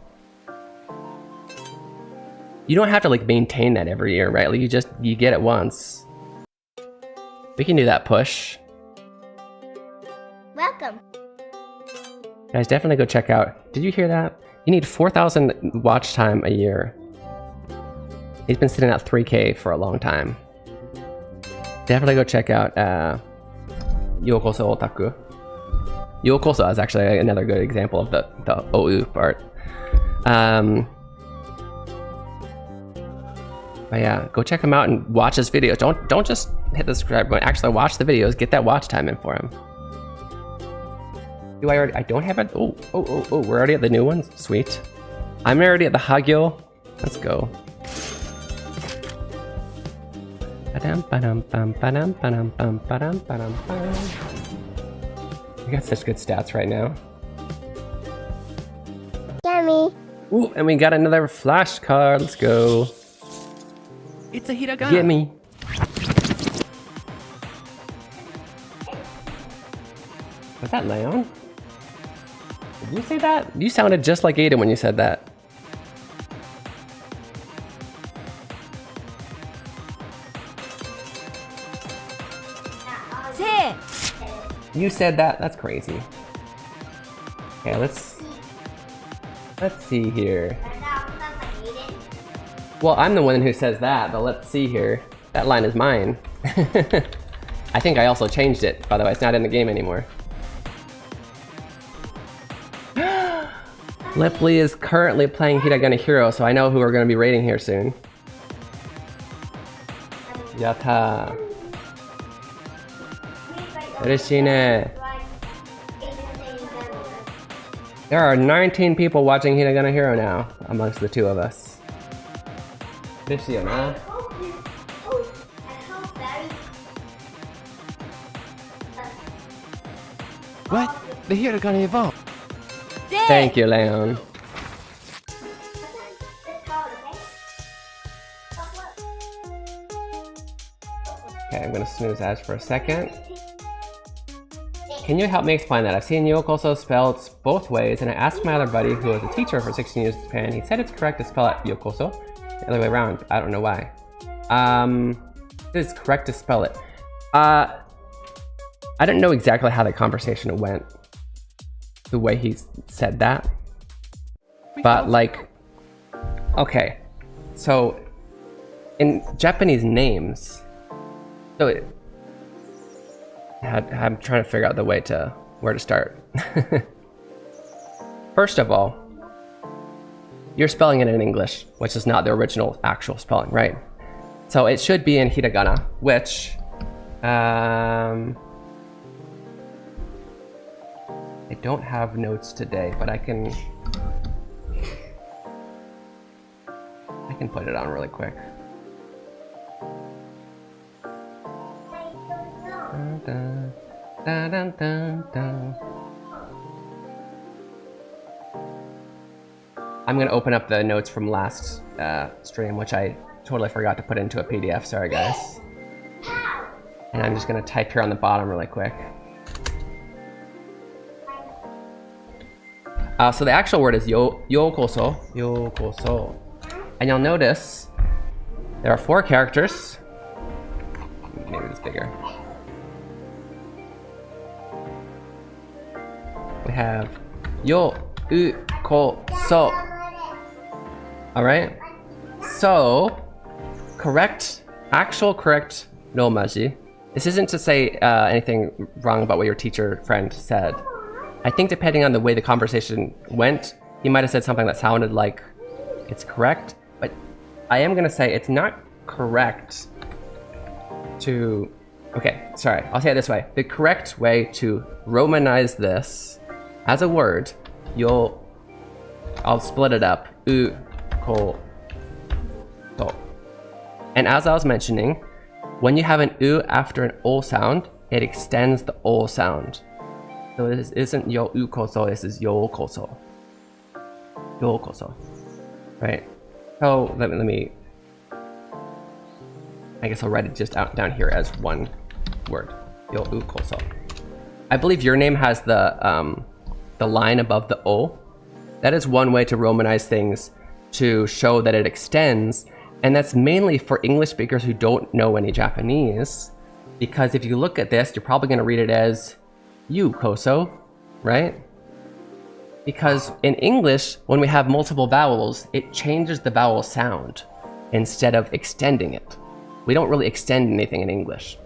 You don't have to like maintain that every year, right? Like you get it once. We can do that push. Welcome. Guys, definitely go check out. Did you hear that? You need 4,000 watch time a year. He's been sitting at 3K for a long time. Definitely go check out Yokoso Otaku. Yokoso is actually another good example of the OU part. But yeah, go check him out and watch his videos. Don't just hit the subscribe button. Actually watch the videos. Get that watch time in for him. Do I already? I don't have it. Oh, we're already at the new ones. Sweet. I'm already at the Hagyo. Let's go. We got such good stats right now. Yummy. Ooh, and we got another flashcard. Let's go. It's a hiragana. Gimme. Was that Leon? Did you say that? You sounded just like Aiden when you said that. You said that? That's crazy. Okay, let's see here. Well, I'm the one who says that, but let's see here. That line is mine. I think I also changed it, by the way. It's not in the game anymore. Lipley is currently playing Hiragana Hero, so I know who we're going to be rating here soon. Yatta. Ureshine. There are 19 people watching Hiragana Hero now, amongst the two of us. Ureshii na. What? The hiragana evolved. Thank you, Leon. Okay, I'm gonna snooze Ash for a second. Can you help me explain that? I've seen yokoso spelled both ways, and I asked my other buddy who was a teacher for 16 years in Japan. He said it's correct to spell it yokoso. The other way around. I don't know why. It is correct to spell it. I don't know exactly how the conversation went, the way he said that. But like, okay. So, in Japanese names, so I'm trying to figure out the way to where to start. First of all, you're spelling it in English, which is not the original actual spelling, right? So it should be in hiragana, which I don't have notes today, but I can put it on really quick. Dun, dun, dun, dun, dun. I'm gonna open up the notes from last stream, which I totally forgot to put into a PDF. Sorry, guys. And I'm just gonna type here on the bottom really quick. So the actual word is yokoso, yokoso, and you'll notice there are 4 characters. Maybe it's bigger. We have yo, u, ko, so. All right. So, actual correct romaji. This isn't to say anything wrong about what your teacher friend said. I think depending on the way the conversation went, he might have said something that sounded like it's correct, but I am gonna say it's not correct to, okay, sorry, I'll say it this way. The correct way to Romanize this as a word, I'll split it up, u, ko, to. And as I was mentioning, when you have an u after an o sound, it extends the o sound. So this isn't yo u koso, this is yo koso. Yo koso. Right? So let me I guess I'll write it just down here as one word. Yo u koso. I believe your name has the line above the o. That is one way to Romanize things to show that it extends, and that's mainly for English speakers who don't know any Japanese, because if you look at this, you're probably going to read it as you koso, right? Because in English, when we have multiple vowels, it changes the vowel sound instead of extending it. We don't really extend anything in English.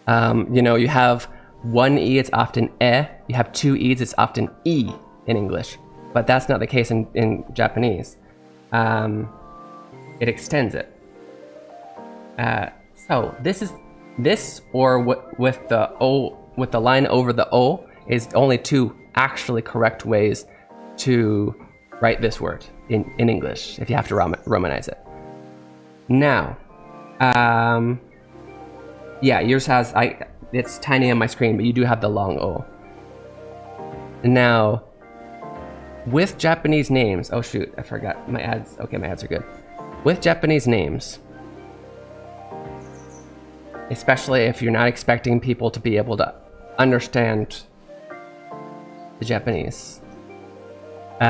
You know, you have one E, it's often e. You have 2 E's, it's often E in English. But that's not the case in Japanese. It extends it. So this or with the O, with the line over the O, is only 2 actually correct ways to write this word in English, if you have to Romanize it. Now, Yeah, yours has, it's tiny on my screen, but you do have the long O. Now, with Japanese names, oh shoot, I forgot my ads. Okay, my ads are good. With Japanese names, especially if you're not expecting people to be able to understand the Japanese. You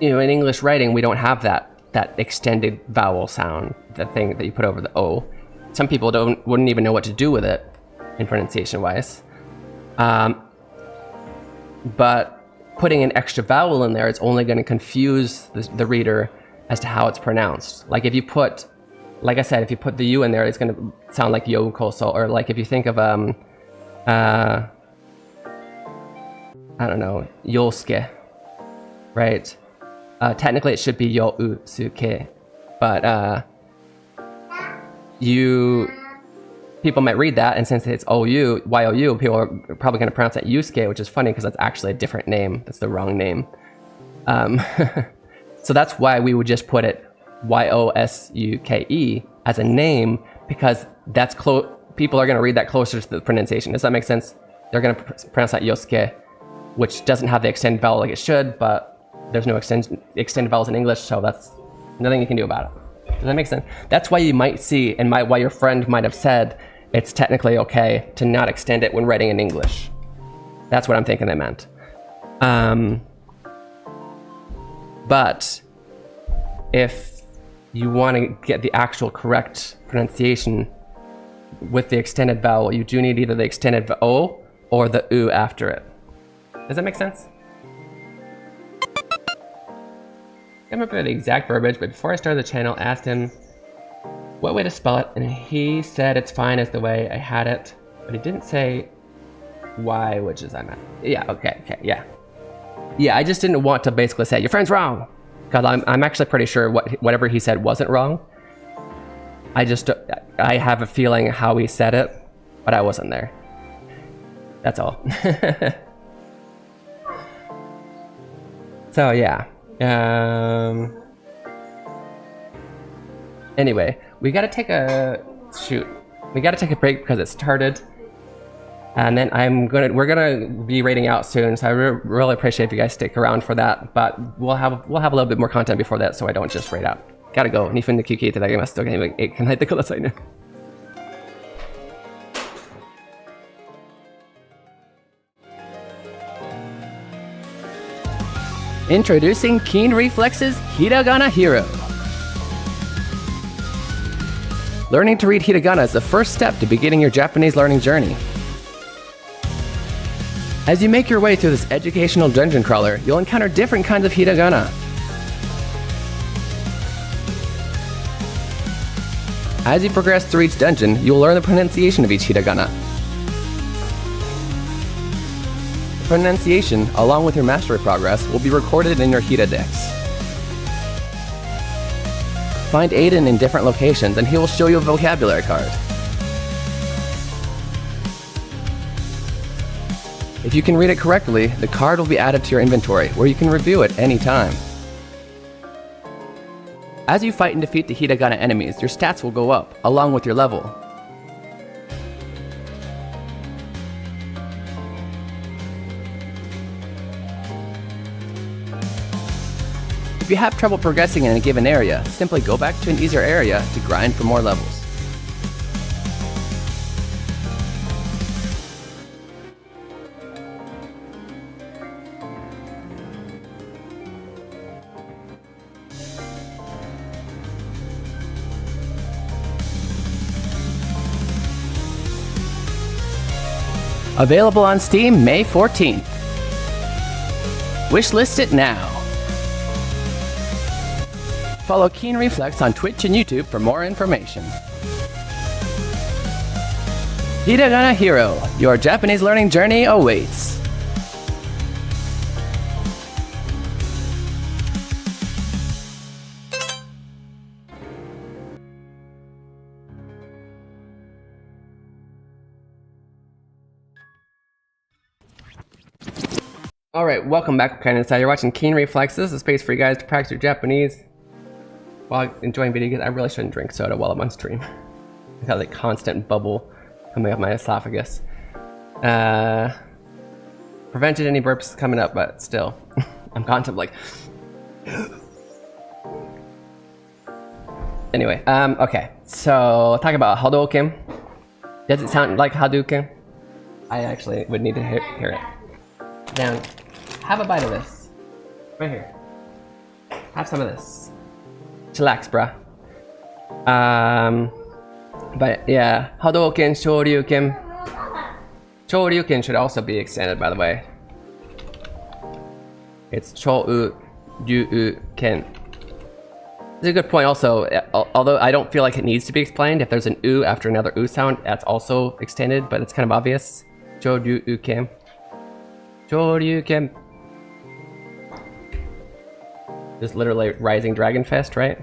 know, in English writing, we don't have that extended vowel sound, the thing that you put over the O. Some people wouldn't even know what to do with it in pronunciation-wise. But putting an extra vowel in there is only going to confuse the reader as to how it's pronounced. Like if you put, like I said, if you put the U in there, it's going to sound like Yokoso, or like if you think of I don't know, Yosuke, right? Technically it should be Yousuke, but people might read that, and since it's OU, Y-O-U, people are probably going to pronounce that Yusuke, which is funny because that's actually a different name. That's the wrong name. So that's why we would just put it Y-O-S-U-K-E as a name, because that's people are going to read that closer to the pronunciation. Does that make sense? They're going to pronounce that Yosuke, which doesn't have the extended vowel like it should, but there's no extended vowels in English, so that's nothing you can do about it. Does that make sense? That's why you might see, and why your friend might have said, it's technically okay to not extend it when writing in English. That's what I'm thinking they meant. But if you want to get the actual correct pronunciation with the extended vowel, you do need either the extended O or the U after it. Does that make sense? I don't remember the exact verbiage, but before I started the channel, I asked him what way to spell it, and he said it's fine as the way I had it, but he didn't say why, which is I meant. Yeah, okay, yeah. Yeah, I just didn't want to basically say, your friend's wrong, because I'm actually pretty sure whatever he said wasn't wrong. I have a feeling how he said it, but I wasn't there. That's all. So yeah. Anyway, we gotta take a break because it started, and then we're gonna be rating out soon. So I really appreciate if you guys stick around for that. But we'll have a little bit more content before that, so I don't just rate out. Gotta go. 2分で休憩いただきます。行かないでくださいね。Introducing Keen Reflex's Hiragana Hero. Learning to read hiragana is the first step to beginning your Japanese learning journey. As you make your way through this educational dungeon crawler, you'll encounter different kinds of hiragana. As you progress through each dungeon, you'll learn the pronunciation of each hiragana. Pronunciation, along with your mastery progress, will be recorded in your Hira Dex. Find Aiden in different locations and he will show you a vocabulary card. If you can read it correctly, the card will be added to your inventory, where you can review it anytime. As you fight and defeat the hiragana enemies, your stats will go up, along with your level. If you have trouble progressing in a given area, simply go back to an easier area to grind for more levels. Available on Steam May 14th. Wishlist it now. Follow Keen Reflex on Twitch and YouTube for more information. Hiragana Hero, your Japanese learning journey awaits. Alright, welcome back, Kind Inside. You're watching Keen Reflexes, a space for you guys to practice your Japanese. while enjoying video games. I really shouldn't drink soda while I'm on stream. I got like constant bubble coming up my esophagus. Prevented any burps coming up, but still, I'm constant like. Anyway, okay, so talk about Hadouken. Does it sound like Hadouken? I actually would need to hear it. Now, have a bite of this. Right here. Have some of this. Chillax, bruh. But yeah, Hadouken, Shoryuken. Shoryuken should also be extended, by the way. It's Shoryuken. It's a good point also, although I don't feel like it needs to be explained. If there's an U after another U sound, that's also extended, but it's kind of obvious. Shoryuken. Shoryuken. Just literally Rising Dragon Fest, right?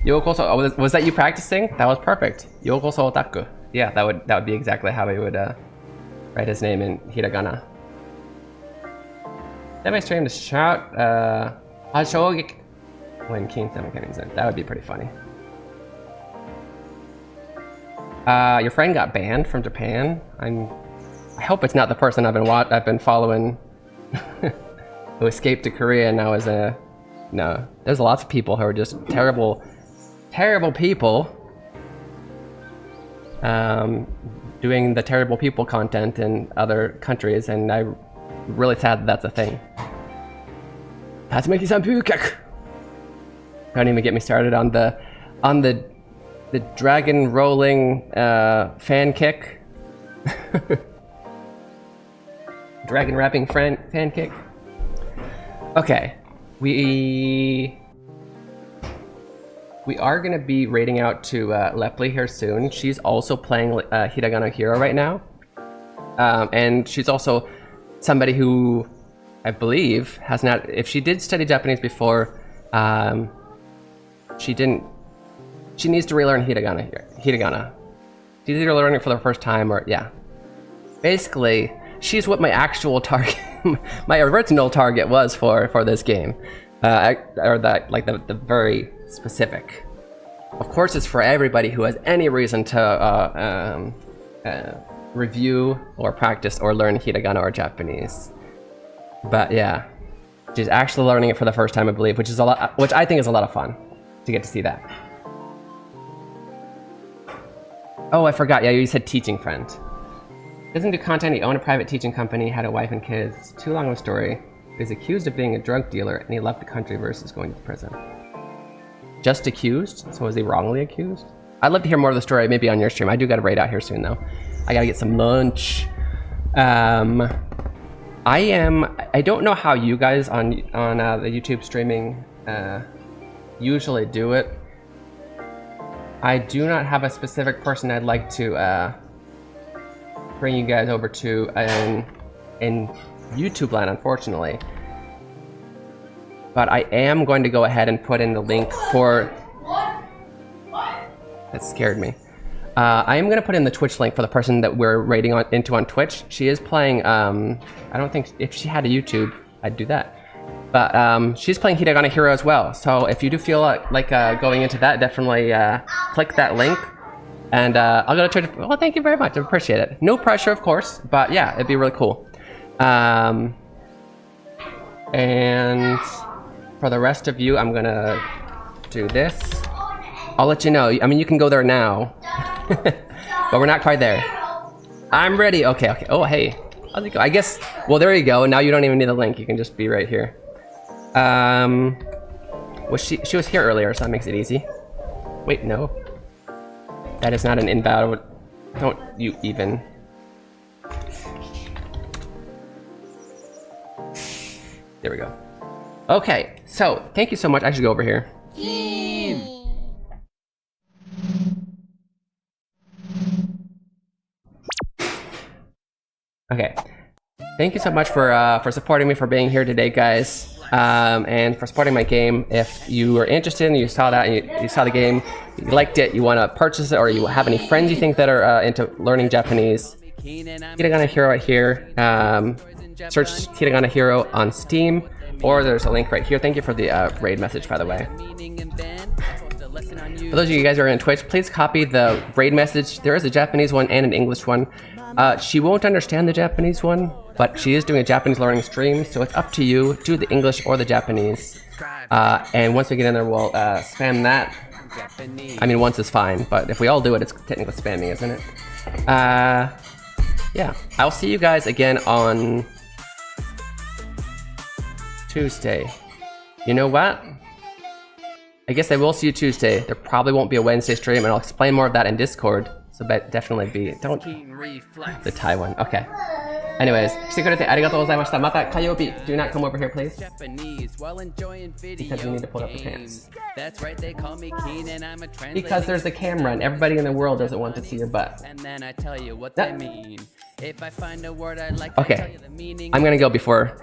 Yoko so was that you practicing? That was perfect. Yoko so otaku. Yeah, that would be exactly how he would write his name in hiragana. That my stream to shout Hashogeki when Keen comes in. That would be pretty funny. Your friend got banned from Japan. I hope it's not the person I've been following who escaped to Korea and now is a no. There's lots of people who are just terrible people doing the terrible people content in other countries, and I'm really sad that that's a thing. Tatsumaki-san Pukak! Don't even get me started on the dragon rolling fan kick. Dragon rapping fan kick. Okay, we are gonna be raiding out to Lepli here soon. She's also playing Hiragana Hero right now, and she's also somebody who I believe has not. If she did study Japanese before, she didn't. She needs to relearn Hiragana here. Hiragana. She's either learning it for the first time or yeah. Basically, she's what my actual target, my original target was for this game, or that like the very specific. Of course, it's for everybody who has any reason to review or practice or learn Hiragana or Japanese. But yeah, she's actually learning it for the first time, I believe, which I think is a lot of fun to get to see that. Oh, I forgot. Yeah, you said teaching friend. Doesn't do content. He owned a private teaching company, had a wife and kids. It's too long of a story. He's accused of being a drug dealer, and he left the country versus going to prison. Just accused? So was he wrongly accused? I'd love to hear more of the story, maybe on your stream. I do got to raid out here soon, though. I gotta get some lunch. I don't know how you guys on the YouTube streaming usually do it. I do not have a specific person I'd like to bring you guys over to in YouTube land, unfortunately. But I am going to go ahead and put in the link for... That scared me. I am going to put in the Twitch link for the person that we're raiding into on Twitch. She is playing, I don't think, if she had a YouTube, I'd do that. But she's playing Hiragana Hero as well. So if you do feel like going into that, definitely click that link. And I'll go to Twitch. Well, thank you very much. I appreciate it. No pressure, of course. But yeah, it'd be really cool. And for the rest of you, I'm going to do this. I'll let you know. I mean, you can go there now. But we're not quite there. I'm ready. Okay. Oh, hey. How's it go? I guess, well, there you go. Now you don't even need a link. You can just be right here. She was here earlier, so that makes it easy. Wait, no. That is not an invalid. Don't you even. There we go. Okay, so thank you so much. I should go over here. Okay, thank you so much for supporting me, for being here today, guys, and for supporting my game. If you were interested and you saw that, and you saw the game, you liked it, you want to purchase it, or you have any friends you think that are into learning Japanese, Hiragana Hero right here. Search Hiragana Hero on Steam. or there's a link right here. Thank you for the raid message, by the way. For those of you guys who are on Twitch, please copy the raid message. There is a Japanese one and an English one. She won't understand the Japanese one, but she is doing a Japanese learning stream, so it's up to you. Do the English or the Japanese. And once we get in there, we'll spam that. I mean, once is fine, but if we all do it, it's technically spamming, isn't it? Yeah. I'll see you guys again on Tuesday. You know what? I guess I will see you Tuesday. There probably won't be a Wednesday stream, and I'll explain more of that in Discord. So definitely be... Don't... The Taiwan. Okay. Anyways, 来てくれてありがとうございました。また火曜日 do not come over here, please. Because you need to pull up the pants. Because there's a camera and everybody in the world doesn't want to see your butt. Okay, I'm gonna go before...